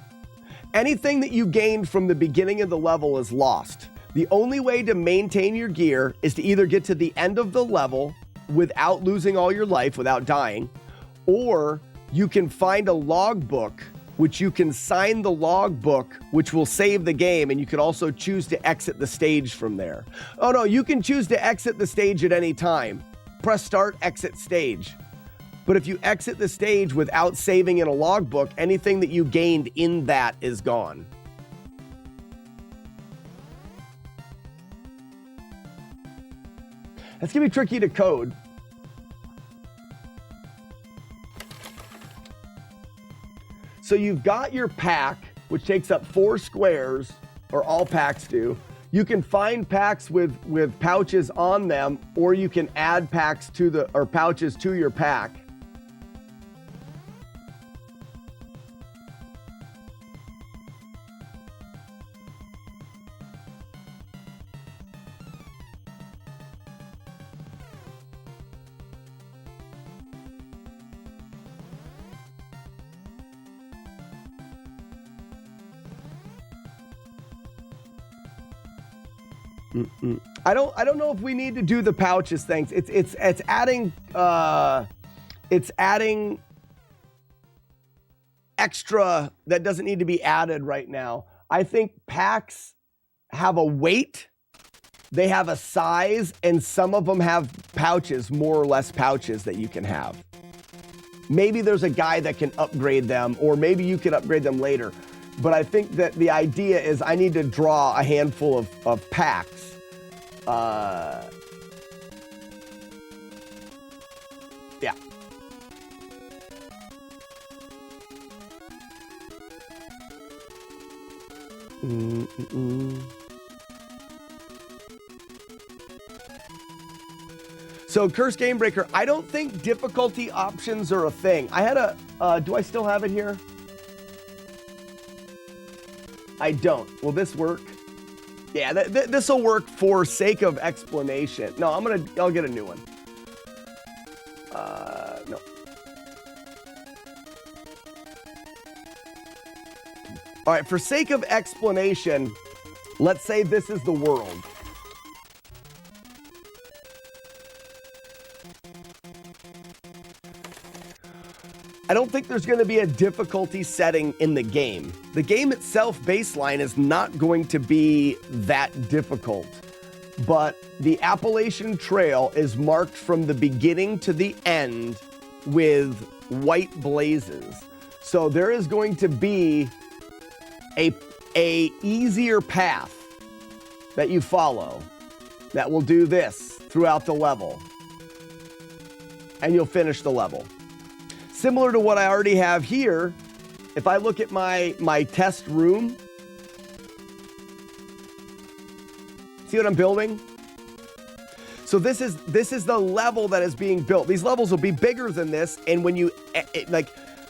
Anything that you gained from the beginning of the level is lost. The only way to maintain your gear is to either get to the end of the level without losing all your life, without dying, or you can find a logbook, which you can sign the logbook, which will save the game, and you can also choose to exit the stage from there. Oh no, you can choose to exit the stage at any time. Press start, exit stage. But if you exit the stage without saving in a logbook, anything that you gained in that is gone. That's going to be tricky to code. So you've got your pack, which takes up 4 squares, or all packs do. You can find packs with pouches on them, or you can add packs to pouches to your pack. I don't know if we need to do the pouches things. It's adding extra that doesn't need to be added right now. I think packs have a weight, they have a size, and some of them have pouches, more or less pouches that you can have. Maybe there's a guy that can upgrade them, or maybe you can upgrade them later. But I think that the idea is I need to draw a handful of packs. Yeah. So, Curse Game Breaker, I don't think difficulty options are a thing. I had a, do I still have it here? I don't. Will this work? Yeah, this will work for sake of explanation. No, I'll get a new one. No. All right, for sake of explanation, let's say this is the world. I don't think there's going to be a difficulty setting in the game. The game itself, baseline, is not going to be that difficult. But the Appalachian Trail is marked from the beginning to the end with white blazes. So there is going to be a easier path that you follow that will do this throughout the level. And you'll finish the level. Similar to what I already have here, if I look at my test room, see what I'm building? So this is the level that is being built. These levels will be bigger than this, and when you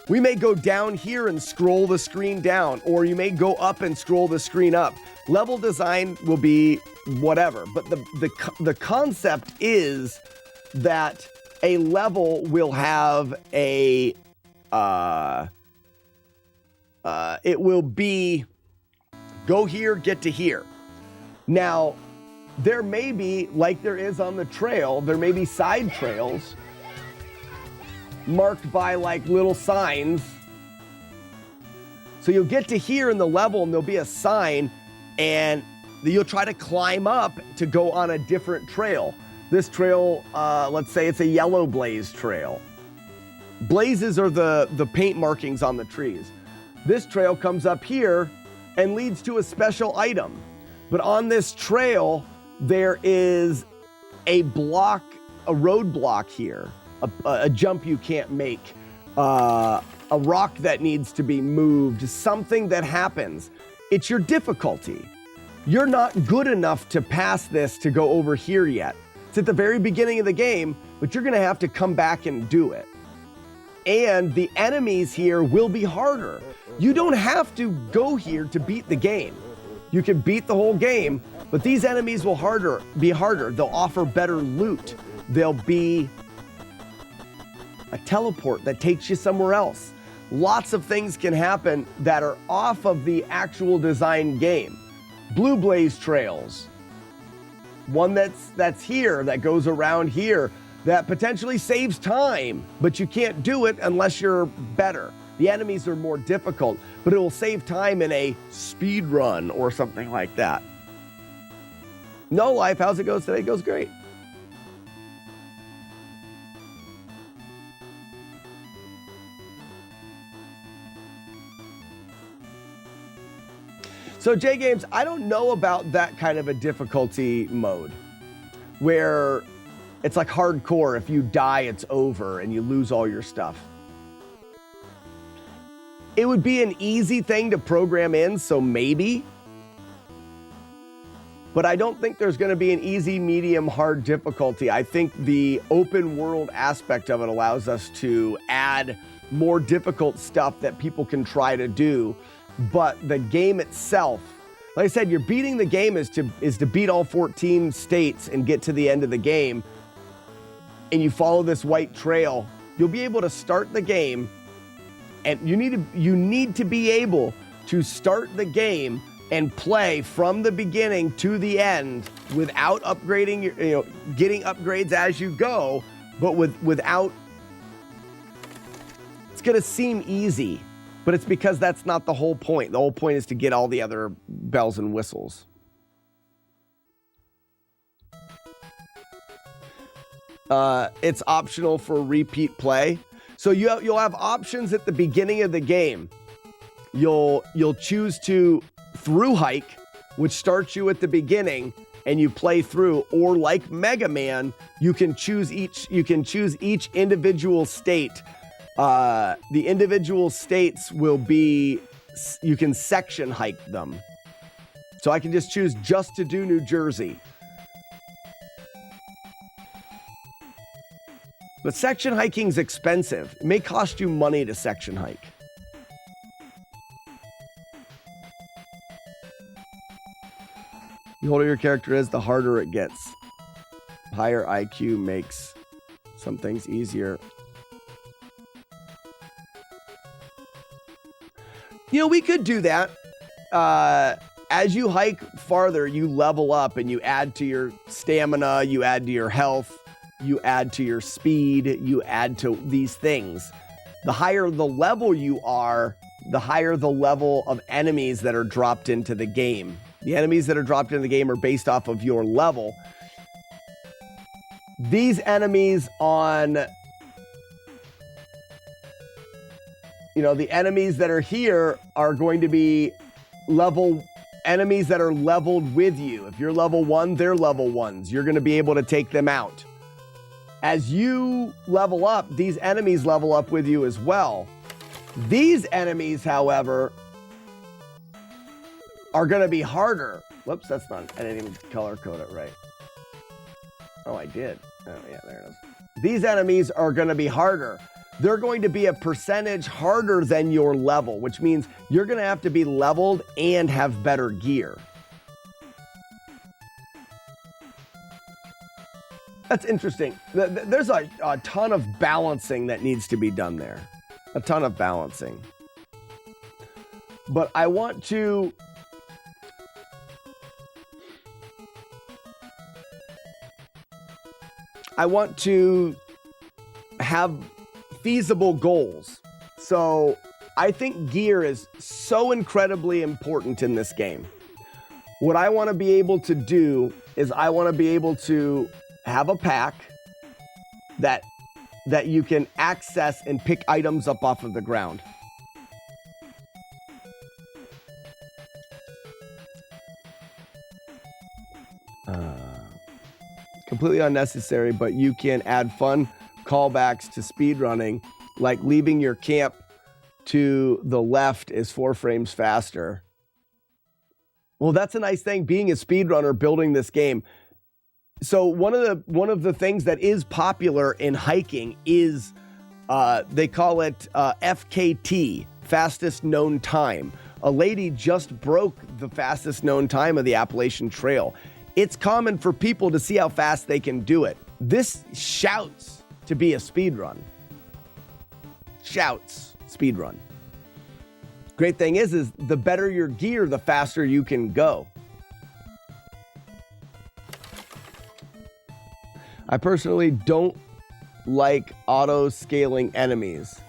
we may go down here and scroll the screen down, or you may go up and scroll the screen up. Level design will be whatever, but the concept is that a level will have a it will be go here, get to here. Now, there may be, like there is on the trail, there may be side trails marked by like little signs. So you'll get to here in the level and there'll be a sign, and you'll try to climb up to go on a different trail. This trail, let's say it's a yellow blaze trail. Blazes are the paint markings on the trees. This trail comes up here and leads to a special item. But on this trail, there is a roadblock here, a jump you can't make, a rock that needs to be moved, something that happens. It's your difficulty. You're not good enough to pass this to go over here yet. It's at the very beginning of the game, but you're going to have to come back and do it. And the enemies here will be harder. You don't have to go here to beat the game. You can beat the whole game, but these enemies will be harder. They'll offer better loot. There'll be a teleport that takes you somewhere else. Lots of things can happen that are off of the actual design game. Blue blaze trails. One that's here, that goes around here, that potentially saves time, but you can't do it unless you're better. The enemies are more difficult, but it will save time in a speed run or something like that. No Life, how's it goes today? It goes great. So J Games, I don't know about that kind of a difficulty mode where it's like hardcore. If you die, it's over and you lose all your stuff. It would be an easy thing to program in, so maybe. But I don't think there's going to be an easy, medium, hard difficulty. I think the open world aspect of it allows us to add more difficult stuff that people can try to do. But the game itself, like I said, you're beating the game is to beat all 14 states and get to the end of the game. And you follow this white trail, you'll be able to start the game, and you need to be able to start the game and play from the beginning to the end without upgrading, getting upgrades as you go, but without. It's going to seem easy, but it's because that's not the whole point. The whole point is to get all the other bells and whistles. It's optional for repeat play. So you'll have options at the beginning of the game. You'll choose to through hike, which starts you at the beginning and you play through, or like Mega Man, you can choose each individual state. The individual states will be, you can section hike them. So I can just choose just to do New Jersey. But section hiking's expensive. It may cost you money to section hike. The older your character is, the harder it gets. Higher IQ makes some things easier. You know, we could do that. As you hike farther, you level up and you add to your stamina, you add to your health, you add to your speed, you add to these things. The higher the level you are, the higher the level of enemies that are dropped into the game. The enemies that are dropped into the game are based off of your level. These enemies on, you know, the enemies that are here are going to be enemies that are leveled with you. If you're level 1, they're level 1s. You're going to be able to take them out. As you level up, these enemies level up with you as well. These enemies, however, are going to be harder. Whoops, that's not, I didn't even color code it right. Oh, I did. Oh, yeah, there it is. These enemies are going to be harder. They're going to be a percentage harder than your level, which means you're going to have to be leveled and have better gear. That's interesting. There's a ton of balancing that needs to be done there. A ton of balancing. But I want to have feasible goals. So I think gear is so incredibly important in this game. What I want to be able to do is I want to be able to have a pack that you can access and pick items up off of the ground. Completely unnecessary, but you can add fun callbacks to speedrunning, like leaving your camp to the left is 4 frames faster. Well, that's a nice thing, being a speedrunner, building this game. So one of the things that is popular in hiking is they call it FKT, fastest known time. A lady just broke the fastest known time of the Appalachian Trail. It's common for people to see how fast they can do it. This shouts to be a speedrun. Shouts speedrun. Great thing is the better your gear, the faster you can go. I personally don't like auto-scaling enemies.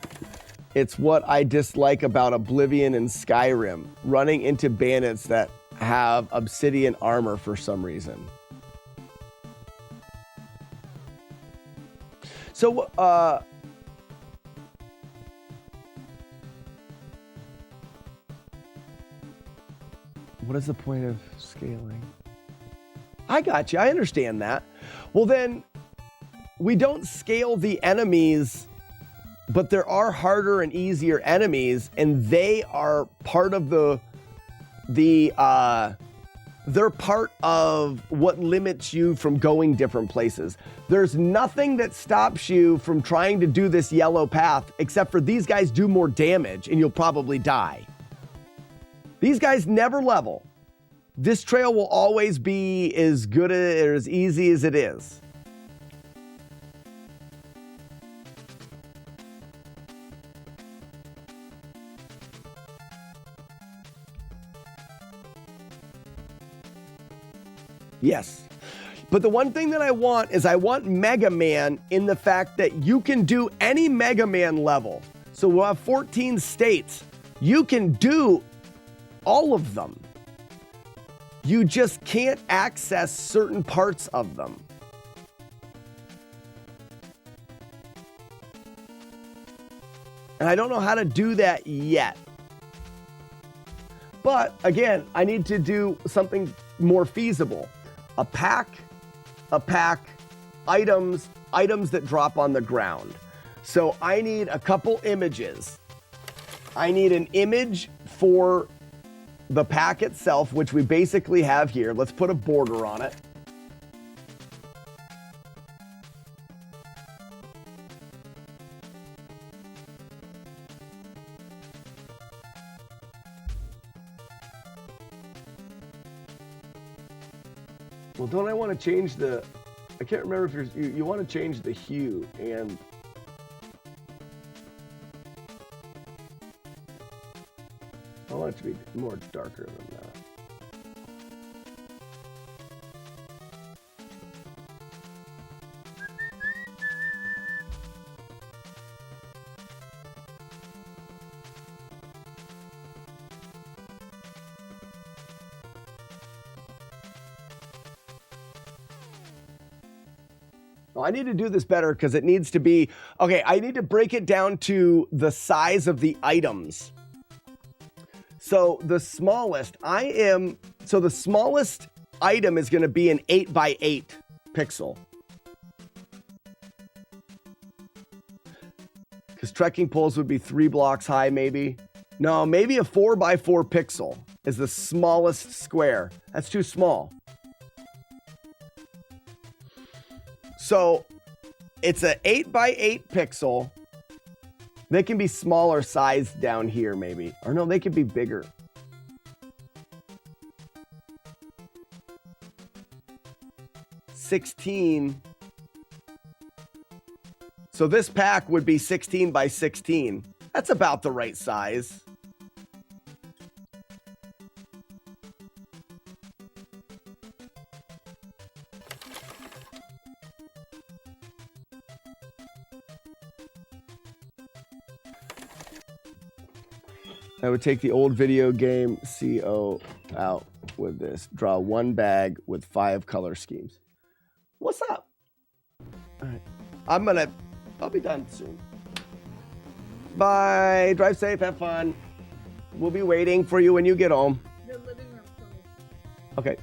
It's what I dislike about Oblivion and Skyrim, running into bandits that have obsidian armor for some reason. So, what is the point of scaling? I got you. I understand that. Well, then we don't scale the enemies, but there are harder and easier enemies, and they are part of they're part of what limits you from going different places. There's nothing that stops you from trying to do this yellow path, except for these guys do more damage and you'll probably die. These guys never level. This trail will always be as good or as easy as it is. Yes. But the one thing that I want is I want Mega Man in the fact that you can do any Mega Man level. So we'll have 14 states. You can do all of them. You just can't access certain parts of them. And I don't know how to do that yet. But again, I need to do something more feasible. A pack, items that drop on the ground. So I need a couple images. I need an image for the pack itself, which we basically have here. Let's put a border on it. Well, don't I want to change the... I can't remember if you want to change the hue and... I want it to be more darker than that. Well, I need to do this better because it needs to be... Okay, I need to break it down to the size of the items. So the smallest the smallest item is going to be an 8x8 pixel. Because trekking poles would be 3 blocks high, maybe. No, maybe a 4x4 pixel is the smallest square. That's too small. So it's an 8x8 pixel. They can be smaller size down here, maybe. Or no, they could be bigger. $16. So this pack would be 16 by 16. That's about the right size. I would take the old video game CO out with this. Draw one bag with 5 color schemes. What's up? All right. I'll be done soon. Bye. Drive safe. Have fun. We'll be waiting for you when you get home. The living room. Okay.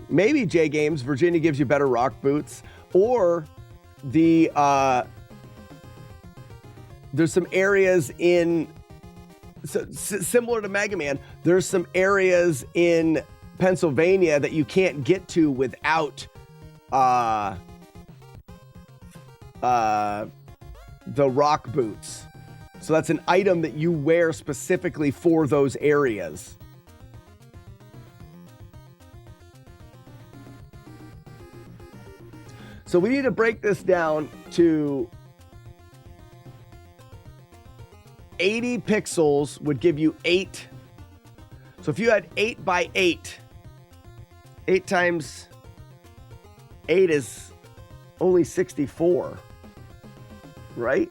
Maybe J Games, Virginia gives you better rock boots, or the there's some areas in similar to Mega Man. There's some areas in Pennsylvania that you can't get to without the rock boots. So that's an item that you wear specifically for those areas. So we need to break this down to 80 pixels would give you 8. So if you had 8x8, 8 times 8 is only 64, right?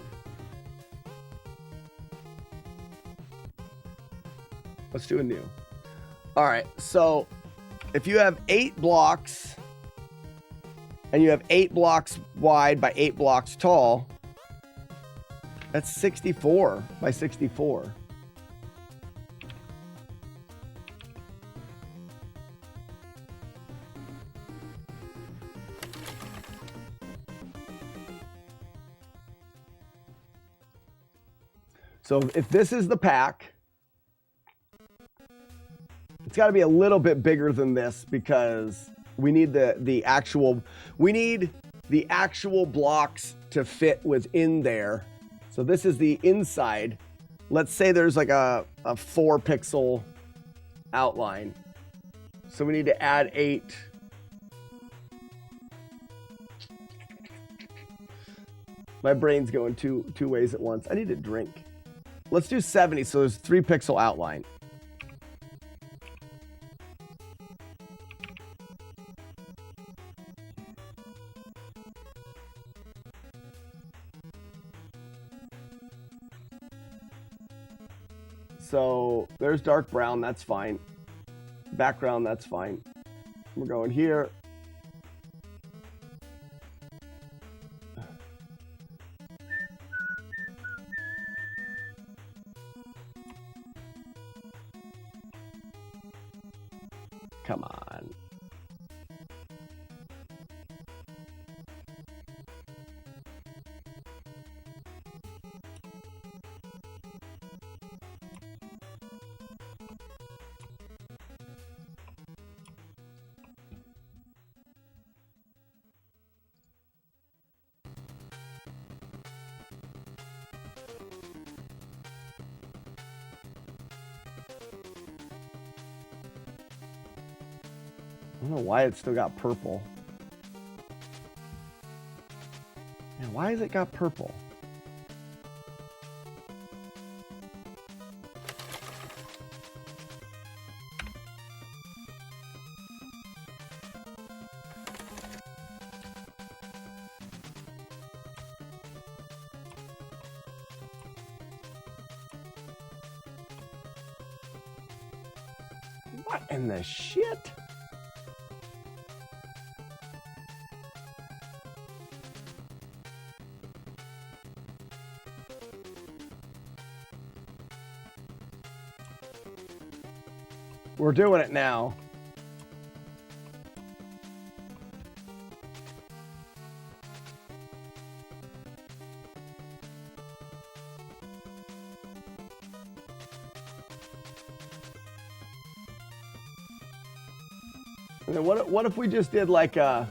Let's do a new. All right, so if you have 8 blocks, and you have 8 blocks wide by 8 blocks tall, that's 64 by 64. So if this is the pack, it's got to be a little bit bigger than this because we need the actual blocks to fit within there. So this is the inside. Let's say there's like a 4 pixel outline. So we need to add 8. My brain's going two ways at once. I need a drink. Let's do 70. So there's 3 pixel outline. So there's dark brown, that's fine. Background, that's fine. We're going here, Come on. I don't know why it's still got purple. Man, why has it got purple? What in the shit? We're doing it now. And then what if we just did like a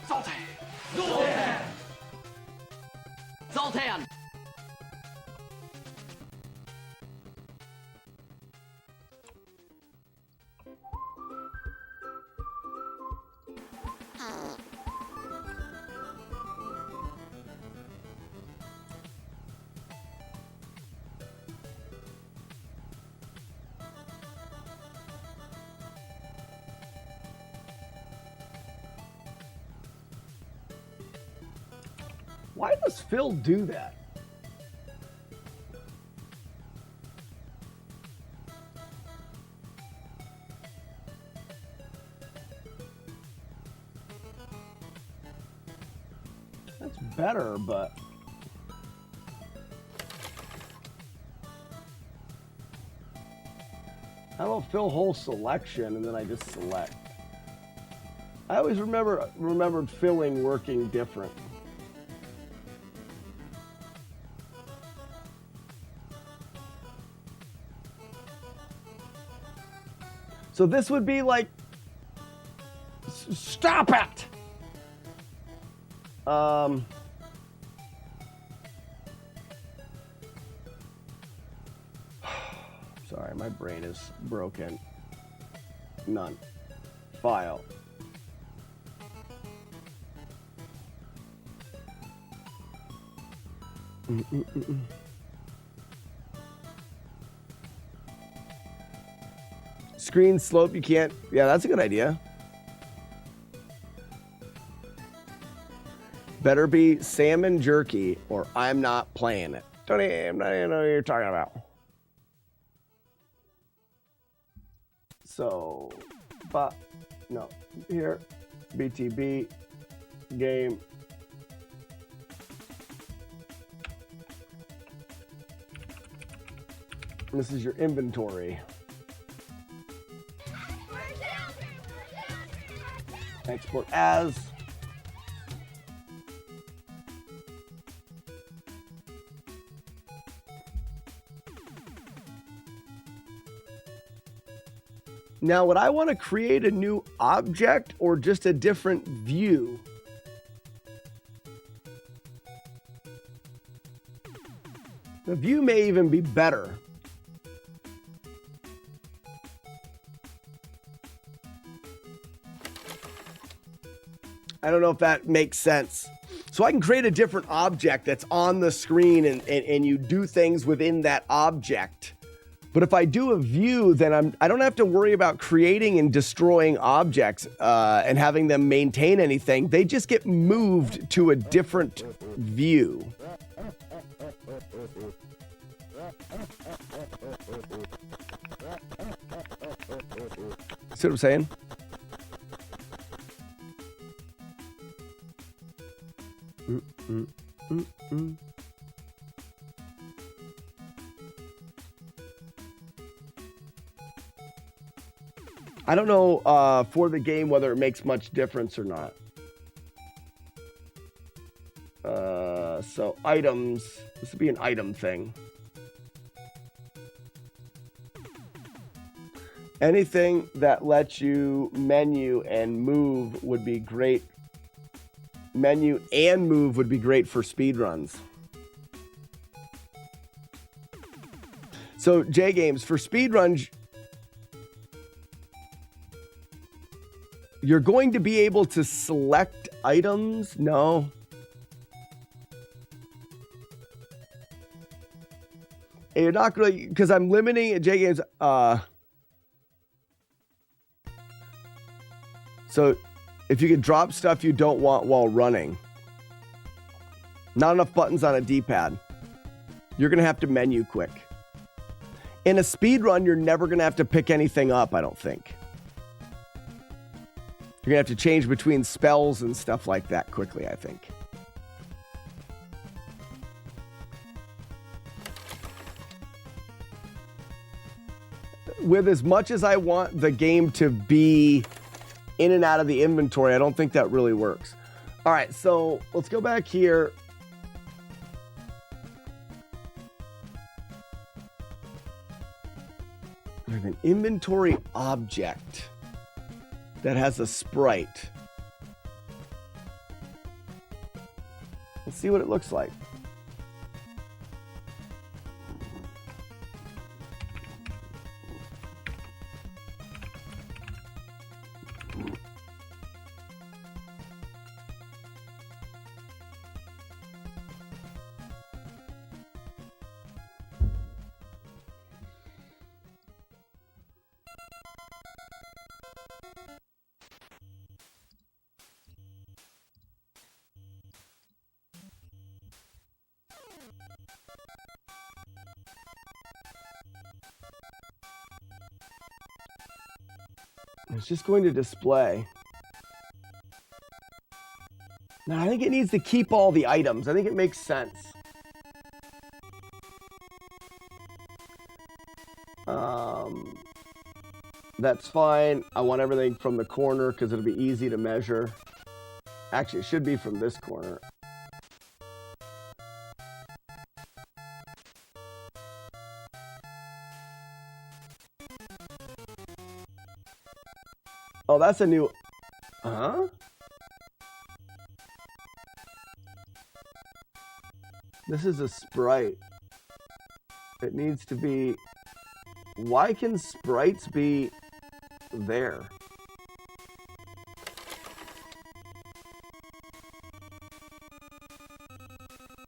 Zoltan! Zoltan! Zoltan! Why does Phil do that? That's better, but how about fill whole selection and then I just select? I always remembered filling working different. So this would be like, stop it. Sorry, my brain is broken. None. File. Screen slope, you can't. Yeah, that's a good idea. Better be salmon jerky or I'm not playing it. I'm not even know what you're talking about. So, but no, here, BTB game. This is your inventory. Export as. Now, would I want to create a new object or just a different view? The view may even be better. I don't know if that makes sense. So I can create a different object that's on the screen and you do things within that object. But if I do a view, then I don't have to worry about creating and destroying objects and having them maintain anything. They just get moved to a different view. See what I'm saying? I don't know for the game whether it makes much difference or not. So items, this would be an item thing. Anything that lets you menu and move would be great. Menu and move would be great for speedruns. So J Games, for speedruns, you're going to be able to select items? No. And you're not really, because I'm limiting J Games. So if you can drop stuff you don't want while running, not enough buttons on a D-pad, you're going to have to menu quick. In a speed run, you're never going to have to pick anything up, I don't think. You're going to have to change between spells and stuff like that quickly, I think. With as much as I want the game to be in and out of the inventory, I don't think that really works. All right, so let's go back here. There's an inventory object that has a sprite. Let's see what it looks like. It's just going to display. Now, I think it needs to keep all the items. I think it makes sense. That's fine. I want everything from the corner because it'll be easy to measure. Actually, it should be from this corner. Oh, that's a new... Huh? This is a sprite. It needs to be... Why can sprites be there?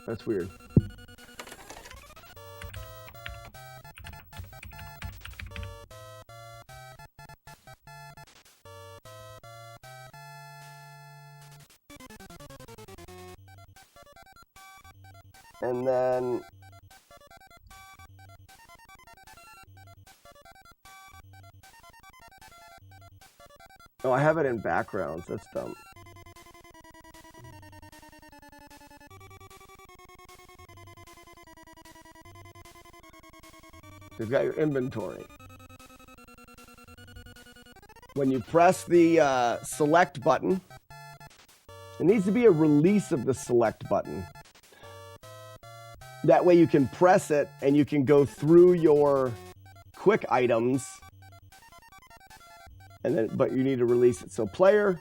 That's weird. And then oh, I have it in backgrounds. That's dumb. You've got your inventory. When you press the select button, it needs to be a release of the select button. That way you can press it and you can go through your quick items. And then, but you need to release it. So player.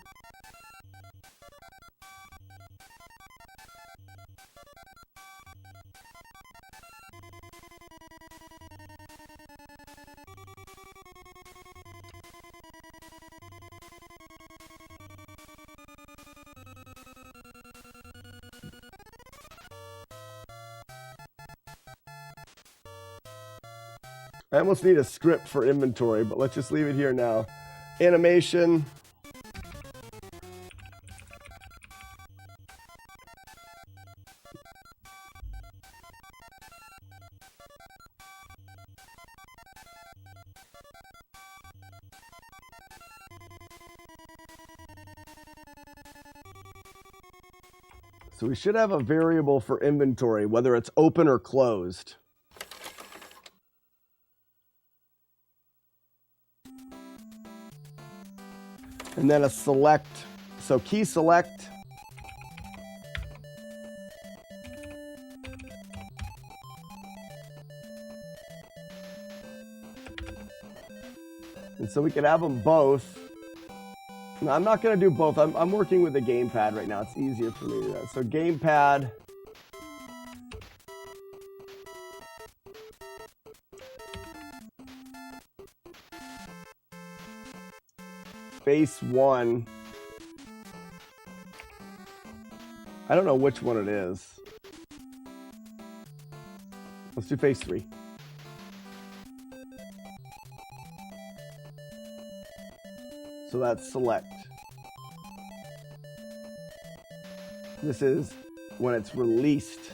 I almost need a script for inventory, but let's just leave it here now. Animation. So we should have a variable for inventory, whether it's open or closed. And then a select. So key select. And so we can have them both. No, I'm not going to do both. I'm working with the gamepad right now. It's easier for me to do that. So gamepad. Face 1. I don't know which one it is. Let's do face 3. So that's select. This is when it's released.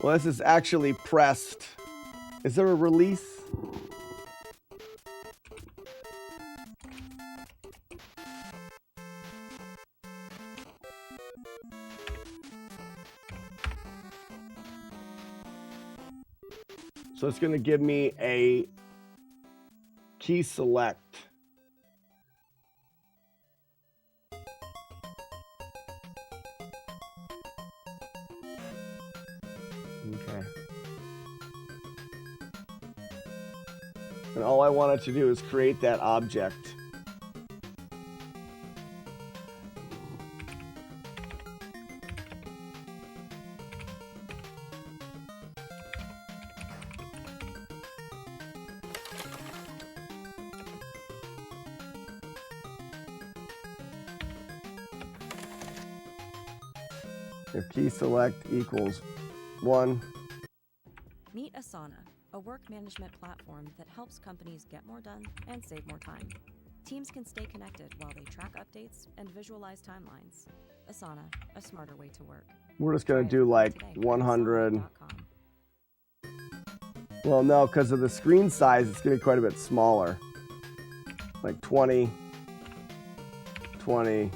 Well, this is actually pressed. Is there a release? So it's going to give me a key select. Okay. And all I wanted to do is create that object. If key select equals 1. Meet Asana, a work management platform that helps companies get more done and save more time. Teams can stay connected while they track updates and visualize timelines. Asana, a smarter way to work. We're just going to do like 100. Well, no, because of the screen size, it's going to be quite a bit smaller. Like 20, 20.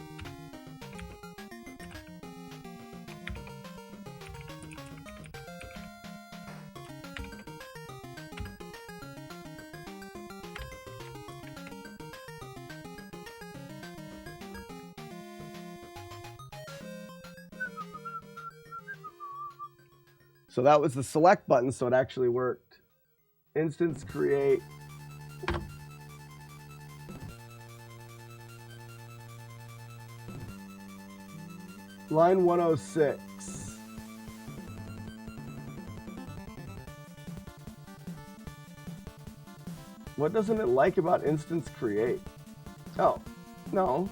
So that was the select button, so it actually worked. Instance create. Line 106. What doesn't it like about instance create? Oh, no.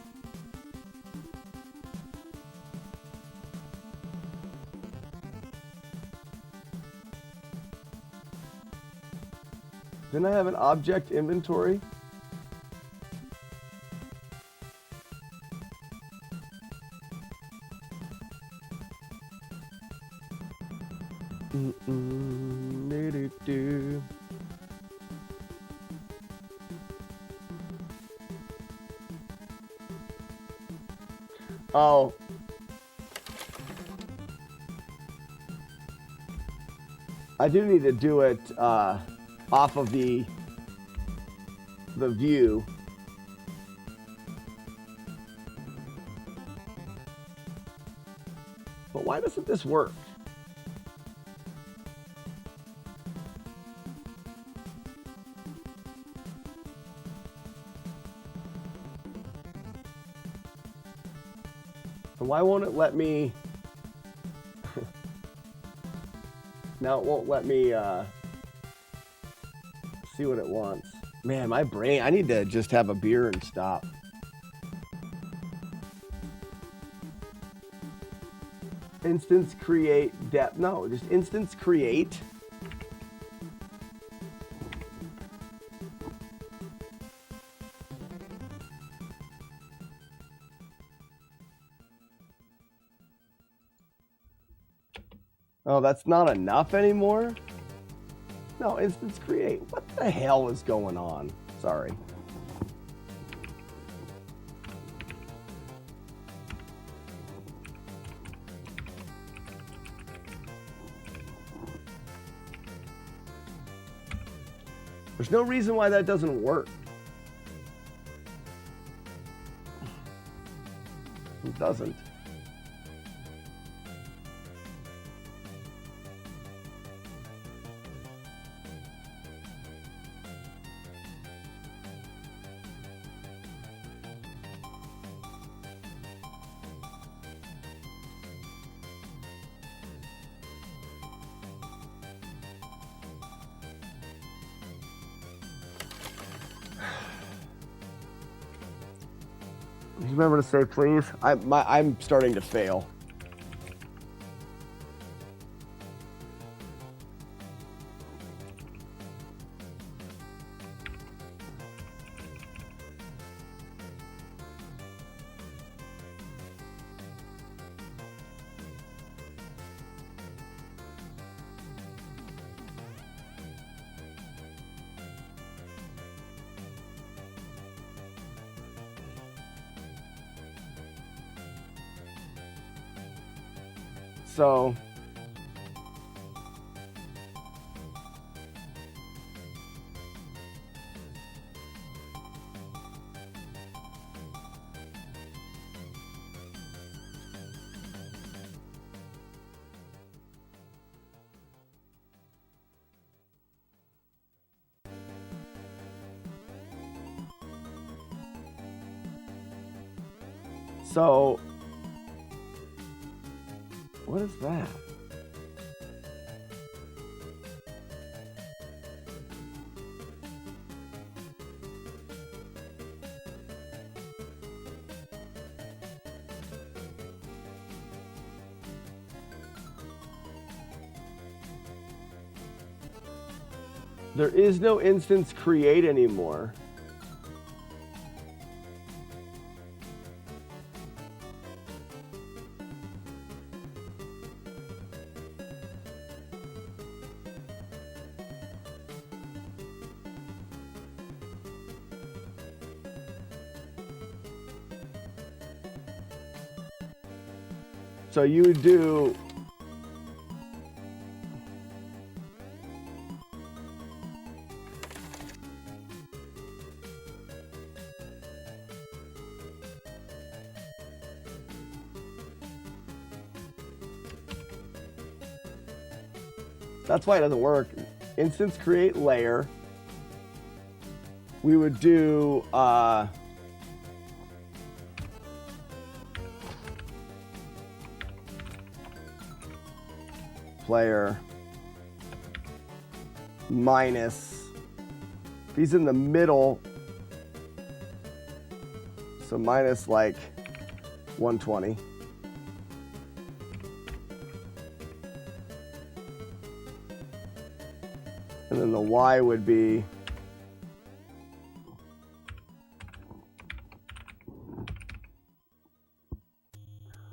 Didn't I have an object inventory? Do-do-do. Oh. I do need to do it off of the view. But why doesn't this work? And why won't it let me? Now it won't let me see what it wants. Man, my brain, I need to just have a beer and stop. Instance create depth. No, just instance create. Oh, that's not enough anymore? No, instance create. What the hell is going on? Sorry. There's no reason why that doesn't work. It doesn't. Remember to say please. I'm starting to fail. So what is that? There is no instance create anymore. So you do that's why it doesn't work. Instance create layer. We would do player minus, if he's in the middle, so minus like 120. And then the Y would be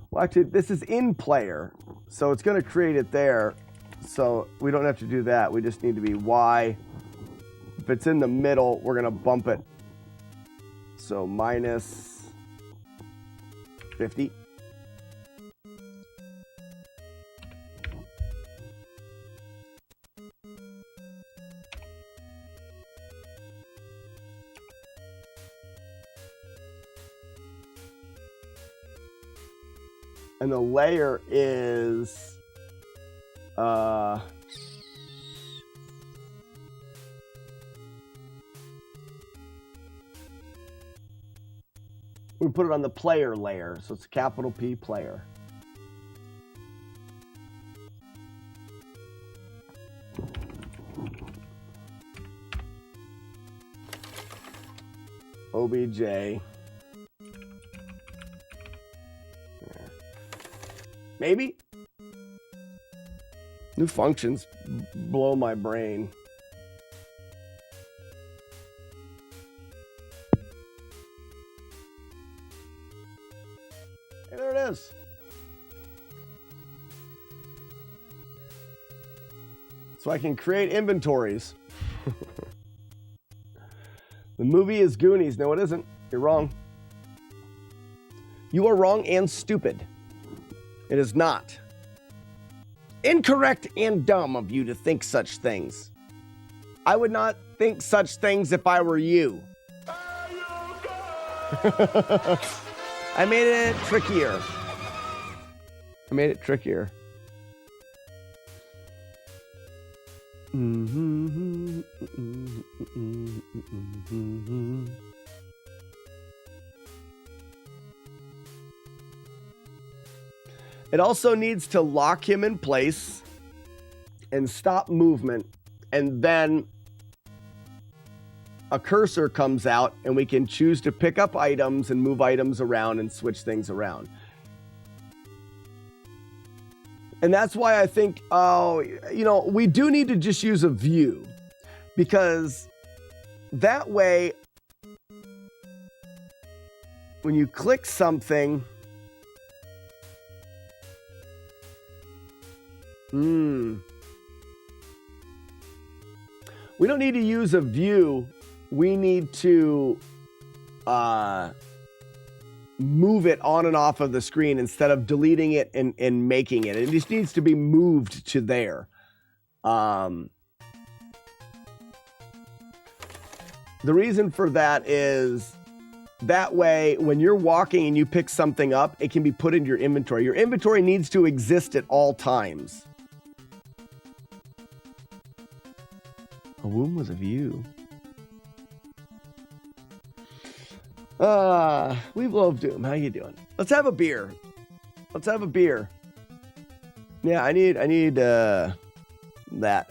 well, actually, this is in player, so it's going to create it there. So we don't have to do that. We just need to be Y. If it's in the middle, we're going to bump it. So minus 50. And the layer is we put it on the player layer, so it's capital P player. OBJ. Maybe? New functions blow my brain. Hey, there it is. So I can create inventories. The movie is Goonies. No, it isn't. You're wrong. You are wrong and stupid. It is not. Incorrect and dumb of you to think such things. I would not think such things if I were you. I made it trickier. I made it trickier. It also needs to lock him in place and stop movement, and then a cursor comes out and we can choose to pick up items and move items around and switch things around. And that's why I think, we do need to just use a view, because that way, when you click something, we don't need to use a view. We need to move it on and off of the screen instead of deleting it and making it. It just needs to be moved to there. The reason for that is that way, when you're walking and you pick something up, it can be put into your inventory. Your inventory needs to exist at all times. A womb with a view. We love Doom. How you doing? Let's have a beer. Let's have a beer. Yeah, I need that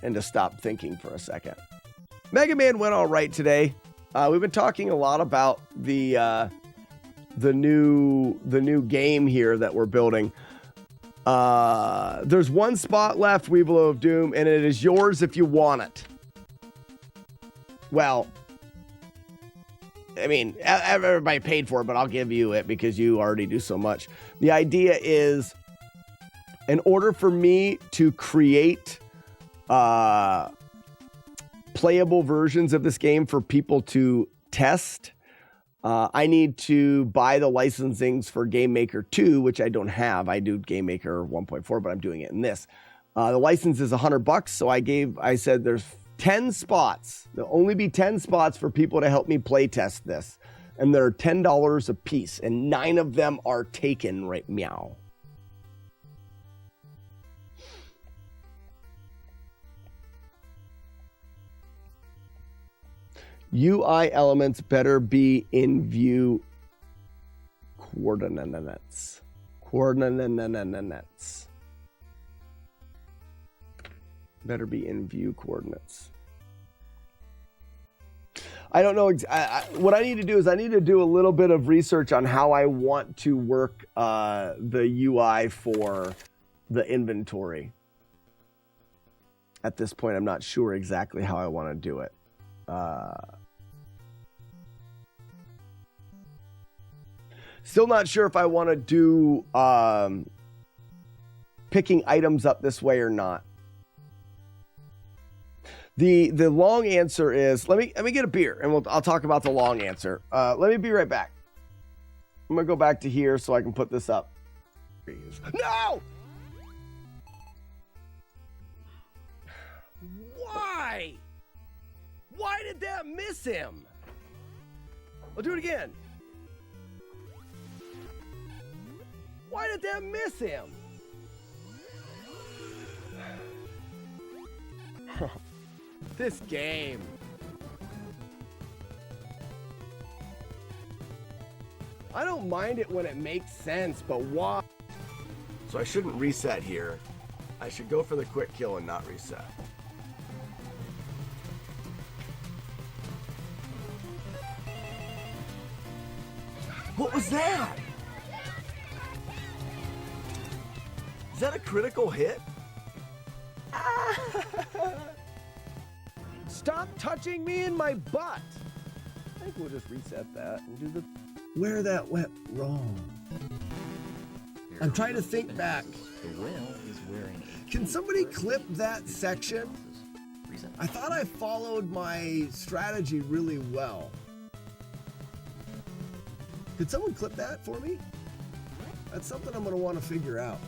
and to stop thinking for a second. Mega Man went all right today. We've been talking a lot about the new game here that we're building. There's one spot left, Weevil of Doom, and it is yours if you want it. Well, I mean, everybody paid for it, but I'll give you it because you already do so much. The idea is, in order for me to create playable versions of this game for people to test, I need to buy the licensings for Game Maker 2, which I don't have. I do Game Maker 1.4, but I'm doing it in this. The license is $100, so I said there's 10 spots. There'll only be 10 spots for people to help me play test this. And they're $10 a piece, and 9 of them are taken right meow. UI elements better be in view coordinates. Coordinates. Better be in view coordinates. I don't know. What I need to do is I need to do a little bit of research on how I want to work the UI for the inventory. At this point, I'm not sure exactly how I want to do it. Still not sure if I want to do picking items up this way or not. The long answer is, let me get a beer and I'll talk about the long answer. Let me be right back. I'm gonna go back to here so I can put this up. No! Why? Why did that miss him? I'll do it again. Why did that miss him? This game. I don't mind it when it makes sense, but why? So I shouldn't reset here. I should go for the quick kill and not reset. What was that? Is that a critical hit? Stop touching me in my butt. I think we'll just reset that and do the where that went wrong. I'm trying to think back. The whale is wearing a Can somebody clip that section? I thought I followed my strategy really well. Could someone clip that for me? That's something I'm going to want to figure out.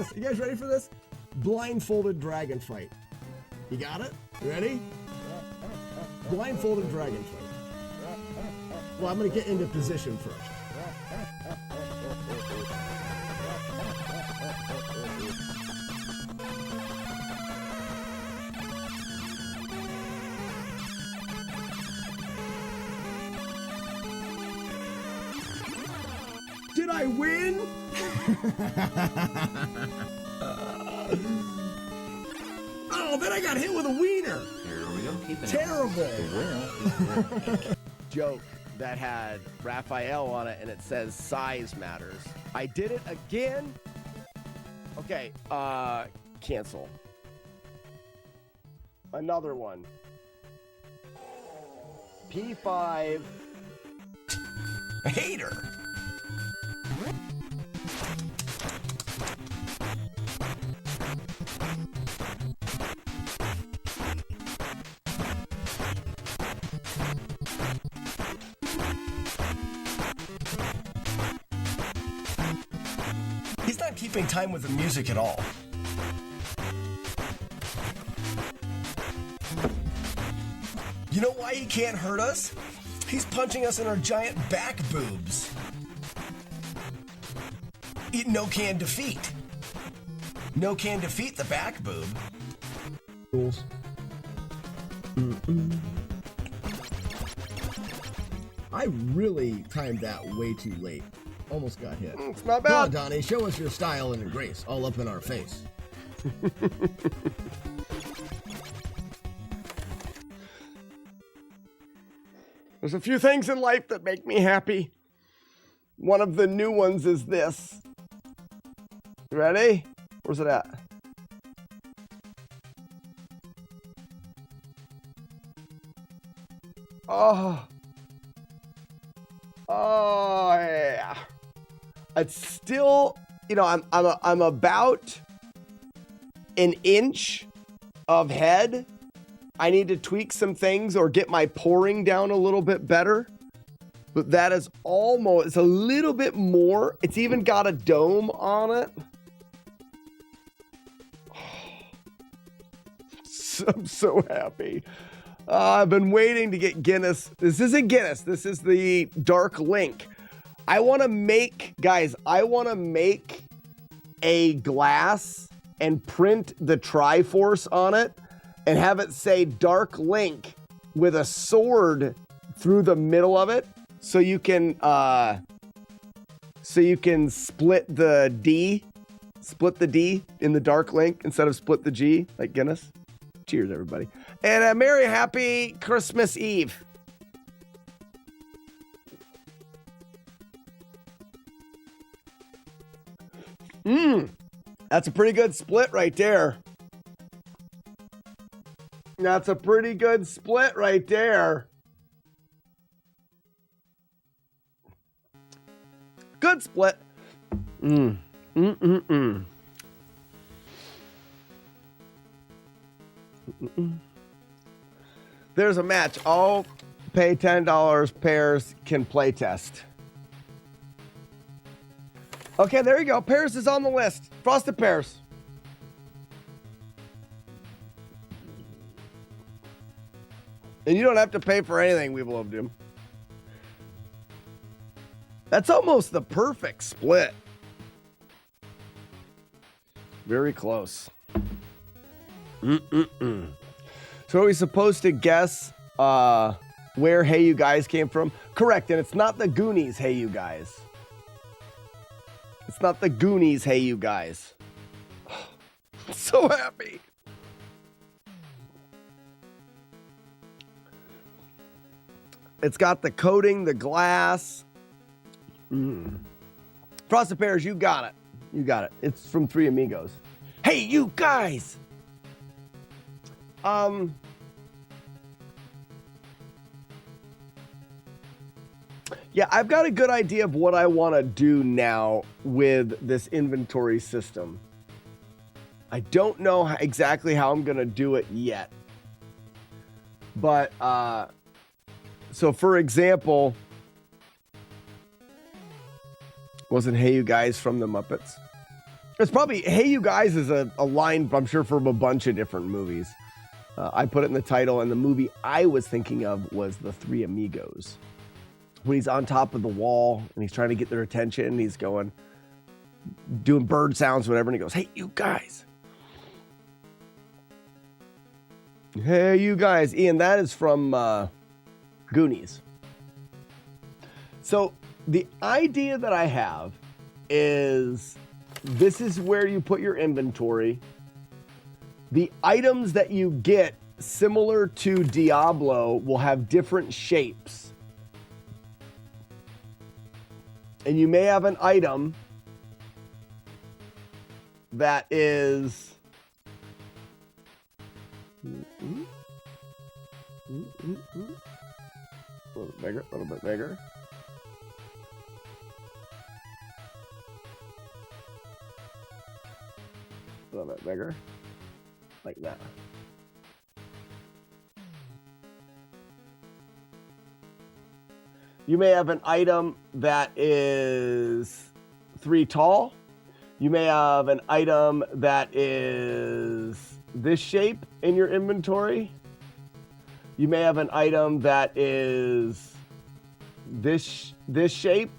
this. You guys ready for this? Blindfolded dragon fight. You got it? You ready? Blindfolded dragon fight. Well, I'm going to get into position first. Did I win? Oh, then I got hit with a wiener. Here we go. Keep it. Terrible. Joke that had Raphael on it and it says size matters. I did it again. Okay, cancel. Another one. P5. Hater. He's not keeping time with the music at all. You know why he can't hurt us? He's punching us in our giant back boobs. No can defeat. No can defeat the back boob. Rules. I really timed that way too late. Almost got hit. It's not bad. Come on, Donnie, show us your style and your grace, all up in our face. There's a few things in life that make me happy. One of the new ones is this. Ready? Where's it at? Oh. Oh yeah. It's still, you know, I'm about an inch of head. I need to tweak some things or get my pouring down a little bit better. But that is almost, it's a little bit more. It's even got a dome on it. I'm so happy. I've been waiting to get Guinness. This isn't Guinness. This is the Dark Link. I want to make, guys, I want to make a glass and print the Triforce on it and have it say Dark Link with a sword through the middle of it. So you can split the D in the Dark Link instead of split the G like Guinness. Cheers, everybody. And a merry, happy Christmas Eve. That's a pretty good split right there. That's a pretty good split right there. Good split. There's a match. I'll pay $10. Pears can play test. Okay, there you go. Pears is on the list. Frosted Pears. And you don't have to pay for anything, we loved him. That's almost the perfect split. Very close. So are we supposed to guess where Hey You Guys came from? Correct, and it's not the Goonies, Hey You Guys. It's not the Goonies, Hey You Guys. So happy. It's got the coating, the glass. Frosted Pears, you got it. You got it. It's from Three Amigos. Hey, you guys! Yeah, I've got a good idea of what I want to do now with this inventory system. I don't know exactly how I'm going to do it yet. But, so for example, wasn't Hey You Guys from the Muppets? It's probably, Hey You Guys is a line, I'm sure, from a bunch of different movies. I put it in the title, and the movie I was thinking of was The Three Amigos. When he's on top of the wall, and he's trying to get their attention, and he's doing bird sounds, whatever, and he goes, hey, you guys. Hey, you guys. Ian, that is from Goonies. So the idea that I have is this is where you put your inventory. The items that you get, similar to Diablo, will have different shapes. And you may have an item that is a little bit bigger, a little bit bigger. A little bit bigger. Like that. You may have an item that is 3 tall. You may have an item that is this shape in your inventory. You may have an item that is this shape.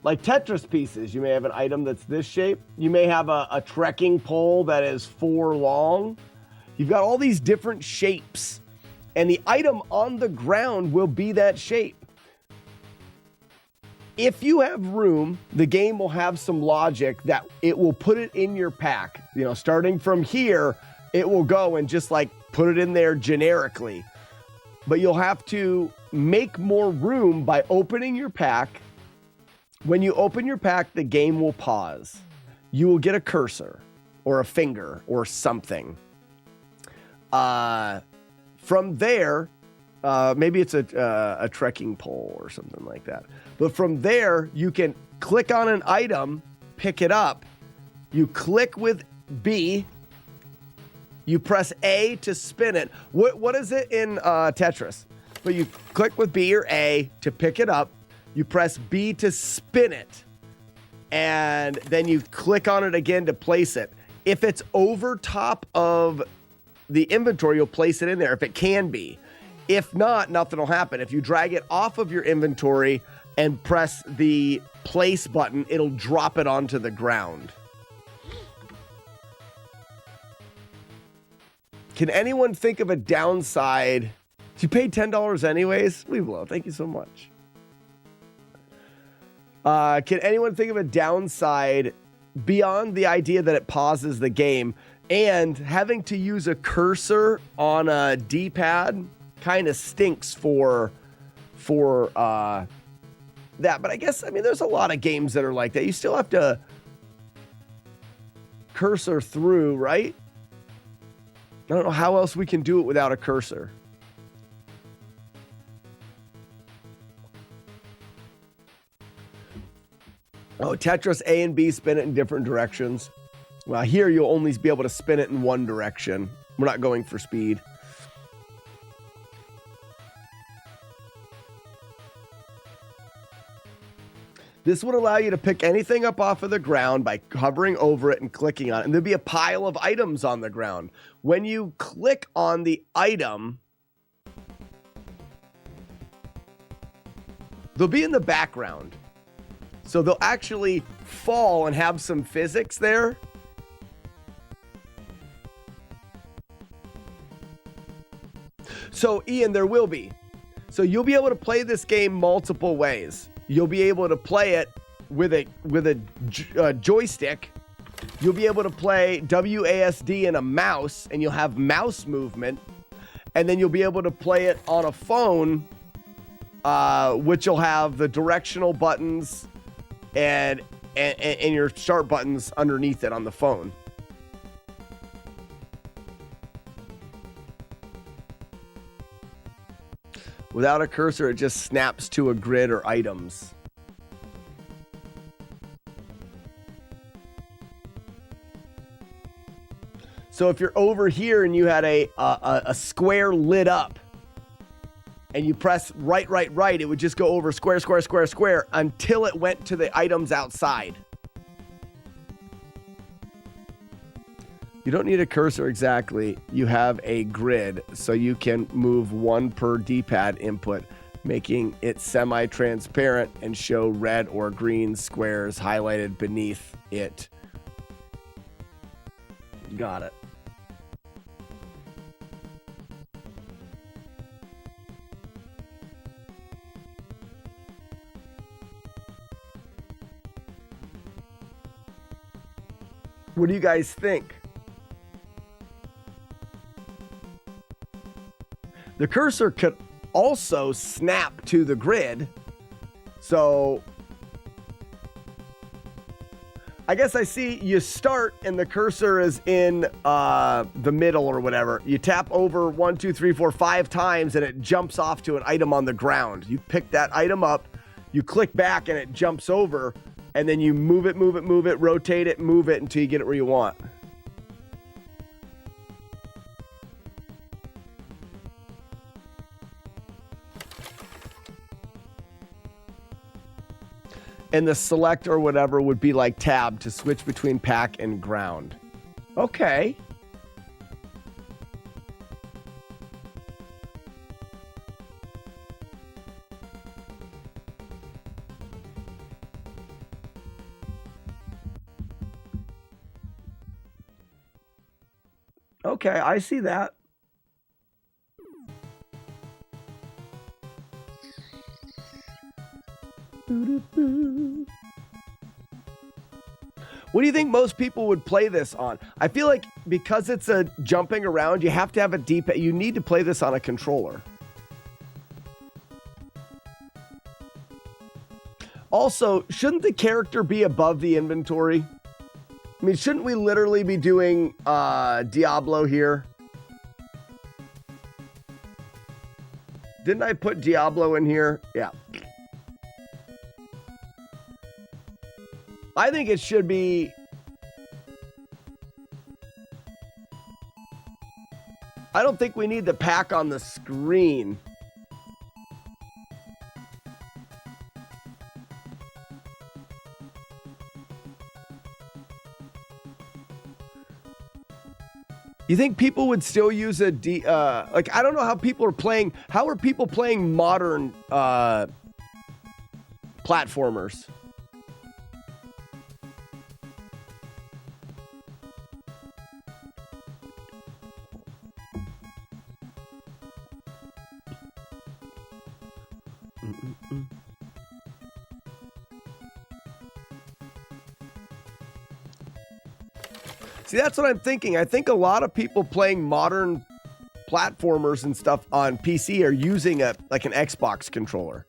Like Tetris pieces, you may have an item that's this shape. You may have a trekking pole that is 4 long. You've got all these different shapes, and the item on the ground will be that shape. If you have room, the game will have some logic that it will put it in your pack. You know, starting from here, it will go and just like put it in there generically. But you'll have to make more room by opening your pack. When you open your pack, the game will pause. You will get a cursor or a finger or something. From there, maybe it's a trekking pole or something like that. But from there, you can click on an item, pick it up. You click with B. You press A to spin it. What is it in Tetris? But you click with B or A to pick it up. You press B to spin it, and then you click on it again to place it. If it's over top of the inventory, you'll place it in there if it can be. If not, nothing will happen. If you drag it off of your inventory and press the place button, it'll drop it onto the ground. Can anyone think of a downside? You paid $10 anyways? Leave below. Thank you so much. Can anyone think of a downside beyond the idea that it pauses the game and having to use a cursor on a D-pad kind of stinks for that. But I guess, I mean, there's a lot of games that are like that. You still have to cursor through, right? I don't know how else we can do it without a cursor. Oh, Tetris A and B, spin it in different directions. Well, here you'll only be able to spin it in one direction. We're not going for speed. This would allow you to pick anything up off of the ground by hovering over it and clicking on it. And there'd be a pile of items on the ground. When you click on the item, they'll be in the background. So they'll actually fall and have some physics there. So Ian, there will be. So you'll be able to play this game multiple ways. You'll be able to play it with a joystick. You'll be able to play WASD and a mouse, and you'll have mouse movement. And then you'll be able to play it on a phone, which will have the directional buttons and your start buttons underneath it on the phone. Without a cursor, it just snaps to a grid or items. So if you're over here and you had a square lit up, and you press right, it would just go over square, square, square, square until it went to the items outside. You don't need a cursor exactly. You have a grid, so you can move one per D-pad input, making it semi-transparent and show red or green squares highlighted beneath it. Got it. What do you guys think? The cursor could also snap to the grid. So I guess I see you start and the cursor is in the middle or whatever. You tap over 1, 2, 3, 4, 5 times and it jumps off to an item on the ground. You pick that item up, you click back and it jumps over, and then you move it, rotate it, move it until you get it where you want. And the select or whatever would be like tab to switch between pack and ground. Okay. Okay, I see that. What do you think most people would play this on? I feel like because it's a jumping around, you have to have a D-pad. You need to play this on a controller. Also, shouldn't the character be above the inventory? I mean, shouldn't we literally be doing Diablo here? Didn't I put Diablo in here? Yeah. I think it should be... I don't think we need the pack on the screen. You think people would still use a like, I don't know how people are playing. How are people playing modern platformers? See, that's what I'm thinking. I think a lot of people playing modern platformers and stuff on PC are using like an Xbox controller.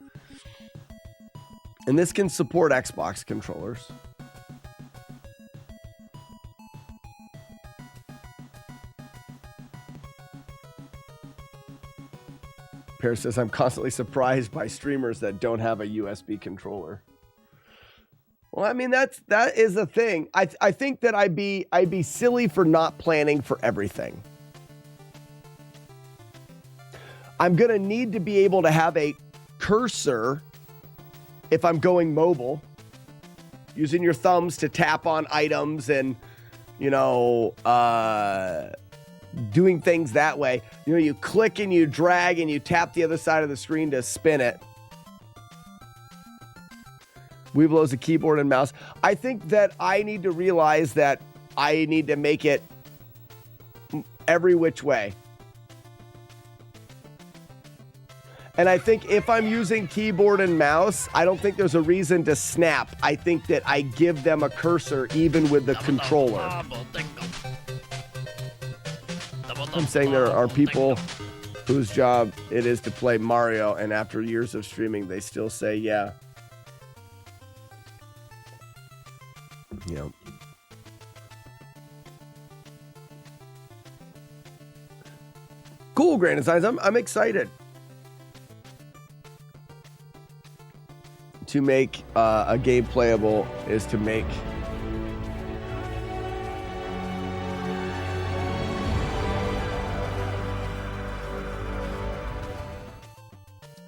And this can support Xbox controllers. Pear says, I'm constantly surprised by streamers that don't have a USB controller. Well, I mean, that is a thing. I think that I'd be silly for not planning for everything. I'm going to need to be able to have a cursor if I'm going mobile, using your thumbs to tap on items and, you know, doing things that way. You know, you click and you drag and you tap the other side of the screen to spin it. Weeblo's a keyboard and mouse. I think that I need to realize that I need to make it every which way. And I think if I'm using keyboard and mouse, I don't think there's a reason to snap. I think that I give them a cursor even with the controller. I'm saying there are people whose job it is to play Mario, and after years of streaming, they still say, yeah. Yeah. Cool, Grand Designs. I'm excited to make a game playable is to make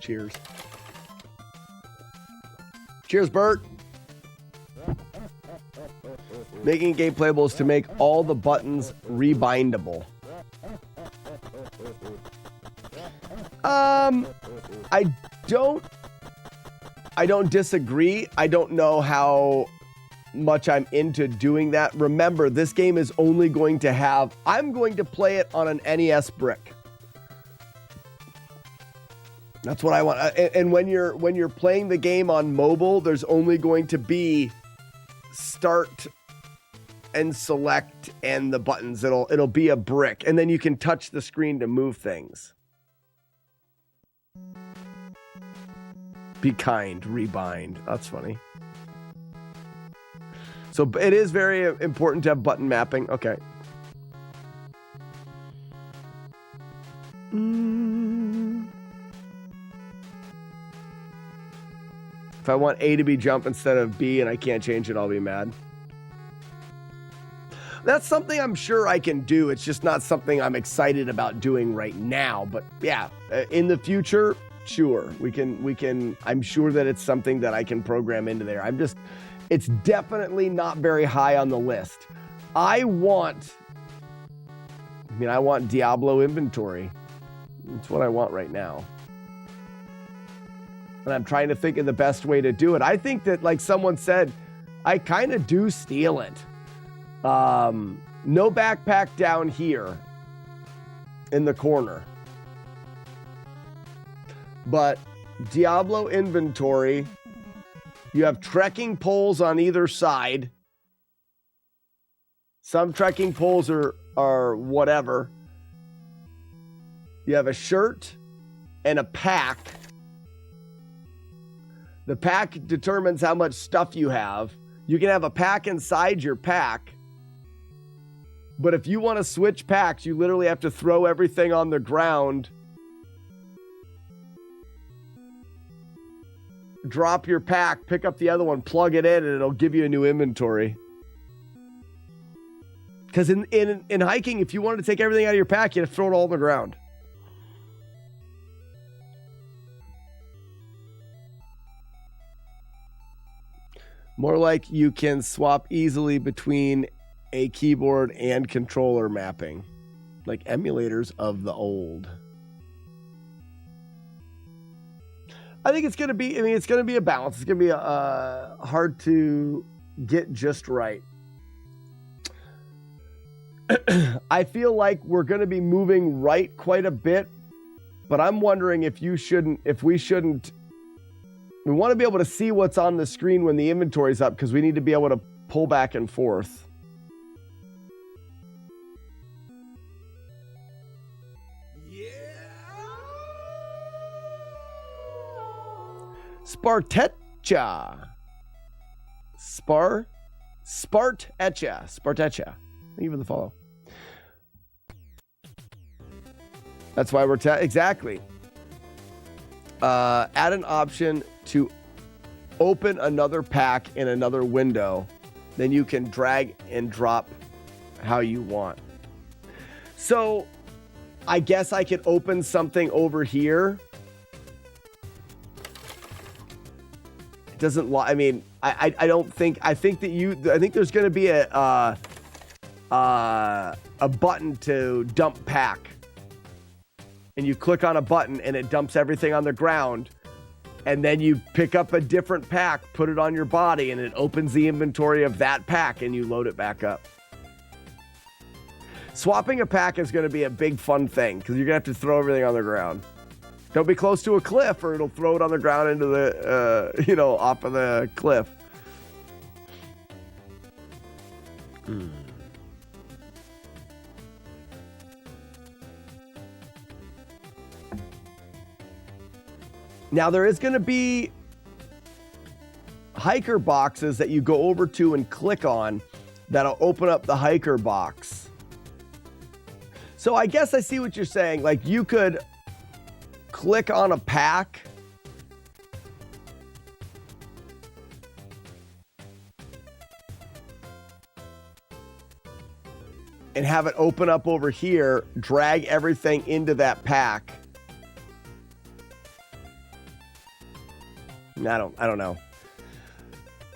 cheers. Cheers, Bert. Making a game playable is to make all the buttons rebindable. I don't disagree. I don't know how much I'm into doing that. Remember, this game is only going to have, I'm going to play it on an NES brick. That's what I want. And when you're playing the game on mobile, there's only going to be start and select and the buttons. It'll be a brick, and then you can touch the screen to move things. Be kind, rebind. That's funny. So it is very important to have button mapping. Okay. If I want A to be jump instead of B and I can't change it, I'll be mad. That's something I'm sure I can do. It's just not something I'm excited about doing right now. But yeah, in the future, sure, we can. I'm sure that it's something that I can program into there. It's definitely not very high on the list. I want Diablo inventory. That's what I want right now. And I'm trying to think of the best way to do it. I think that, like someone said, I kind of do steal it. No backpack down here in the corner. But Diablo inventory, you have trekking poles on either side. Some trekking poles are whatever. You have a shirt and a pack. The pack determines how much stuff you have. You can have a pack inside your pack. But if you want to switch packs, you literally have to throw everything on the ground. Drop your pack, pick up the other one, plug it in, and it'll give you a new inventory. Because in hiking, if you wanted to take everything out of your pack, you have to throw it all on the ground. More like you can swap easily between a keyboard and controller mapping, like emulators of the old. I think it's going to be, it's going to be a balance. It's going to be hard to get just right. I feel like we're going to be moving right quite a bit, but I'm wondering if we shouldn't. We want to be able to see what's on the screen when the inventory's up, because we need to be able to pull back and forth. Spartetcha. Spartetcha. Thank you for the follow. That's why we're exactly. Add an option to open another pack in another window. Then you can drag and drop how you want. So I guess I could open something over here. It doesn't. I mean, I don't think. I think there's going to be a button to dump pack. And you click on a button and it dumps everything on the ground. And then you pick up a different pack, put it on your body, and it opens the inventory of that pack and you load it back up. Swapping a pack is going to be a big fun thing because you're going to have to throw everything on the ground. Don't be close to a cliff or it'll throw it on the ground into the, off of the cliff. Now, there is going to be hiker boxes that you go over to and click on that'll open up the hiker box. So I guess I see what you're saying. Like, you could click on a pack and have it open up over here, drag everything into that pack. I don't know.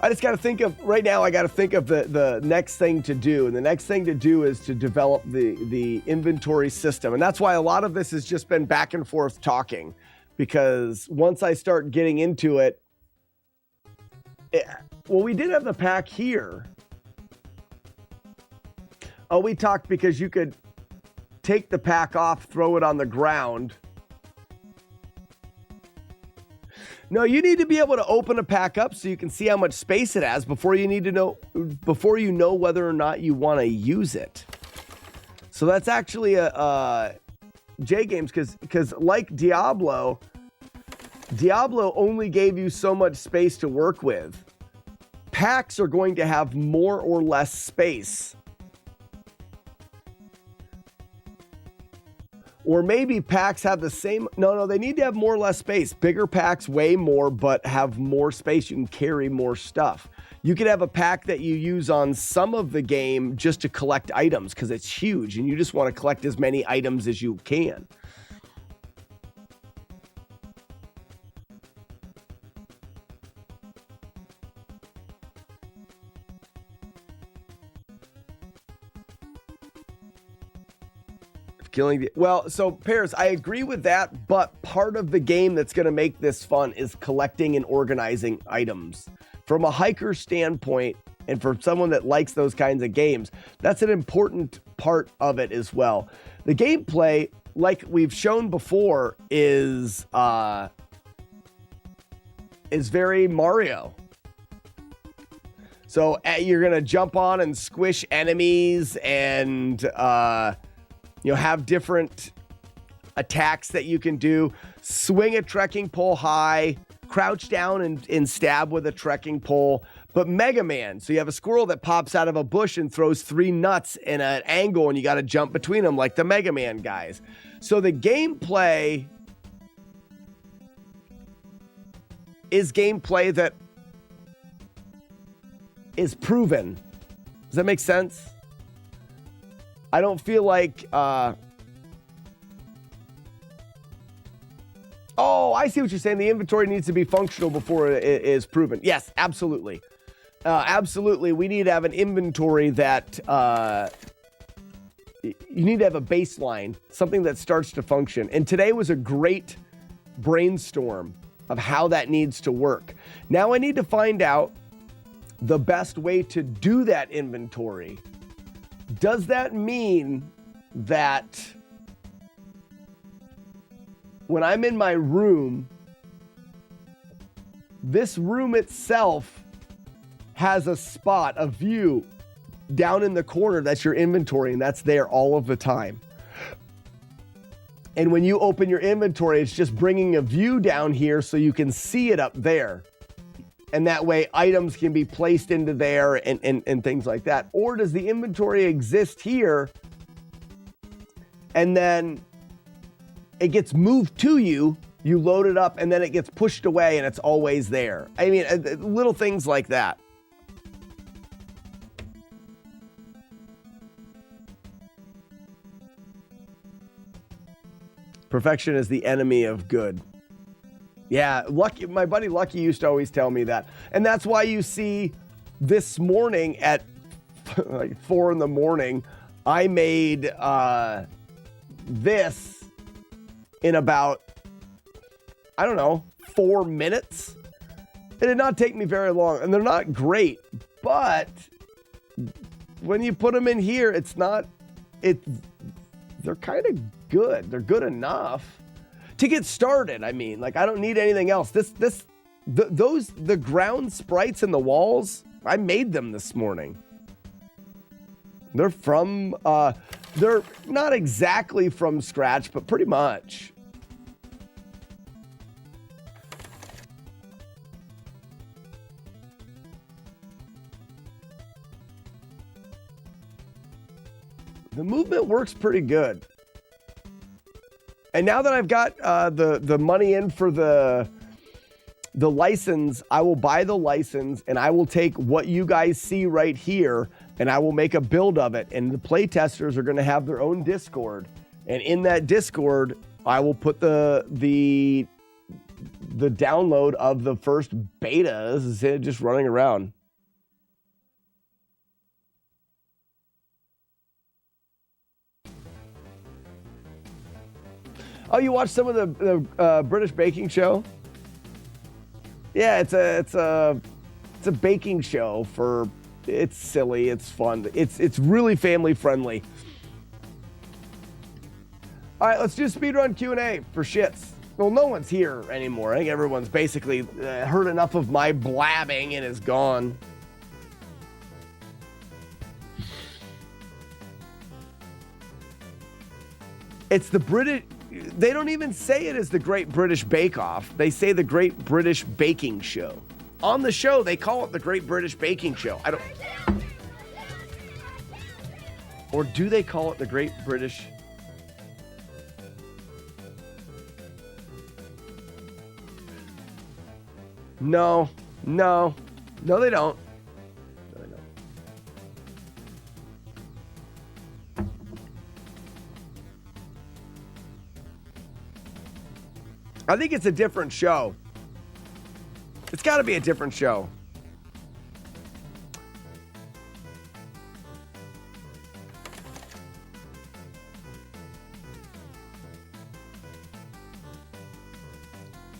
I just got to think of, right now, I got to think of the next thing to do. And the next thing to do is to develop the inventory system. And that's why a lot of this has just been back and forth talking. Because once I start getting into it, well, we did have the pack here. Oh, we talked because you could take the pack off, throw it on the ground. No, you need to be able to open a pack up so you can see how much space it has before you know whether or not you want to use it. So that's actually a J games because like Diablo only gave you so much space to work with. Packs are going to have more or less space. Or maybe packs have the same. No, they need to have more or less space. Bigger packs weigh more, but have more space. You can carry more stuff. You could have a pack that you use on some of the game just to collect items because it's huge and you just want to collect as many items as you can. So Pears, I agree with that, but part of the game that's going to make this fun is collecting and organizing items. From a hiker standpoint, and for someone that likes those kinds of games, that's an important part of it as well. The gameplay, like we've shown before, is very Mario. So you're going to jump on and squish enemies and have different attacks that you can do. Swing a trekking pole high, crouch down and stab with a trekking pole. But Mega Man, so you have a squirrel that pops out of a bush and throws 3 nuts in an angle and you got to jump between them like the Mega Man guys. So the gameplay is gameplay that is proven. Does that make sense? I don't feel like, oh, I see what you're saying. The inventory needs to be functional before it is proven. Yes, absolutely. Absolutely. We need to have an inventory that, you need to have a baseline, something that starts to function. And today was a great brainstorm of how that needs to work. Now I need to find out the best way to do that inventory. Does that mean that when I'm in my room, this room itself has a spot, a view down in the corner that's your inventory and that's there all of the time? And when you open your inventory, it's just bringing a view down here so you can see it up there. And that way items can be placed into there and things like that. Or does the inventory exist here and then it gets moved to you, you load it up, and then it gets pushed away and it's always there? I mean, little things like that. Perfection is the enemy of good. Yeah, Lucky, my buddy Lucky used to always tell me that. And that's why you see this morning at like 4 a.m, I made this in about, 4 minutes. It did not take me very long. And they're not great, but when you put them in here, they're kind of good. They're good enough to get started. I mean, like, I don't need anything else. The ground sprites in the walls, I made them this morning. They're from, they're not exactly from scratch, but pretty much. The movement works pretty good. And now that I've got the money in for the license, I will buy the license and I will take what you guys see right here and I will make a build of it. And the play testers are going to have their own Discord. And in that Discord, I will put the the download of the first beta. This is it, just running around. Oh, you watched some of the British baking show? Yeah, it's a baking show for. It's silly. It's fun. It's really family friendly. All right, let's do speedrun Q&A for shits. Well, no one's here anymore. I think everyone's basically heard enough of my blabbing and is gone. It's the British. They don't even say it as the Great British Bake Off. They say the Great British Baking Show. On the show, they call it the Great British Baking Show. I don't. Or do they call it the Great British? No, they don't. No, they don't. I think it's a different show. It's got to be a different show.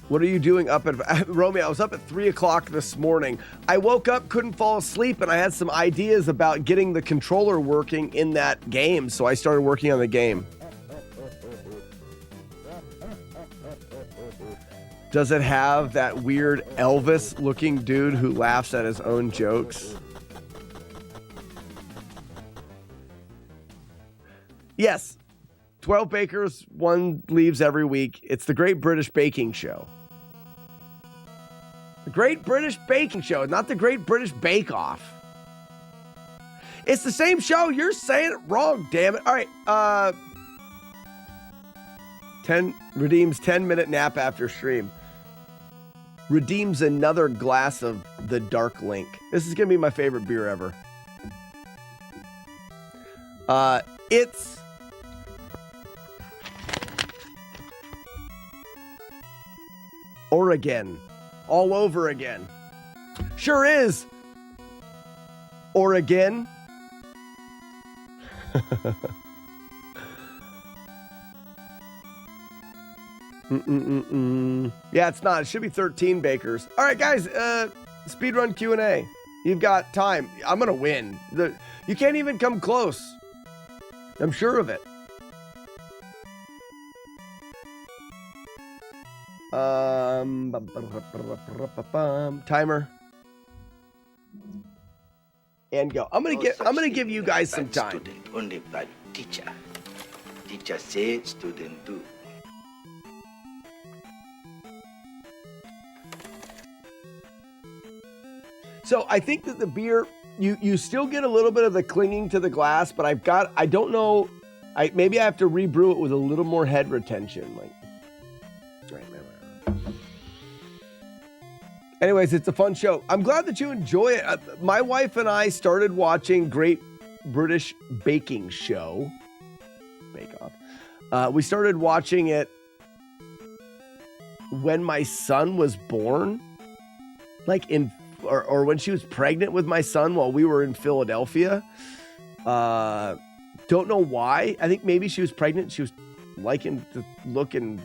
What are you doing up at Romeo? I was up at 3 o'clock this morning. I woke up, couldn't fall asleep, and I had some ideas about getting the controller working in that game, so I started working on the game. Does it have that weird Elvis-looking dude who laughs at his own jokes? Yes. 12 bakers, one leaves every week. It's the Great British Baking Show. The Great British Baking Show, not the Great British Bake Off. It's the same show. You're saying it wrong, damn it. All right. 10 redeems 10-minute nap after stream. Redeems another glass of the Dark Link. This is going to be my favorite beer ever. It's Oregon. All over again. Sure is. Oregon. Yeah, it's not. It should be 13 bakers. All right, guys. Speedrun Q&A. You've got time. I'm gonna win. You can't even come close. I'm sure of it. Timer. And go. I'm gonna give you guys some time. Student, only bad teacher. Teacher said, student do. So I think that the beer, you still get a little bit of the clinging to the glass, but I don't know, maybe I have to rebrew it with a little more head retention. Anyways, it's a fun show. I'm glad that you enjoy it. My wife and I started watching Great British Baking Show. Bake Off. We started watching it when my son was born. Or when she was pregnant with my son while we were in Philadelphia. Don't know why. I think maybe she was pregnant. She was liking to look and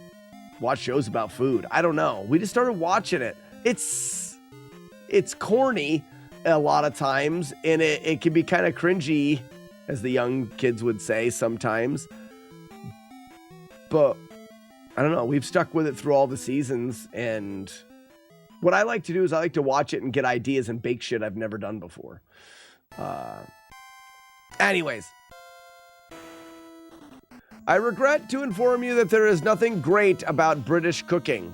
watch shows about food. I don't know. We just started watching it. It's corny a lot of times, and it can be kind of cringy, as the young kids would say sometimes. But I don't know. We've stuck with it through all the seasons, and what I like to do is I like to watch it and get ideas and bake shit I've never done before. Anyways. I regret to inform you that there is nothing great about British cooking.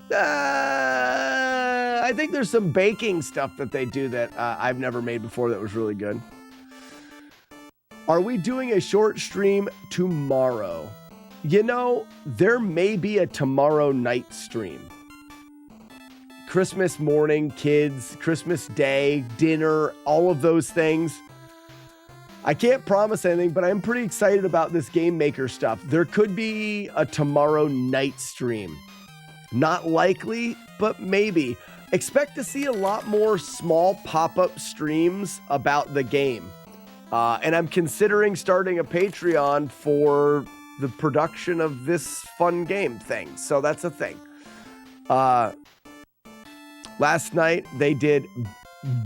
I think there's some baking stuff that they do that I've never made before that was really good. Are we doing a short stream tomorrow? You know, there may be a tomorrow night stream. Christmas morning, kids, Christmas day, dinner, all of those things. I can't promise anything, but I'm pretty excited about this Game Maker stuff. There could be a tomorrow night stream. Not likely, but maybe. Expect to see a lot more small pop-up streams about the game. And I'm considering starting a Patreon for the production of this fun game thing. So that's a thing. Last night they did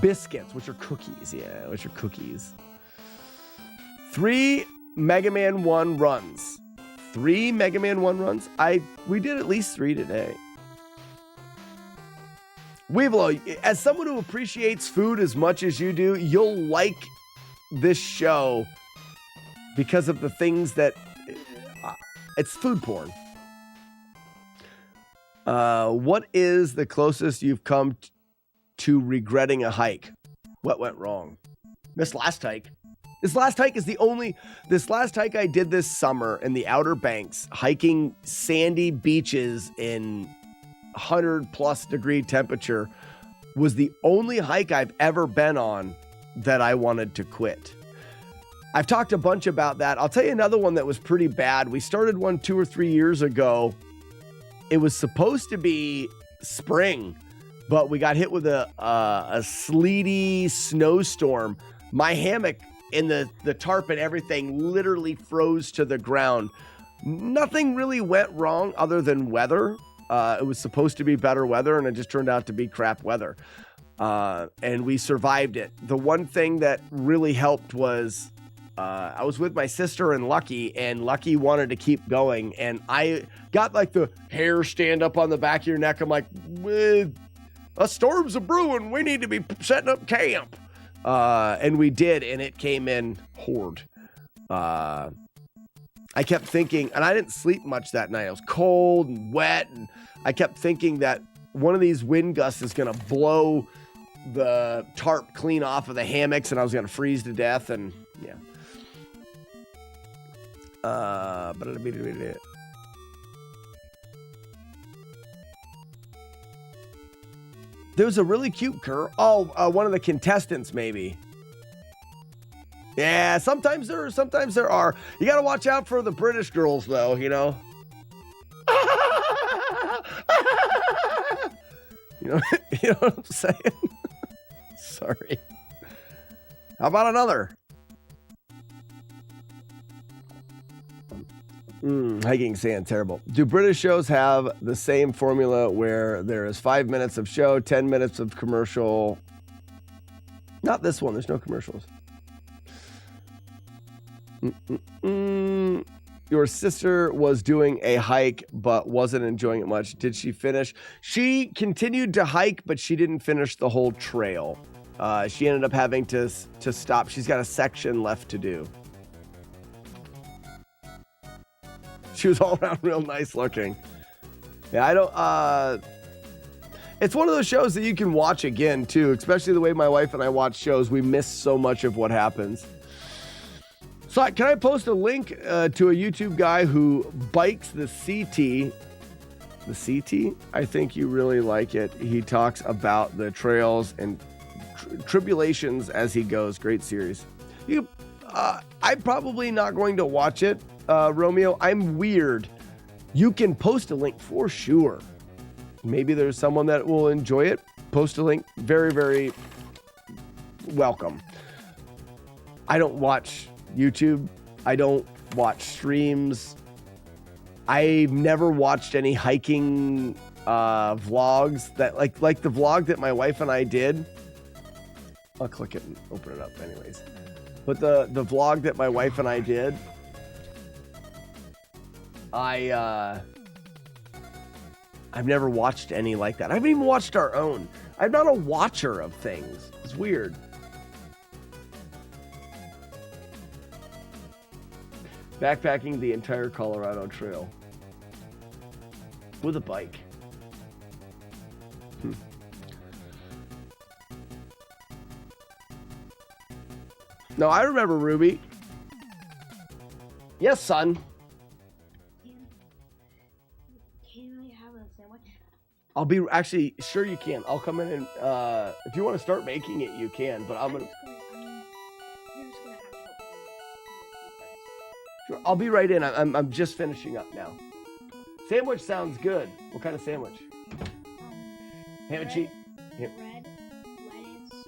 biscuits, which are cookies. Yeah, which are cookies. 3 Mega Man 1 runs. 3 Mega Man 1 runs? We did at least 3 today. Weevilo, as someone who appreciates food as much as you do, you'll like this show because of the things that... it's food porn. What is the closest you've come to regretting a hike? What went wrong? This last hike I did this summer in the Outer Banks, hiking sandy beaches in 100+ degree temperature, was the only hike I've ever been on that I wanted to quit. I've talked a bunch about that. I'll tell you another one that was pretty bad. We started one 2 or 3 years ago. It was supposed to be spring, but we got hit with a sleety snowstorm. My hammock in the tarp and everything literally froze to the ground. Nothing really went wrong other than weather. It was supposed to be better weather, and it just turned out to be crap weather. And we survived it. The one thing that really helped was I was with my sister and Lucky wanted to keep going, and I got like the hair stand up on the back of your neck. I'm like, a storm's a brewing. We need to be setting up camp. And we did, and it came in horde. I kept thinking, and I didn't sleep much that night. It was cold and wet, and I kept thinking that one of these wind gusts is going to blow the tarp clean off of the hammocks, and I was going to freeze to death, and yeah. There was a really cute girl. Oh, one of the contestants, maybe. Yeah, sometimes there are. You got to watch out for the British girls, though, you know. You know what I'm saying? Sorry. How about another? Hiking sand, terrible. Do British shows have the same formula where there is 5 minutes of show, 10 minutes of commercial? Not this one. There's no commercials. Your sister was doing a hike but wasn't enjoying it much. Did she finish? She continued to hike, but she didn't finish the whole trail. She ended up having to stop. She's got a section left to do. She was all around real nice looking. Yeah, I don't... It's one of those shows that you can watch again, too. Especially the way my wife and I watch shows. We miss so much of what happens. So can I post a link to a YouTube guy who bikes the CT? The CT? I think you really like it. He talks about the trails and tribulations as he goes. Great series. I'm probably not going to watch it. Romeo, I'm weird. You can post a link for sure. Maybe there's someone that will enjoy it. Post a link. Very, very welcome. I don't watch YouTube. I don't watch streams. I've never watched any hiking vlogs that like the vlog that my wife and I did. I'll click it and open it up anyways. But the vlog that my wife and I did, I've never watched any like that. I haven't even watched our own. I'm not a watcher of things. It's weird. Backpacking the entire Colorado Trail with a bike. No, I remember Ruby. Yes, son. Can I have a sandwich? I'll be actually sure you can. I'll come in and if you want to start making it, you can. But I'm gonna. Sure, I'll be right in. I'm just finishing up now. Sandwich sounds good. What kind of sandwich? Ham and cheese. Bread, lettuce,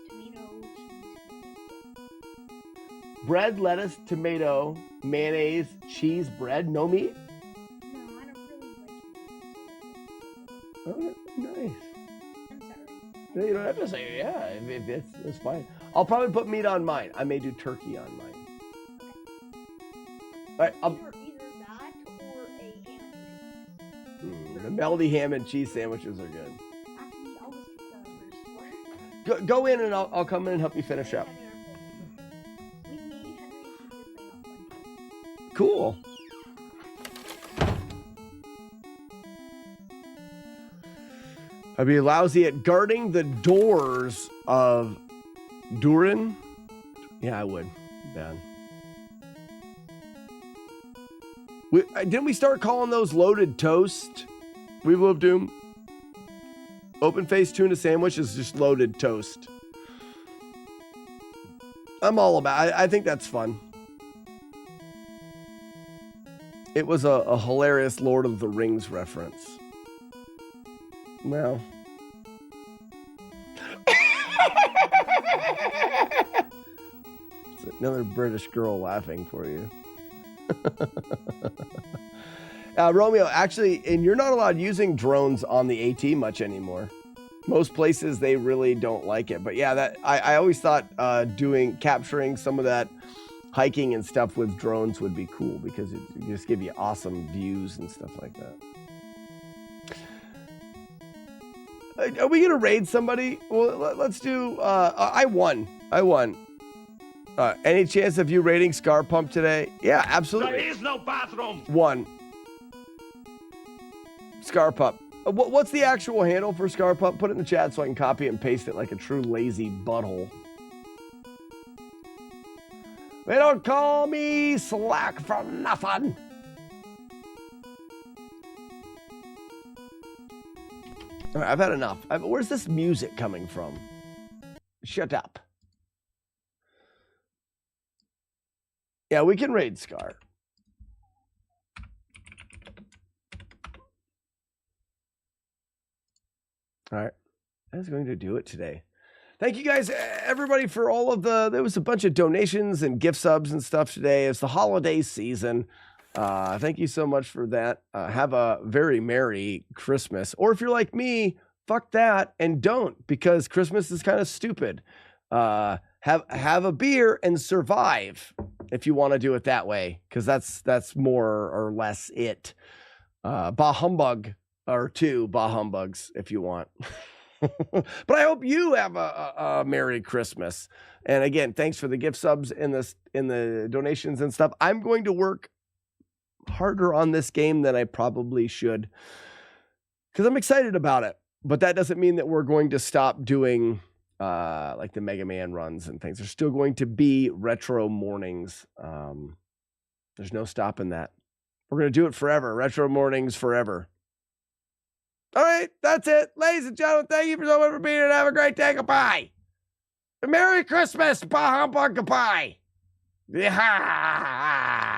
Bread, lettuce, tomato, cheese. tomato, mayonnaise, cheese, bread, no meat? No, I don't really like Oh, nice. I'm sorry. No, you don't have to say, yeah, if it's fine. I'll probably put meat on mine. I may do turkey on mine. All right, Either that or a ham and the melty ham and cheese sandwiches are good. Actually, I'll just keep the first one. Go in and I'll come in and help you finish up. We need Henry to keep your thing up one. Cool. I'd be lousy at guarding the doors of Durin. Yeah, I would. Bad. Didn't we start calling those loaded toast? Weevil of Doom. Open faced tuna sandwich is just loaded toast. I'm all about it. I think that's fun. It was a hilarious Lord of the Rings reference. Well. It's another British girl laughing for you. Romeo, actually, and you're not allowed using drones on the AT much anymore. Most places, they really don't like it. But yeah, that I always thought capturing some of that hiking and stuff with drones would be cool because it just give you awesome views and stuff like that. Are we gonna raid somebody? Well, let's do. I won. Any chance of you raiding Scar Pump today? Yeah, absolutely. There is no bathroom. One. Scar Pump. What's the actual handle for Scar Pump? Put it in the chat so I can copy it and paste it like a true lazy butthole. They don't call me slack for nothing. All right, I've had enough. Where's this music coming from? Shut up. Yeah, we can raid Scar. All right, that's going to do it today. Thank you guys, everybody, for all of there was a bunch of donations and gift subs and stuff today. It's the holiday season. Thank you so much for that. Have a very Merry Christmas. Or if you're like me, fuck that and don't, because Christmas is kind of stupid. Have a beer and survive if you want to do it that way, because that's more or less it. Bah humbug or two bah humbugs if you want. But I hope you have a Merry Christmas. And again, thanks for the gift subs in the donations and stuff. I'm going to work harder on this game than I probably should because I'm excited about it. But that doesn't mean that we're going to stop doing like the Mega Man runs and things. There's still going to be retro mornings. There's no stopping that. We're going to do it forever. Retro mornings forever. All right, that's it. Ladies and gentlemen, thank you so much for being here and have a great day. Goodbye. Merry Christmas. Bah humbug. Goodbye. Yeah.